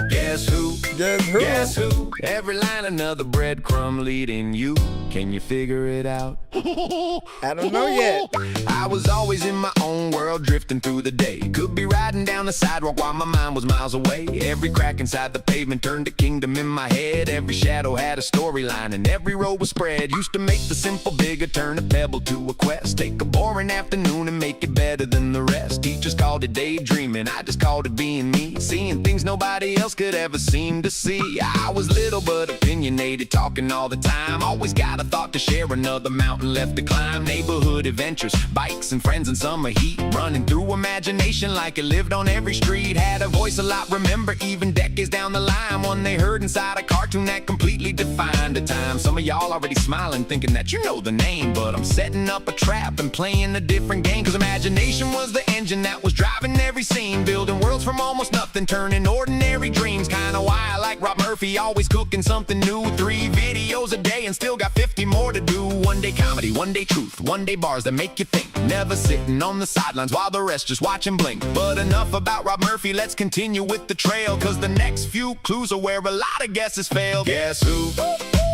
Guess who? Guess who? Guess who? Every line another breadcrumb leading you. Can you figure it out? I don't know yet. I was always in my own world, drifting through the day. Could be riding down the sidewalk while my mind was miles away. Every crack inside the pavement turned a kingdom in my head. Every shadow had a storyline and every road was spread. Used to make the simple bigger, turn a pebble to a quest. Take a boring afternoon and make it better than the rest. Teachers called it daydreaming, I just called it being me. Seeing things nobody else could ever seem to see. I was little but opinionated, talking all the time. Always got a thought to share, another mountain left to climb. Neighborhood adventures, bikes and friends in summer heat. Running through imagination like it lived on every street. Had a voice a lot, remember, even decades down the line. One they heard inside a cartoon that completely defined the time. Some of y'all already smiling, thinking that you know the name. But I'm setting up a trap and playing a different game. Cause imagination was the engine that was driving every scene. Building worlds from almost nothing, turning ordinary dreams. Kinda why I like Rob Murphy, always cooking something new. 3 videos a day and still got 50 more to do. One day comedy, one day truth, one day bars that make you think. Never sitting on the sidelines while the rest just watch and blink. But enough about Rob Murphy, let's continue with the trail. Cause the next few clues are where a lot of guesses fail. Guess who?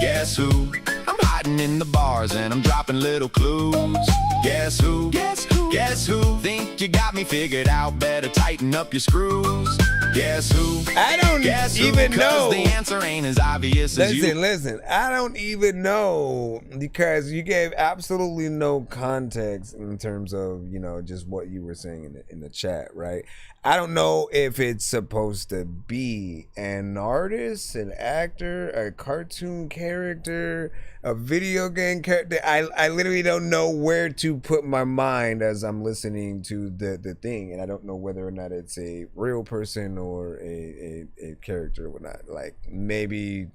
Guess who? I'm hiding in the bars and I'm dropping little clues. Guess who? Guess who? Guess who? Think you got me figured out, better tighten up your screws. Guess who? I don't even know. The answer ain't as obvious as you. Listen, I don't even know, because you gave absolutely no context in terms of, just what you were saying in the chat, right? I don't know if it's supposed to be an artist, an actor, a cartoon character. a video game character. I literally don't know where to put my mind as I'm listening to the thing, and I don't know whether or not it's a real person or a character or whatnot. Like maybe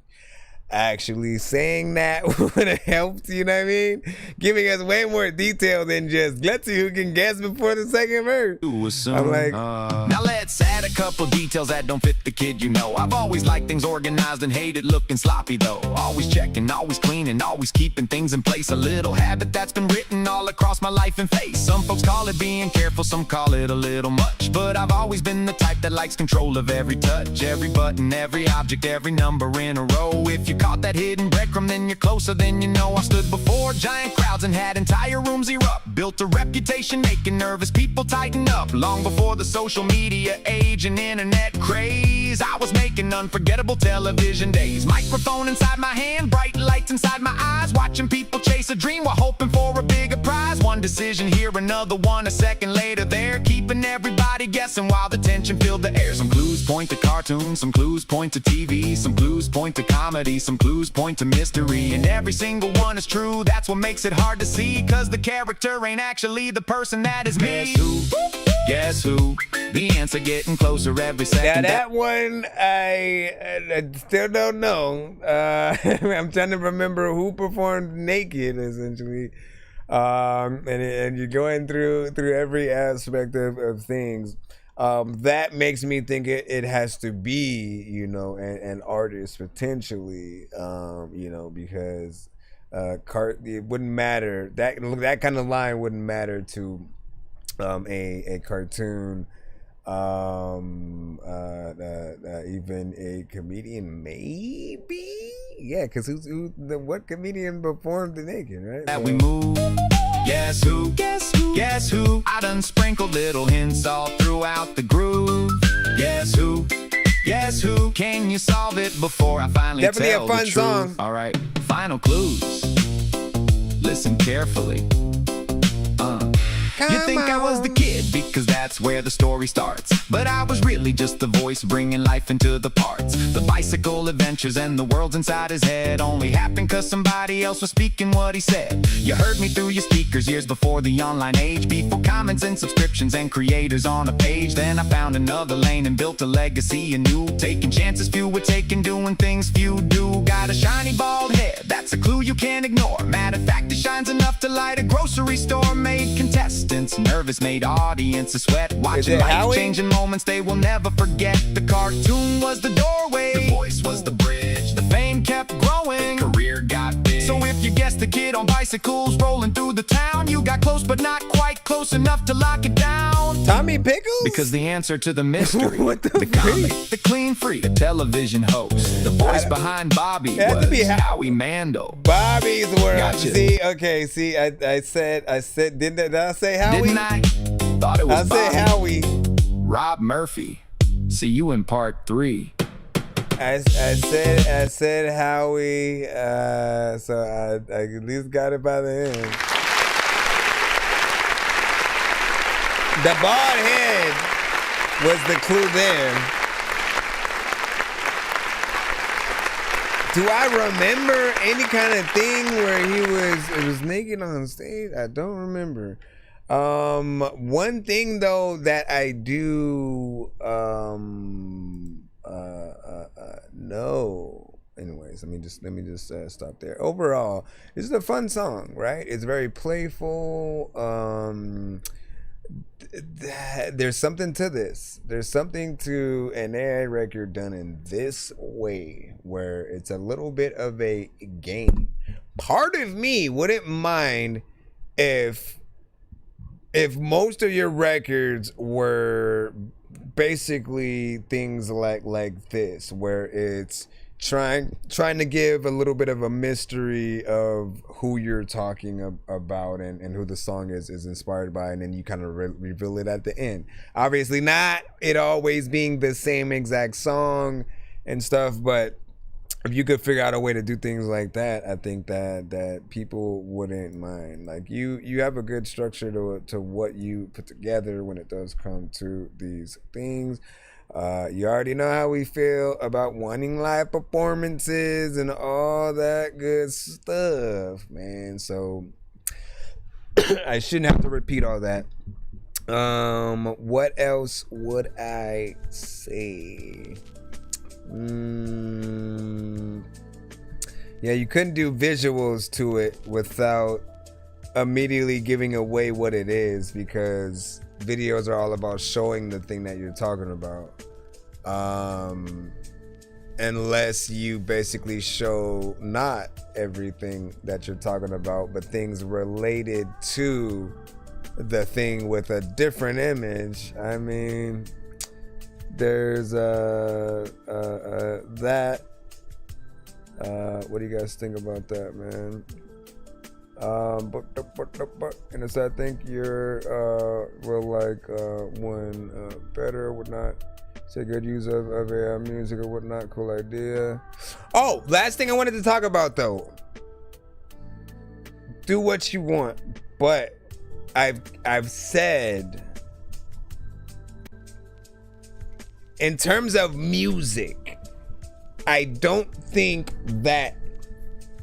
actually saying that would have helped, you know what I mean? Giving us way more detail than just let's see who can guess before the second verse. I'm like, now let's add a couple details that don't fit the kid, you know. I've always liked things organized and hated looking sloppy though. Always checking, always cleaning, always keeping things in place. A little habit that's been written all across my life and face. Some folks call it being careful, some call it a little much, but I've always been the type that likes control of every touch, every button, every object, every number in a row. If you caught that hidden breadcrumb, then you're closer than you know. I stood before giant crowds and had entire rooms erupt. Built a reputation, making nervous people tighten up. Long before the social media age and internet craze, I was making unforgettable television days. Microphone inside my hand, bright lights inside my eyes, watching people chase a dream while hoping for a bigger prize. One decision here, another one a second later there, keeping everybody guessing while the tension filled the air. Some clues point to cartoons, some clues point to TV, some clues point to comedy, some clues point to mystery, and every single one is true. That's what makes it hard to see, cause the character ain't actually the person that is me. Guess who? The answer getting closer every second. Now that one, I still don't know. I'm trying to remember who performed naked, essentially. And you're going through every aspect of things. That makes me think it has to be, you know, an artist potentially, you know, because it wouldn't matter. That kind of line wouldn't matter to a cartoon, even a comedian, maybe. Yeah, because what comedian performed the naked, right? That we move. Guess who? Guess who? Guess who? I done sprinkled little hints all throughout the groove. Guess who? Guess who? Can you solve it before I finally Definitely tell a fun the truth? song. All right, final clues. Listen carefully. You think I was the kid because that's where the story starts, but I was really just the voice bringing life into the parts. The bicycle adventures and the world's inside his head only happened cause somebody else was speaking what he said. You heard me through your speakers years before the online age, before comments and subscriptions and creators on a page. Then I found another lane and built a legacy anew, taking chances few would take and doing things few do. Got a shiny bald head, that's a clue you can't ignore. Matter of fact, it shines enough to light a grocery store. Made contestants nervous, made audiences sweat, watching life-changing moments they will never forget. The cartoon was the doorway, the voice was the bridge, the fame kept growing, career got big. So if you guessed the kid on bicycles rolling through the town, you got close but not quite close enough to lock it down. Tommy Pickles? Because the answer to the mystery, the comic, the clean freak, the television host, the voice behind Bobby was Howie Mandel. Bobby's world. Gotcha. See, I said, did I say Howie? Didn't I? Thought it was I said Bobby. Howie. Rob Murphy. See you in part 3. I said Howie, so I at least got it by the end. The bald head was the clue there. Do I remember any kind of thing where it was naked on stage? I don't remember. One thing though that I do know. Anyways, let me just stop there. Overall, this is a fun song, right? It's very playful. There's something to this. There's something to an AI record done in this way, where it's a little bit of a game. Part of me wouldn't mind if most of your records were basically things like this, where it's trying to give a little bit of a mystery of who you're talking about and who the song is inspired by, and then you kind of reveal it at the end. Obviously not it always being the same exact song and stuff, but if you could figure out a way to do things like that, I think that people wouldn't mind. Like you have a good structure to what you put together when it does come to these things. You already know how we feel about wanting live performances and all that good stuff, man. So I shouldn't have to repeat all that. What else would I say? Yeah, you couldn't do visuals to it without immediately giving away what it is, because videos are all about showing the thing that you're talking about. Unless you basically show not everything that you're talking about, but things related to the thing with a different image. I mean, there's that. What do you guys think about that, man? And it's, I think you're when better would not say good use of AI music or whatnot. Cool idea. Oh, last thing I wanted to talk about though. Do what you want, but I've said, in terms of music, I don't think that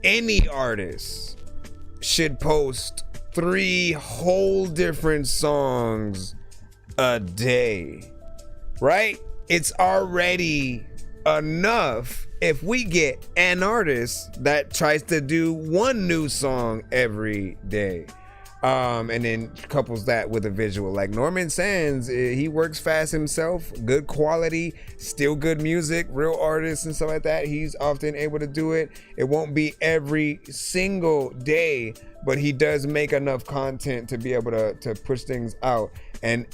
any artist should post 3 whole different songs a day, right? It's already enough if we get an artist that tries to do 1 new song every day. And then couples that with a visual. Like Norman Sands, he works fast himself, good quality, still good music, real artists and stuff like that. He's often able to do it. It won't be every single day, but he does make enough content to be able to push things out. And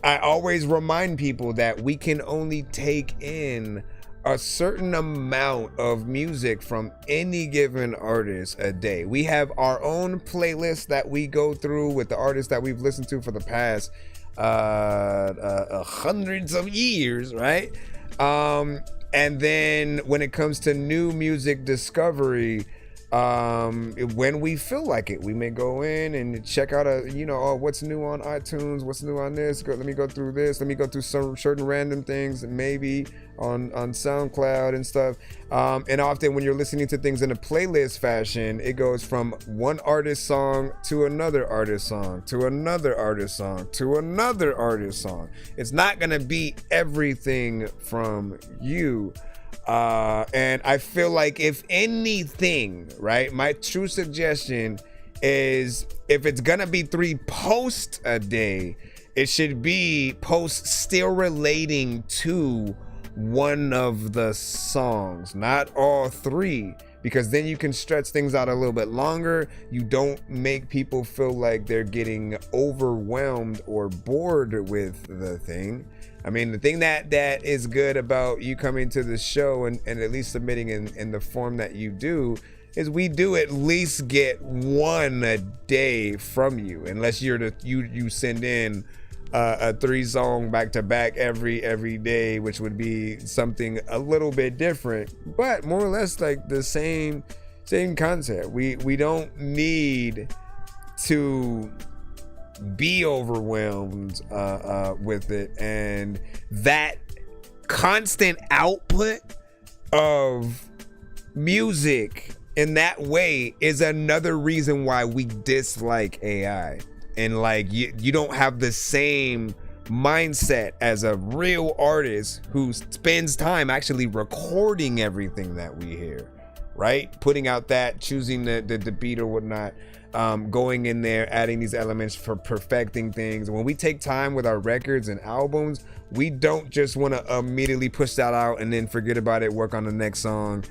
I always remind people that we can only take in a certain amount of music from any given artist a day. We have our own playlist that we go through with the artists that we've listened to for the past hundreds of years, right? And then when it comes to new music discovery, when we feel like it, we may go in and check out what's new on iTunes, what's new on this. Let me go through this. Let me go through some certain random things, maybe on SoundCloud and stuff. And often when you're listening to things in a playlist fashion, it goes from one artist song to another artist song to another artist song to another artist song. It's not gonna be everything from you. And I feel like if anything, right, my true suggestion is, if it's gonna be 3 posts a day, it should be posts still relating to one of the songs, not all 3, because then you can stretch things out a little bit longer. You don't make people feel like they're getting overwhelmed or bored with the thing. I mean, the thing that is good about you coming to the show and at least submitting in the form that you do is we do at least get 1 a day from you, unless you send in a 3-song back-to-back every day, which would be something a little bit different, but more or less like the same concept. We don't need to be overwhelmed with it, and that constant output of music in that way is another reason why we dislike AI. And like you don't have the same mindset as a real artist who spends time actually recording everything that we hear, right? Putting out that, choosing the beat or whatnot, going in there, adding these elements for perfecting things. When we take time with our records and albums, we don't just want to immediately push that out and then forget about it, work on the next song,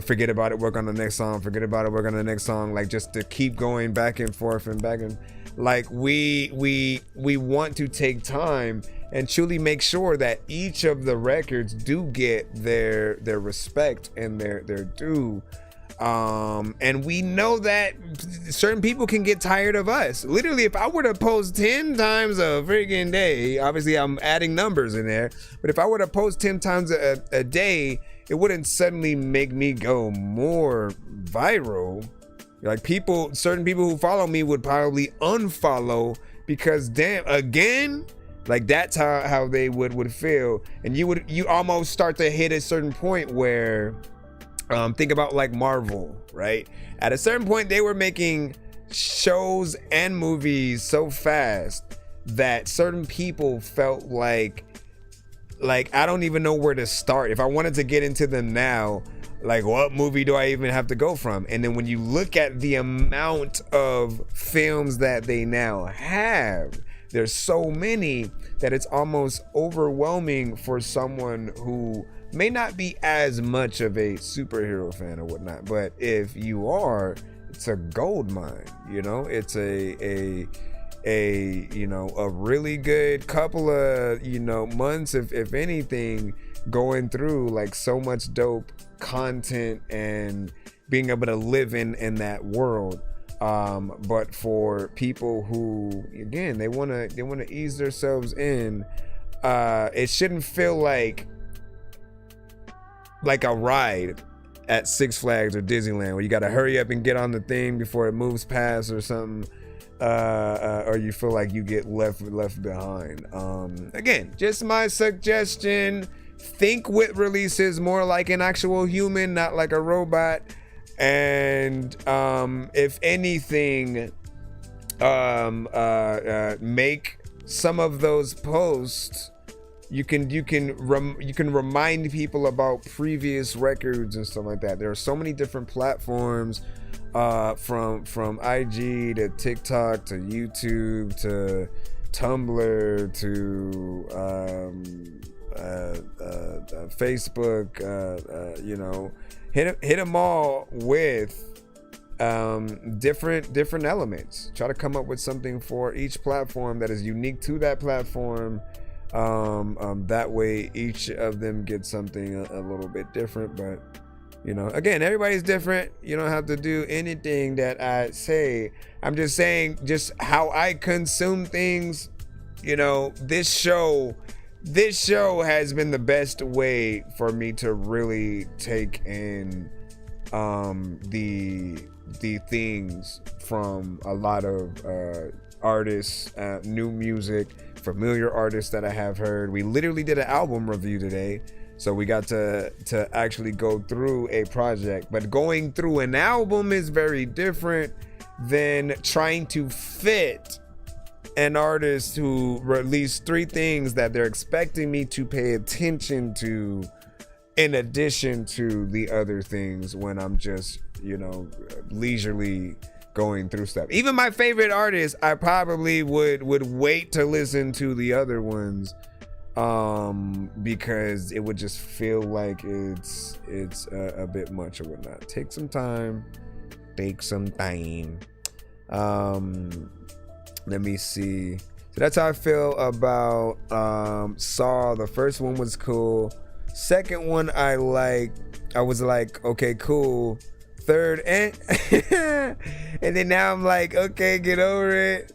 forget about it, work on the next song, forget about it, work on the next song, like just to keep going back and forth and back and like we want to take time and truly make sure that each of the records do get their respect and their due. And we know that certain people can get tired of us. Literally, if I were to post 10 times a freaking day, obviously I'm adding numbers in there, but if I were to post 10 times a day, it wouldn't suddenly make me go more viral. Like certain people who follow me would probably unfollow because damn, again, Like that's how they would feel. And you almost start to hit a certain point where think about like Marvel, right? At a certain point they were making shows and movies so fast that certain people felt like I don't even know where to start. If I wanted to get into them now, like what movie do I even have to go from? And then when you look at the amount of films that they now have, there's so many that it's almost overwhelming for someone who may not be as much of a superhero fan or whatnot. But if you are, it's a gold mine, you know? It's a you know, a really good couple of, you know, months, if anything, going through like so much dope content and being able to live in that world. But for people who, again, they want to ease themselves in, it shouldn't feel like a ride at Six Flags or Disneyland where you got to hurry up and get on the thing before it moves past or something. Or you feel like you get left behind. Again, just my suggestion. Think with releases more like an actual human, not like a robot. And if anything, make some of those posts. You can remind people about previous records and stuff like that. There are so many different platforms. From IG to TikTok to YouTube to Tumblr to Facebook, you know, hit them all with different elements. Try to come up with something for each platform that is unique to that platform. That way each of them gets something a little bit different, but you know, again, everybody's different. You don't have to do anything that I say. I'm just saying just how I consume things. You know, this show has been the best way for me to really take in the things from a lot of artists, new music, familiar artists that I have heard. We literally did an album review today. So we got to actually go through a project, but going through an album is very different than trying to fit an artist who released 3 things that they're expecting me to pay attention to in addition to the other things when I'm just, you know, leisurely going through stuff. Even my favorite artists, I probably would wait to listen to the other ones. Because it would just feel like it's a bit much or whatnot. Take some time. Let me see. So that's how I feel about Saw. The first one was cool. Second one I was like, okay, cool. Third, and then now I'm like, okay, get over it.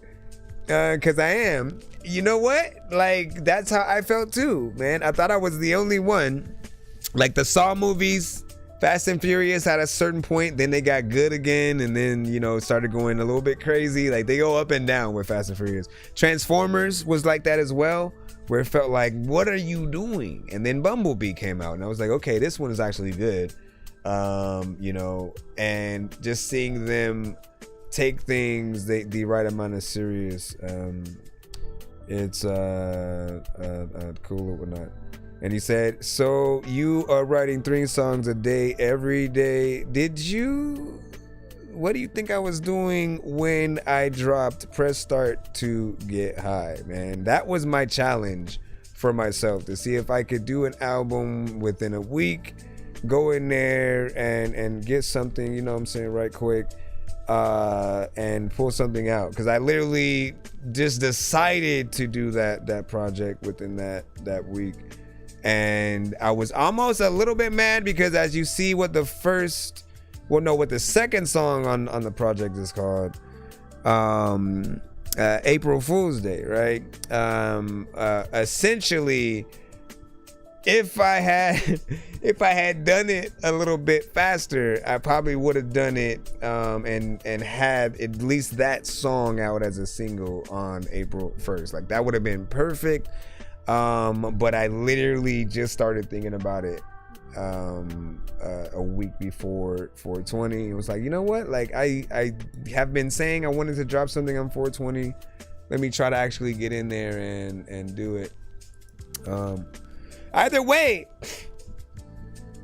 Cause I am. You know what? Like, that's how I felt too, man. I thought I was the only one. Like the Saw movies, Fast and Furious had a certain point, then they got good again, and then, you know, started going a little bit crazy. Like they go up and down with Fast and Furious. Transformers was like that as well, where it felt like, what are you doing? And then Bumblebee came out, and I was like, okay, this one is actually good. You know, and just seeing them take things the right amount of serious, it's cool or whatnot. And he said, so you are writing 3 songs a day every day. Did you? What do you think I was doing when I dropped Press Start to Get High, man? That was my challenge for myself, to see if I could do an album within a week, go in there and get something, you know what I'm saying, right quick. And pull something out, because I literally just decided to do that project within that week, and I was almost a little bit mad because, as you see, what the second song on the project is called, April Fool's Day, right? Essentially, if I had done it a little bit faster, I probably would have done it and had at least that song out as a single on April 1st. Like that would have been perfect. But I literally just started thinking about it a week before 420. It was like, you know what? Like I have been saying I wanted to drop something on 420. Let me try to actually get in there and do it. Either way,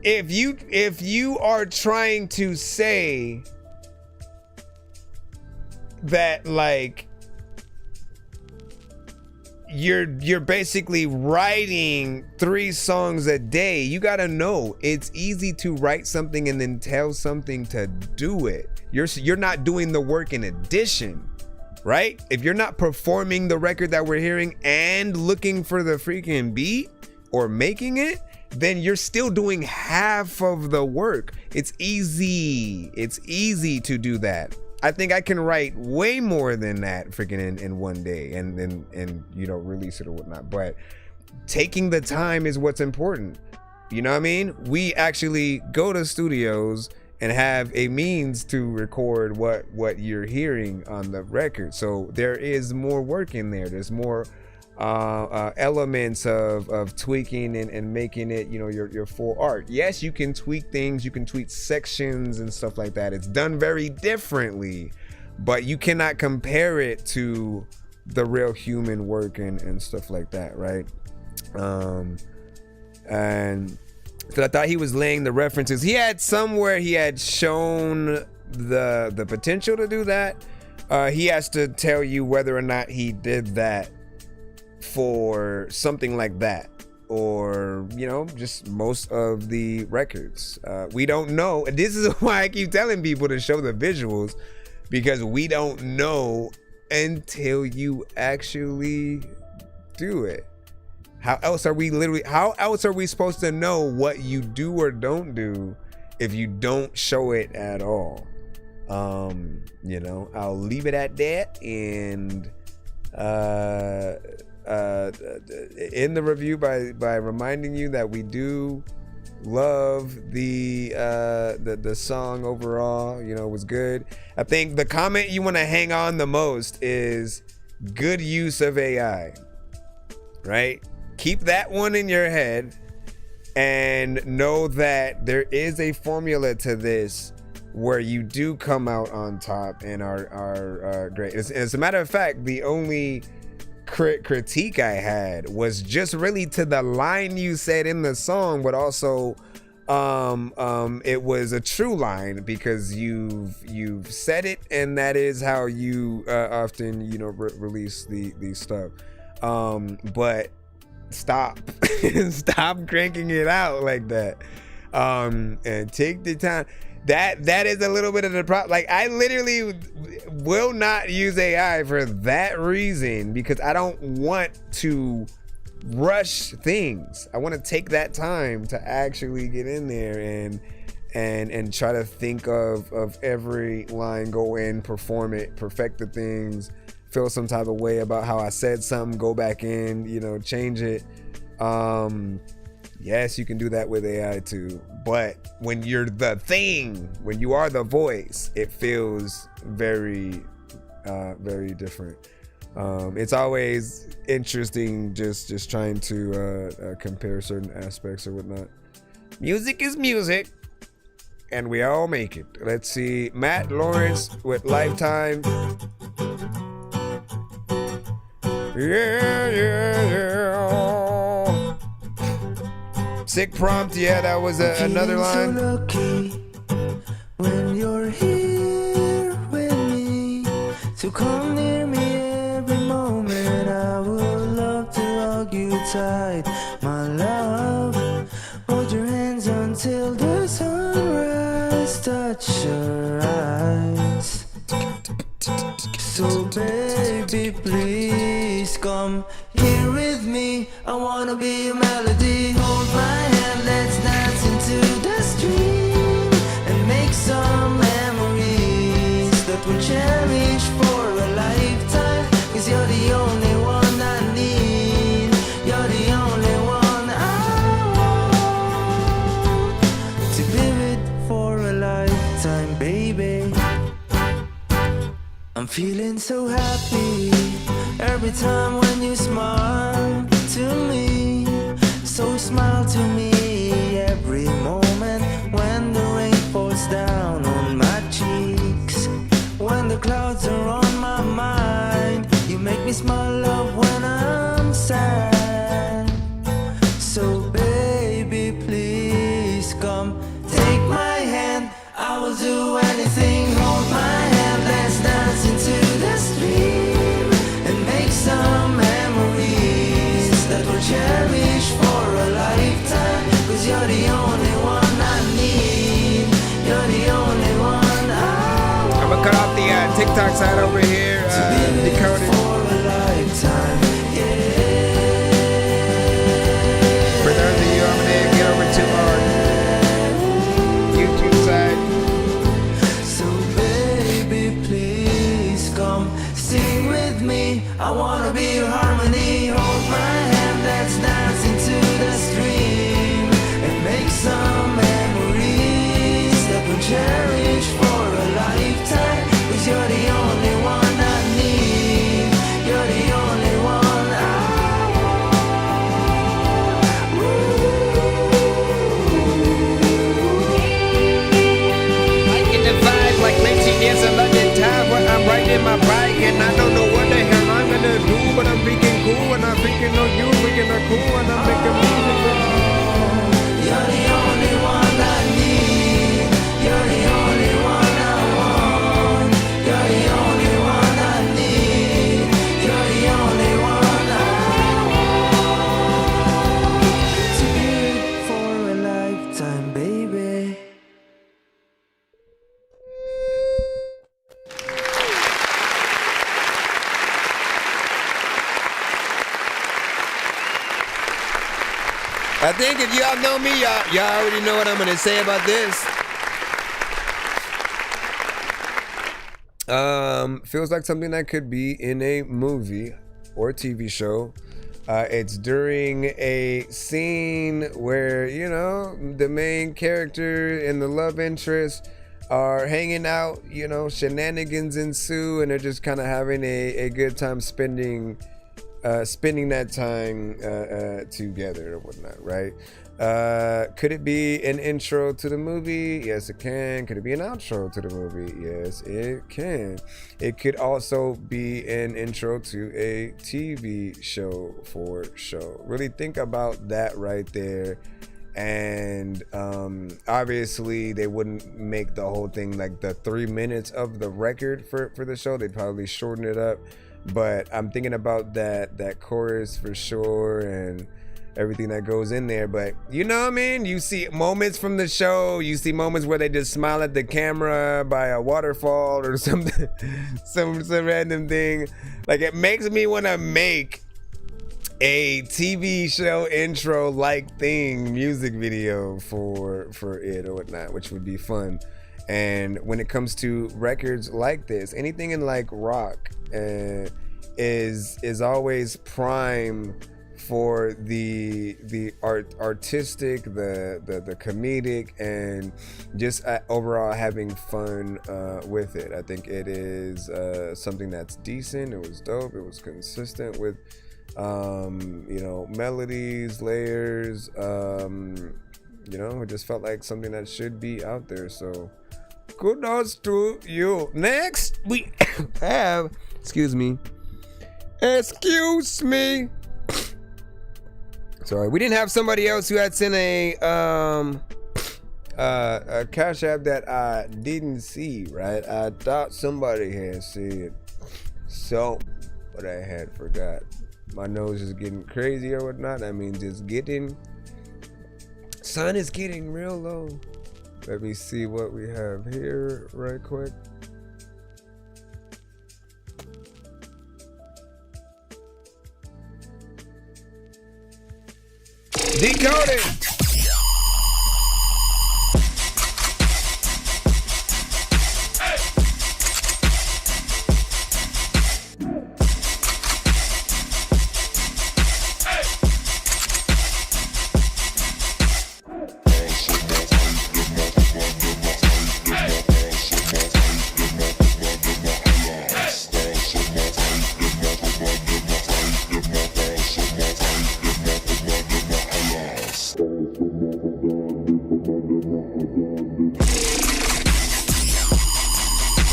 if you are trying to say that like you're basically writing 3 songs a day, you gotta know it's easy to write something and then tell something to do it. You're not doing the work in addition, right? If you're not performing the record that we're hearing and looking for the freaking beat or making it, then you're still doing half of the work. It's easy to do that. I think I can write way more than that freaking in one day and you know, release it or whatnot. But taking the time is what's important. You know what I mean? We actually go to studios and have a means to record what you're hearing on the record. So there is more work in there. There's more elements of tweaking and making it, you know, your full art. Yes, you can tweak things, you can tweak sections and stuff like that. It's done very differently, but you cannot compare it to the real human work and stuff like that, right? And so I thought he was laying the references. He had somewhere he had shown the potential to do that. He has to tell you whether or not he did that for something like that, or you know, just most of the records. We don't know. This is why I keep telling people to show the visuals, because we don't know until you actually do it. How else are we supposed to know what you do or don't do if you don't show it at all? You know, I'll leave it at that, and in the review by reminding you that we do love the song overall. You know, it was good. I think the comment you want to hang on the most is good use of AI, right? Keep that one in your head and know that there is a formula to this where you do come out on top and are great. As a matter of fact, the only critique I had was just really to the line you said in the song, but also it was a true line because you've said it, and that is how you often, you know, release the stuff. But stop cranking it out like that, and take the time. That is a little bit of the problem. Like, I literally will not use AI for that reason, because I don't want to rush things. I want to take that time to actually get in there and try to think of every line, go in, perform it, perfect the things, feel some type of way about how I said something, go back in, you know, change it. Yes, you can do that with AI too, but when you're the thing, when you are the voice, it feels very different. It's always interesting just trying to compare certain aspects or whatnot. Music is music, and we all make it. Let's see, Matt Lawrence with Lifetime. Yeah. Sick prompt, yeah, that was another line. So lucky when you're here with me, so come near me every moment. I would love to hug you tight, my love. Hold your hands until the sunrise, touch your eyes. So baby, please come here with me. I wanna be a melody. Hold my hand, let's dance into the stream and make some memories that we'll cherish for a lifetime. 'Cause you're the only one I need. You're the only one I Feeling so happy every time when you smile to me. So smile to me every moment when the rain falls down on my cheeks. When the clouds are on my mind, you make me smile, love, when I'm sad. So baby, please come take my hand. I will do anything, hold my hand. Let's dance into the stream and make some memories that we'll cherish for a lifetime. Cause you're the only one I need. You're the only one I want. I'm gonna cut off the TikTok side over here. Decoded. For a lifetime, For those of you over there, get over to our YouTube side. So baby, please come sing with me. I wanna be your harmony. Hold my hand, let's dance into the stream and make some memories that we'll cherish for a lifetime. Cause you're the only one I need. You're the only one I I get the vibe like 19 years of London time where I'm riding my bike and I don't know what the hell I'm gonna do, but I'm freaking cool and I'm freaking on you, freaking are cool and I'm making music. You're the only one I need. You're the only one I want. You're the only one I need. You're the only one I want. To be for a lifetime, baby. I think if y'all know me, y'all already know what I'm gonna say about this. Feels like something that could be in a movie or TV show. It's during a scene where, you know, the main character and the love interest are hanging out, you know, shenanigans ensue, and they're just kind of having a good time spending that time together or whatnot, right? Could it be an intro to the movie? Yes, it can. Could it be an outro to the movie? Yes, it can. It could also be an intro to a TV show for sure. Really think about that right there. And obviously they wouldn't make the whole thing like the 3 minutes of the record for the show. They'd probably shorten it up. But I'm thinking about that chorus for sure and everything that goes in there. But you know what I mean? You see moments from the show. You see moments where they just smile at the camera by a waterfall or something, some random thing. Like, it makes me want to make a TV show intro like thing, music video for it or whatnot, which would be fun. And when it comes to records like this, anything in like rock is always prime for the artistic, the comedic, and just overall having fun with it. I think it is something that's decent. It was dope. It was consistent with you know, melodies, layers. You know, it just felt like something that should be out there. So kudos to you. Next we have, excuse me. Sorry, we didn't have somebody else who had sent a Cash App that I didn't see, right? I thought somebody had said so, but I had forgot. My nose is getting crazy or whatnot. I mean, just getting, sun is getting real low. Let me see what we have here right quick. Decoded.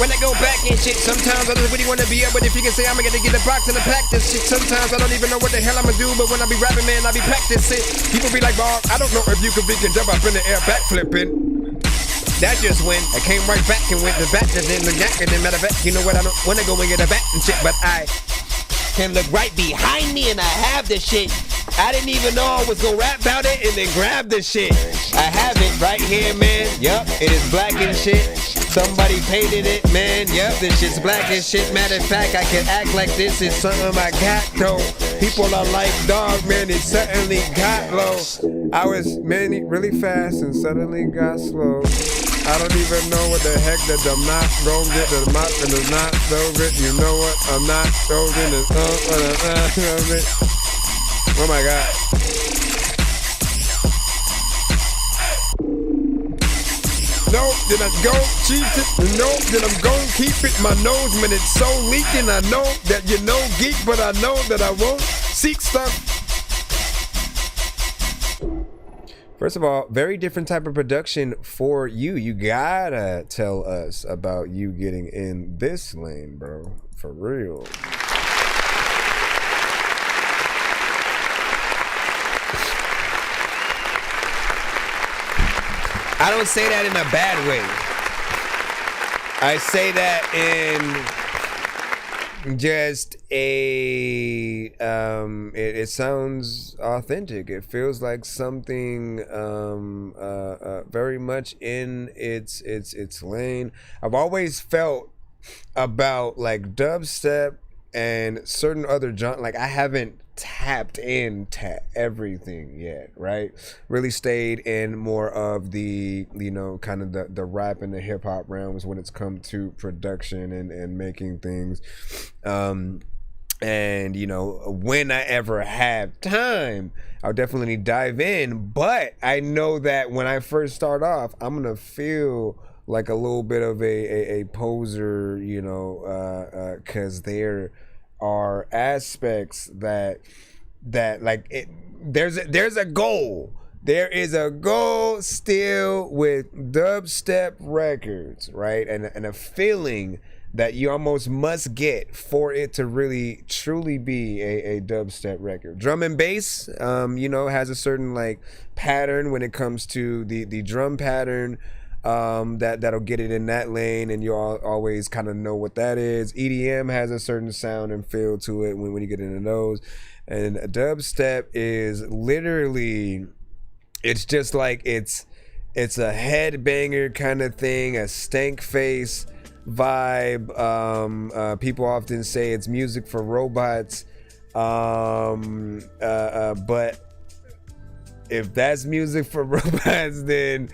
when I go back and shit. Sometimes I don't really wanna be up, but if you can say I'm gonna get a box and a pack this shit. Sometimes I don't even know what the hell I'ma do, but when I be rapping, man, I be practicing. People be like, Bob, I don't know if you can jump up in the air backflipping. That just went. I came right back and went to back and then the yak and then matter of fact, you know what? I don't wanna go and get a back and shit, but I can look right behind me and I have the shit. I didn't even know I was gonna rap about it and then grab the shit. I have it right here, man. Yup, it is black and shit. Somebody painted it, man. Yup, this shit's black and shit. Matter of fact, I can act like this is something I got though. People are like, dog, man, it suddenly got low. I was, man, really fast and suddenly got slow. I don't even know what the heck that I'm not gonna get the mop and it's not so good. You know what? I'm not so good. Oh my God. No, then I go cheat it. No, then I'm gon' keep it. My nose, man, it's so leaking. I know that you know geek, but I know that I won't seek stuff. First of all, very different type of production for you. You gotta tell us about you getting in this lane, bro. For real. I don't say that in a bad way. I say that in just a it sounds authentic. It feels like something very much in its lane. I've always felt about like dubstep and certain other genre, like I haven't tapped into everything yet, right? Really stayed in more of the, you know, kind of the rap and the hip hop realms when it's come to production and making things. And you know, when I ever have time, I'll definitely dive in. But I know that when I first start off, I'm gonna feel like a little bit of a poser, you know, because there are aspects that like it, there's a goal. There is a goal still with dubstep records, right? And a feeling that you almost must get for it to really truly be a dubstep record. Drum and bass, you know, has a certain like pattern when it comes to the drum pattern. That'll get it in that lane, and you always kind of know what that is. EDM has a certain sound and feel to it when you get into those, and a dubstep is literally, it's just like it's a headbanger kind of thing, a stank face vibe. People often say it's music for robots, but if that's music for robots, then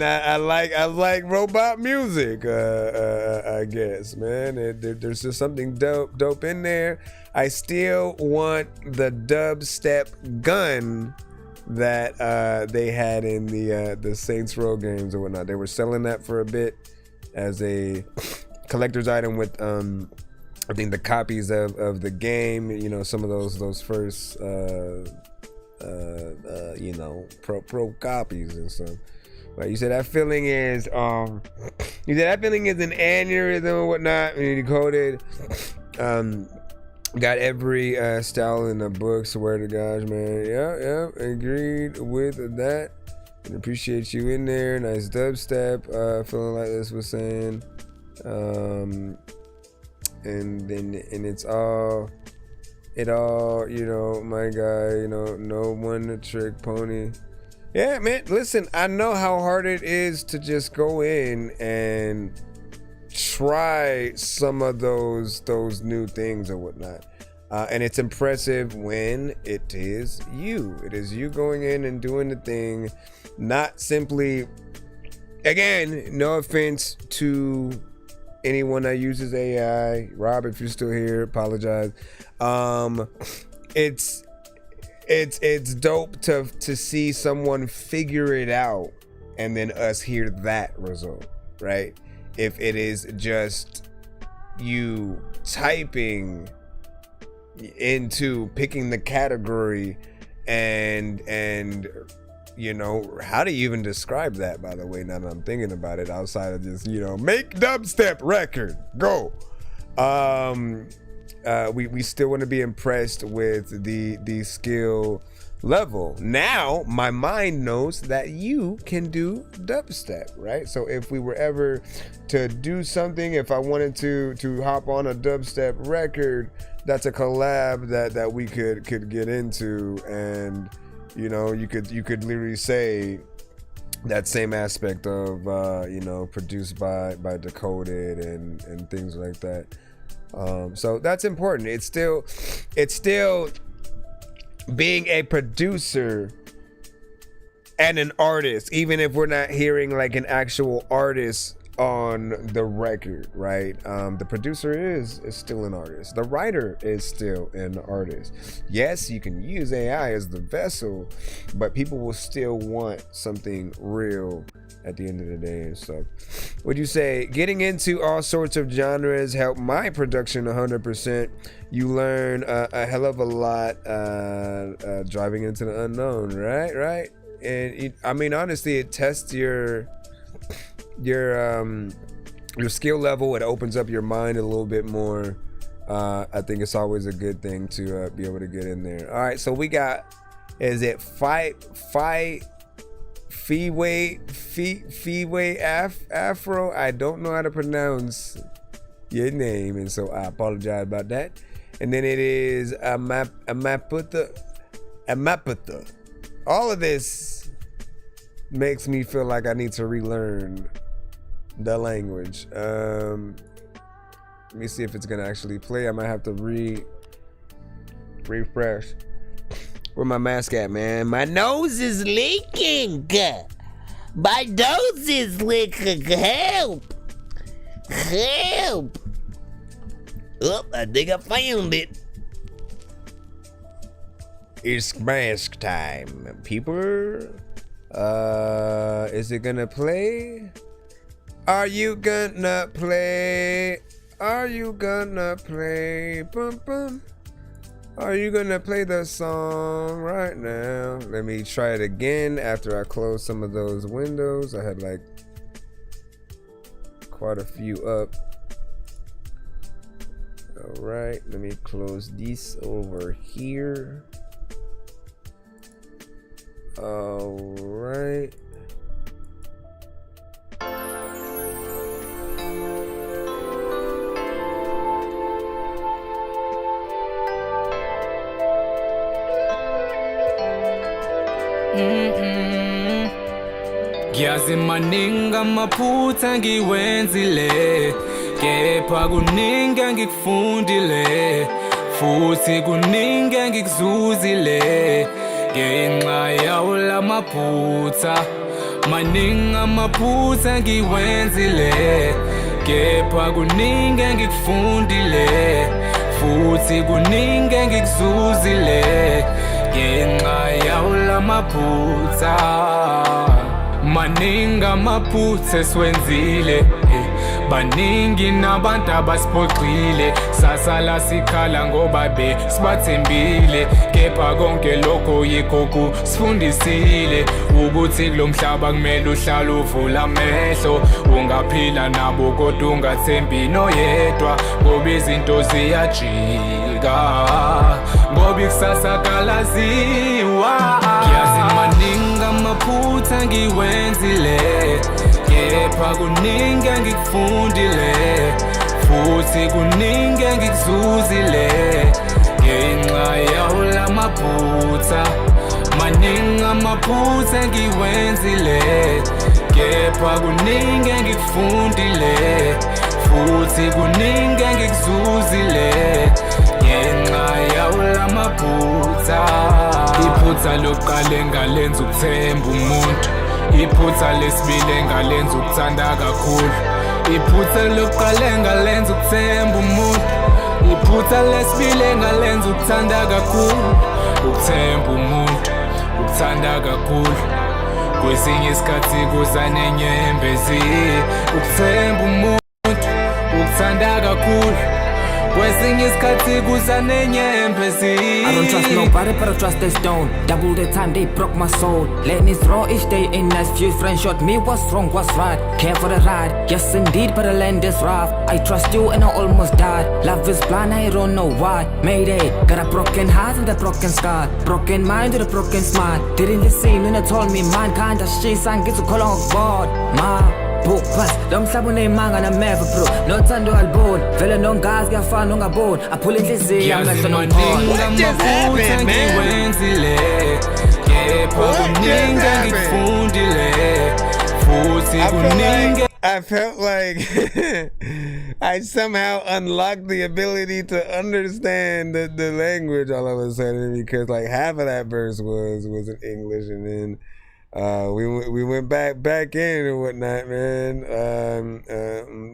I like robot music. I guess, man. There's just something dope in there. I still want the dubstep gun that they had in the Saints Row games or whatnot. They were selling that for a bit as a collector's item with I think the copies of the game. You know, some of those first. You know, pro copies and stuff. But you said that feeling is an aneurysm or whatnot when you decoded. Got every style in the book, swear to gosh, man. Yeah, agreed with that. And appreciate you in there. Nice dubstep, feeling like this was saying. And it's all, you know, my guy, you know, no one trick pony. Yeah, man, listen, I know how hard it is to just go in and try some of those new things or whatnot. And it's impressive when it is you. It is you going in and doing the thing, not simply, again, no offense to anyone that uses AI. Rob, if you're still here, apologize. It's dope to see someone figure it out and then us hear that result, right? If it is just you typing into picking the category and you know, how do you even describe that, by the way, now that I'm thinking about it, outside of just, you know, make dubstep record, go. We still want to be impressed with the skill level. Now my mind knows that you can do dubstep, right? So if we were ever to do something, if I wanted to hop on a dubstep record, that's a collab that we could get into, and you know, you could literally say that same aspect of you know, produced by Decoded and things like that. So that's important. It's still being a producer and an artist, even if we're not hearing like an actual artist on the record, right? The producer is still an artist. The writer is still an artist. Yes, you can use AI as the vessel, but people will still want something real at the end of the day and stuff. Would you say getting into all sorts of genres helped my production 100%? You learn a hell of a lot driving into the unknown, right? And I mean, honestly, it tests your skill level. It opens up your mind a little bit more. I think it's always a good thing to be able to get in there. All right, so we got, is it Feeway Afro? I don't know how to pronounce your name, and so I apologize about that. And then it is Amaputha. All of this makes me feel like I need to relearn the language. Let me see if it's gonna actually play. I might have to refresh. Where my mask at, man? My nose is leaking. My nose is leaking. Help! Oh, I think I found it. It's mask time, people. Is it gonna play? Are you gonna play? Are you gonna play? Bum bum. Are you gonna play the song right now? Let me try it again after I close some of those windows. I had like quite a few up. All right, let me close this over here. All right. Ngiyazi maningi amaphutha ngiwenzile, kepha kuningi engikufundile, futhi kuningi engikuzuzile ngenxa yawo lamaphutha. Maningi amaphutha ngiwenzile, kepha kuningi engikufundile, futhi kuningi engikuzuzile ngenxa yawo lamaphutha. Maningi amaphutha esiwenzile, baningi nabantu abasiphoxile, sasala sikhala ngoba sibathembile, kepha konke lokho yikho kusifundisile ukuthi kulo mhlaba kumele uhlale uvula amehlo, ungaphila nabo kodwa ungathembi noyedwa, ngoba izinto ziyajika, ngoba ikusasa kalaziwa. Ngiyazi maningi amaphutha ngiwenzile, kepha kuningi engikufundile, futhi kuningi engikuzuzile ngenxa yawo lamaphutha. Maningi amaphutha ngiwenzile, kepha kuningi engikufundile, futhi kuningi engikuzuzile ngenxa yawo lamaphutha. Iphutha lokuqala engalenza ukuthemba umuntu, iphutha lesibili engalenza ukuthanda kakhulu, iphutha lokuqala engalenza ukuthemba umuntu, iphutha lesibili engalenza ukuthanda kakhulu, ukuthemba umuntu, ukuthanda kakhulu. Kwesinye isikhathi kuza nenyembezi, ukuthemba umuntu, ukuthanda kakhulu. kwesinye isikhathi kuza nenyembezi. I don't trust nobody but I trust the stone. Double the time they broke my soul. Letting it raw each day in nice few friends shot me what's wrong, what's right. Care for the ride, yes indeed, but the land is rough. I trust you and I almost died. Love is blind, I don't know why. Mayday, got a broken heart and a broken scar. Broken mind with a broken smile. Didn't listen when I told me mankind that she sang it to call on board. Ma book pass, lo mhlaba unemanga nameva bro. Nothando albone, vele nongazi kuyafana ungaboni. Aphula inhliziyo amehlo nomqondo. What just happened, man? I felt like I somehow unlocked the ability to understand the language all of a sudden, because like half of that verse was in English, and then we went back in and whatnot, man.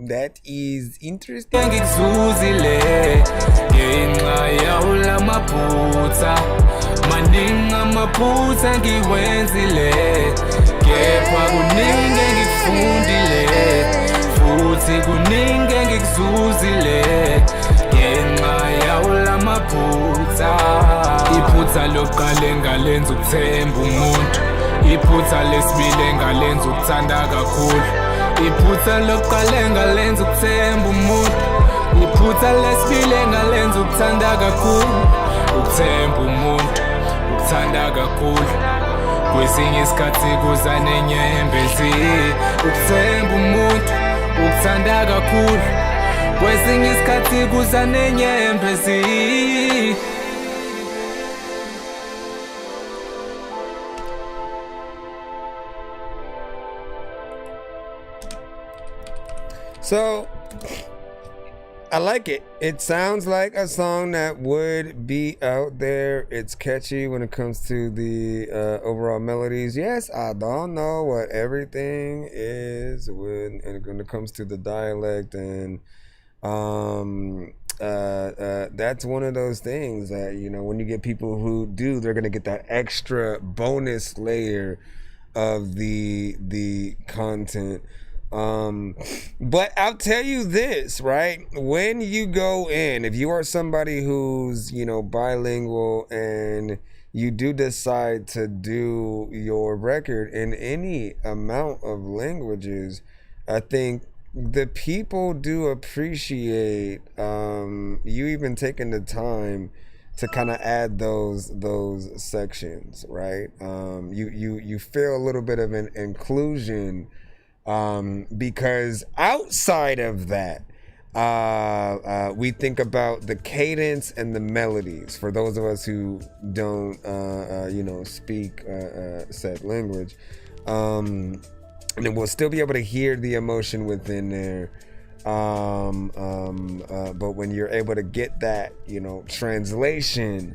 That is interesting. Maninga maphutha ngiwenzile, kepha kuningi engikufundile, futhi kuningi engikuzuzile ngenxa yawo lamaphutha. Iphutha lokuqala engalenza ukuthemba umuntu, iphutha lesibili engalenza ukuthanda kakhulu, iphutha lokuqala engalenza ukuthemba umuntu, iphutha lesibili engalenza ukuthanda kakhulu, ukuthemba umuntu, ukuthanda kakhulu. Kwesinye isikhathi kuza nenyembezi, ukuthemba umuntu, ukuthanda kakhulu. Kwesinye isikhathi kuza nenyembezi. So I like it. It sounds like a song that would be out there. It's catchy when it comes to the overall melodies. Yes, I don't know what everything is when it comes to the dialect, and that's one of those things that, you know, when you get people who do, they're gonna get that extra bonus layer of the content. But I'll tell you this, right? When you go in, if you are somebody who's, you know, bilingual, and you do decide to do your record in any amount of languages, I think the people do appreciate you even taking the time to kind of add those sections, right? You feel a little bit of an inclusion, because outside of that, we think about the cadence and the melodies for those of us who don't you know, speak said language, and then we'll still be able to hear the emotion within there, but when you're able to get that, you know, translation,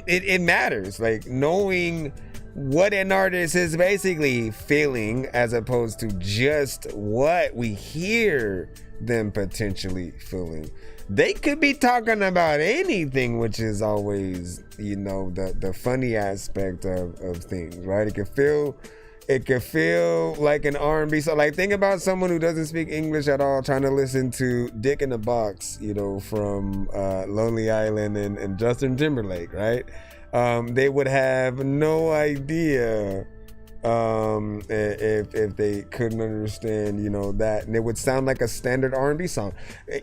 it matters, like knowing what an artist is basically feeling, as opposed to just what we hear them potentially feeling. They could be talking about anything, which is always, you know, the funny aspect of things, right? It could feel like an R&B song. Like, think about someone who doesn't speak English at all trying to listen to Dick in the Box, you know, from Lonely Island and Justin Timberlake, right? They would have no idea if they couldn't understand, you know, that, and it would sound like a standard R&B song.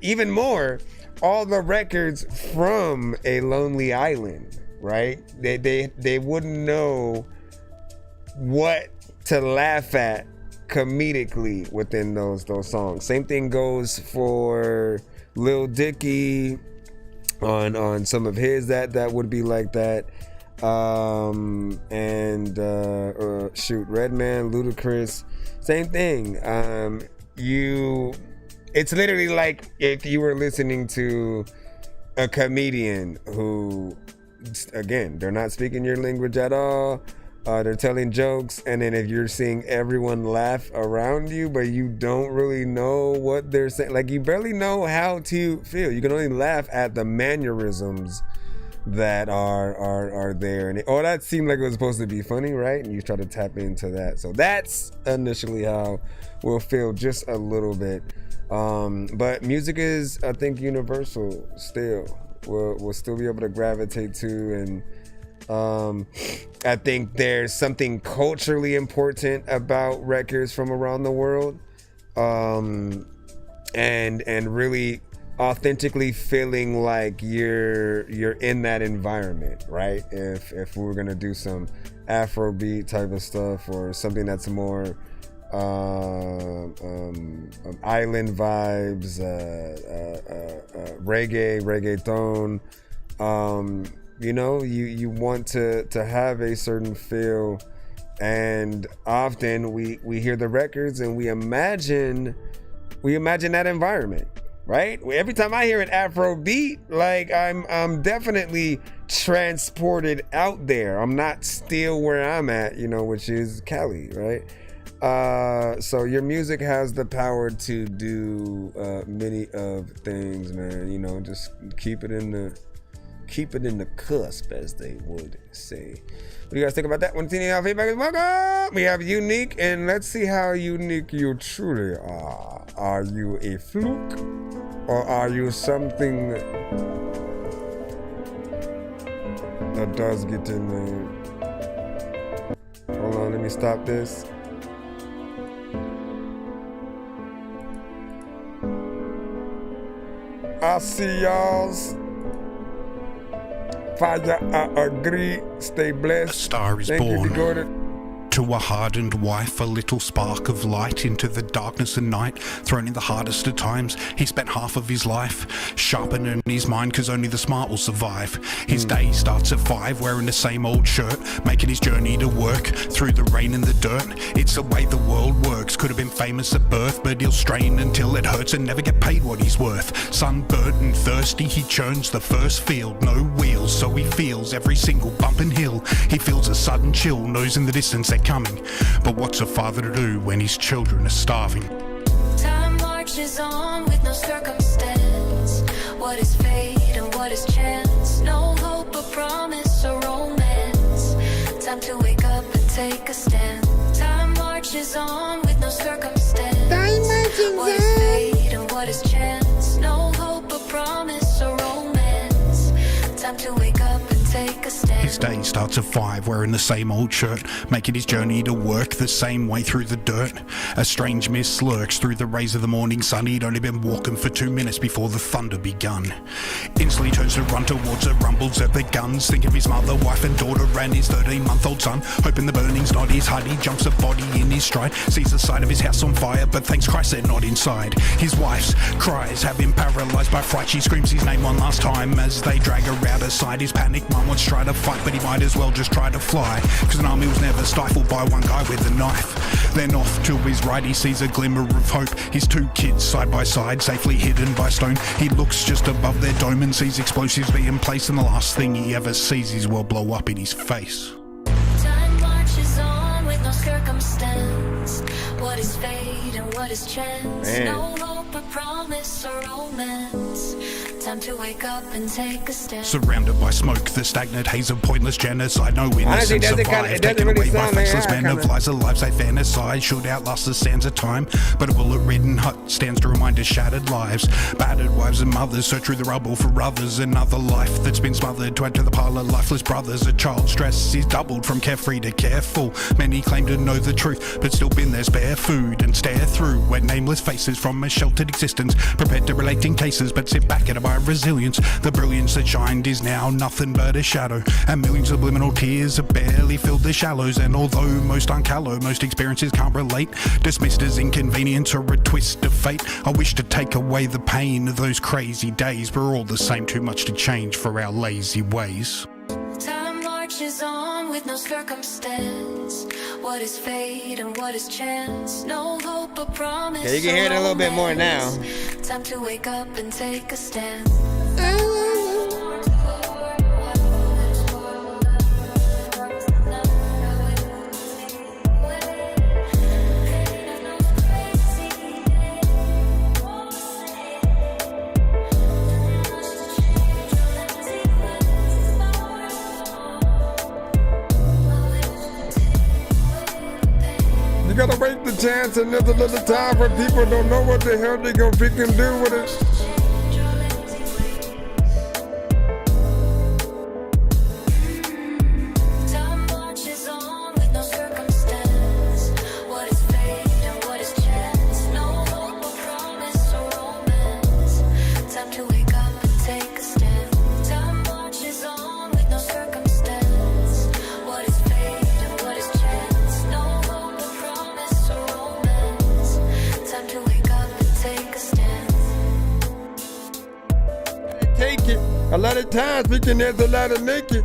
Even more, all the records from a Lonely Island, right? They wouldn't know what to laugh at comedically within those songs. Same thing goes for Lil Dicky on some of his that would be like that. Shoot, Redman, Ludacris, same thing. It's literally like if you were listening to a comedian who, again, they're not speaking your language at all. They're telling jokes, and then if you're seeing everyone laugh around you, but you don't really know what they're saying, like you barely know how to feel. You can only laugh at the mannerisms that are there, and that seemed like it was supposed to be funny, right? And you try to tap into that. So that's initially how we'll feel just a little bit But music is, I think, universal still. We'll still be able to gravitate to, and I think there's something culturally important about records from around the world, and really authentically feeling like you're in that environment, right? If we were gonna do some Afrobeat type of stuff, or something that's more island vibes, reggaeton, you know, you want to have a certain feel, and often we hear the records and we imagine that environment, right? Every time I hear an Afro beat, like I'm definitely transported out there. I'm not still where I'm at, you know, which is Cali, right? So your music has the power to do many of things, man. You know, just keep it in the cusp, as they would say. What do you guys think about that? Want to see our feedback? Is welcome. We have Unique, and let's see how unique you truly are. Are you a fluke, or are you something that does get in there? Hold on, let me stop this. I see y'all's. Fire, I agree. Stay blessed. A star is Thank born. You, to a hardened wife, a little spark of light into the darkness of night. Thrown in the hardest of times, he spent half of his life sharpening his mind, cause only the smart will survive. His day starts at 5, wearing the same old shirt, making his journey to work through the rain and the dirt. It's the way the world works. Could have been famous at birth, but he'll strain until it hurts and never get paid what he's worth. Sunburnt and thirsty, he churns the first field. No wheels, so he feels every single bump and hill. He feels a sudden chill, knows in the distance they're coming. But what's a father to do when his children are starving? Time marches on with no circumstance. What is fate and what is chance? No hope or promise or romance. Time to wake up and take a stand. Time marches on with no circumstance. What is fate and what is chance? No hope or promise or romance. Time to wake up and take a stand. His day starts at 5, wearing the same old shirt, making his journey to work the same way through the dirt. A strange mist lurks through the rays of the morning sun. He'd only been walking for 2 minutes before the thunder begun. Instantly turns to run towards the rumbles of the guns. Think of his mother, wife and daughter and his 13-month-old son. Hoping the burning's not his hut, he jumps a body in his stride. Sees the side of his house on fire, but thanks Christ they're not inside. His wife's cries have him paralysed by fright. She screams his name one last time as they drag her out aside. His panicked mum wants to try to fight, but he might as well just try to fly, cause an army was never stifled by one guy with a knife. Then off to his right he sees a glimmer of hope. His 2 kids side by side, safely hidden by stone. He looks just above their dome and sees explosives being placed, and the last thing he ever sees his world blow up in his face. Time marches on with no circumstance. What is fate and what is chance? Man. No hope or promise or romance. Time to wake up and take a stand. Surrounded by smoke, the stagnant haze of pointless genocide. No innocent survive, taken away by faceless men of lies. The lives they fantasize should outlast the sands of time. But a bullet-ridden hut stands to remind us shattered lives. Battered wives and mothers search through the rubble for others. Another life that's been smothered to add to the pile of lifeless brothers. A child's stress is doubled from carefree to careful. Many claim to know the truth, but still been there spare food and stare through where nameless faces from a sheltered existence, prepared to relate in cases, but sit back and abide resilience. The brilliance that shined is now nothing but a shadow, and millions of subliminal tears have barely filled the shallows. And although most uncallow, most experiences can't relate, dismissed as inconvenience or a twist of fate, I wish to take away the pain of those crazy days. We're all the same, too much to change for our lazy ways. Time marches on with no circumstance. What is fate and what is chance? No hope or promise. Yeah, you can hear it a little bit more now. Time to wake up and take a stand. You gotta wait the chance, another little time where people don't know what the hell they gonna freaking do with it. A lot of times thinking there's a lot of naked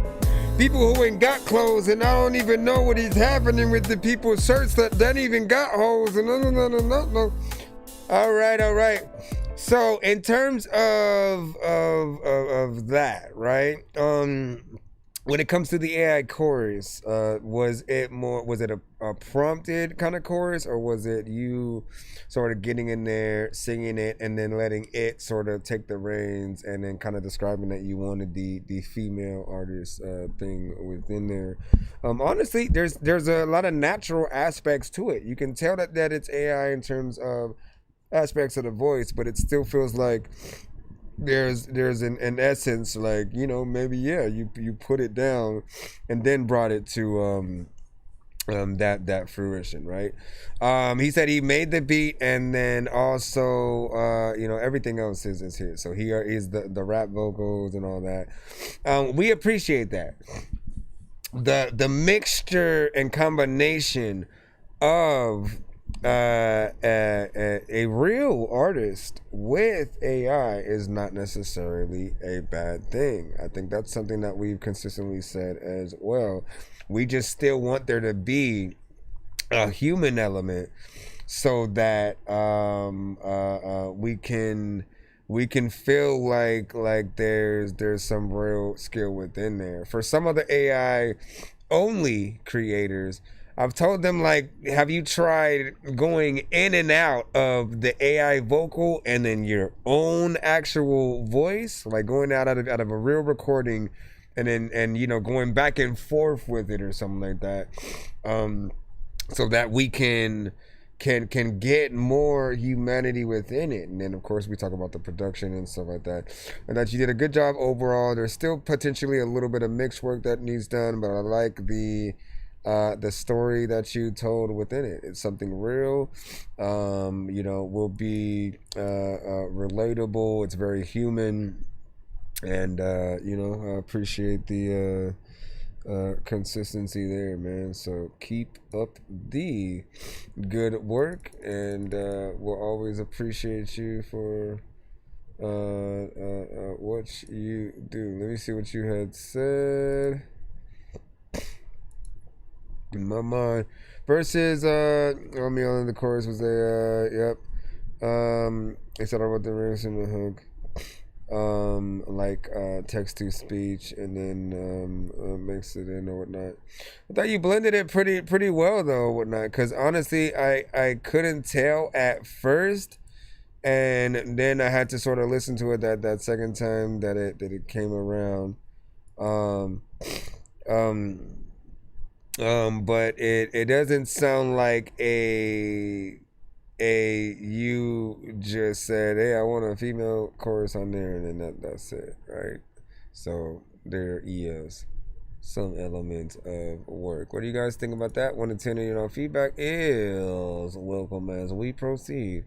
people who ain't got clothes, and I don't even know what is happening with the people's shirts that even got holes. And no. All right. So in terms of that, right? When it comes to the AI chorus, was it a prompted kind of chorus, or was it you sort of getting in there, singing it, and then letting it sort of take the reins, and then kind of describing that you wanted the female artist thing within there? Honestly, there's a lot of natural aspects to it. You can tell that it's AI in terms of aspects of the voice, but it still feels like there's an essence, like, you know, maybe you put it down and then brought it to that fruition, right? He said he made the beat, and then also you know, everything else is his. So he's the rap vocals and all that. We appreciate that. The mixture and combination of a real artist with AI is not necessarily a bad thing. I think that's something that we've consistently said as well. We just still want there to be a human element, so that we can feel like there's some real skill within there. For some of the AI only creators, I've told them, like, have you tried going in and out of the AI vocal and then your own actual voice, like going out of a real recording, and then you know, going back and forth with it or something like that, so that we can get more humanity within it. And then of course we talk about the production and stuff like that, and that you did a good job overall. There's still potentially a little bit of mixed work that needs done, but I like the story that you told within it. It's something real, you know, will be relatable. It's very human, and you know, I appreciate the consistency there, man. So keep up the good work, and we'll always appreciate you for what you do. Let me see what you had said. In my mind, versus on me on the chorus was a they said about the rings in the hook, like text to speech, and then mix it in or whatnot. I thought you blended it pretty well though, whatnot, because honestly I couldn't tell at first, and then I had to sort of listen to it that second time that it came around. But it doesn't sound like a you just said, hey, I want a female chorus on there, and then that's it, right? So there is some element of work. What do you guys think about that? 1 to 10, you know, feedback is welcome as we proceed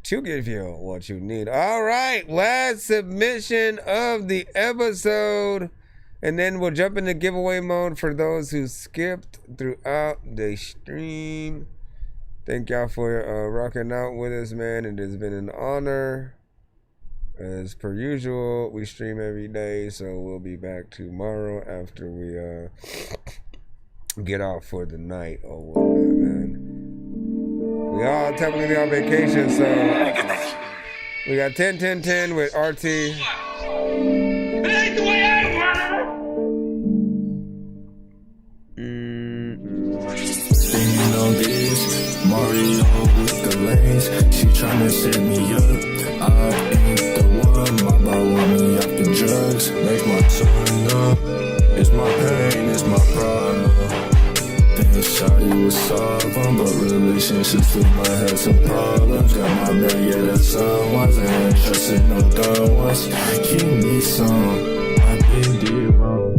to give you what you need. All right, last submission of the episode, and then we'll jump into giveaway mode for those who skipped throughout the stream. Thank y'all for rocking out with us, man. It has been an honor. As per usual, we stream every day, so we'll be back tomorrow after we get off for the night or whatnot, man. We all technically on vacation, so we got 10-10-10 with RT. It ain't the way I want Spinning on this Mario with the lanes. She tryna set me up. I ain't the one. My boy want me off the drugs. Make my tongue up. It's my pain, it's my problem. Then shawty was solving, but relationship Relationships with my had some problems. Got my back, yeah, that's someone's. I ain't trusting no dumb ones. Keep me some. I've been did wrong.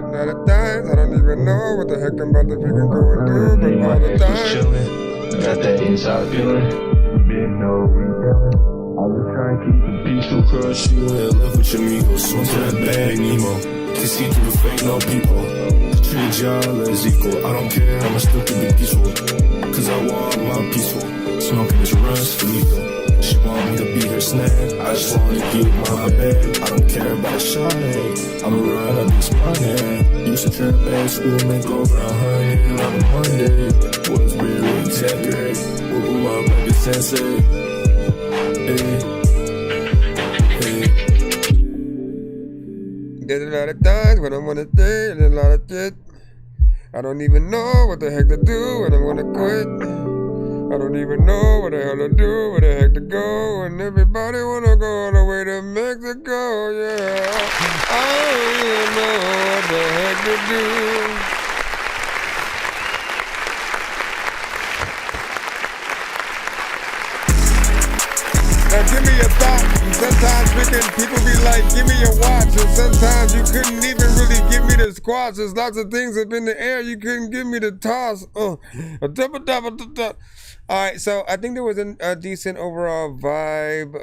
A lot of times, I don't even know what the heck I'm about to freaking go and do, but all the time. Got that inside feeling. Been no retelling. I was trying to keep it peaceful. Crush you and left with your amigos. Swim to that bag, Nemo. Can see through the fake, no people. Treat y'all as equal. I don't care, I'ma still keep it peaceful. Cause I want my peaceful. Smoking this runs for lethal. She want me to be her snack. I just wanna get my bag. I don't care about a shot. I'ma run up this money. Used to trap at school, make over 100 on a Monday. Was really exaggerate. Woo up like a sensei. Hey. There's a lot of times when I wanna stay, and a lot of shit. I don't even know what the heck to do when I wanna quit. I don't even know what the hell to do, where the heck to go, and everybody wanna go all the way to Mexico, yeah. I don't even know what the heck to do. Now give me a thought, and sometimes freaking people be like, give me your watch, and sometimes you couldn't even really give me the squats. There's lots of things up in the air, you couldn't give me the toss. All right, so I think there was a decent overall vibe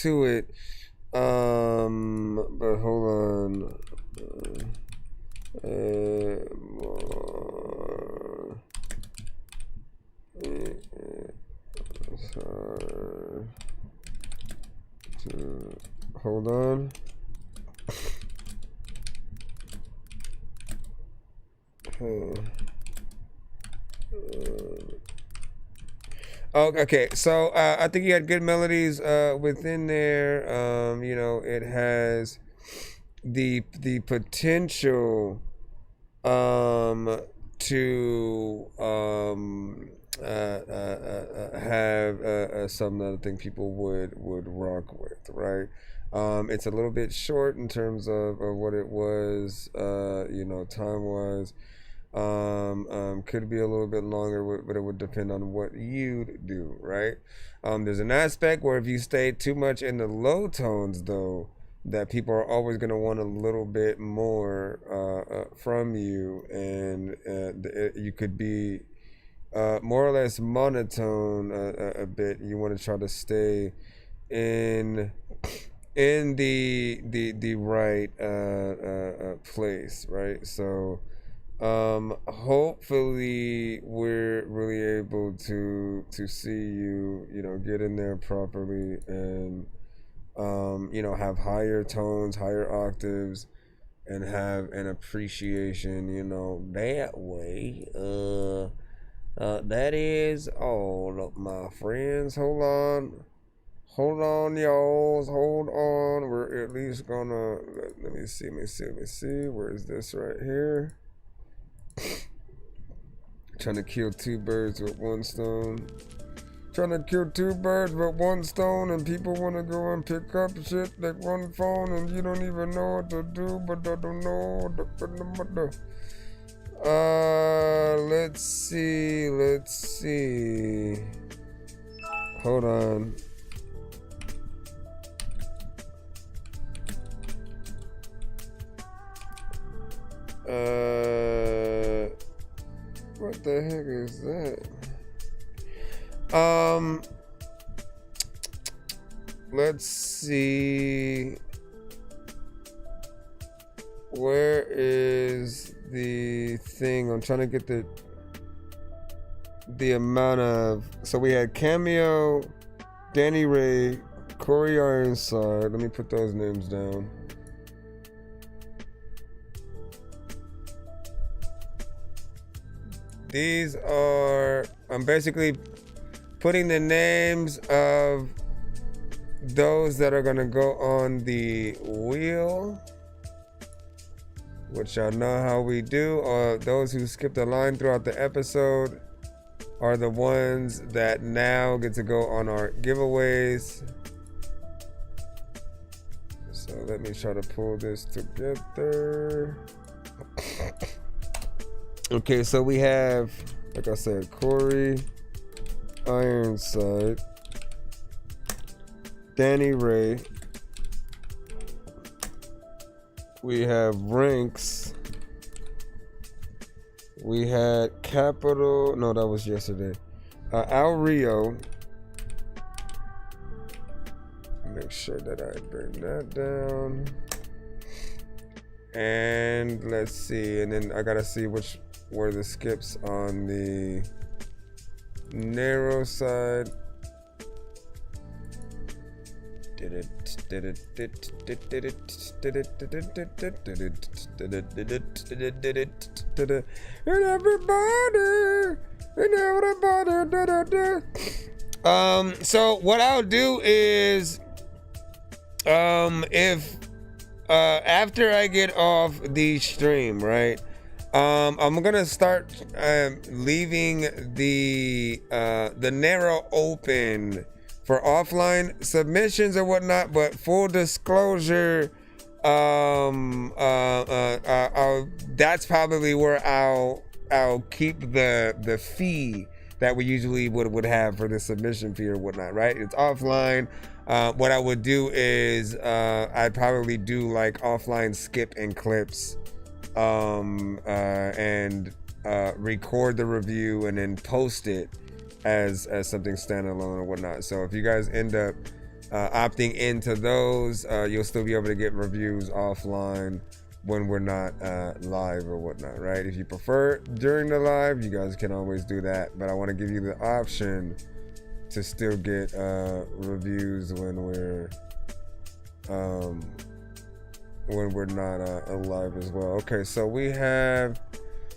to it. But hold on. Hold on. Okay, so I think you had good melodies within there. You know, it has the potential to have something that I think people would rock with, right? It's a little bit short in terms of what it was, you know, time-wise. Could be a little bit longer, but it would depend on what you'd do, right? There's an aspect where if you stay too much in the low tones, though, that people are always going to want a little bit more from you, and you could be more or less monotone a bit. You want to try to stay in the right place, right? So hopefully we're really able to see you, you know, get in there properly and you know, have higher tones, higher octaves, and have an appreciation, you know, that way. That is all of my friends. Hold on, y'all. Hold on. We're at least gonna let me see. Where is this right here? Trying to kill two birds with one stone. Trying to kill two birds with one stone, and people want to go and pick up shit like one phone, and you don't even know what to do, but I don't know. Let's see. Hold on. What the heck is that? Let's see. Where is the thing? I'm trying to get the amount of. So we had Cameo, Danny Ray, Corey Ironside. Let me put those names down. These are, I'm basically putting the names of those that are gonna go on the wheel, which y'all know how we do. Those who skipped a line throughout the episode are the ones that now get to go on our giveaways. So So let me try to pull this together. Okay, so we have, like I said, Corey Ironside, Danny Ray. We have Ranks. We had Capital. No, that was yesterday. Al Rio. Make sure that I bring that down. And let's see. And then I gotta see which were the skips on the narrow side. So what I'll do is if after I get off the stream, right, I'm gonna start leaving the narrow open for offline submissions or whatnot, but full disclosure, that's probably where I'll keep the fee that we usually would have for the submission fee or whatnot, right? It's offline. What I would do is I'd probably do like offline skip and clips, and record the review and then post it as something standalone or whatnot. So if you guys end up opting into those, you'll still be able to get reviews offline when we're not live or whatnot, right? If you prefer during the live, you guys can always do that, but I want to give you the option to still get reviews when we're not live as well. Okay, so we have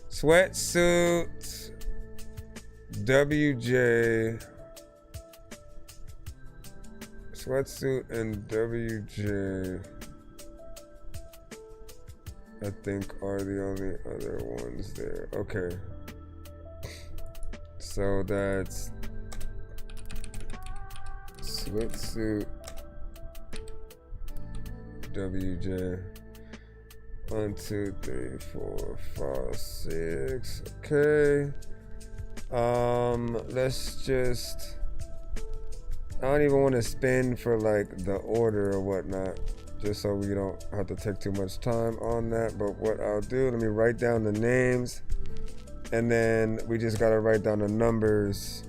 Sweatsuit WJ, Sweatsuit and WJ, I think are the only other ones there. Okay, so that's Sweatsuit WJ. 1, 2, 3, 4, 5, 6. Okay. Let's just, I don't even want to spin for like the order or whatnot, just so we don't have to take too much time on that. But what I'll do, let me write down the names, and then we just gotta write down the numbers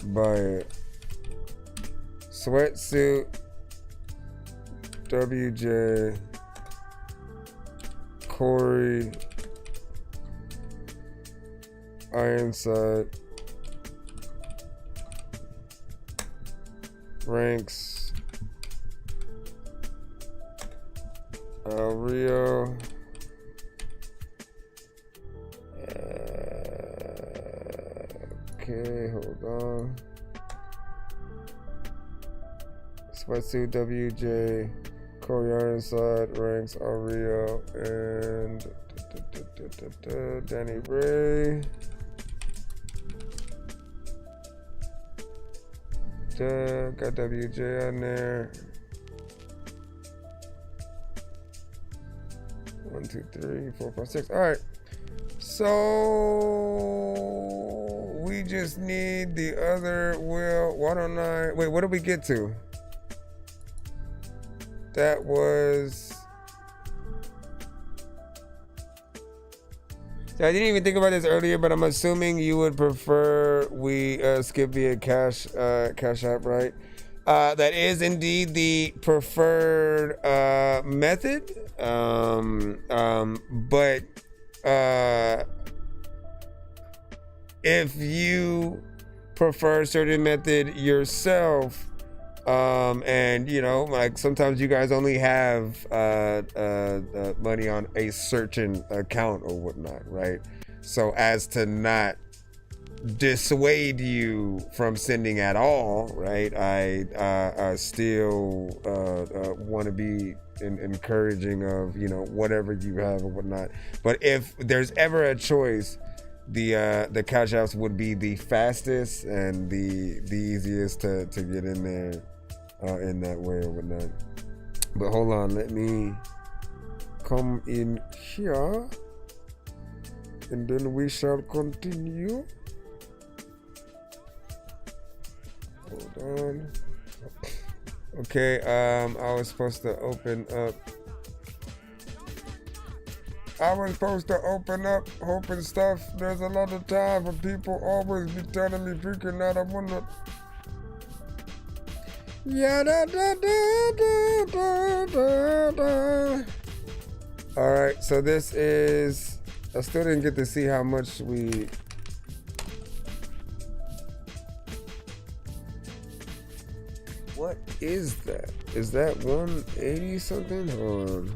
by Sweatsuit WJ, Corey Ironside, Ranks, Al Rio, okay, hold on, Sweatsuit WJ, Corey Ironside, Ranks, Al Rio, and Danny Ray. Got WJ on there. 1, 2, 3, 4, 5, 6. All right. So we just need the other wheel. Why don't I? Wait, what did we get to? That was. I didn't even think about this earlier, but I'm assuming you would prefer we skip via Cash App, right? That is indeed the preferred method. But if you prefer a certain method yourself, and you know, like sometimes you guys only have money on a certain account or whatnot, right? So as to not dissuade you from sending at all, right? I still want to be encouraging of, you know, whatever you have or whatnot. But if there's ever a choice, the Cash Apps would be the fastest and the easiest to get in there in that way or whatnot. But hold on, let me come in here and then we shall continue. Hold on. Okay, I was supposed to open up. Hoping stuff. There's a lot of time for people always be telling me freaking that I wanna. Yeah, da, da, da, da, da, da. All right, so this is. I still didn't get to see how much we. What is that? Is that 180 something? Hold on.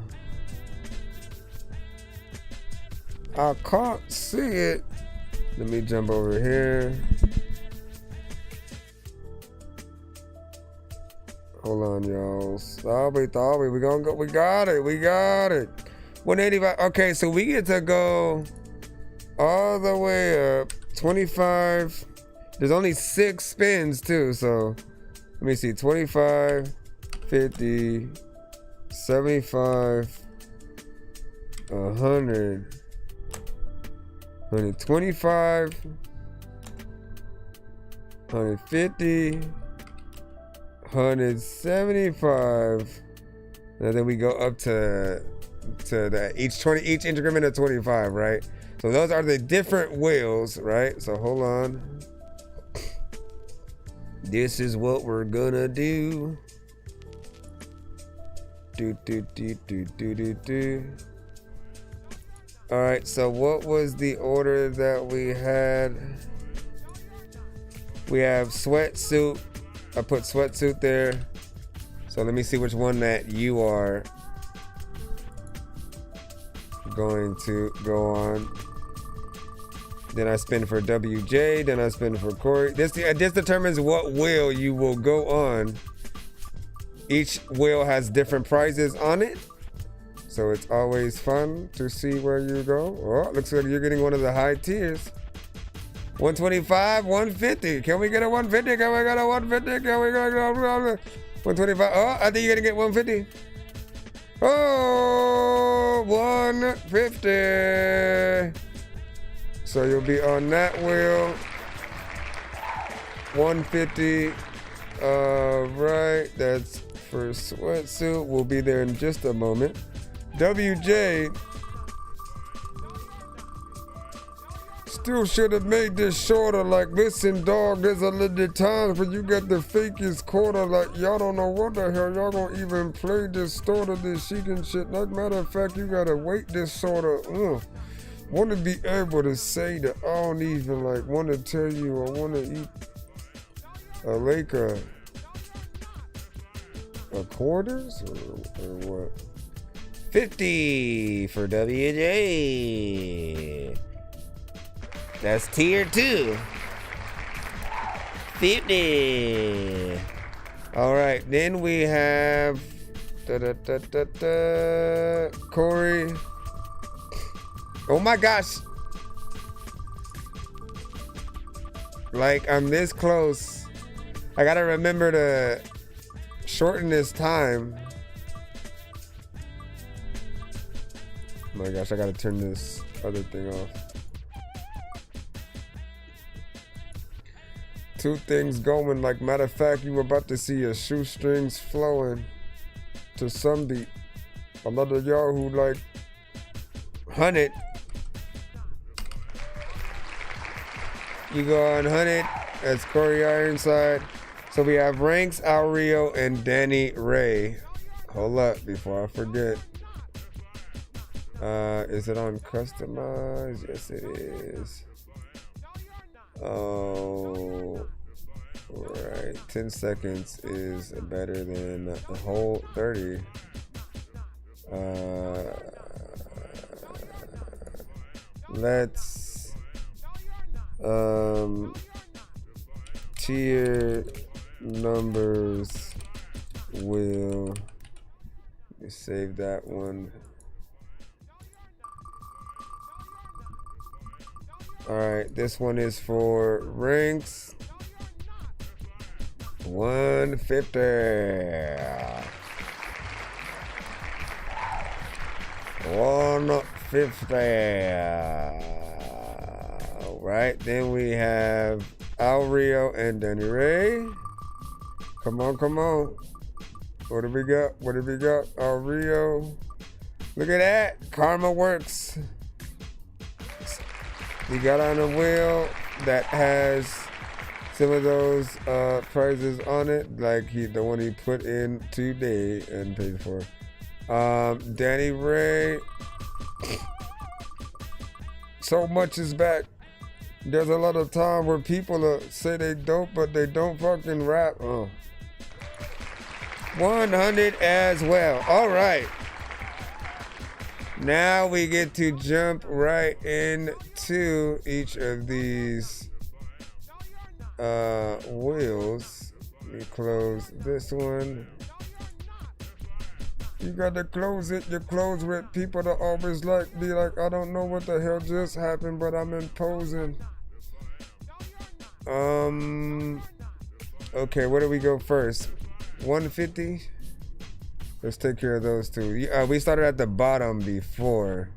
I can't see it. Let me jump over here. Hold on, y'all. Stop it. We gonna go. We got it. 185. Okay, so we get to go all the way up. 25. There's only 6 spins too, so let me see. 25, 50, 75, 100. 125, 150, 175, and then we go up to the each increment of 25, right? So those are the different wheels, right? So hold on. This is what we're gonna do. Do. All right, so what was the order that we had? We have sweatsuit. I put sweatsuit there. So let me see which one that you are going to go on. Then I spin for WJ, then I spin for Corey. This determines what wheel you will go on. Each wheel has different prizes on it. So it's always fun to see where you go. Oh, looks like you're getting one of the high tiers. 125, 150. Can we get a 150? Can we get a 150? Can we get a 125? Oh, I think you're gonna get 150. Oh, 150. So you'll be on that wheel. 150. Right, that's for sweatsuit. We'll be there in just a moment. WJ still should have made this shorter. Like, listen, dog, there's a little times when you got the fakest quarter. Like, y'all don't know what the hell y'all gonna even play this sort of this chic and shit. Like, matter of fact, you gotta wait this sort of. Want to be able to say that I don't even like want to tell you I want to eat a quarters or what? 50 for WJ. That's tier 2. 50. All right, then we have Corey. Oh my gosh. Like, I'm this close. I gotta remember to shorten this time. Oh my gosh, I gotta turn this other thing off. 2 things going. Like, matter of fact, you were about to see your shoestrings flowing to some beat. A lot of y'all who like hunt it. You go on 100. That's Corey Ironside. So we have Ranks, Al Rio, and Danny Ray. Hold up before I forget. Is it on customize? Yes, it is. Oh, right. 10 seconds is better than the whole 30. Let's tier numbers will, let me save that one. All right, this one is for ranks 150. 150. All right, then we have Al Rio and Danny Ray. Come on, come on. What do we got? What do we got? Al Rio. Look at that. Karma works. We got on a wheel that has some of those prizes on it, like the one he put in today and paid for. Danny Ray. So much is back. There's a lot of time where people say they dope, but they don't fucking rap. 100 as well. All right. Now we get to jump right into each of these wheels. Let me close this one. You gotta close it. You close with people that always be like, I don't know what the hell just happened, but I'm imposing. Okay, where do we go first? 150? Let's take care of those two. We started at the bottom before.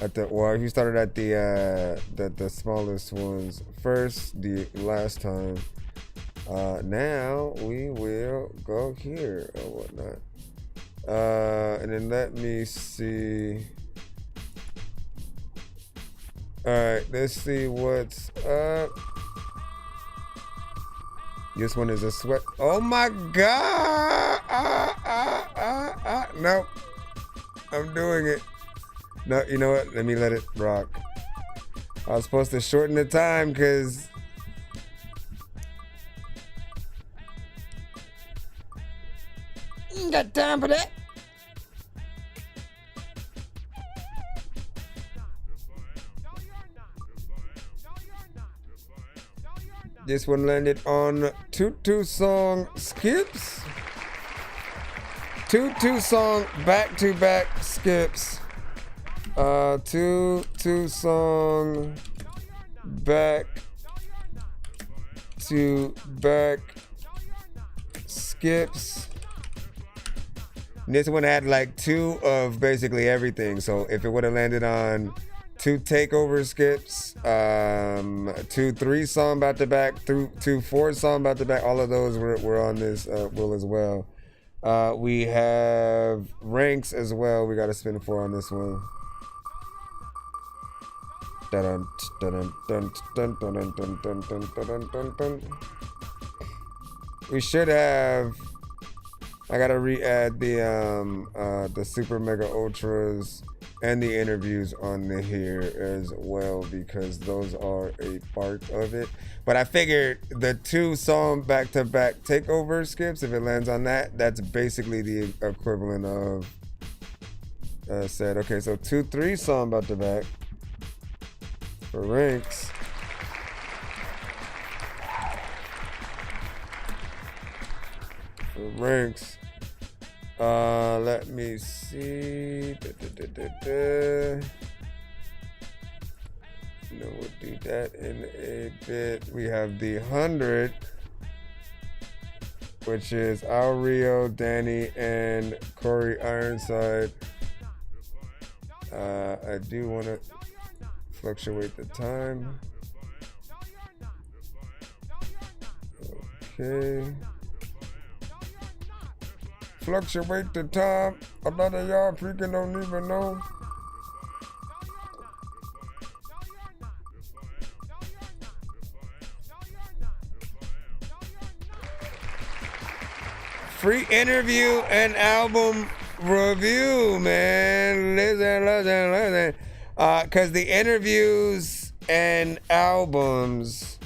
You started at the smallest ones first, the last time. Now we will go here or whatnot. And then let me see. All right, let's see what's up. This one is a sweat. Oh my God! Nope. I'm doing it. No, you know what? Let me let it rock. I was supposed to shorten the time because ain't got time for that. This one landed on two song skips. Two song back-to-back skips. Two song back-to-back skips. This one had like two of basically everything. So if it would have landed on 2 takeover skips, 2 3-song back-to-back, 2 4-song back-to-back, all of those were on this wheel as well. We have ranks as well. We got to spin 4 on this one. Dun, dun, dun, dun, dun, dun, dun, dun, dun, dun, dun, dun. We should have. I gotta re-add the super mega ultras and the interviews on here as well, because those are a part of it. But I figured the 2 song back-to-back takeover skips, if it lands on that, that's basically the equivalent of said. Okay, so 2 3-song back-to-back for ranks. For ranks. Let me see. No, we'll do that in a bit. We have the 100, which is Al Rio, Danny, and Corey Ironside. I do want to fluctuate the time. Okay. Fluctuate the time. A lot of y'all freaking don't even know. Free interview and album review, man. Listen. Because the interviews and albums,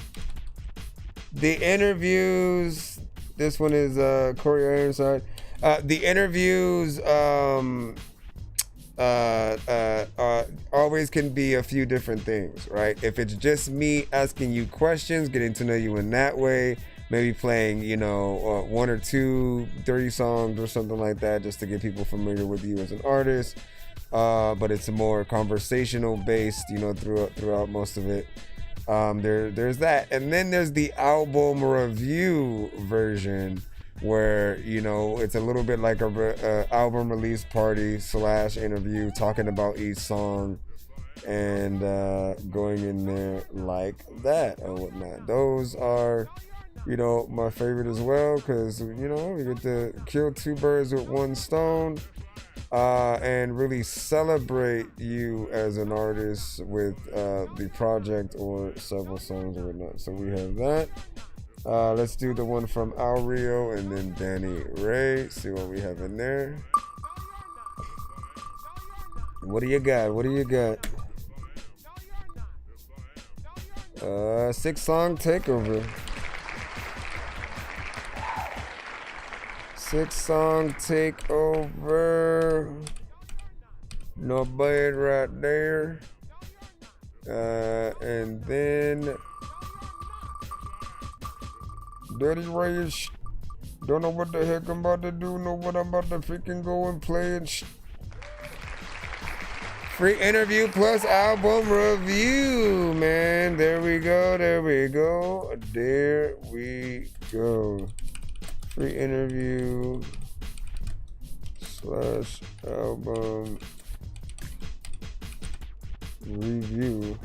this one is Corey Ironside. The interviews always can be a few different things, right? If it's just me asking you questions, getting to know you in that way, maybe playing, 1 or 2, 30 songs or something like that, just to get people familiar with you as an artist. But it's more conversational based, throughout most of it. There's that. And then there's the album review version, where, you know, it's a little bit like a album release party / interview, talking about each song and going in there like that or whatnot. Those are, you know, my favorite as well, because, you know, we get to kill 2 birds with 1 stone and really celebrate you as an artist with the project or several songs or whatnot. So we have that. Let's do the one from Al Rio and then Danny Ray. See what we have in there. What do you got? What do you got? 6-song takeover. 6-song takeover. No bad right there. And then Dirty Ray don't know what the heck I'm about to do. Know what I'm about to freaking go and play and free interview plus album review, man. There we go. There we go. There we go. Free interview / album review.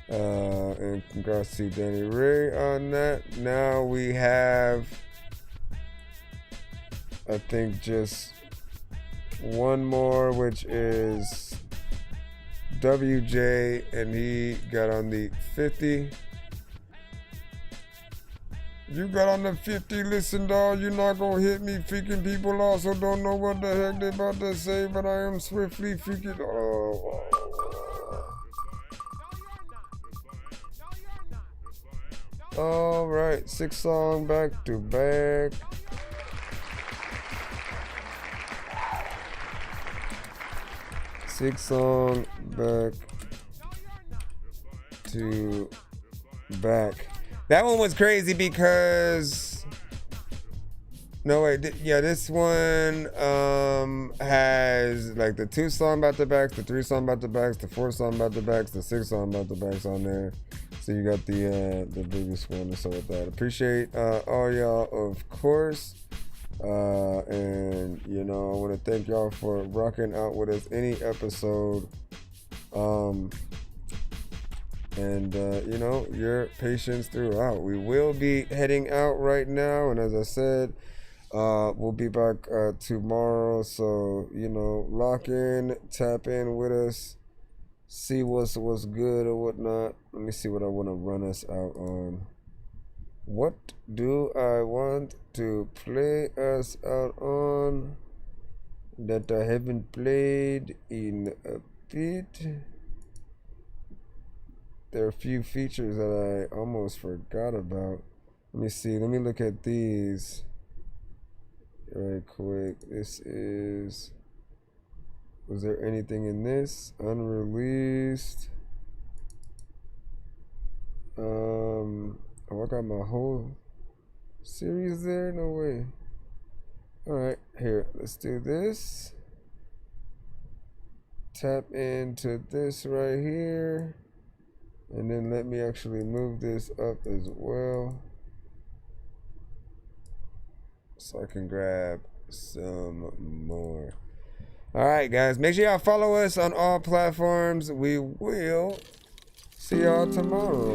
And congrats to Danny Ray on that. Now we have, I think, just one more, which is WJ, and he got on the 50. You got on the 50, listen, dog, you're not gonna hit me. Freaking people also don't know what the heck they about to say, but I am swiftly freaking, All right, 6-song back to back. Six-song back to back. That one was crazy because, no wait, yeah, this one has like the 2-song back to backs, the 3-song back to backs, the 4-song back to backs, the 6-song back to backs on there. So you got the biggest one, and so with that, appreciate all y'all, of course, and you know, I want to thank y'all for rocking out with us any episode, and you know, your patience throughout. We will be heading out right now, and as I said, we'll be back tomorrow. So you know, lock in, tap in with us. See what's good or whatnot. Let me see what I want to run us out on. What do I want to play us out on that I haven't played in a bit? There are a few features that I almost forgot about. Let me see. Let me look at these right quick. This is... Was there anything in this? Unreleased. Oh, I got my whole series there? No way. Alright, here, let's do this. Tap into this right here. And then let me actually move this up as well, so I can grab some more. All right, guys, make sure y'all follow us on all platforms. We will see y'all tomorrow.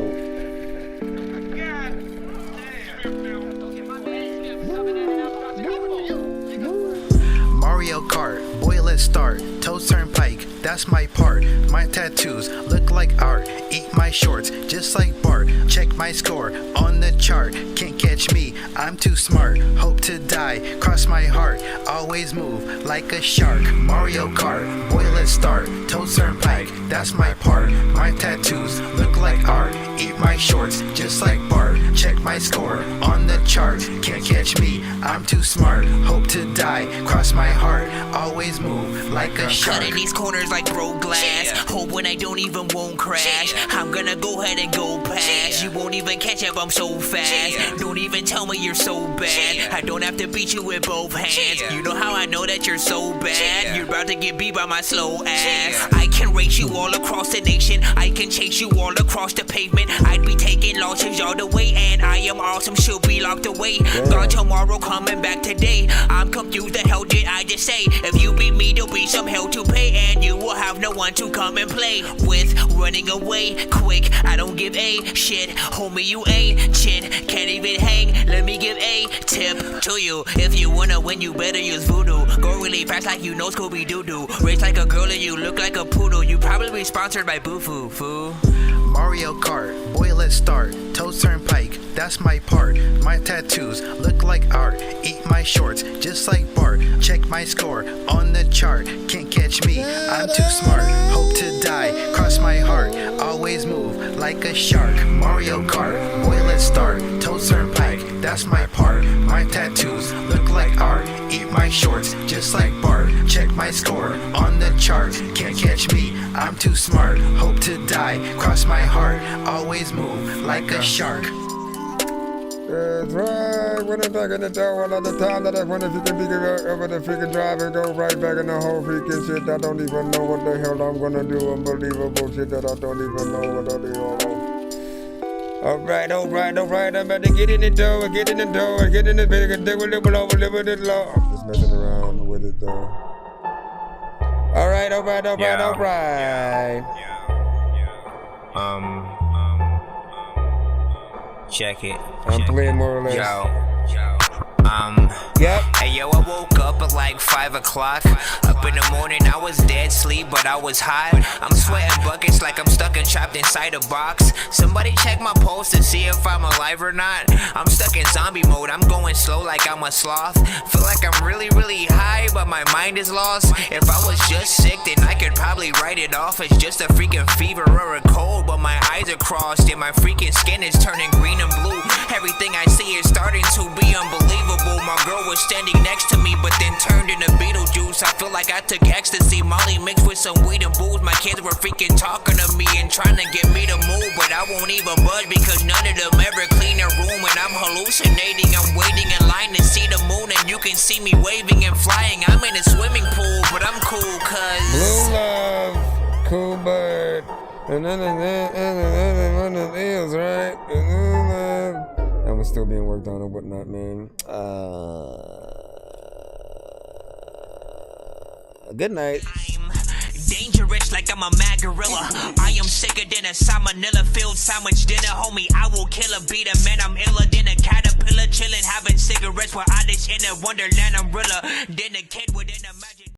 Mario Kart, boy, let's start. Toad Turnpike, that's my part. My tattoos look like art. Eat my shorts just like Bart. Check my score on the chart. Can't catch me, I'm too smart. Hope to die, cross my heart. Always move like a shark. Mario Kart, boy, let's start. Toad Turnpike, that's my part. My tattoos look like art. Eat my shorts just like Bart. Check my score on the chart. Can't catch me, I'm too smart. Hope to die, cross my heart. Always move like a shark. Cutting these corners like broke glass. Hope when I don't even won't crash. I'm gonna go ahead and go past. You won't even catch up, I'm so fast. Don't even tell me you're so bad. I don't have to beat you with both hands. You know how I know that you're so bad. You're about to get beat by my slow ass. I can race you all across the nation. I can chase you all across the pavement. I'd be taking losses all the way, and I am awesome, she'll be locked away. Gone tomorrow, come coming back today. I'm confused, the hell did I just say? If you beat me, there'll be some hell to pay, and you will have no one to come and play with. Running away quick, I don't give a shit. Homie, you ain't shit, can't even hang. Let me give a tip to you. If you wanna win, you better use voodoo. Go really fast like you know Scooby-Doo-Doo. Race like a girl and you look like a poodle. You probably sponsored by Boo-Foo, fool. Mario Kart, boy, let's start. Toes Turnpike, that's my part. My tattoos look like art. Eat my shorts, just like Bart. Check my score on the chart. Can't catch me, I'm too smart. Hope to die, cross my heart. Always move like a shark. Mario Kart, boy, let's start. Toes Turnpike, that's my part. My tattoos look like art. Eat my shorts, just like Bart. Check my score on the chart. Can't catch me, I'm too smart. Hope to die, cross my heart. Always move like a shark. That's right. When I'm back in the door, all of the time that I wonder if you can be over the freaking drive and go right back in the whole freaking shit. I don't even know what the hell I'm gonna do. Unbelievable shit that I don't even know what I do. Alright. I'm about to get in the door, get in the big and do a little low. I'm just messing around with it though. Alright. Check it. I'm playing more or less. Yep. Hey yo, I woke up at like 5 o'clock. Up in the morning, I was dead sleep, but I was hot. I'm sweating buckets like I'm stuck and trapped inside a box. Somebody check my pulse to see if I'm alive or not. I'm stuck in zombie mode, I'm going slow like I'm a sloth. Feel like I'm really high, but my mind is lost. If I was just sick, then I could probably write it off as just a freaking fever or a cold. But my eyes are crossed and my freaking skin is turning green and blue. Everything I see is starting to be unbelievable. My girl was standing next to me, but then turned into Beetlejuice. I feel like I took ecstasy, Molly mixed with some weed and booze. My kids were freaking talking to me and trying to get me to move, but I won't even budge because none of them ever clean their room. And I'm hallucinating, I'm waiting in line to see the moon, and you can see me waving and flying. I'm in a swimming pool, but I'm cool cause Blue Love, Cool Bird, and then one of these, right? Blue Love. That was still being worked on and whatnot, man. Good night. dangerous like I'm a mad gorilla. I am sicker than a salmonella filled sandwich dinner, homie. I will kill a beat a man. I'm iller than a caterpillar, chilling, having cigarettes while I just in a wonderland umbrella. Then a kid within a magic.